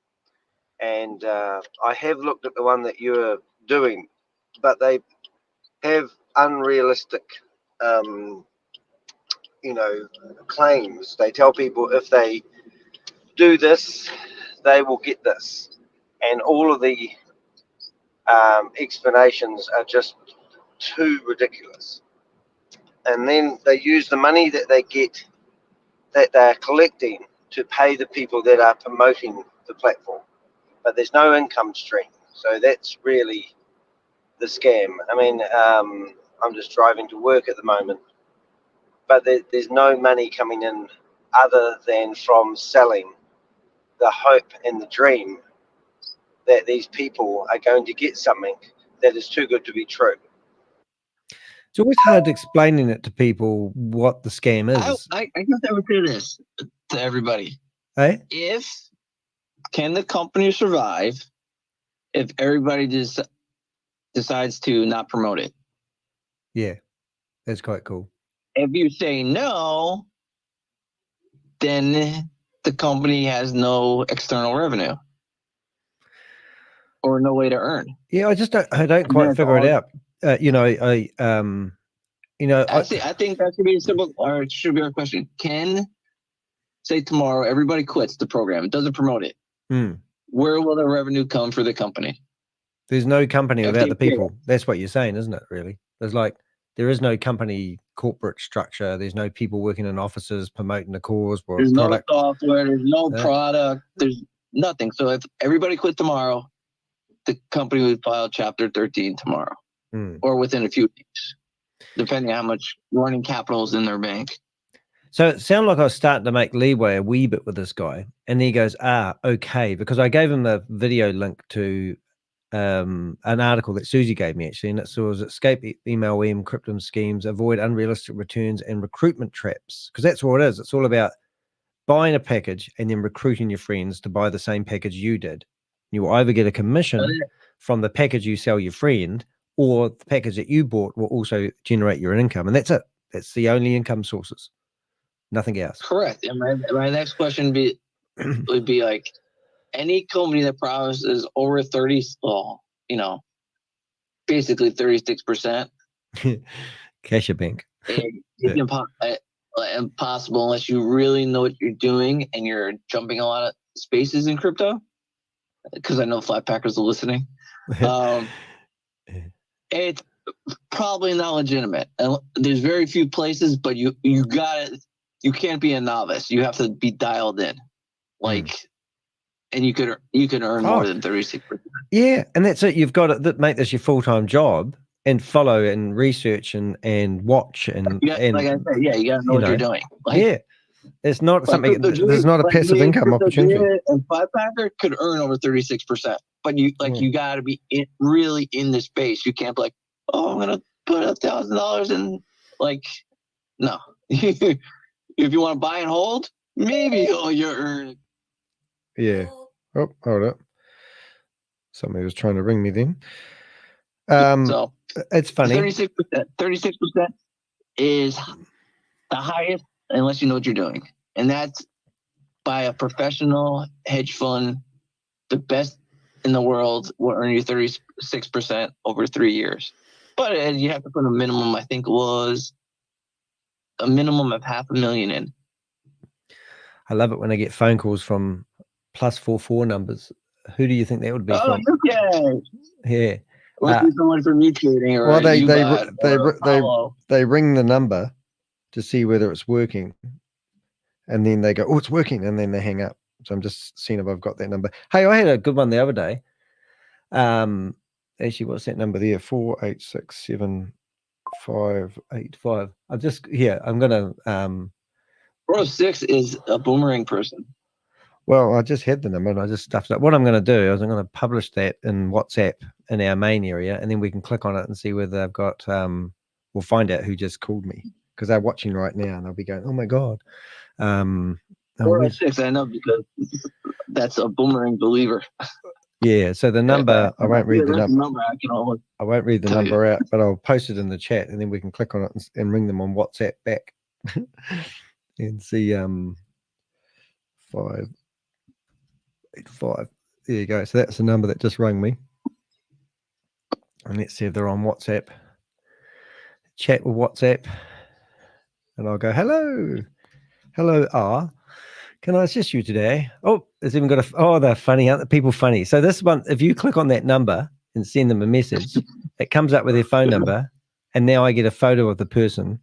and I have looked at the one that you're doing, but they have unrealistic claims. They tell people if they do this, they will get this, and all of the explanations are just too ridiculous. And then they use the money that they get, that they're collecting, to pay the people that are promoting the platform, but there's no income stream. So that's really the scam. I mean, I'm just driving to work at the moment, but there's no money coming in other than from selling the hope and the dream that these people are going to get something that is too good to be true. It's always hard explaining it to people what the scam is. I guess I would say this to everybody. Hey? Can the company survive if everybody just decides to not promote it? Yeah, that's quite cool. If you say no, then the company has no external revenue or no way to earn. Yeah, I don't quite figure it out. I think that should be a simple, or it should be our question. Can, say tomorrow, everybody quits the program, doesn't promote it. Where will the revenue come for the company? There's no company without the people. That's what you're saying, isn't it, really? There is no company corporate structure. There's no people working in offices promoting the cause. Or there's product. No software, there's no product, there's nothing. So if everybody quit tomorrow, the company would file Chapter 13 tomorrow or within a few weeks, depending on how much running capital is in their bank. So it sounded like I was starting to make leeway a wee bit with this guy. And then he goes, okay, because I gave him the video link to an article that Susie gave me, actually, and it was escape email crypto schemes, avoid unrealistic returns and recruitment traps, because that's what it is. It's all about buying a package and then recruiting your friends to buy the same package you did. You will either get a commission from the package you sell your friend, or the package that you bought will also generate your income, and that's it. That's the only income sources, nothing else. Correct. And my next question would be like, any company that promises over 30, basically 36%. Cash your bank. It's impossible unless you really know what you're doing and you're jumping a lot of spaces in crypto. Because I know flat packers are listening. It's probably not legitimate. And there's very few places, but you can't be a novice. You have to be dialed in. And you can earn more than 36%. Yeah, and that's it. You've got to make this your full-time job and follow and research and watch and like I said, you gotta know what you're doing. It's not Like something. Crypto There's Jig, not a like passive me, income Crypto opportunity. Jig and Five Packer could earn over 36%. But you you got to be really in the space. You can't be like, oh, I'm gonna put $1,000 in. Like, no. If you want to buy and hold, maybe you're earning. Yeah. Oh, hold up. Somebody was trying to ring me then. So it's funny. 36%. 36% is the highest unless you know what you're doing, and that's by a professional hedge fund. The best in the world will earn you 36% over 3 years, but you have to put a minimum. I think was a minimum of $500,000 in. I love it when I get phone calls from +44 numbers. Who do you think that would be from? Okay. Yeah. Must be someone from me trading or Well, they ring the number to see whether it's working, and then they go, "Oh, it's working," and then they hang up. So I'm just seeing if I've got that number. Hey, I had a good one the other day. Actually, what's that number there? 4867585. I'll just I'm gonna 406 is a Boomerang person. Well, I just had the number and I just stuffed it up. What I'm going to do is I'm going to publish that in WhatsApp in our main area, and then we can click on it and see whether they've got, we'll find out who just called me, because they're watching right now and they'll be going, oh my God. 406, I know, because that's a Boomerang believer. Yeah, so the number, I won't read the number. I won't read the number out, but I'll post it in the chat, and then we can click on it and ring them on WhatsApp back and see 585. There you go. So that's the number that just rang me. And let's see if they're on WhatsApp. Chat with WhatsApp. And I'll go, hello. Hello, R. Can I assist you today? Oh, it's even got they're funny, aren't they? People funny. So this one, if you click on that number and send them a message, it comes up with their phone number. And now I get a photo of the person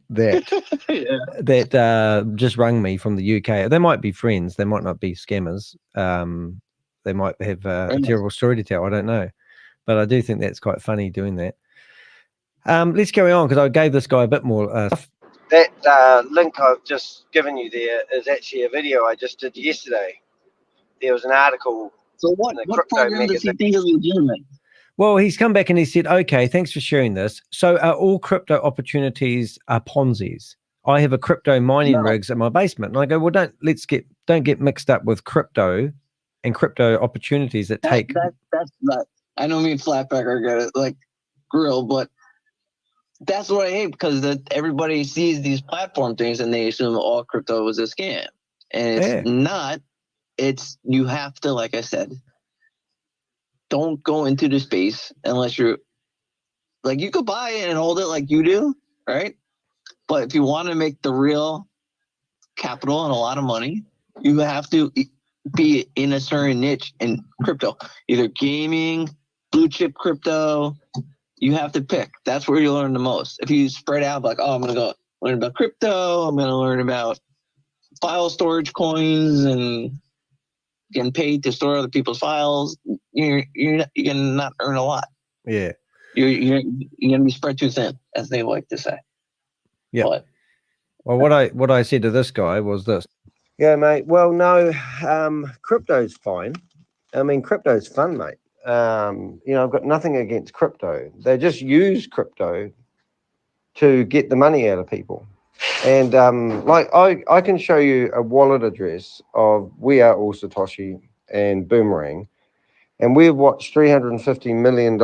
that just rung me from the UK. They might be friends. They might not be scammers. They might have a terrible story to tell. I don't know. But I do think that's quite funny doing that. Let's carry on, because I gave this guy a bit more stuff. That link I've just given you there is actually a video I just did yesterday. There was an article. So what program does he think is legitimate? Well, he's come back and he said, okay, thanks for sharing this. So are all crypto opportunities are Ponzi's? I have a crypto mining rigs in my basement. And I go, well, don't get mixed up with crypto and crypto opportunities that take. That's not, I don't mean flatbacker get it like grill, but that's what I hate, because everybody sees these platform things and they assume all crypto was a scam. And it's not. It's, you have to, like I said, don't go into the space unless you're like, you could buy it and hold it like you do, right? But if you want to make the real capital and a lot of money, you have to be in a certain niche in crypto, either gaming, blue chip crypto. You have to pick. That's where you learn the most. If you spread out, like, oh, I'm going to go learn about crypto, I'm going to learn about file storage coins and getting paid to store other people's files, you're going to not earn a lot. Yeah. You're going to be spread too thin, as they like to say. Yeah. But, well, what I said to this guy was this. Yeah, mate. Well, no, crypto's fine. I mean, crypto's fun, mate. I've got nothing against crypto. They just use crypto to get the money out of people. And I can show you a wallet address of We Are All Satoshi and Boomerang, and we've watched $350 million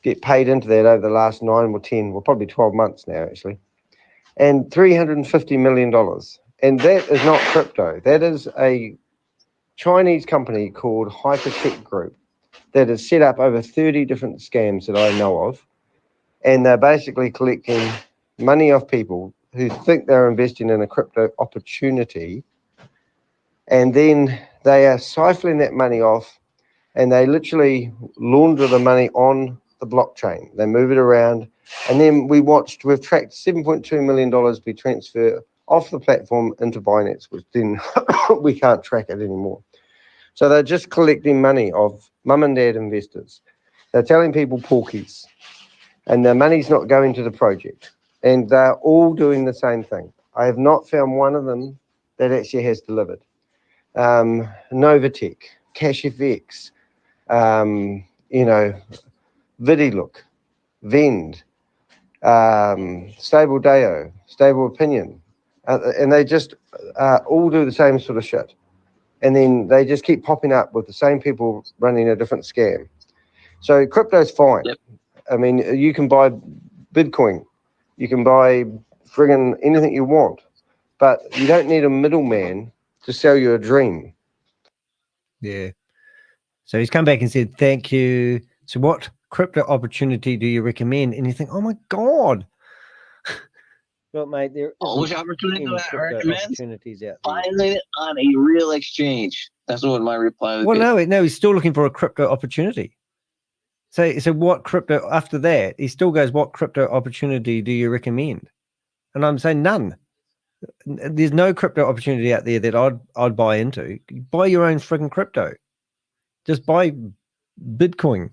get paid into that over the last 9 or 10, well, probably 12 months now, actually. And $350 million. And that is not crypto. That is a Chinese company called Hypertech Group that has set up over 30 different scams that I know of. And they're basically collecting money off people who think they're investing in a crypto opportunity. And then they are siphoning that money off, and they literally launder the money on the blockchain. They move it around. And then we've tracked $7.2 million be transferred off the platform into Binance, which then we can't track it anymore. So they're just collecting money of mum and dad investors. They're telling people porkies, and the money's not going to the project. and they're all doing the same thing. I have not found one of them that actually has delivered. Novatech, CashFX, you know, VidiLook, Vend, Stable DAO, Stable Opinion, and they just all do the same sort of shit. And then they just keep popping up with the same people running a different scam. So crypto's fine. Yep. I mean, you can buy Bitcoin, you can buy friggin' anything you want, but you don't need a middleman to sell you a dream. Yeah. So he's come back and said, thank you. So what crypto opportunity do you recommend? And you think, oh my God. Well, mate, there which opportunity do I recommend? Opportunities out there. Finding it on a real exchange. That's what my reply would be. Well, no, he's still looking for a crypto opportunity. So what crypto, after that, he still goes, what crypto opportunity do you recommend? And I'm saying none. There's no crypto opportunity out there that I'd buy into. Buy your own friggin' crypto. Just buy Bitcoin,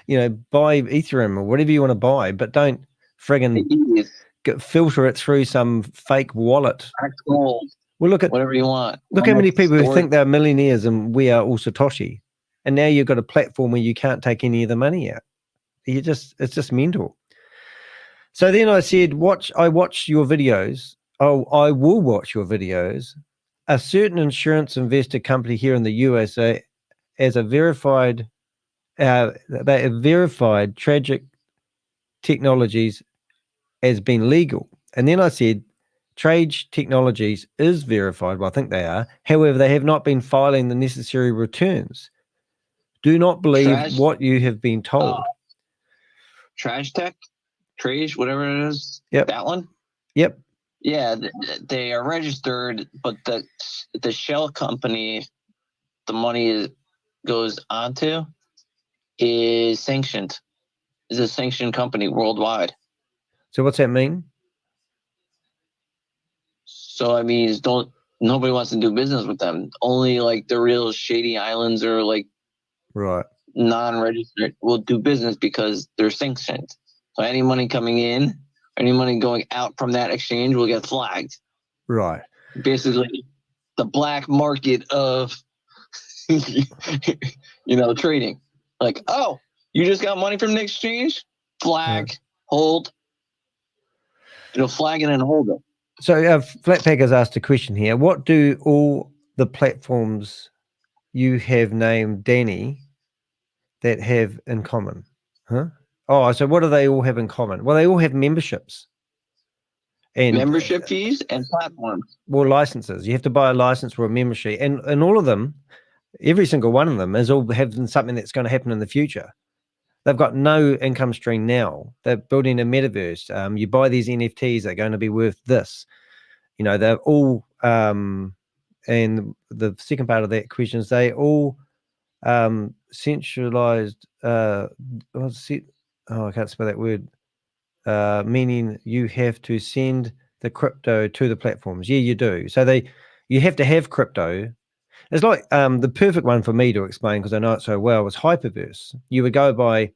you know, buy Ethereum or whatever you want to buy, but don't friggin' filter it through some fake wallet. Well, look at whatever you want. Look how many people who think they're millionaires and we are all Satoshi. And now you've got a platform where you can't take any of the money out. It's just mental. So then I said, I watch your videos. Oh, I will watch your videos. A certain insurance investor company here in the USA as a verified, they have verified tragic technologies as being legal. And then I said, Trade Technologies is verified. Well, I think they are. However, they have not been filing the necessary returns. Do not believe what you have been told. Trash Tech, Trage, whatever it is. Yep. That one. Yep. Yeah, they are registered, but the shell company, the money goes onto, is sanctioned. Is a sanctioned company worldwide. So what's that mean? So I mean, nobody wants to do business with them. Only like the real shady islands or like right non-registered will do business because they're sanctioned. So any money coming in, any money going out from that exchange will get flagged. Right. Basically, the black market of trading. Like, oh, you just got money from the exchange? Flag, hold. Flag it and hold it. So Flatpack has asked a question here. What do all the platforms you have named Danny that have in common? Huh? Oh, so what do they all have in common? Well, they all have memberships. And membership fees and platforms. Well, licenses. You have to buy a license for a membership. And all of them, every single one of them is all having something that's going to happen in the future. They've got no income stream now. They're building a metaverse. You buy these NFTs, they're going to be worth this. They're all, and the second part of that question is they all centralized, I can't spell that word, meaning you have to send the crypto to the platforms. Yeah, you do. So you have to have crypto. It's like the perfect one for me to explain, because I know it so well, was Hyperverse. You would go buy,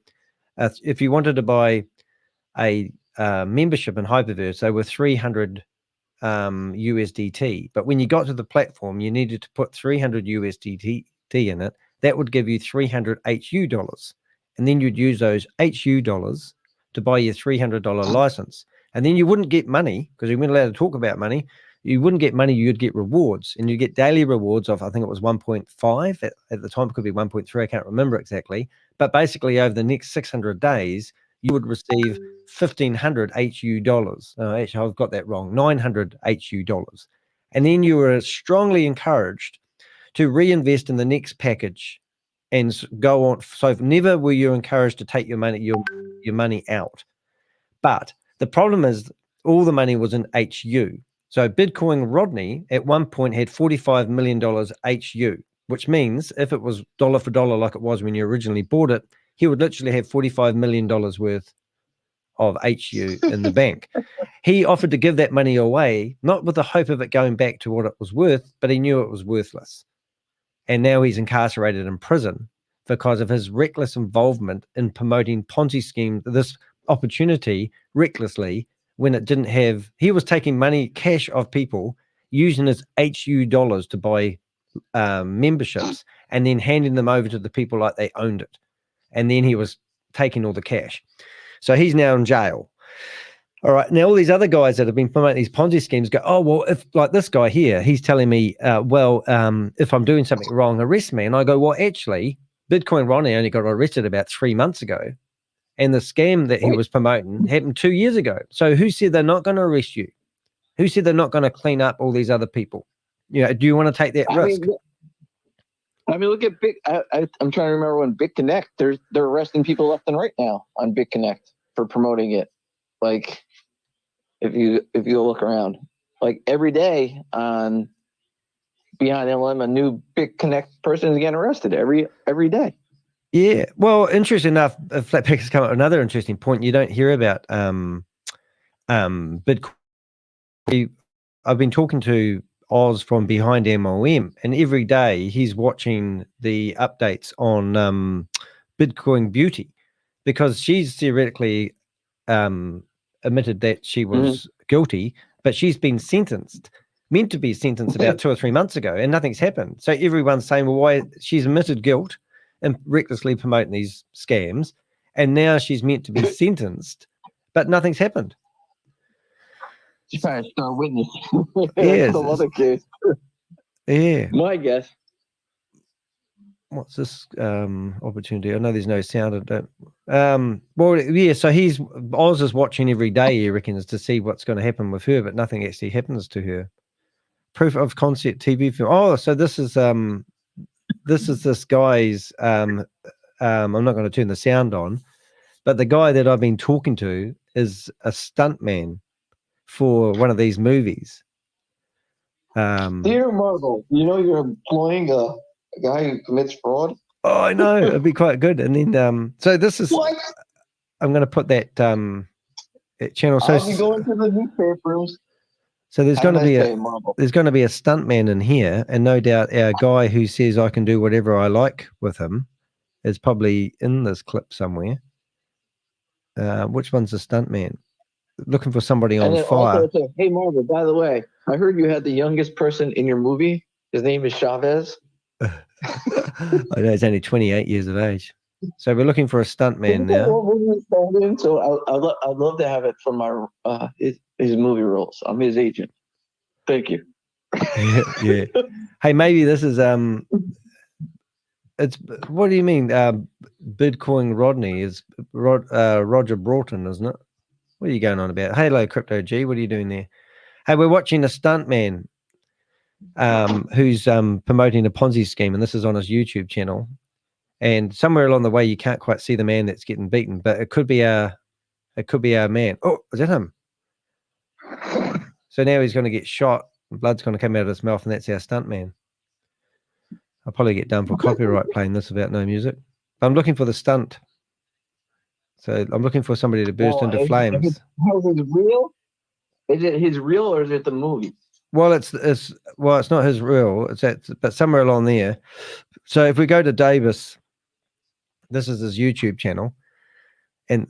if you wanted to buy a membership in Hyperverse, they were 300 USDT. But when you got to the platform, you needed to put 300 USDT in it. That would give you 300 HU dollars. And then you'd use those HU dollars to buy your $300 license. And then you wouldn't get money, because you weren't allowed to talk about money. You wouldn't get money, you'd get rewards. And you get daily rewards of, I think it was 1.5 at the time, it could be 1.3, I can't remember exactly. But basically over the next 600 days, you would receive 1,500 HU dollars. Actually, I've got that wrong, 900 HU dollars. And then you were strongly encouraged to reinvest in the next package and go on. So never were you encouraged to take your money out. But the problem is all the money was in HU. So Bitcoin Rodney at one point had $45 million HU, which means if it was dollar for dollar like it was when you originally bought it, he would literally have $45 million worth of HU in the bank. He offered to give that money away, not with the hope of it going back to what it was worth, but he knew it was worthless. And now he's incarcerated in prison because of his reckless involvement in promoting Ponzi scheme, this opportunity recklessly when it didn't have, he was taking money, cash of people, using his HU dollars to buy memberships and then handing them over to the people like they owned it. And then he was taking all the cash. So he's now in jail. All right. Now, all these other guys that have been promoting these Ponzi schemes go, oh, well, if like this guy here, he's telling me, if I'm doing something wrong, arrest me. And I go, well, actually, Bitcoin Ronnie only got arrested about 3 months ago. And the scam that he was promoting happened 2 years ago. So who said they're not going to arrest you? Who said they're not going to clean up all these other people? You know, do you want to take that risk? I mean, look at I'm trying to remember when BitConnect, they're arresting people left and right now on BitConnect for promoting it. Like, if you look around, like every day on Behind LM, a new BitConnect person is getting arrested every day. Yeah. Well, interesting enough, Flatpak has come up with another interesting point. You don't hear about Bitcoin. I've been talking to Oz from Behind MOM, and every day he's watching the updates on Bitcoin Beauty, because she's theoretically admitted that she was guilty, but she's been meant to be sentenced about 2 or 3 months ago, and nothing's happened. So everyone's saying, well, why? She's admitted guilt and recklessly promoting these scams, and now she's meant to be sentenced, but nothing's happened. She's trying to start witness. Yes. Some other case. Yeah. My guess. What's this opportunity? I know there's no sound. I don't. Well, yeah. So Oz is watching every day, he reckons, to see what's going to happen with her, but nothing actually happens to her. Proof of concept TV film. Oh, so this is this guy's. I'm not going to turn the sound on, but the guy that I've been talking to is a stuntman for one of these movies. Dear Marvel, you know you're employing a guy who commits fraud. Oh, I know. It'd be quite good. And then, so this is. What? I'm going to put that channel. So I'll be going to the newspapers. So there's going to be a stuntman in here, and no doubt our guy who says I can do whatever I like with him is probably in this clip somewhere. Which one's the stuntman? Looking for somebody on fire. Also, hey Marvel, by the way, I heard you had the youngest person in your movie. His name is Shavez. I know he's only 28 years of age. So we're looking for a stuntman now. So I'd love to have it from our his movie roles. I'm his agent. Thank you. Yeah. Hey, maybe this is it's what do you mean? Bitcoin Rodney is Roger Broughton, isn't it? What are you going on about? Hello, Crypto G. What are you doing there? Hey, we're watching a stuntman who's promoting a Ponzi scheme, and this is on his YouTube channel. And somewhere along the way, you can't quite see the man that's getting beaten, but it could be our man. Oh, is that him? So now he's going to get shot. Blood's going to come out of his mouth, and that's our stuntman. I'll probably get done for copyright playing this without no music. I'm looking for the stunt. So I'm looking for somebody to burst into flames. Is it real? Is it his real or is it the movie? Well, it's not his real. But somewhere along there. So if we go to Davis, this is his YouTube channel, and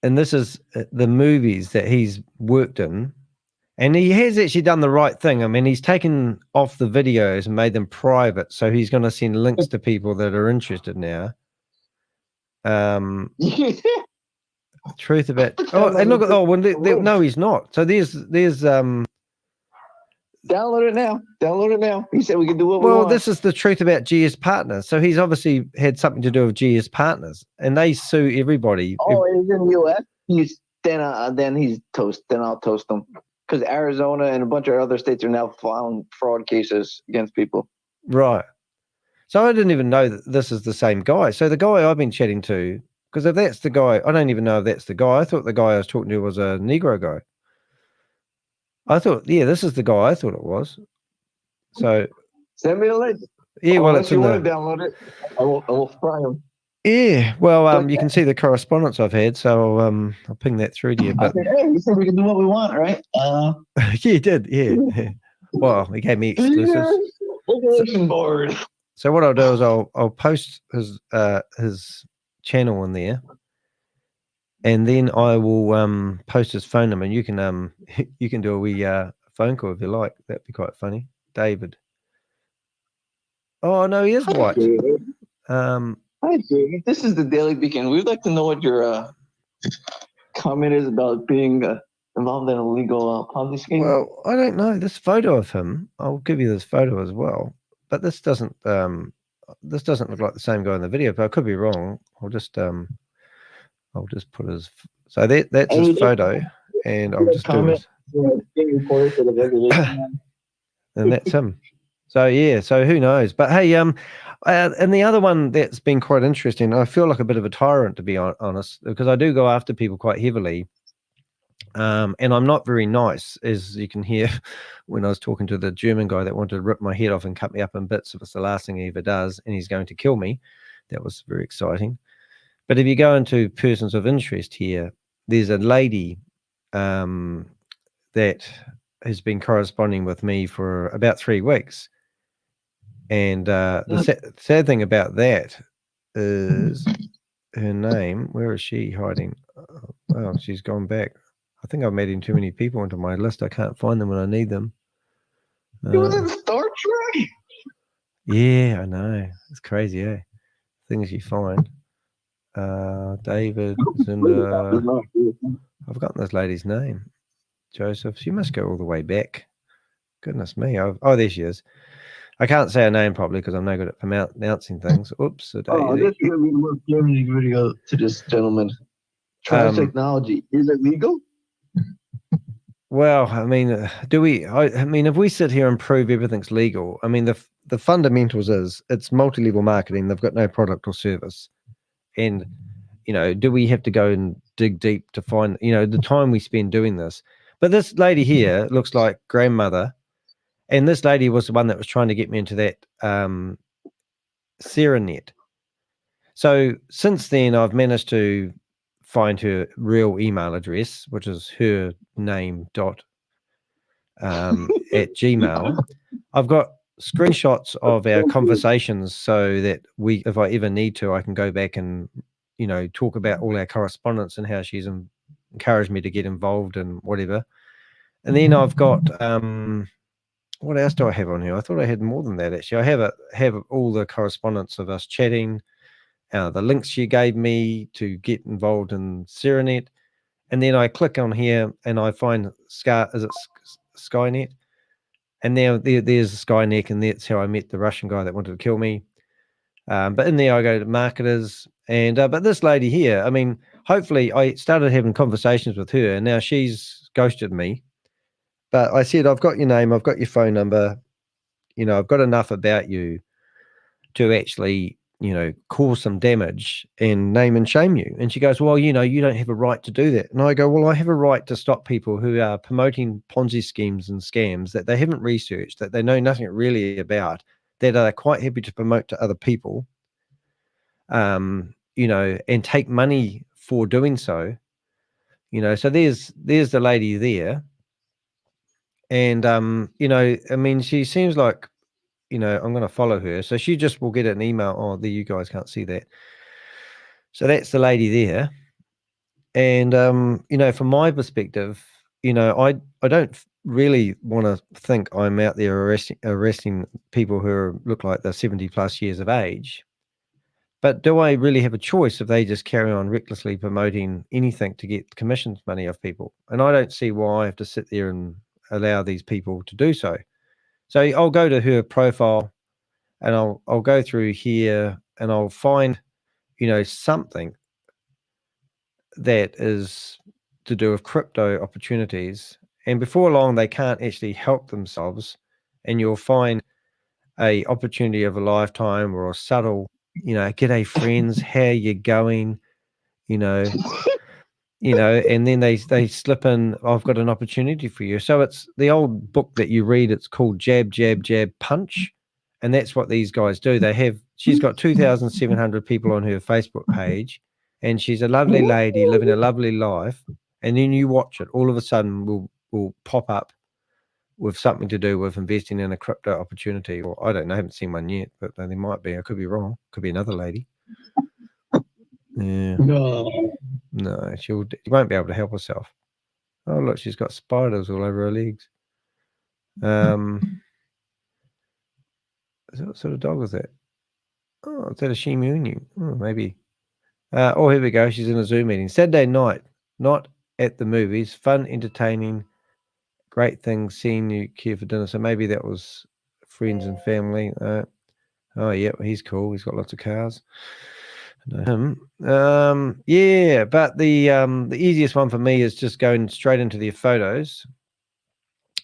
this is the movies that he's worked in, and he has actually done the right thing. I mean, he's taken off the videos and made them private, so he's going to send links to people that are interested now. Truth about and look at no, he's not. So there's download it now. Download it now. He said we can do what we want. Well, this is the truth about GS Partners. So he's obviously had something to do with GS Partners, and they sue everybody. Oh, he's in the US. Then he's toast. Then I'll toast him because Arizona and a bunch of other states are now filing fraud cases against people. Right. So I didn't even know that this is the same guy. So the guy I've been chatting to, because if that's the guy, I don't even know if that's the guy. I thought the guy I was talking to was a Negro guy. I thought, yeah, this is the guy I thought it was. So send me the link. Yeah, well, it's if you want to download it, I will fry him. Yeah, well, you can see the correspondence I've had, so I'll ping that through to you. But hey, you said we can do what we want, right? Yeah, you did, yeah. Well, he gave me exclusives. Regulation board. So what I'll do is I'll post his channel in there, and then I will post his phone number, and you can you can do a wee phone call if you like. That'd be quite funny. David. Oh no, he is white. Hi, David. This is the Daily Beacon. We'd like to know what your comment is about being involved in a legal Ponzi scheme. Well, I don't know. This photo of him, I'll give you this photo as well. But this doesn't look like the same guy in the video. But I could be wrong. I'll just put his. So that's his photo, and I'll just do this. And that's him. So yeah, so who knows? But hey, and the other one that's been quite interesting, I feel like a bit of a tyrant, to be honest, because I do go after people quite heavily, and I'm not very nice, as you can hear when I was talking to the German guy that wanted to rip my head off and cut me up in bits if it's the last thing he ever does, and he's going to kill me. That was very exciting. But if you go into persons of interest here, there's a lady that has been corresponding with me for about 3 weeks. And the sad thing about that is her name. Where is she hiding? Oh, she's gone back. I think I'm adding too many people into my list. I can't find them when I need them. It was in Star Trek. Yeah, I know. It's crazy, eh? Things you find. David, Zinda. I've forgotten this lady's name. Joseph. She must go all the way back. Goodness me. Oh, there she is. I can't say her name properly because I'm no good at pronouncing things. Oops. Oh, this is going to be the most damaging video to this gentleman. Trash technology. Is it legal? Well, I mean, I mean, if we sit here and prove everything's legal, I mean, the fundamentals is it's multi-level marketing. They've got no product or service. And, you know, do we have to go and dig deep to find, you know, the time we spend doing this? But this lady here looks like grandmother. And this lady was the one that was trying to get me into that Serenet. So since then, I've managed to find her real email address, which is her name at Gmail. I've got screenshots of our conversations so that if I ever need to, I can go back and, you know, talk about all our correspondence and how she's encouraged me to get involved and whatever. And then I've got what else do I have on here? I thought I had more than that, actually. I have all the correspondence of us chatting, the links she gave me to get involved in Serenet. And then I click on here and I find Skynet? And now there's Skynet, and that's how I met the Russian guy that wanted to kill me. But in there I go to marketers. And but this lady here, I mean, hopefully I started having conversations with her, and now she's ghosted me. But I said, I've got your name, I've got your phone number, you know, I've got enough about you to actually, you know, cause some damage and name and shame you. And she goes, well, you know, you don't have a right to do that. And I go, well, I have a right to stop people who are promoting Ponzi schemes and scams that they haven't researched, that they know nothing really about, that are quite happy to promote to other people, you know, and take money for doing so. You know, so there's the lady there. And, you know, I mean, she seems like, you know, I'm going to follow her. So she just will get an email. Oh, there, you guys can't see that. So that's the lady there. And, you know, from my perspective, you know, I don't really want to think I'm out there arresting people who look like they're 70 plus years of age. But do I really have a choice if they just carry on recklessly promoting anything to get commissions money off people? And I don't see why I have to sit there and allow these people to do so. So I'll go to her profile and I'll go through here and I'll find, you know, something that is to do with crypto opportunities. And before long, they can't actually help themselves. And you'll find a opportunity of a lifetime or a subtle, you know, g'day friends, how you going, you know, and then they slip in, I've got an opportunity for you. So it's the old book that you read. It's called Jab, Jab, Jab, Punch. And that's what these guys do. She's got 2,700 people on her Facebook page, and she's a lovely lady living a lovely life. And then you watch it, all of a sudden will pop up with something to do with investing in a crypto opportunity. Or I don't know, I haven't seen one yet, but there might be. I could be wrong. Could be another lady. Yeah. No. No, she won't be able to help herself. Oh, look, she's got spiders all over her legs. What sort of dog is that? Oh, is that a Shimu? Oh, maybe. Oh, here we go. She's in a Zoom meeting. Saturday night, not at the movies. Fun, entertaining, great things. Seeing you here for dinner. So maybe that was friends and family. Oh, yeah, he's cool. He's got lots of cars. I know him. Yeah, but the easiest one for me is just going straight into their photos,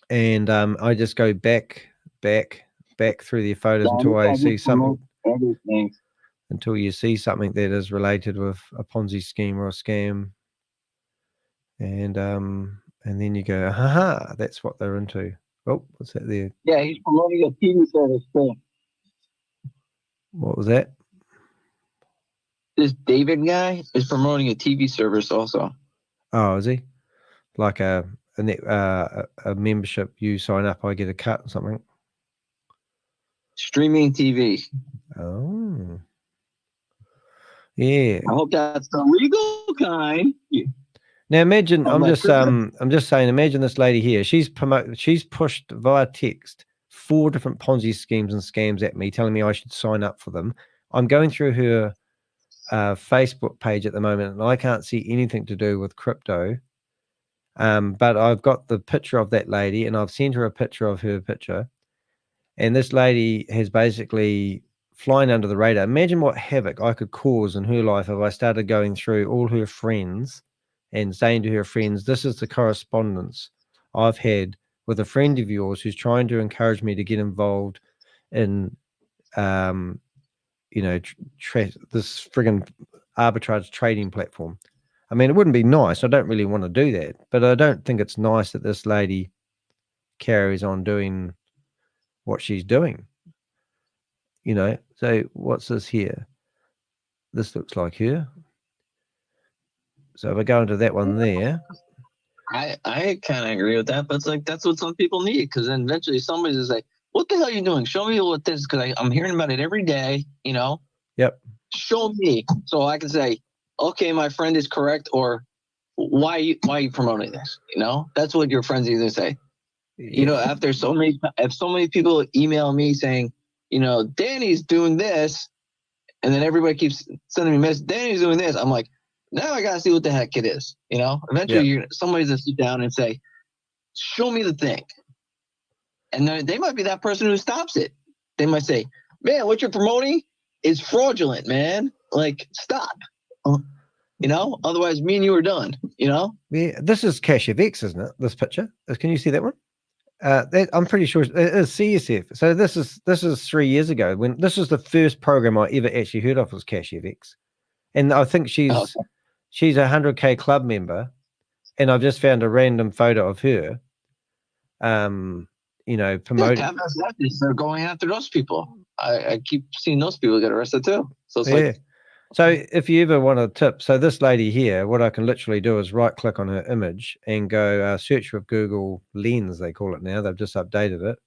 and I just go back through their photos until I see something. Until you see something that is related with a Ponzi scheme or a scam, and then you go, haha, that's what they're into. Oh, what's that there? Yeah, he's promoting a TV service too. What was that? This David guy is promoting a TV service also. Oh, is he? Like a membership, you sign up, I get a cut or something. Streaming TV. Oh. Yeah. I hope that's the legal kind. Now imagine, I'm just saying, imagine this lady here. She's pushed via text 4 different Ponzi schemes and scams at me, telling me I should sign up for them. I'm going through her Facebook page at the moment, and I can't see anything to do with crypto. But I've got the picture of that lady, and I've sent her a picture of her picture. And this lady has basically flying under the radar. Imagine what havoc I could cause in her life if I started going through all her friends and saying to her friends, this is the correspondence I've had with a friend of yours who's trying to encourage me to get involved in, you know, this friggin' arbitrage trading platform. I mean, it wouldn't be nice. I don't really want to do that, but I don't think it's nice that this lady carries on doing what she's doing. You know, so what's this here? This looks like her. So if I go into that one there. I kind of agree with that, but it's like that's what some people need, because then eventually somebody's just like, what the hell are you doing? Show me what this, because I'm hearing about it every day, you know? Yep. Show me so I can say, okay, my friend is correct, or why are you promoting this? You know, that's what your friends either say. Yeah. You know, after if so many people email me saying, you know, Danny's doing this, and then everybody keeps sending me messages, Danny's doing this, I'm like, now I gotta see what the heck it is. You know, eventually somebody's gonna sit down and say, show me the thing. And then they might be that person who stops it. They might say, man, what you're promoting is fraudulent, man. Like, stop. You know, otherwise me and you are done, you know? Yeah, this is CashFX, isn't it? This picture. Can you see that one? I'm pretty sure it is CSF. So this is 3 years ago, when this was the first program I ever actually heard of, was CashFX. And I think she's a 100K club member, and I've just found a random photo of her. You know, promoting. They're going after those people. I keep seeing those people get arrested too. So it's like, so if you ever want a tip, so this lady here, what I can literally do is right click on her image and go search with Google Lens, they call it now. They've just updated it.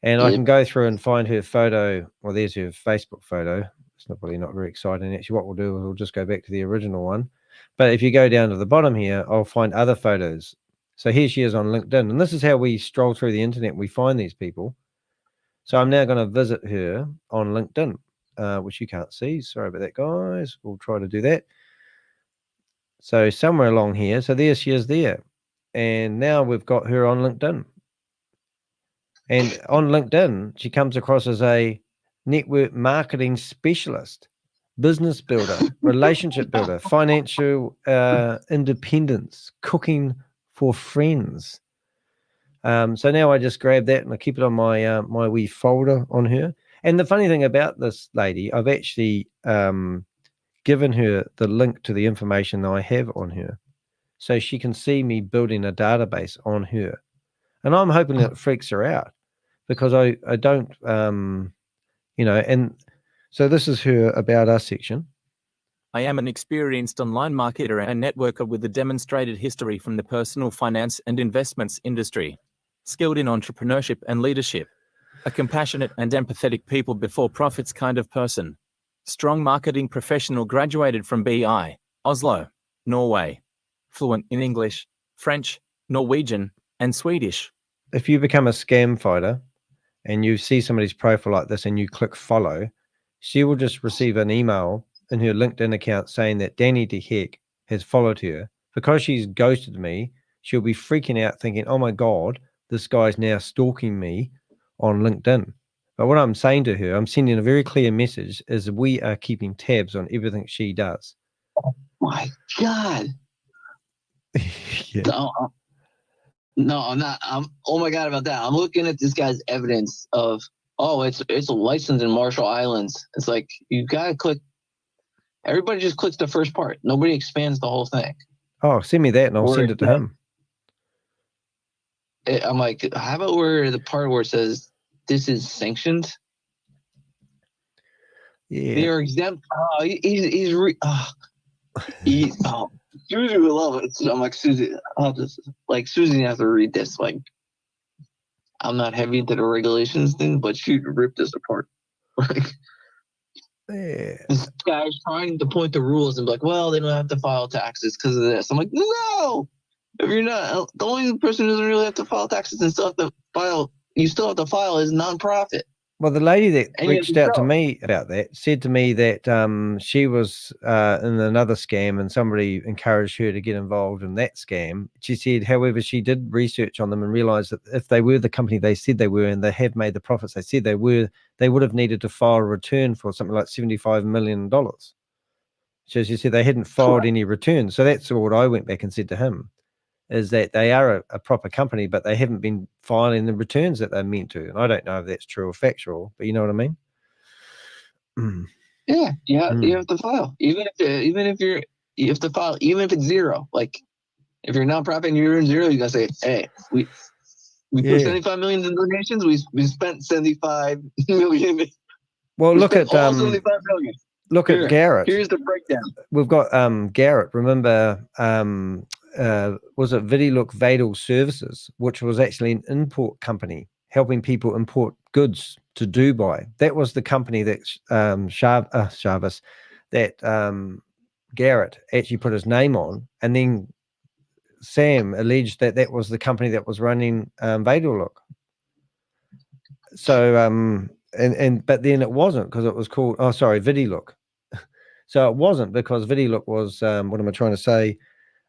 And I can go through and find her photo. Well, there's her Facebook photo. It's probably not very exciting. Actually, what we'll do is we'll just go back to the original one. But if you go down to the bottom here, I'll find other photos. So here she is on LinkedIn. And this is how we stroll through the internet. We find these people. So I'm now going to visit her on LinkedIn, which you can't see. Sorry about that, guys. We'll try to do that. So somewhere along here. So there she is there. And now we've got her on LinkedIn. And on LinkedIn, she comes across as a network marketing specialist, business builder, relationship builder, financial independence, cooking for friends. So now I just grab that and I keep it on my my wee folder on her. And the funny thing about this lady, I've actually given her the link to the information that I have on her, so she can see me building a database on her. And I'm hoping that it freaks her out, because I don't, you know, and so this is her About Us section. I am an experienced online marketer and networker with a demonstrated history from the personal finance and investments industry, skilled in entrepreneurship and leadership, a compassionate and empathetic people before profits kind of person, strong marketing professional, graduated from BI, Oslo, Norway, fluent in English, French, Norwegian, and Swedish. If you become a scam fighter and you see somebody's profile like this and you click follow, she will just receive an email in her LinkedIn account saying that Danny de Hek has followed her. Because she's ghosted me, she'll be freaking out thinking, oh my God, this guy's now stalking me on LinkedIn. But what I'm saying to her, I'm sending a very clear message, is we are keeping tabs on everything she does. Oh my God. Yeah. No, I'm not. Oh my God about that. I'm looking at this guy's evidence of, oh, it's a license in Marshall Islands. It's like, you gotta click. Everybody just clicks the first part. Nobody expands the whole thing. Oh, send me that and I'll send it to him. I'm like, how about where the part where it says this is sanctioned? Yeah. They are exempt. Oh, Susie will love it. So I'm like, Susie, I'll just like Susie has to read this. Like, I'm not heavy into the regulations thing, but she ripped this apart. Like, yeah. This guy's trying to point the rules and be like, well, they don't have to file taxes because of this. I'm like, no. If you're not, the only person who doesn't really have to file taxes and still have to file, you still have to file is nonprofit. Well, the lady that And reached out to me about that said to me that she was in another scam and somebody encouraged her to get involved in that scam. She said, however, she did research on them and realized that if they were the company they said they were and they have made the profits they said they were, they would have needed to file a return for something like $75 million. So she said they hadn't filed any returns. So that's what I went back and said to him, is that they are a proper company, but they haven't been filing the returns that they're meant to. And I don't know if that's true or factual, but you know what I mean? Yeah, you have to file. Even if you have to file, even if it's zero. Like, if you're a nonprofit and you're in zero, you gotta say, hey, we put 75 million in donations, we spent 75 million. Well, look at 75 million. Look at Garrett. Here's the breakdown. We've got Garrett. Remember, was it Vidilook Vadal Services, which was actually an import company helping people import goods to Dubai. That was the company that Shavez, that Garrett actually put his name on, and then Sam alleged that that was the company that was running Vidilook. So but then it wasn't, because it was called, oh sorry, Vidilook. So it wasn't, because Vidilook was what am I trying to say?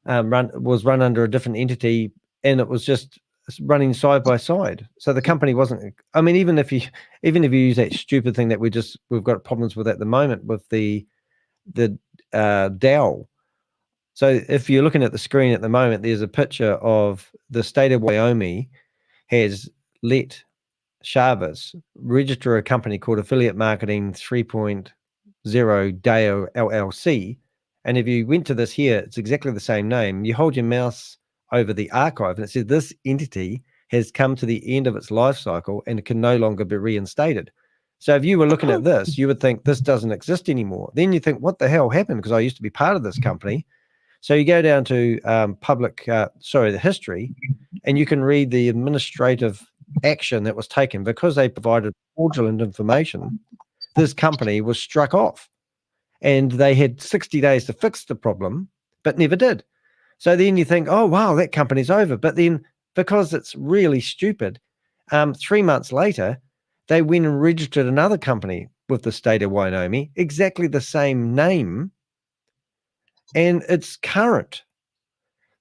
Was run under a different entity, and it was just running side by side. So the company wasn't. I mean, even if you use that stupid thing that we've got problems with at the moment with the DAO. So if you're looking at the screen at the moment, there's a picture of the state of Wyoming has let Shavez register a company called Affiliate Marketing 3.0 DAO LLC. And if you went to this here, it's exactly the same name. You hold your mouse over the archive and it says this entity has come to the end of its life cycle and it can no longer be reinstated. So if you were looking at this, you would think this doesn't exist anymore. Then you think, what the hell happened? Because I used to be part of this company. So you go down to the history, and you can read the administrative action that was taken because they provided fraudulent information. This company was struck off. And they had 60 days to fix the problem, but never did. So then you think, oh, wow, that company's over. But then because it's really stupid, 3 months later, they went and registered another company with the state of Wyoming, exactly the same name, and it's current.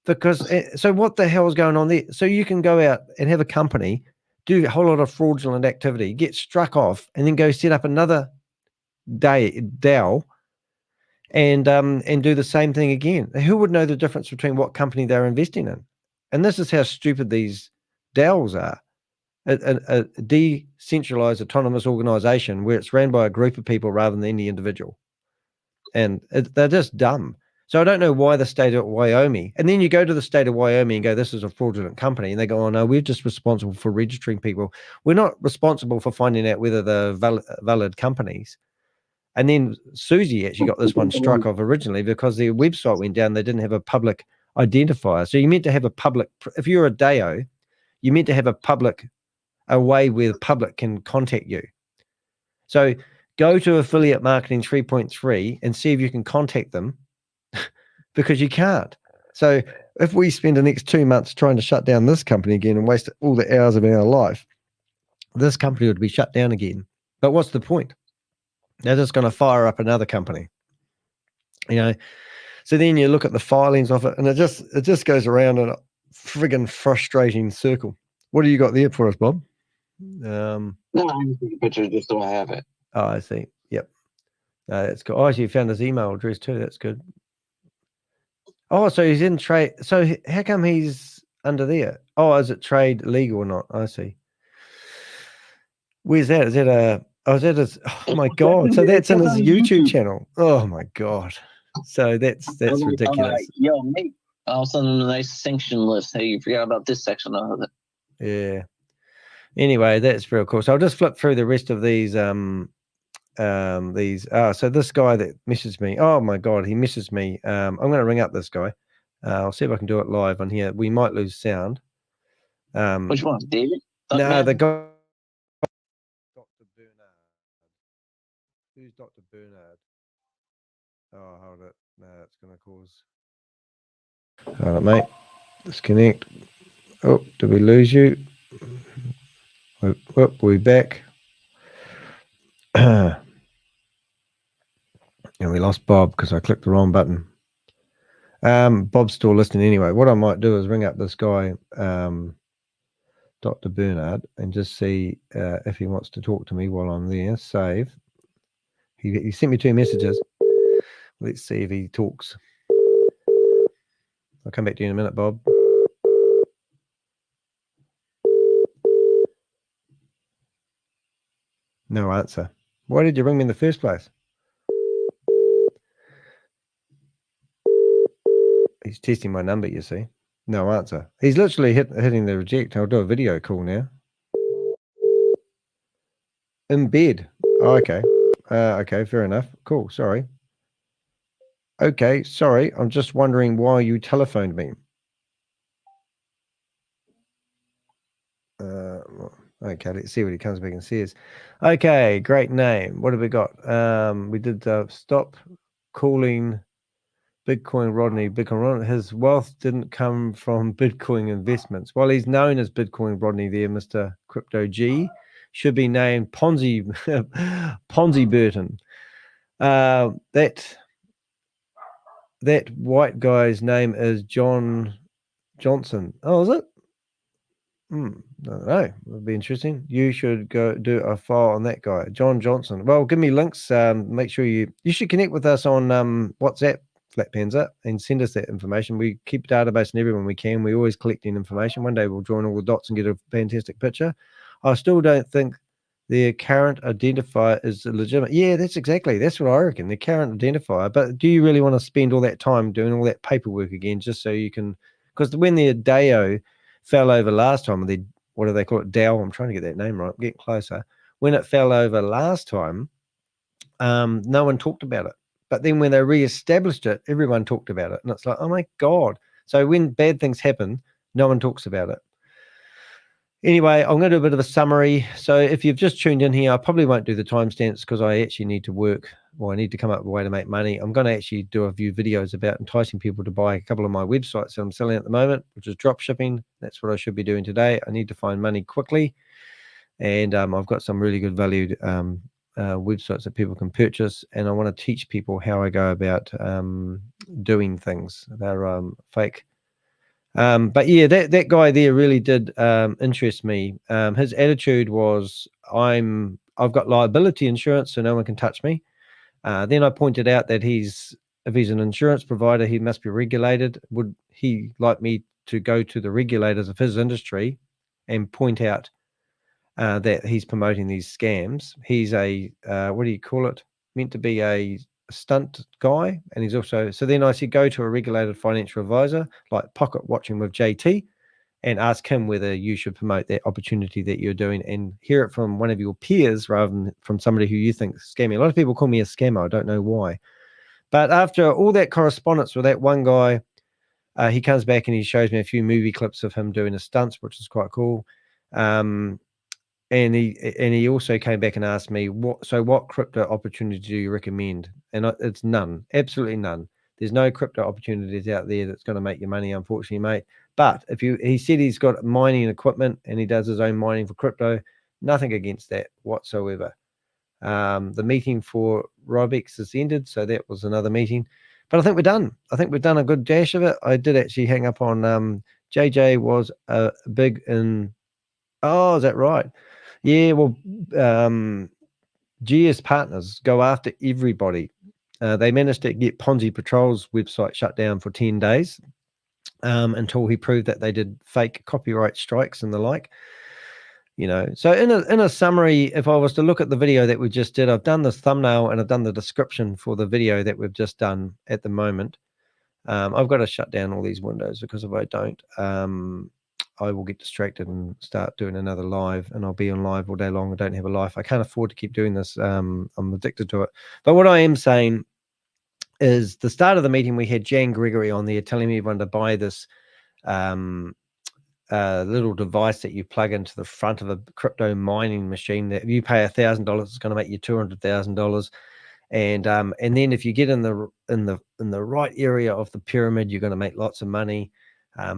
Because so what the hell is going on there? So you can go out and have a company, do a whole lot of fraudulent activity, get struck off, and then go set up another DAO, and do the same thing again. Who would know the difference between what company they're investing in? And this is how stupid these DAOs are. A decentralized autonomous organization where it's ran by a group of people rather than any individual. And they're just dumb. So I don't know why the state of Wyoming, and then you go to the state of Wyoming and go, this is a fraudulent company. And they go, oh no, we're just responsible for registering people. We're not responsible for finding out whether they're valid companies. And then Susie actually got this one struck off originally because their website went down. They didn't have a public identifier. So you meant to have a public, if you're a DAO, you meant to have a way where the public can contact you. So go to Affiliate Marketing 3.3 and see if you can contact them because you can't. So if we spend the next 2 months trying to shut down this company again and waste all the hours of our life, this company would be shut down again. But what's the point? They're just going to fire up another company, you know. So then you look at the filings of it, and it just goes around in a friggin' frustrating circle. What do you got there for us, Bob? No, I'm taking pictures just so I have it. Oh, I see. Yep. That's good. Oh, you found his email address too. That's good. Oh, so he's in trade. So how come he's under there? Oh, is it trade legal or not? I see. Where's that? Is that a? Oh, is that his? Oh my God! So that's in his YouTube channel. Oh my God! So that's ridiculous. Yo, mate. I'll send them a nice sanction list. Hey, you forgot about this section of it. Yeah. Anyway, that's real cool. So I'll just flip through the rest of these. So this guy that messaged me. Oh my God, he messaged me. I'm going to ring up this guy. I'll see if I can do it live on here. We might lose sound. Which one, David? No, the guy. Dr. Bernard. Who's Dr. Bernard? Oh, hold it. No, it's going to cause. Hold it, mate. Disconnect. Oh, did we lose you? Oh, we're back. And we lost Bob because I clicked the wrong button. Bob's still listening anyway. What I might do is ring up this guy, Dr. Bernard, and just see if he wants to talk to me while I'm there. Save. He sent me 2 messages. Let's see if he talks. I'll come back to you in a minute, Bob. No answer. Why did you ring me in the first place? He's testing my number, you see. No answer. He's literally hitting the reject. I'll do a video call now. In bed. Oh, okay. Okay, fair enough. Cool. Sorry. Okay, sorry. I'm just wondering why you telephoned me. Okay, let's see what he comes back and says. Okay, great name. What have we got? We did stop calling Bitcoin Rodney. His wealth didn't come from Bitcoin investments. Well, he's known as Bitcoin Rodney there, Mr. Crypto G. Should be named Ponzi Burton. That white guy's name is John Johnson. Oh, is it? I don't know. It'll be interesting. You should go do a file on that guy, John Johnson. Well, give me links. Make sure you should connect with us on WhatsApp, Flat Panzer, and send us that information. We keep a database on everyone we can. We're always collecting information. One day we'll join all the dots and get a fantastic picture. I still don't think their current identifier is legitimate. Yeah, that's what I reckon. The current identifier. But do you really want to spend all that time doing all that paperwork again just so you can? Because when their DAO fell over last time, what do they call it? DAO. I'm trying to get that name right. Get closer. When it fell over last time, no one talked about it. But then when they re-established it, everyone talked about it. And it's like, oh my God. So when bad things happen, no one talks about it. Anyway, I'm going to do a bit of a summary. So if you've just tuned in here, I probably won't do the timestamps because I actually need to work, or I need to come up with a way to make money. I'm going to actually do a few videos about enticing people to buy a couple of my websites that I'm selling at the moment, which is drop shipping. That's what I should be doing today. I need to find money quickly. And I've got some really good valued websites that people can purchase. And I want to teach people how I go about doing things. They're fake. But yeah, that guy there really did interest me. His attitude was, I've got liability insurance, so no one can touch me. Then I pointed out that if he's an insurance provider, he must be regulated. Would he like me to go to the regulators of his industry and point out that he's promoting these scams? He's a what do you call it? Meant to be a stunt guy, and he's also, so then I said go to a regulated financial advisor like Pocket Watching with JT and ask him whether you should promote that opportunity that you're doing, and hear it from one of your peers rather than from somebody who you think is scamming. A lot of people call me a scammer. I don't know why, but after all that correspondence with that one guy, he comes back and he shows me a few movie clips of him doing his stunts, which is quite cool. And he also came back and asked me, what crypto opportunity do you recommend? And it's none, absolutely none. There's no crypto opportunities out there that's going to make you money, unfortunately, mate. But if he said he's got mining equipment and he does his own mining for crypto, nothing against that whatsoever. The meeting for Robex has ended, so that was another meeting. But I think we're done. I think we've done a good dash of it. I did actually hang up on JJ was big in. Oh, is that right? Yeah, well, GS Partners go after everybody. They managed to get Ponzi Patrol's website shut down for 10 days until he proved that they did fake copyright strikes and the like. You know, so in a summary, if I was to look at the video that we just did, I've done this thumbnail and I've done the description for the video that we've just done at the moment. I've got to shut down all these windows, because if I don't, I will get distracted and start doing another live, and I'll be on live all day long. I don't have a life. I can't afford to keep doing this. I'm addicted to it. But what I am saying is, the start of the meeting, we had Jan Gregory on there telling everyone to buy this little device that you plug into the front of a crypto mining machine, that if you pay $1,000, it's going to make you $200,000. And then if you get in the right area of the pyramid, you're going to make lots of money.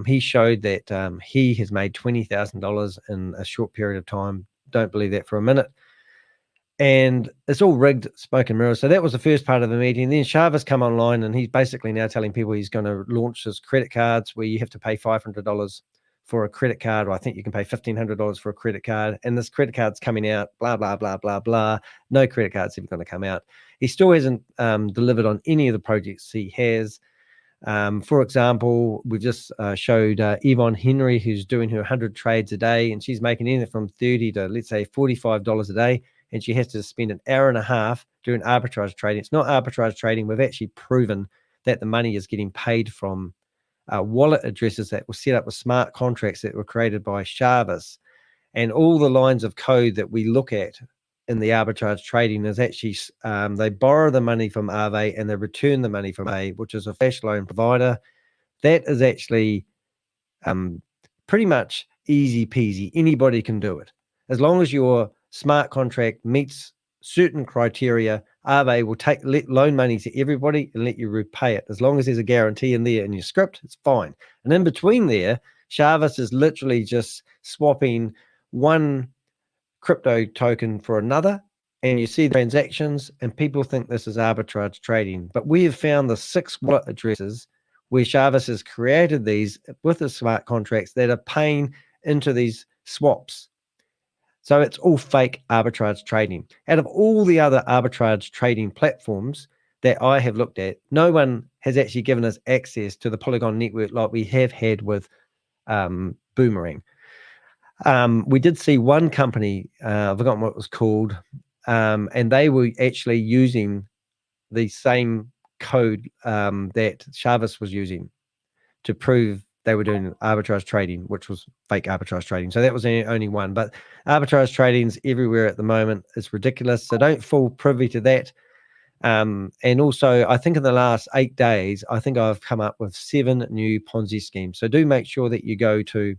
He showed that he has made $20,000 in a short period of time. Don't believe that for a minute. And it's all rigged, smoke and mirrors. So that was the first part of the meeting. Then Shavez come online, and he's basically now telling people he's going to launch his credit cards, where you have to pay $500 for a credit card, or I think you can pay $1,500 for a credit card. And this credit card's coming out, blah, blah, blah, blah, blah. No credit card's ever going to come out. He still hasn't delivered on any of the projects he has. For example, we've just showed Yvonne Henry, who's doing her 100 trades a day, and she's making anything from $30 to, let's say, $45 a day. And she has to spend an hour and a half doing arbitrage trading. It's not arbitrage trading. We've actually proven that the money is getting paid from wallet addresses that were set up with smart contracts that were created by Shavez. And all the lines of code that we look at in the arbitrage trading is actually, they borrow the money from Aave and they return the money from A, which is a flash loan provider. That is actually pretty much easy peasy. Anybody can do it. As long as your smart contract meets certain criteria, Aave will loan money to everybody and let you repay it. As long as there's a guarantee in there in your script, it's fine. And in between there, Shavez is literally just swapping one crypto token for another, and you see the transactions, and people think this is arbitrage trading. But we have found the 6 wallet addresses where Shavez has created these with the smart contracts that are paying into these swaps. So it's all fake arbitrage trading. Out of all the other arbitrage trading platforms that I have looked at, no one has actually given us access to the Polygon network like we have had with Boomerang. We did see one company, I've forgotten what it was called, and they were actually using the same code that Shavez was using to prove they were doing arbitrage trading, which was fake arbitrage trading. So that was the only one. But arbitrage trading's everywhere at the moment. It's ridiculous. So don't fall privy to that. And also, I think in the last 8 days, I think I've come up with 7 new Ponzi schemes. So do make sure that you go to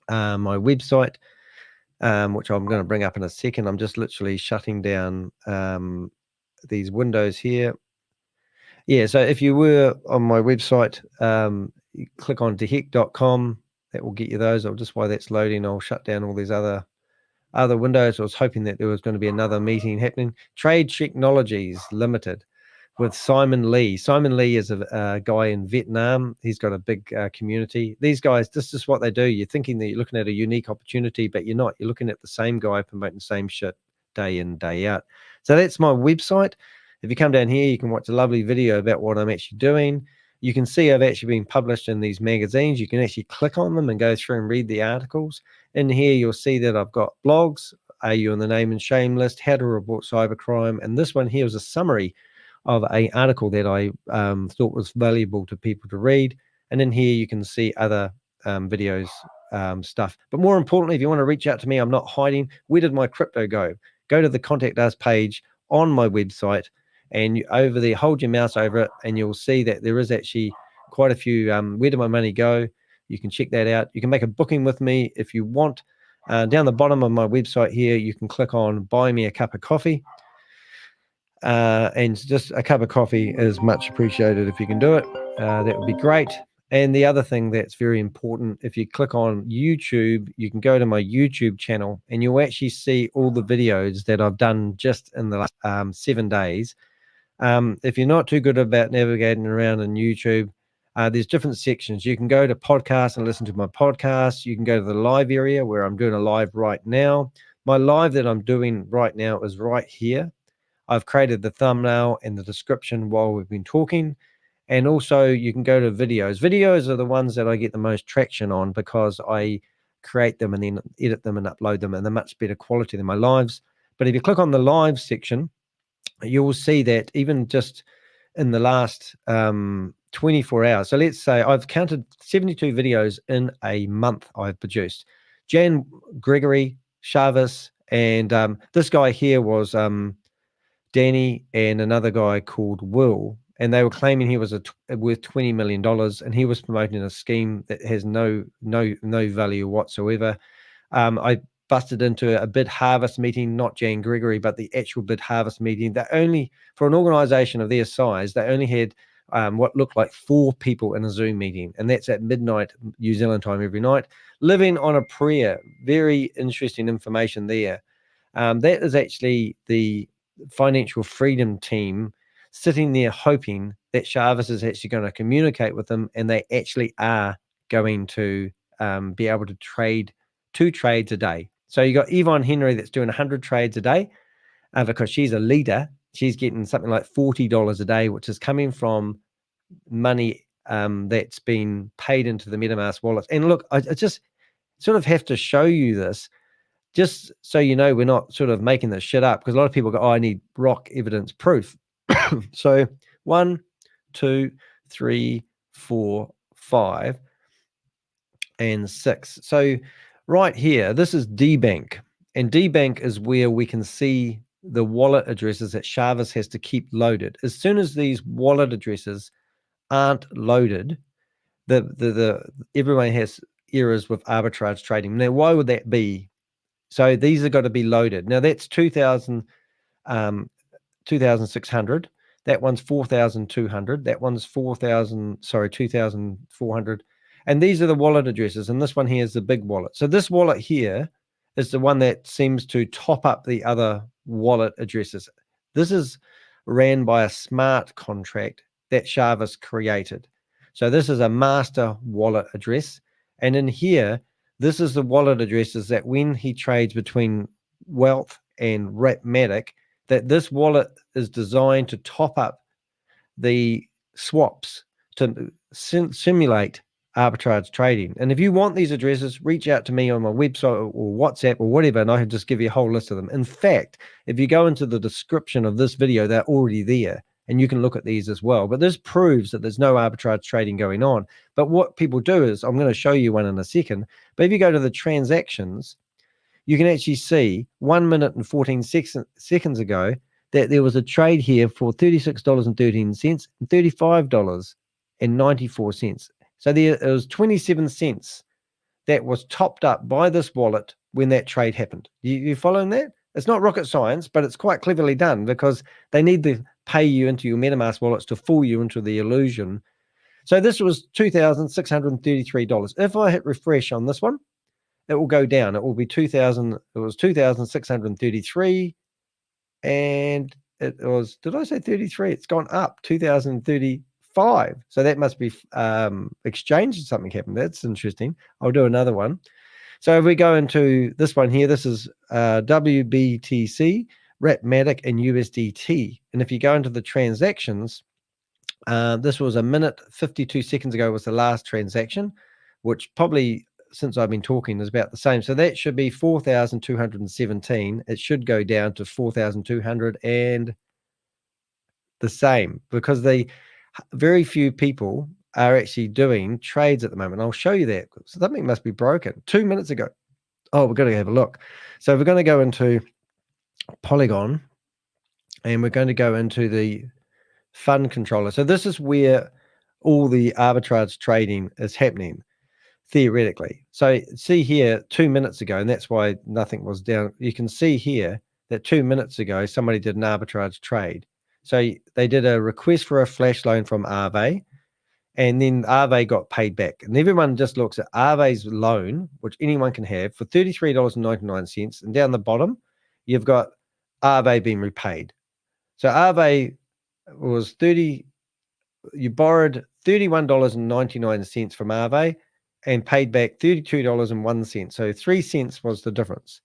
my website, which I'm going to bring up in a second. I'm just literally shutting down these windows here. Yeah, so if you were on my website, you click on dehek.com. That will get you those. Just while that's loading, I'll shut down all these other windows. I was hoping that there was going to be another meeting happening. Trade Technologies Limited with Simon Lee. Simon Lee is a guy in Vietnam. He's got a big community. These guys, this is what they do. You're thinking that you're looking at a unique opportunity, but you're not. You're looking at the same guy promoting the same shit day in, day out. So that's my website. If you come down here, you can watch a lovely video about what I'm actually doing. You can see I've actually been published in these magazines. You can actually click on them and go through and read the articles. In here, you'll see that I've got blogs, Are You on the Name and Shame list, How to Report Cybercrime, and this one here is a summary of an article that I thought was valuable to people to read. And in here, you can see other videos, stuff. But more importantly, if you want to reach out to me, I'm not hiding. Where did my crypto go? Go to the Contact Us page on my website, and over there, hold your mouse over it, and you'll see that there is actually quite a few, where did my money go? You can check that out. You can make a booking with me if you want. Down the bottom of my website here, you can click on Buy Me a Cup of Coffee. And just a cup of coffee is much appreciated if you can do it. That would be great. And the other thing that's very important, if you click on YouTube, you can go to my YouTube channel and you'll actually see all the videos that I've done just in the last 7 days. If you're not too good about navigating around in YouTube, there's different sections. You can go to podcasts and listen to my podcast. You can go to the live area where I'm doing a live right now. My live that I'm doing right now is right here. I've created the thumbnail and the description while we've been talking. And also you can go to videos. Videos are the ones that I get the most traction on because I create them and then edit them and upload them, and they're much better quality than my lives. But if you click on the live section, you will see that even just in the last 24 hours. So let's say I've counted 72 videos in a month I've produced. Gregory, Shavez, and this guy here was Danny and another guy called Will, and they were claiming he was worth $20 million, and he was promoting a scheme that has no value whatsoever. I busted into a bid harvest meeting, not Jan Gregory, but the actual bid harvest meeting. That only, for an organization of their size, they only had what looked like 4 people in a Zoom meeting, and that's at midnight New Zealand time every night, living on a prayer. Very interesting information there. That is actually the financial freedom team sitting there hoping that Shavez is actually going to communicate with them, and they actually are going to be able to trade 2 trades a day. So you got Yvonne Henry that's doing 100 trades a day because she's a leader. She's getting something like $40 a day, which is coming from money that's been paid into the MetaMask wallet. And look, I just sort of have to show you this just so you know we're not sort of making this shit up, because a lot of people go, oh, I need rock evidence proof. So 1, 2, 3, 4, 5, and 6. So right here, this is DBank, and DBank is where we can see the wallet addresses that Shavez has to keep loaded. As soon as these wallet addresses aren't loaded, everyone has errors with arbitrage trading. Now, why would that be? So these are got to be loaded. Now that's 2,600. That one's 4,200. That one's 2,400. And these are the wallet addresses. And this one here is the big wallet. So this wallet here is the one that seems to top up the other wallet addresses. This is ran by a smart contract that Shavez created. So this is a master wallet address. And in here, this is the wallet addresses that when he trades between Wealth and Rapmatic, that this wallet is designed to top up the swaps to simulate arbitrage trading. And if you want these addresses, reach out to me on my website or WhatsApp or whatever, and I can just give you a whole list of them. In fact, if you go into the description of this video, they're already there, and you can look at these as well. But this proves that there's no arbitrage trading going on. But what people do is, I'm going to show you one in a second, but if you go to the transactions, you can actually see 1 minute and 14 seconds ago that there was a trade here for $36.13 and $35.94. So there was 27 cents that was topped up by this wallet when that trade happened. You following that? It's not rocket science, but it's quite cleverly done, because they need to pay you into your MetaMask wallets to fool you into the illusion. So this was $2,633. If I hit refresh on this one, it will go down. It will be 2,000. It was 2,633, and it was, did I say 33? It's gone up 2,035. So that must be exchange or something happened. That's interesting. I'll do another one. So if we go into this one here, this is WBTC, Rapmatic, and USDT. And if you go into the transactions, this was 1 minute 52 seconds ago was the last transaction, which probably since I've been talking is about the same. So that should be 4,217. It should go down to 4,200 and the same, because very few people are actually doing trades at the moment. I'll show you that. Something must be broken. 2 minutes ago. Oh, we're going to have a look. So we're going to go into Polygon, and we're going to go into the fund controller. So this is where all the arbitrage trading is happening, theoretically. So see here 2 minutes ago, and that's why nothing was down. You can see here that 2 minutes ago somebody did an arbitrage trade. So they did a request for a flash loan from Aave, and then Aave got paid back. And everyone just looks at Aave's loan, which anyone can have, for $33.99. And down the bottom, you've got Aave being repaid. So Aave was you borrowed $31.99 from Aave and paid back $32.01. So 3 cents was the difference.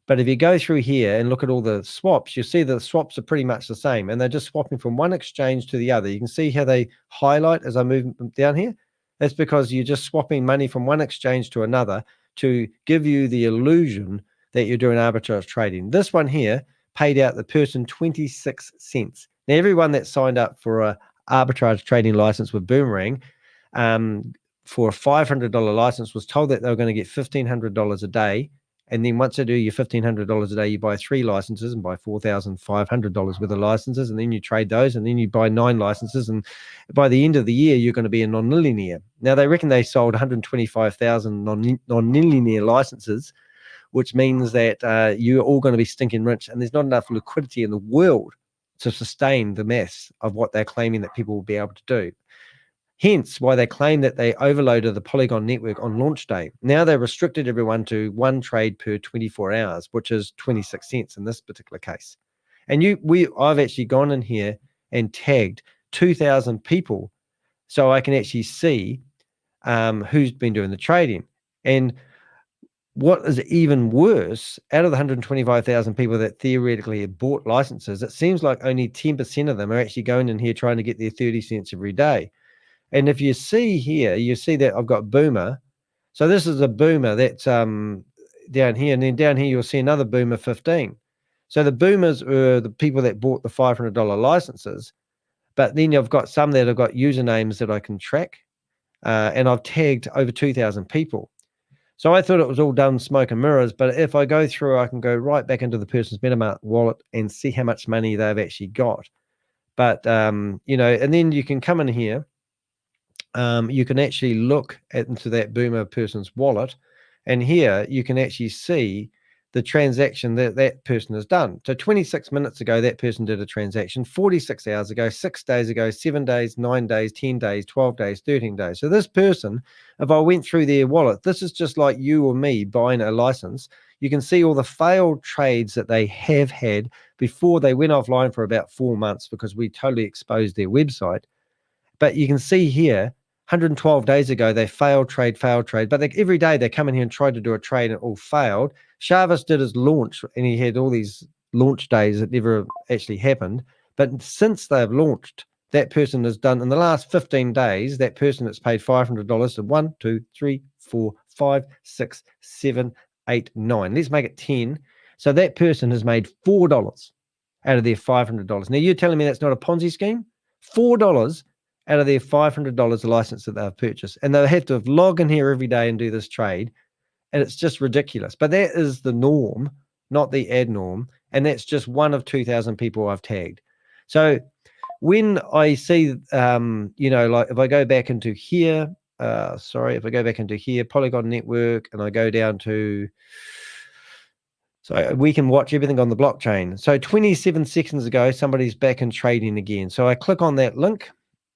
But if you go through here and look at all the swaps, you see the swaps are pretty much the same, and they're just swapping from one exchange to the other. You can see how they highlight as I move down here. That's because you're just swapping money from one exchange to another to give you the illusion that you're doing arbitrage trading. This one here paid out the person 26 cents. Now, everyone that signed up for a arbitrage trading license with Boomerang for a $500 license was told that they were going to get $1,500 a day. And then once they do your $1,500 a day, you buy 3 licenses and buy $4,500 worth of licenses, and then you trade those, and then you buy 9 licenses, and by the end of the year, you're going to be a non-millionaire. Now, they reckon they sold 125,000 non-millionaire licenses, which means that you're all going to be stinking rich, and there's not enough liquidity in the world to sustain the mass of what they're claiming that people will be able to do. Hence why they claim that they overloaded the Polygon network on launch day. Now they restricted everyone to 1 trade per 24 hours, which is 26 cents in this particular case. And I've actually gone in here and tagged 2,000 people so I can actually see who's been doing the trading. And what is even worse, out of the 125,000 people that theoretically have bought licenses, it seems like only 10% of them are actually going in here trying to get their 30 cents every day. And if you see here, you see that I've got Boomer. So this is a Boomer that's down here. And then down here, you'll see another Boomer 15. So the Boomers are the people that bought the $500 licenses. But then you've got some that have got usernames that I can track. And I've tagged over 2,000 people. So I thought it was all done smoke and mirrors. But if I go through, I can go right back into the person's MetaMask wallet and see how much money they've actually got. But, you know, and then you can come in here. You can actually look into that Boomer person's wallet, and here you can actually see the transaction that that person has done. So 26 minutes ago, that person did a transaction. 46 hours ago, 6 days ago, 7 days, 9 days, 10 days, 12 days, 13 days. So this person, if I went through their wallet, this is just like you or me buying a license. You can see all the failed trades that they have had before they went offline for about 4 months because we totally exposed their website. But you can see here, 112 days ago, they failed trade. But every day they come in here and try to do a trade and it all failed. Shavez did his launch and he had all these launch days that never actually happened. But since they've launched, that person has done, in the last 15 days, that person that's paid $500 to 1, 2, 3, 4, 5, 6, 7, 8, 9. Let's make it 10. So that person has made $4 out of their $500. Now you're telling me that's not a Ponzi scheme? $4 out of their $500 license that they've purchased. And they have to log in here every day and do this trade. And it's just ridiculous. But that is the norm, not the ad norm. And that's just one of 2,000 people I've tagged. So when I see, you know, like if I go back into here, if I go back into here, Polygon Network, and I go down to, so we can watch everything on the blockchain. So 27 seconds ago, somebody's back in trading again. So I click on that link.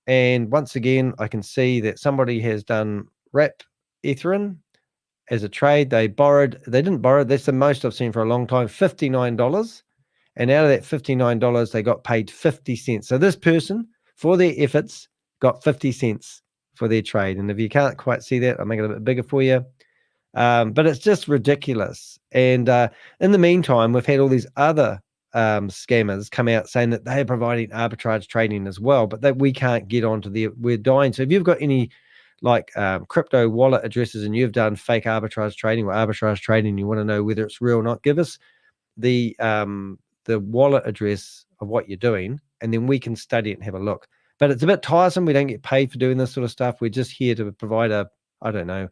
And once again, I can see that somebody has done wrap Ethereum as a trade. They didn't borrow. That's the most I've seen for a long time, $59. And out of that $59, they got paid 50 cents. So this person, for their efforts, got 50 cents for their trade. And if you can't quite see that, I'll make it a bit bigger for you. But it's just ridiculous. And in the meantime, we've had all these other scammers come out saying that they're providing arbitrage trading as well, but that we can't get onto we're dying. So if you've got any like crypto wallet addresses and you've done fake arbitrage trading or arbitrage trading, you want to know whether it's real or not, give us the wallet address of what you're doing, and then we can study it and have a look. But it's a bit tiresome. We don't get paid for doing this sort of stuff. We're just here to provide I don't know,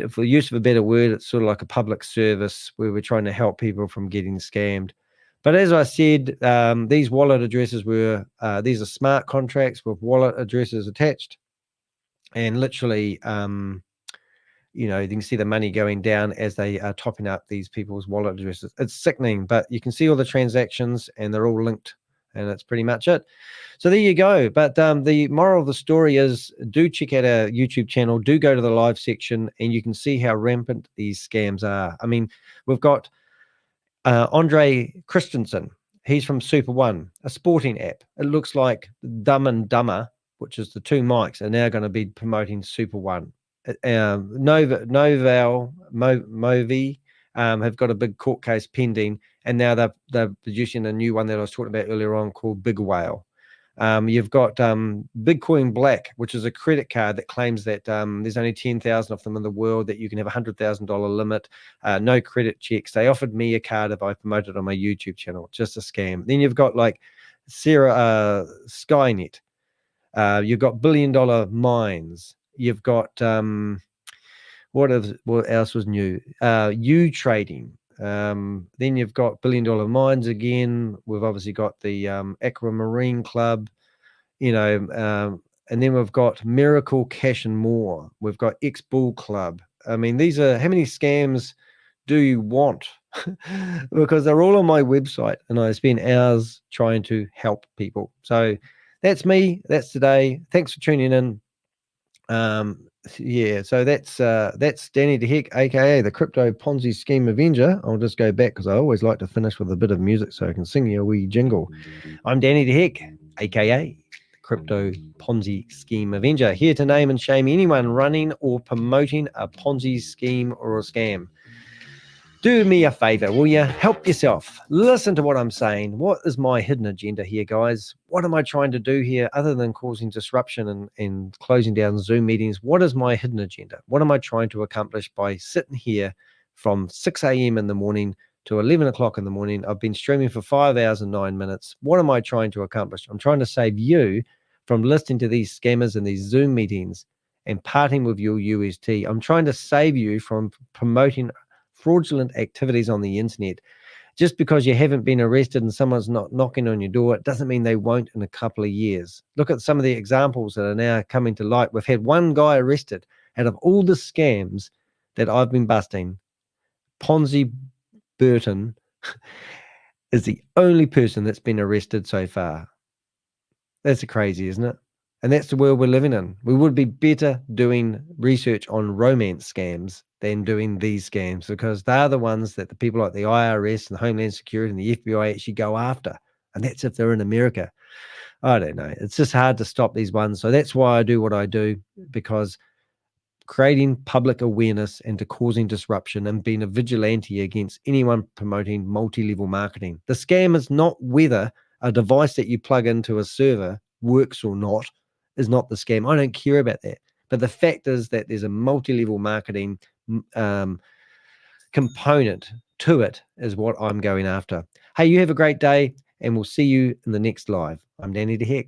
for use of a better word, it's sort of like a public service where we're trying to help people from getting scammed. But as I said, these wallet addresses these are smart contracts with wallet addresses attached. And literally, you know, you can see the money going down as they are topping up these people's wallet addresses. It's sickening, but you can see all the transactions and they're all linked, and that's pretty much it. So there you go. But the moral of the story is, do check out our YouTube channel, do go to the live section, and you can see how rampant these scams are. I mean, we've got Andre Christensen. He's from Super One, a sporting app. It looks like Dumb and Dumber, which is the two mics, are now going to be promoting Super One. Movi have got a big court case pending, and now they're producing a new one that I was talking about earlier on called Big Whale. You've got Bitcoin Black, which is a credit card that claims that there's only 10,000 of them in the world, that you can have $100,000 limit, no credit checks. They offered me a card if I promoted on my YouTube channel. Just a scam. Then you've got like Skynet. You've got $1 billion mines. You've got what else was new? U trading. Then you've got $1 billion mines again. We've obviously got the Aquamarine Club, you know, and then we've got Miracle Cash and More. We've got X Bull Club. I mean, these are, how many scams do you want? Because they're all on my website, and I spend hours trying to help people. So that's me. That's today. Thanks for tuning in. Yeah, so that's Danny de Hek, aka the Crypto Ponzi Scheme Avenger. I'll just go back because I always like to finish with a bit of music so I can sing you a wee jingle. I'm Danny de Hek, aka Crypto Ponzi Scheme Avenger, here to name and shame anyone running or promoting a Ponzi scheme or a scam. Do me a favor, will you? Help yourself. Listen to what I'm saying. What is my hidden agenda here, guys? What am I trying to do here other than causing disruption and closing down Zoom meetings? What is my hidden agenda? What am I trying to accomplish by sitting here from 6 a.m. in the morning to 11 o'clock in the morning? I've been streaming for 5 hours and 9 minutes. What am I trying to accomplish? I'm trying to save you from listening to these scammers and these Zoom meetings and parting with your UST. I'm trying to save you from promoting fraudulent activities on the internet. Just because you haven't been arrested and someone's not knocking on your door, it doesn't mean they won't in a couple of years. Look at some of the examples that are now coming to light. We've had one guy arrested out of all the scams that I've been busting. Ponzi Burton is the only person that's been arrested so far. That's crazy, isn't it? And that's the world we're living in. We would be better doing research on romance scams than doing these scams, because they're the ones that the people like the IRS and the Homeland Security and the FBI actually go after. And that's if they're in America. I don't know. It's just hard to stop these ones. So that's why I do what I do, because creating public awareness and to causing disruption and being a vigilante against anyone promoting multi-level marketing. The scam is not whether a device that you plug into a server works or not, is not the scam. I don't care about that. But the fact is that there's a multi-level marketing component to it is what I'm going after. Hey, you have a great day, and we'll see you in the next live. I'm Danny de Hek.